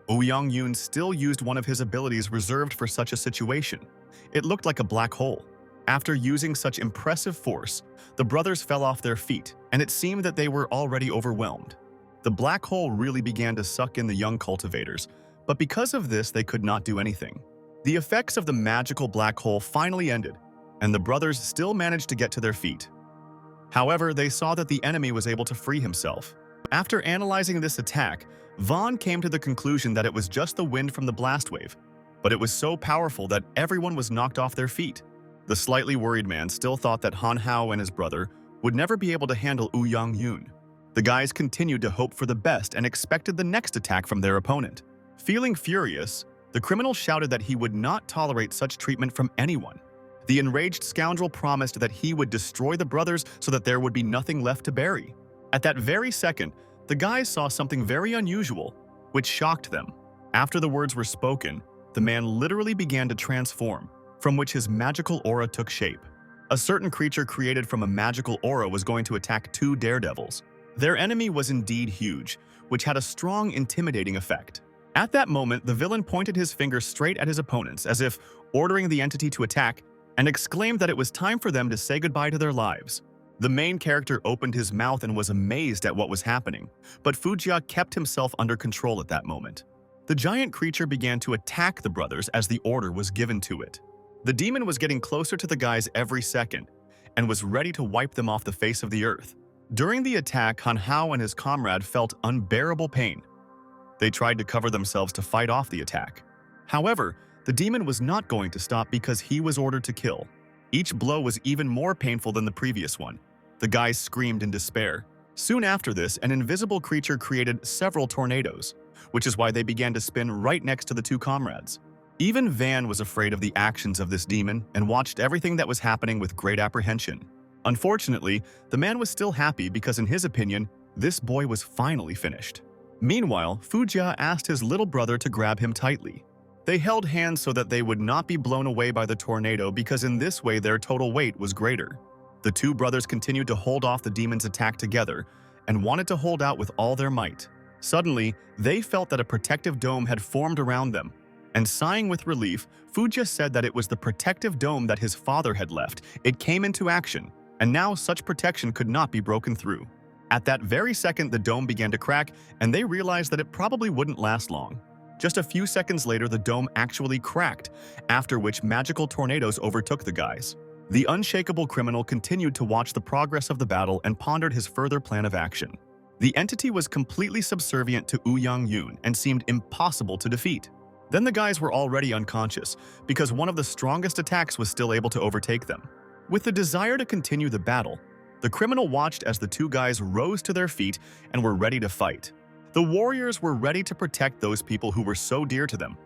Oh Young-yoon still used one of his abilities reserved for such a situation. It looked like a black hole. After using such impressive force, the brothers fell off their feet, and it seemed that they were already overwhelmed. The black hole really began to suck in the young cultivators, but because of this they could not do anything. The effects of the magical black hole finally ended, and the brothers still managed to get to their feet. However, they saw that the enemy was able to free himself. After analyzing this attack, Vaughn came to the conclusion that it was just the wind from the blast wave, but it was so powerful that everyone was knocked off their feet. The slightly worried man still thought that Han Hao and his brother would never be able to handle Oh Young-yoon. The guys continued to hope for the best and expected the next attack from their opponent. Feeling furious, the criminal shouted that he would not tolerate such treatment from anyone. The enraged scoundrel promised that he would destroy the brothers so that there would be nothing left to bury. At that very second, the guys saw something very unusual, which shocked them. After the words were spoken, the man literally began to transform, from which his magical aura took shape. A certain creature created from a magical aura was going to attack two daredevils. Their enemy was indeed huge, which had a strong, intimidating effect. At that moment, the villain pointed his finger straight at his opponents, as if ordering the entity to attack, and exclaimed that it was time for them to say goodbye to their lives. The main character opened his mouth and was amazed at what was happening, but Fujia kept himself under control at that moment. The giant creature began to attack the brothers as the order was given to it. The demon was getting closer to the guys every second, and was ready to wipe them off the face of the earth. During the attack, Han Hao and his comrade felt unbearable pain. They tried to cover themselves to fight off the attack. However, the demon was not going to stop because he was ordered to kill. Each blow was even more painful than the previous one. The guys screamed in despair. Soon after this, an invisible creature created several tornadoes, which is why they began to spin right next to the two comrades. Even Van was afraid of the actions of this demon and watched everything that was happening with great apprehension. Unfortunately, the man was still happy because in his opinion, this boy was finally finished. Meanwhile, Fujia asked his little brother to grab him tightly. They held hands so that they would not be blown away by the tornado because in this way their total weight was greater. The two brothers continued to hold off the demon's attack together and wanted to hold out with all their might. Suddenly, they felt that a protective dome had formed around them, and sighing with relief, Fujia said that it was the protective dome that his father had left. It came into action, and now such protection could not be broken through. At that very second, the dome began to crack, and they realized that it probably wouldn't last long. Just a few seconds later, the dome actually cracked, after which magical tornadoes overtook the guys. The unshakable criminal continued to watch the progress of the battle and pondered his further plan of action. The entity was completely subservient to Ouyang Yun and seemed impossible to defeat. Then the guys were already unconscious, because one of the strongest attacks was still able to overtake them. With the desire to continue the battle, the criminal watched as the two guys rose to their feet and were ready to fight. The warriors were ready to protect those people who were so dear to them,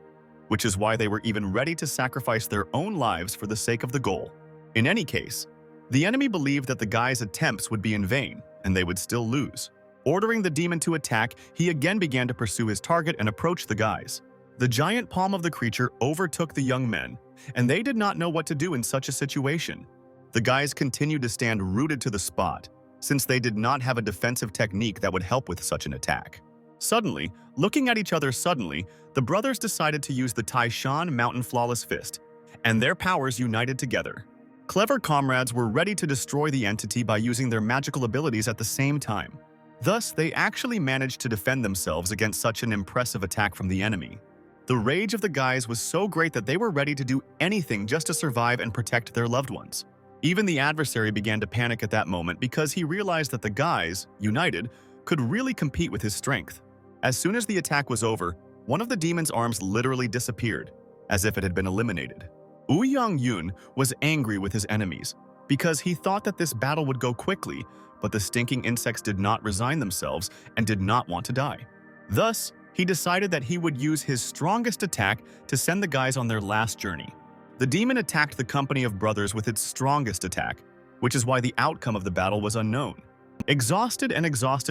which is why they were even ready to sacrifice their own lives for the sake of the goal. In any case, the enemy believed that the guys' attempts would be in vain and they would still lose. Ordering the demon to attack, he again began to pursue his target and approach the guys. The giant palm of the creature overtook the young men, and they did not know what to do in such a situation. The guys continued to stand rooted to the spot, since they did not have a defensive technique that would help with such an attack. Suddenly, looking at each other suddenly, the brothers decided to use the Taishan Mountain Flawless Fist, and their powers united together. Clever comrades were ready to destroy the entity by using their magical abilities at the same time. Thus, they actually managed to defend themselves against such an impressive attack from the enemy. The rage of the guys was so great that they were ready to do anything just to survive and protect their loved ones. Even the adversary began to panic at that moment because he realized that the guys, united, could really compete with his strength. As soon as the attack was over, one of the demon's arms literally disappeared, as if it had been eliminated. Ouyang Yun was angry with his enemies because he thought that this battle would go quickly, but the stinking insects did not resign themselves and did not want to die. Thus, he decided that he would use his strongest attack to send the guys on their last journey. The demon attacked the company of brothers with its strongest attack, which is why the outcome of the battle was unknown. Exhausted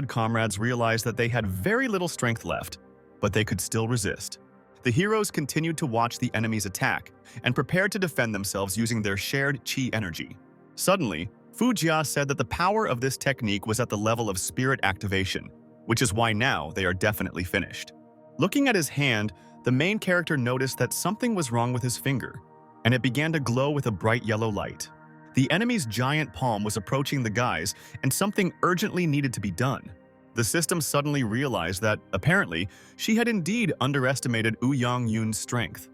comrades realized that they had very little strength left, but they could still resist. The heroes continued to watch the enemy's attack and prepared to defend themselves using their shared chi energy. Suddenly, Fujia said that the power of this technique was at the level of spirit activation, which is why now they are definitely finished. Looking at his hand, the main character noticed that something was wrong with his finger, and it began to glow with a bright yellow light. The enemy's giant palm was approaching the guys, and something urgently needed to be done. The system suddenly realized that, apparently, she had indeed underestimated Ouyang Yun's strength.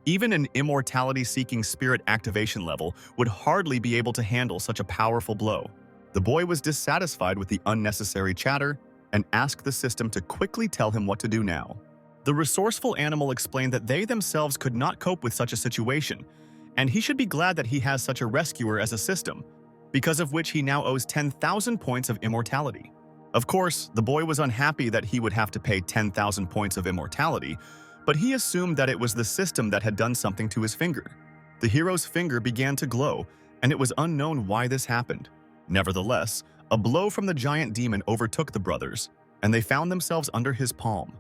Even an immortality-seeking spirit activation level would hardly be able to handle such a powerful blow. The boy was dissatisfied with the unnecessary chatter and asked the system to quickly tell him what to do now. The resourceful animal explained that they themselves could not cope with such a situation, and he should be glad that he has such a rescuer as a system, because of which he now owes 10,000 points of immortality. Of course, the boy was unhappy that he would have to pay 10,000 points of immortality, but he assumed that it was the system that had done something to his finger. The hero's finger began to glow, and it was unknown why this happened. Nevertheless, a blow from the giant demon overtook the brothers, and they found themselves under his palm.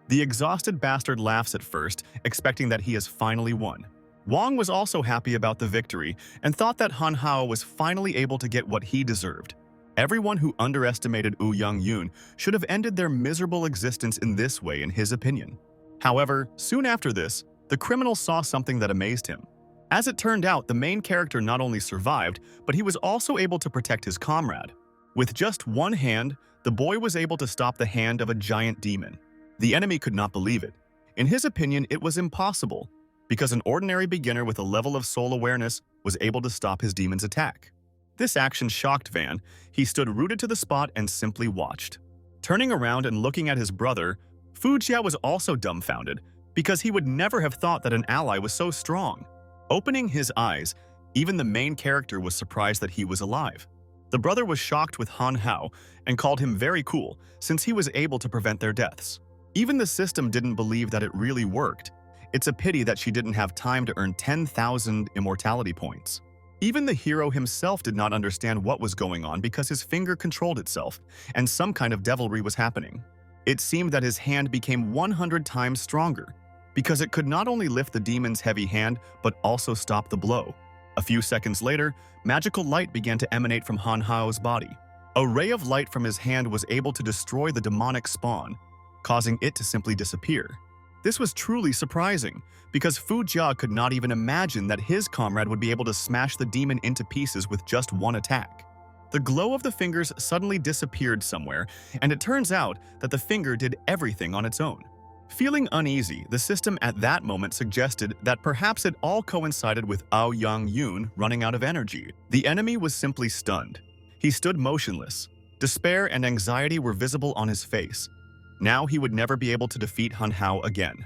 The exhausted bastard laughs at first, expecting that he has finally won. Wang was also happy about the victory and thought that Han Hao was finally able to get what he deserved. Everyone who underestimated Wu Young-yoon should have ended their miserable existence in this way, in his opinion. However, soon after this, the criminal saw something that amazed him. As it turned out, the main character not only survived, but he was also able to protect his comrade. With just one hand, the boy was able to stop the hand of a giant demon. The enemy could not believe it. In his opinion, it was impossible, because an ordinary beginner with a level of soul awareness was able to stop his demon's attack. This action shocked Van. He stood rooted to the spot and simply watched. Turning around and looking at his brother, Fu Jia was also dumbfounded, because he would never have thought that an ally was so strong. Opening his eyes, even the main character was surprised that he was alive. The brother was shocked with Han Hao and called him very cool, since he was able to prevent their deaths. Even the system didn't believe that it really worked. It's a pity that she didn't have time to earn 10,000 immortality points. Even the hero himself did not understand what was going on because his finger controlled itself, and some kind of devilry was happening. It seemed that his hand became 100 times stronger, because it could not only lift the demon's heavy hand, but also stop the blow. A few seconds later, magical light began to emanate from Han Hao's body. A ray of light from his hand was able to destroy the demonic spawn, causing it to simply disappear. This was truly surprising, because Fu Jia could not even imagine that his comrade would be able to smash the demon into pieces with just one attack. The glow of the fingers suddenly disappeared somewhere, and it turns out that the finger did everything on its own. Feeling uneasy, the system at that moment suggested that perhaps it all coincided with Ao Yang-yoon running out of energy. The enemy was simply stunned. He stood motionless. Despair and anxiety were visible on his face. Now he would never be able to defeat Han Hao again.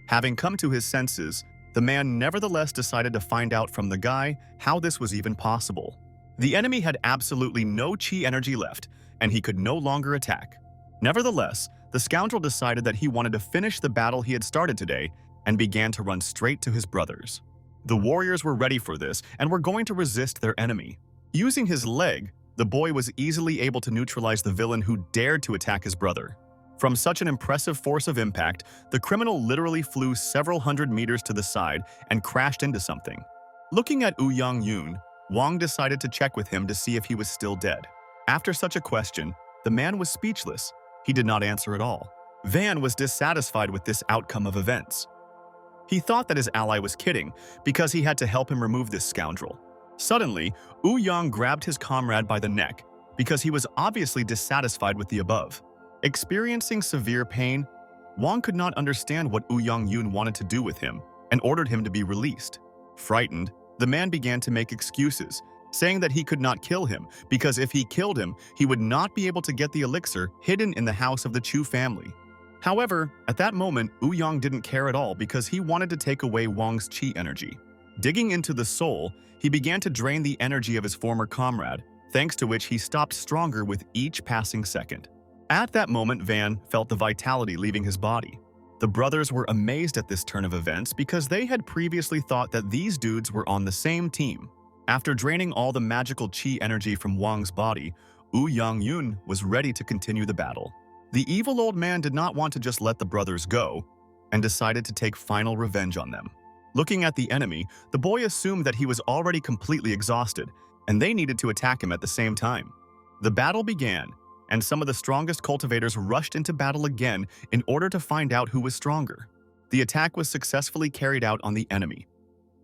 Having come to his senses, the man nevertheless decided to find out from the guy how this was even possible. The enemy had absolutely no chi energy left, and he could no longer attack. Nevertheless, the scoundrel decided that he wanted to finish the battle he had started today and began to run straight to his brothers. The warriors were ready for this and were going to resist their enemy. Using his leg, the boy was easily able to neutralize the villain who dared to attack his brother. From such an impressive force of impact, the criminal literally flew several hundred meters to the side and crashed into something. Looking at Wu Young-yoon, Wang decided to check with him to see if he was still dead. After such a question, the man was speechless. He did not answer at all. Van was dissatisfied with this outcome of events. He thought that his ally was kidding because he had to help him remove this scoundrel. Suddenly, Wu Yang grabbed his comrade by the neck because he was obviously dissatisfied with the above. Experiencing severe pain, Wang could not understand what Wu Young-yoon wanted to do with him and ordered him to be released. Frightened, the man began to make excuses, saying that he could not kill him because if he killed him, he would not be able to get the elixir hidden in the house of the Chu family. However, at that moment, Wu Yang didn't care at all because he wanted to take away Wang's chi energy. Digging into the soul, he began to drain the energy of his former comrade, thanks to which he stopped stronger with each passing second. At that moment, Van felt the vitality leaving his body. The brothers were amazed at this turn of events because they had previously thought that these dudes were on the same team. After draining all the magical chi energy from Wang's body, Wu Young-yoon was ready to continue the battle. The evil old man did not want to just let the brothers go and decided to take final revenge on them. Looking at the enemy, the boy assumed that he was already completely exhausted and they needed to attack him at the same time. The battle began, and some of the strongest cultivators rushed into battle again in order to find out who was stronger. The attack was successfully carried out on the enemy.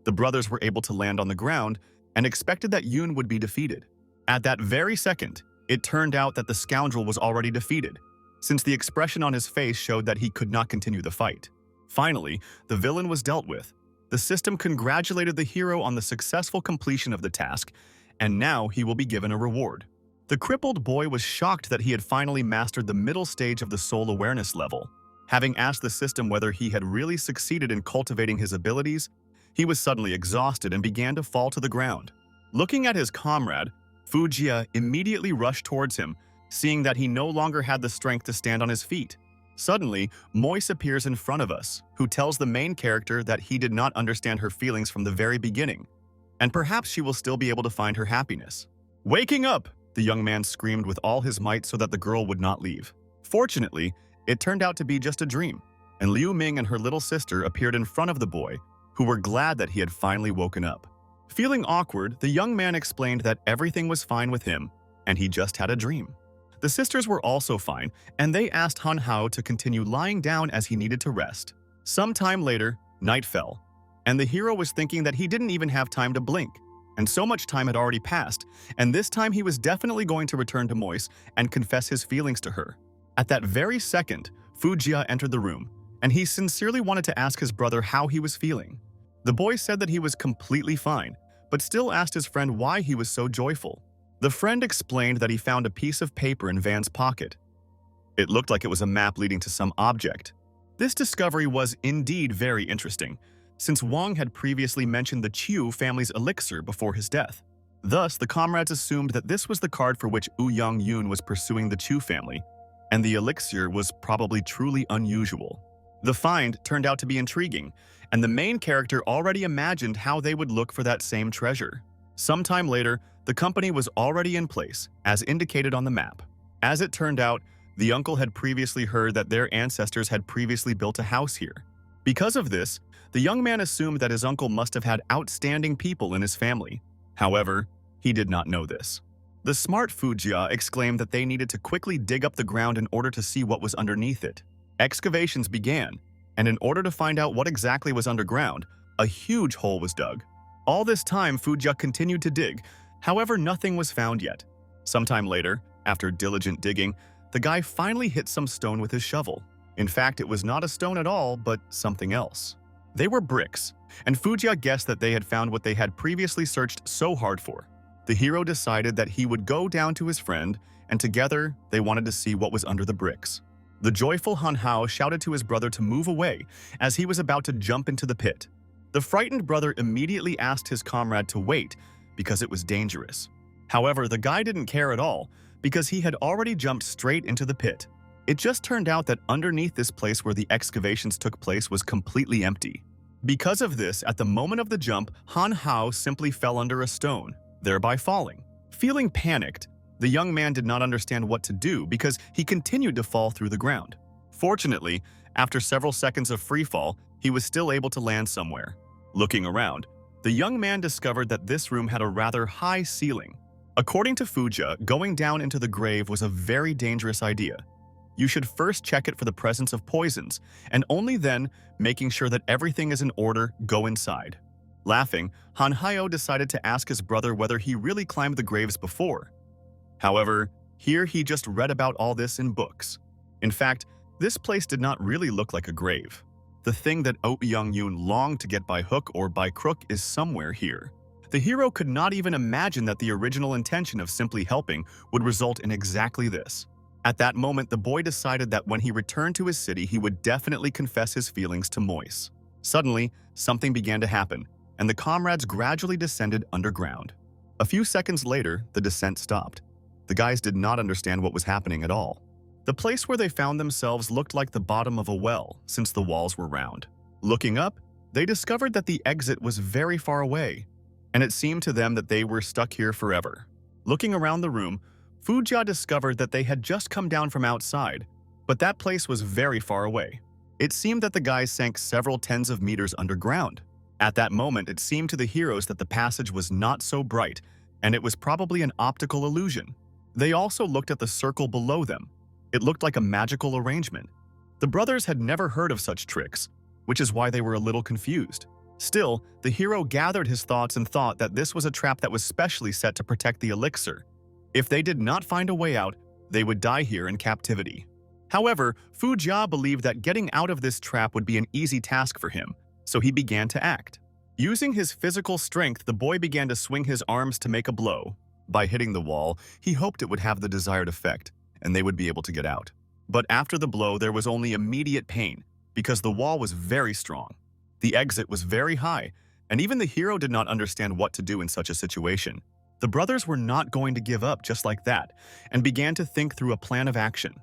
The brothers were able to land on the ground and expected that Yoon would be defeated. At that very second, it turned out that the scoundrel was already defeated, since the expression on his face showed that he could not continue the fight. Finally, the villain was dealt with. The system congratulated the hero on the successful completion of the task, and now he will be given a reward. The crippled boy was shocked that he had finally mastered the middle stage of the soul awareness level. Having asked the system whether he had really succeeded in cultivating his abilities, he was suddenly exhausted and began to fall to the ground. Looking at his comrade, Fu Jia immediately rushed towards him, seeing that he no longer had the strength to stand on his feet. Suddenly, Moise appears in front of us, who tells the main character that he did not understand her feelings from the very beginning, and perhaps she will still be able to find her happiness. "Waking up!" the young man screamed with all his might so that the girl would not leave. Fortunately, it turned out to be just a dream, and Liu Ming and her little sister appeared in front of the boy, who were glad that he had finally woken up. Feeling awkward, the young man explained that everything was fine with him, and he just had a dream. The sisters were also fine, and they asked Han Hao to continue lying down as he needed to rest. Some time later, night fell, and the hero was thinking that he didn't even have time to blink, and so much time had already passed, and this time he was definitely going to return to Moise and confess his feelings to her. At that very second, Fu Jia entered the room, and he sincerely wanted to ask his brother how he was feeling. The boy said that he was completely fine, but still asked his friend why he was so joyful. The friend explained that he found a piece of paper in Van's pocket. It looked like it was a map leading to some object. This discovery was indeed very interesting, since Wang had previously mentioned the Qiu family's elixir before his death. Thus, the comrades assumed that this was the card for which Ouyang Yun was pursuing the Qiu family, and the elixir was probably truly unusual. The find turned out to be intriguing, and the main character already imagined how they would look for that same treasure. Sometime later, the company was already in place, as indicated on the map. As it turned out, the uncle had previously heard that their ancestors had previously built a house here. Because of this, the young man assumed that his uncle must have had outstanding people in his family. However, he did not know this. The smart Fu Jia exclaimed that they needed to quickly dig up the ground in order to see what was underneath it. Excavations began, and in order to find out what exactly was underground, a huge hole was dug. All this time, Fu Jia continued to dig, however nothing was found yet. Sometime later, after diligent digging, the guy finally hit some stone with his shovel. In fact, it was not a stone at all, but something else. They were bricks, and Fu Jia guessed that they had found what they had previously searched so hard for. The hero decided that he would go down to his friend, and together they wanted to see what was under the bricks. The joyful Han Hao shouted to his brother to move away as he was about to jump into the pit. The frightened brother immediately asked his comrade to wait because it was dangerous. However, the guy didn't care at all because he had already jumped straight into the pit. It just turned out that underneath this place where the excavations took place was completely empty. Because of this, at the moment of the jump, Han Hao simply fell under a stone, thereby falling. Feeling panicked, the young man did not understand what to do because he continued to fall through the ground. Fortunately, after several seconds of free fall, he was still able to land somewhere. Looking around, the young man discovered that this room had a rather high ceiling. According to Fu Jia, going down into the grave was a very dangerous idea. You should first check it for the presence of poisons, and only then, making sure that everything is in order, go inside. Laughing, Han Hao decided to ask his brother whether he really climbed the graves before. However, here he just read about all this in books. In fact, this place did not really look like a grave. The thing that Ouyang Yun longed to get by hook or by crook is somewhere here. The hero could not even imagine that the original intention of simply helping would result in exactly this. At that moment, the boy decided that when he returned to his city, he would definitely confess his feelings to Moise. Suddenly, something began to happen, and the comrades gradually descended underground. A few seconds later, the descent stopped. The guys did not understand what was happening at all. The place where they found themselves looked like the bottom of a well, since the walls were round. Looking up, they discovered that the exit was very far away, and it seemed to them that they were stuck here forever. Looking around the room, Fu Jia discovered that they had just come down from outside, but that place was very far away. It seemed that the guys sank several tens of meters underground. At that moment, it seemed to the heroes that the passage was not so bright, and it was probably an optical illusion. They also looked at the circle below them. It looked like a magical arrangement. The brothers had never heard of such tricks, which is why they were a little confused. Still, the hero gathered his thoughts and thought that this was a trap that was specially set to protect the elixir. If they did not find a way out, they would die here in captivity. However, Fu Jia believed that getting out of this trap would be an easy task for him, so he began to act. Using his physical strength, the boy began to swing his arms to make a blow. By hitting the wall, he hoped it would have the desired effect, and they would be able to get out. But after the blow, there was only immediate pain, because the wall was very strong. The exit was very high, and even the hero did not understand what to do in such a situation. The brothers were not going to give up just like that, and began to think through a plan of action.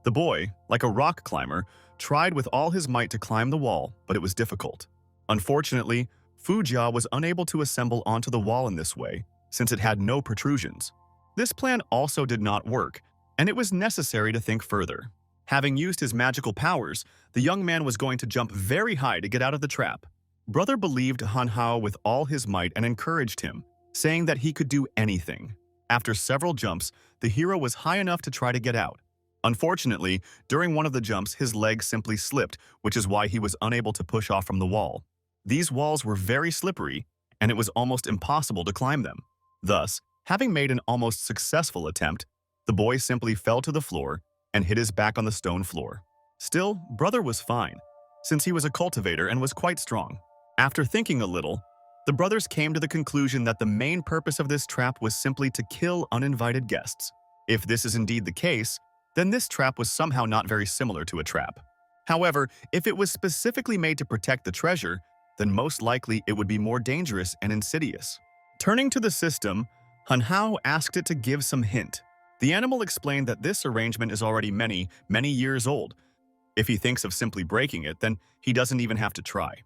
The boy, like a rock climber, tried with all his might to climb the wall, but it was difficult. Unfortunately, Fu Jia was unable to assemble onto the wall in this way, since it had no protrusions. This plan also did not work, and it was necessary to think further. Having used his magical powers, the young man was going to jump very high to get out of the trap. Brother believed Han Hao with all his might and encouraged him, saying that he could do anything. After several jumps, the hero was high enough to try to get out. Unfortunately, during one of the jumps, his leg simply slipped, which is why he was unable to push off from the wall. These walls were very slippery, and it was almost impossible to climb them. Thus, having made an almost successful attempt, the boy simply fell to the floor and hit his back on the stone floor. Still, Brother was fine, since he was a cultivator and was quite strong. After thinking a little, the brothers came to the conclusion that the main purpose of this trap was simply to kill uninvited guests. If this is indeed the case, then this trap was somehow not very similar to a trap. However, if it was specifically made to protect the treasure, then most likely it would be more dangerous and insidious. Turning to the system, Han Hao asked it to give some hint. The animal explained that this arrangement is already many years old. If he thinks of simply breaking it, then he doesn't even have to try.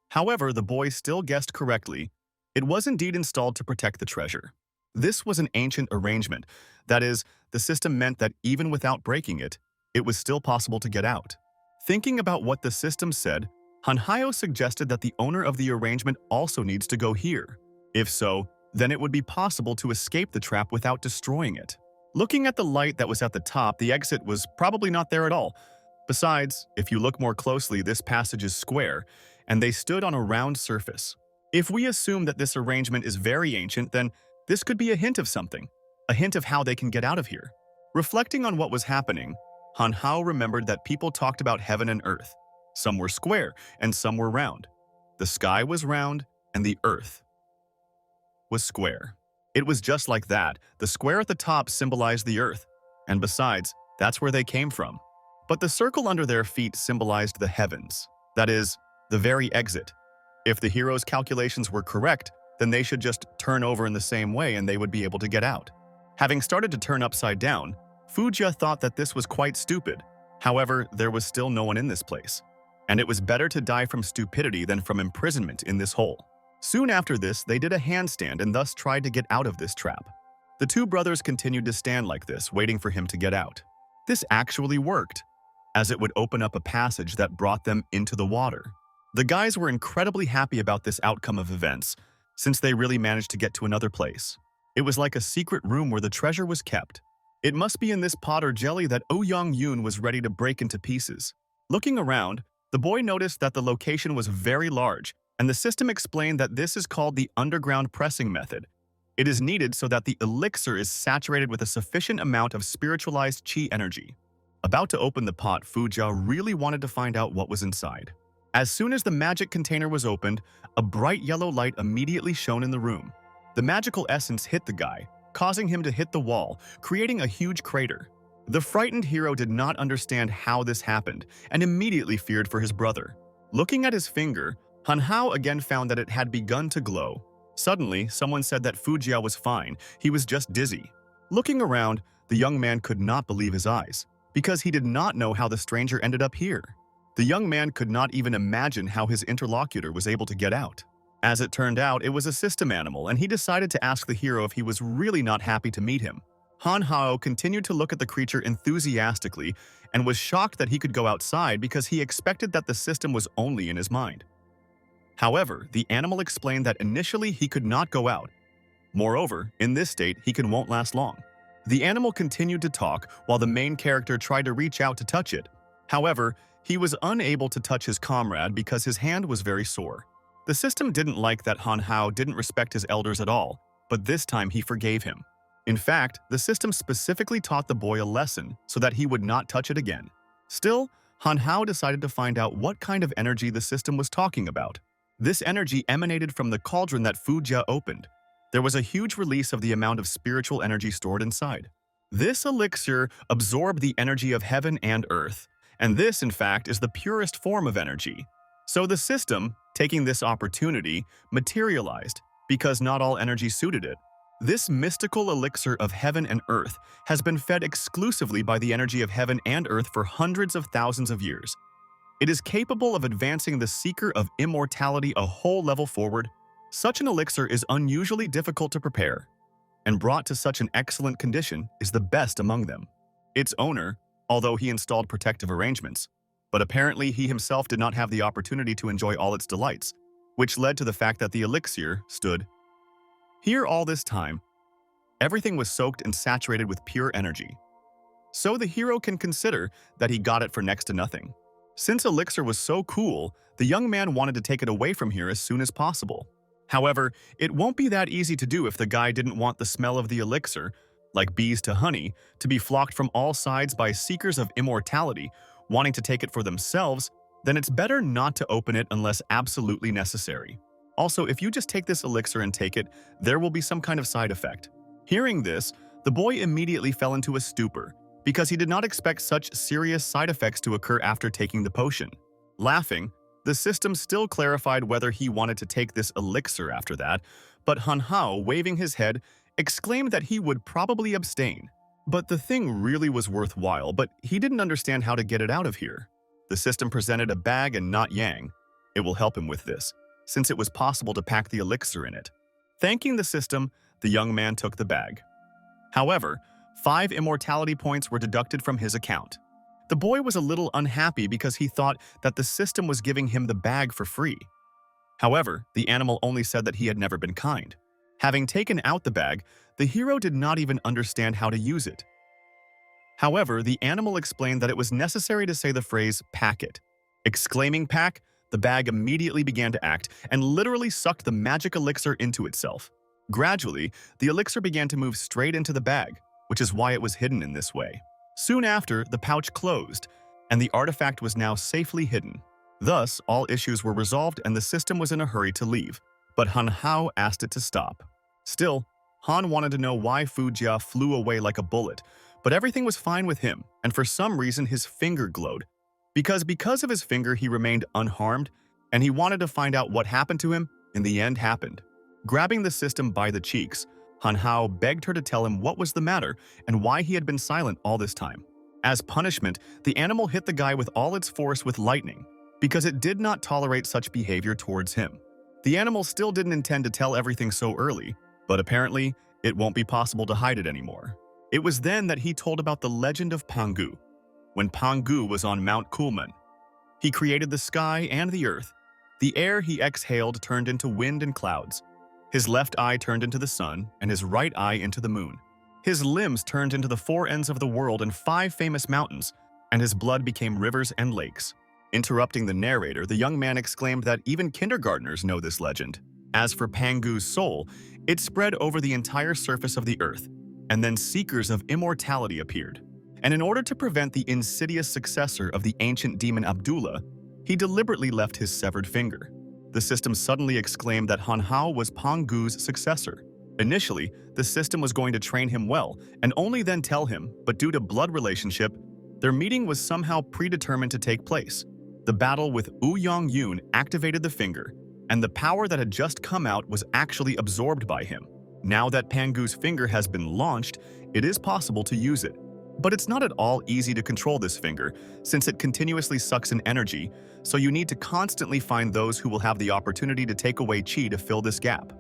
However, the boy still guessed correctly. It was indeed installed to protect the treasure. This was an ancient arrangement. That is, the system meant that even without breaking it, it was still possible to get out. Thinking about what the system said, Han Hao suggested that the owner of the arrangement also needs to go here. If so, then it would be possible to escape the trap without destroying it. Looking at the light that was at the top, the exit was probably not there at all. Besides, if you look more closely, this passage is square, and they stood on a round surface. If we assume that this arrangement is very ancient, then this could be a hint of something, a hint of how they can get out of here. Reflecting on what was happening, Han Hao remembered that people talked about heaven and earth. Some were square, and some were round. The sky was round, and the earth was square. It was just like that. The square at the top symbolized the earth, and besides, that's where they came from. But the circle under their feet symbolized the heavens, that is, the very exit. If the hero's calculations were correct, then they should just turn over in the same way and they would be able to get out. Having started to turn upside down, Fujia thought that this was quite stupid. However, there was still no one in this place, and it was better to die from stupidity than from imprisonment in this hole. Soon after this, they did a handstand and thus tried to get out of this trap. The two brothers continued to stand like this, waiting for him to get out. This actually worked, as it would open up a passage that brought them into the water. The guys were incredibly happy about this outcome of events, since they really managed to get to another place. It was like a secret room where the treasure was kept. It must be in this pot or jelly that Oh Young-yoon was ready to break into pieces. Looking around, the boy noticed that the location was very large, and the system explained that this is called the underground pressing method. It is needed so that the elixir is saturated with a sufficient amount of spiritualized chi energy. About to open the pot, Fujia really wanted to find out what was inside. As soon as the magic container was opened, a bright yellow light immediately shone in the room. The magical essence hit the guy, causing him to hit the wall, creating a huge crater. The frightened hero did not understand how this happened and immediately feared for his brother. Looking at his finger, Han Hao again found that it had begun to glow. Suddenly, someone said that Fujia was fine, he was just dizzy. Looking around, the young man could not believe his eyes, because he did not know how the stranger ended up here. The young man could not even imagine how his interlocutor was able to get out. As it turned out, it was a system animal, and he decided to ask the hero if he was really not happy to meet him. Han Hao continued to look at the creature enthusiastically and was shocked that he could go outside because he expected that the system was only in his mind. However, the animal explained that initially he could not go out. Moreover, in this state, he won't last long. The animal continued to talk while the main character tried to reach out to touch it. However, he was unable to touch his comrade because his hand was very sore. The system didn't like that Han Hao didn't respect his elders at all, but this time he forgave him. In fact, the system specifically taught the boy a lesson so that he would not touch it again. Still, Han Hao decided to find out what kind of energy the system was talking about. This energy emanated from the cauldron that Fujia opened. There was a huge release of the amount of spiritual energy stored inside. This elixir absorbed the energy of heaven and earth, and this, in fact, is the purest form of energy. So the system, taking this opportunity, materialized, because not all energy suited it. This mystical elixir of heaven and earth has been fed exclusively by the energy of heaven and earth for hundreds of thousands of years. It is capable of advancing the seeker of immortality a whole level forward. Such an elixir is unusually difficult to prepare, and brought to such an excellent condition is the best among them. Its owner, although he installed protective arrangements, But apparently he himself did not have the opportunity to enjoy all its delights, which led to the fact that the elixir stood here all this time. Everything was soaked and saturated with pure energy. So the hero can consider that he got it for next to nothing. Since elixir was so cool, the young man wanted to take it away from here as soon as possible. However, it won't be that easy to do if the guy didn't want the smell of the elixir, like bees to honey, to be flocked from all sides by seekers of immortality, wanting to take it for themselves. Then it's better not to open it unless absolutely necessary. Also, if you just take this elixir and take it, there will be some kind of side effect. Hearing this, the boy immediately fell into a stupor, because he did not expect such serious side effects to occur after taking the potion. Laughing, the system still clarified whether he wanted to take this elixir after that, but Han Hao, waving his head, exclaimed that he would probably abstain. But the thing really was worthwhile, but he didn't understand how to get it out of here. The system presented a bag and not Yang. It will help him with this, since it was possible to pack the elixir in it. Thanking the system, the young man took the bag. However, 5 immortality points were deducted from his account. The boy was a little unhappy because he thought that the system was giving him the bag for free. However, the animal only said that he had never been kind. Having taken out the bag, the hero did not even understand how to use it. However, the animal explained that it was necessary to say the phrase "pack it." Exclaiming "pack," the bag immediately began to act and literally sucked the magic elixir into itself. Gradually, the elixir began to move straight into the bag, which is why it was hidden in this way. Soon after, the pouch closed, and the artifact was now safely hidden. Thus, all issues were resolved and the system was in a hurry to leave, but Han Hao asked it to stop. Still, Han wanted to know why Fu Jia flew away like a bullet, but everything was fine with him, and for some reason his finger glowed. Because of his finger he remained unharmed, and he wanted to find out what happened to him. In the end happened. Grabbing the system by the cheeks, Han Hao begged her to tell him what was the matter and why he had been silent all this time. As punishment, the animal hit the guy with all its force with lightning, because it did not tolerate such behavior towards him. The animal still didn't intend to tell everything so early, but apparently, it won't be possible to hide it anymore. It was then that he told about the legend of Pangu. When Pangu was on Mount Kulman, he created the sky and the earth. The air he exhaled turned into wind and clouds. His left eye turned into the sun, and his right eye into the moon. His limbs turned into the 4 ends of the world and 5 famous mountains, and his blood became rivers and lakes. Interrupting the narrator, the young man exclaimed that even kindergartners know this legend. As for Pangu's soul, it spread over the entire surface of the earth, and then seekers of immortality appeared. And in order to prevent the insidious successor of the ancient demon Abdullah, he deliberately left his severed finger. The system suddenly exclaimed that Han Hao was Pangu's successor. Initially, the system was going to train him well and only then tell him, but due to blood relationship, their meeting was somehow predetermined to take place. The battle with Wu Yongyun activated the finger, and the power that had just come out was actually absorbed by him. Now that Pangu's finger has been launched, it is possible to use it. But it's not at all easy to control this finger, since it continuously sucks in energy, so you need to constantly find those who will have the opportunity to take away chi to fill this gap.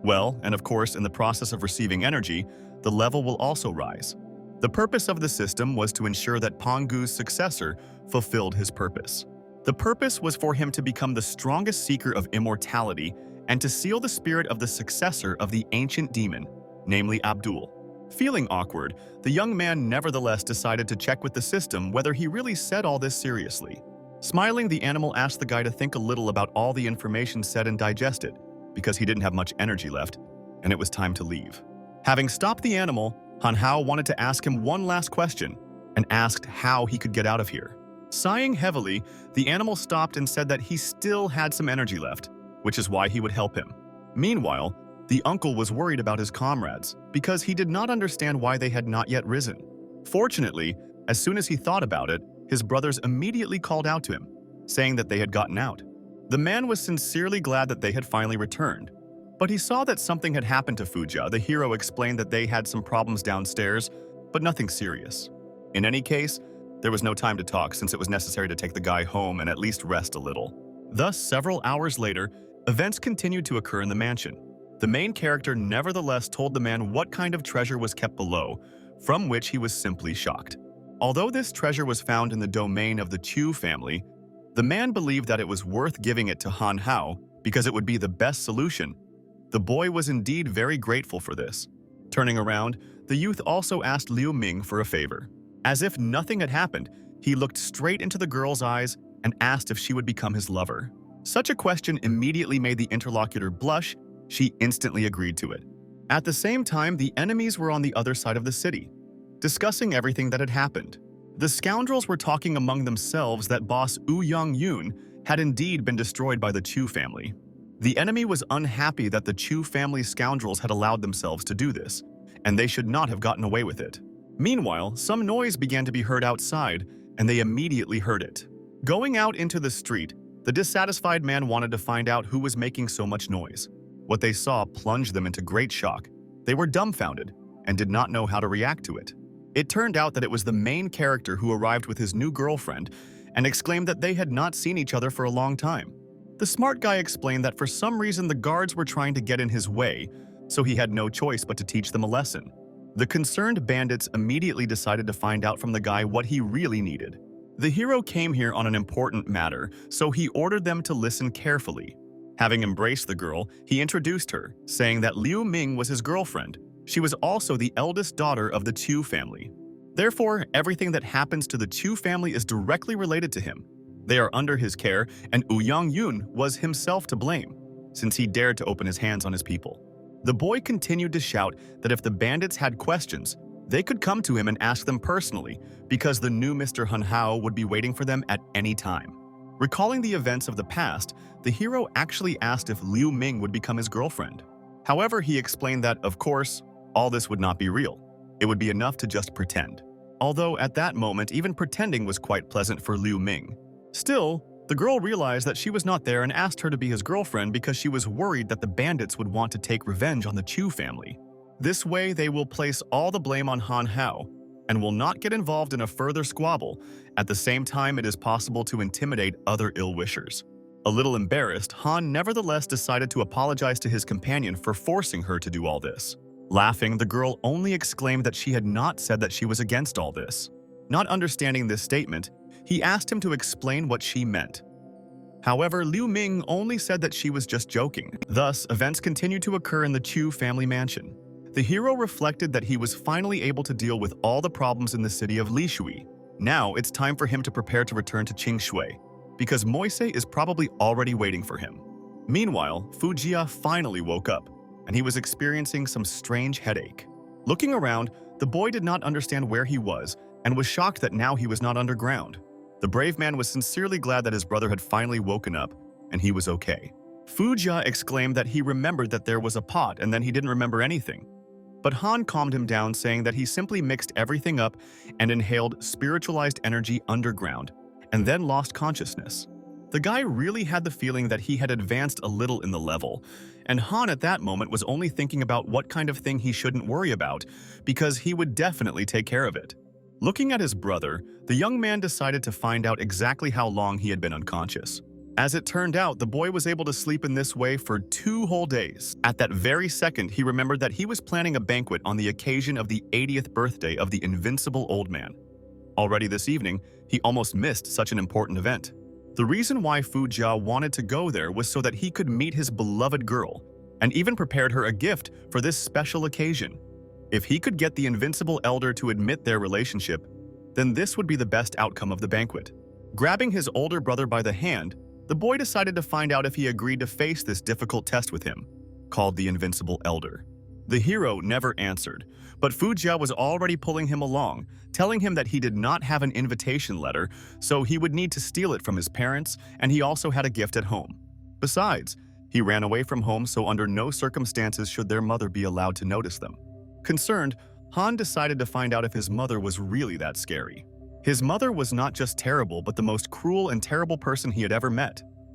Well, and of course, in the process of receiving energy, the level will also rise. The purpose of the system was to ensure that Pangu's successor fulfilled his purpose. The purpose was for him to become the strongest seeker of immortality and to seal the spirit of the successor of the ancient demon, namely Abdul. Feeling awkward, the young man nevertheless decided to check with the system whether he really said all this seriously. Smiling, the animal asked the guy to think a little about all the information said and digest it, because he didn't have much energy left, and it was time to leave. Having stopped the animal, Han Hao wanted to ask him one last question, and asked how he could get out of here. Sighing heavily, the animal stopped and said that he still had some energy left, which is why he would help him. Meanwhile, the uncle was worried about his comrades, because he did not understand why they had not yet risen. Fortunately, as soon as he thought about it, his brothers immediately called out to him, saying that they had gotten out. The man was sincerely glad that they had finally returned, but he saw that something had happened to Fuja. The hero explained that they had some problems downstairs, but nothing serious. In any case, there was no time to talk since it was necessary to take the guy home and at least rest a little. Thus, several hours later, events continued to occur in the mansion. The main character nevertheless told the man what kind of treasure was kept below, from which he was simply shocked. Although this treasure was found in the domain of the Chu family, the man believed that it was worth giving it to Han Hao because it would be the best solution. The boy was indeed very grateful for this. Turning around, the youth also asked Liu Ming for a favor. As if nothing had happened, he looked straight into the girl's eyes and asked if she would become his lover. Such a question immediately made the interlocutor blush. She instantly agreed to it. At the same time, the enemies were on the other side of the city, discussing everything that had happened. The scoundrels were talking among themselves that boss Wu Young-yoon had indeed been destroyed by the Chu family. The enemy was unhappy that the Chu family scoundrels had allowed themselves to do this, and they should not have gotten away with it. Meanwhile, some noise began to be heard outside, and they immediately heard it. Going out into the street, the dissatisfied man wanted to find out who was making so much noise. What they saw plunged them into great shock. They were dumbfounded and did not know how to react to it. It turned out that it was the main character who arrived with his new girlfriend and exclaimed that they had not seen each other for a long time. The smart guy explained that for some reason the guards were trying to get in his way, so he had no choice but to teach them a lesson. The concerned bandits immediately decided to find out from the guy what he really needed. The hero came here on an important matter, so he ordered them to listen carefully. Having embraced the girl, he introduced her, saying that Liu Ming was his girlfriend. She was also the eldest daughter of the Chu family. Therefore, everything that happens to the Chu family is directly related to him. They are under his care, and Wu Young-yoon was himself to blame, since he dared to open his hands on his people. The boy continued to shout that if the bandits had questions, they could come to him and ask them personally, because the new Mr. Han Hao would be waiting for them at any time. Recalling the events of the past, the hero actually asked if Liu Ming would become his girlfriend. However, he explained that, of course, all this would not be real. It would be enough to just pretend. Although at that moment, even pretending was quite pleasant for Liu Ming. Still, the girl realized that she was not there and asked her to be his girlfriend because she was worried that the bandits would want to take revenge on the Chu family. This way, they will place all the blame on Han Hao and will not get involved in a further squabble. At the same time, it is possible to intimidate other ill-wishers. A little embarrassed, Han nevertheless decided to apologize to his companion for forcing her to do all this. Laughing, the girl only exclaimed that she had not said that she was against all this. Not understanding this statement, he asked him to explain what she meant. However, Liu Ming only said that she was just joking. Thus, events continued to occur in the Chu family mansion. The hero reflected that he was finally able to deal with all the problems in the city of Lishui. Now, it's time for him to prepare to return to Qingshui, because Moise is probably already waiting for him. Meanwhile, Fujia finally woke up, and he was experiencing some strange headache. Looking around, the boy did not understand where he was and was shocked that now he was not underground. The brave man was sincerely glad that his brother had finally woken up, and he was okay. Fujia exclaimed that he remembered that there was a pot and then he didn't remember anything. But Han calmed him down, saying that he simply mixed everything up and inhaled spiritualized energy underground, and then lost consciousness. The guy really had the feeling that he had advanced a little in the level, and Han at that moment was only thinking about what kind of thing he shouldn't worry about, because he would definitely take care of it. Looking at his brother, the young man decided to find out exactly how long he had been unconscious. As it turned out, the boy was able to sleep in this way for 2 whole days. At that very second, he remembered that he was planning a banquet on the occasion of the 80th birthday of the invincible old man. Already this evening, he almost missed such an important event. The reason why Fujia wanted to go there was so that he could meet his beloved girl, and even prepared her a gift for this special occasion. If he could get the invincible elder to admit their relationship, then this would be the best outcome of the banquet. Grabbing his older brother by the hand, the boy decided to find out if he agreed to face this difficult test with him, called the Invincible Elder. The hero never answered, but Fujia was already pulling him along, telling him that he did not have an invitation letter, so he would need to steal it from his parents, and he also had a gift at home. Besides, he ran away from home, so under no circumstances should their mother be allowed to notice them. Concerned, Han decided to find out if his mother was really that scary. His mother was not just terrible, but the most cruel and terrible person he had ever met.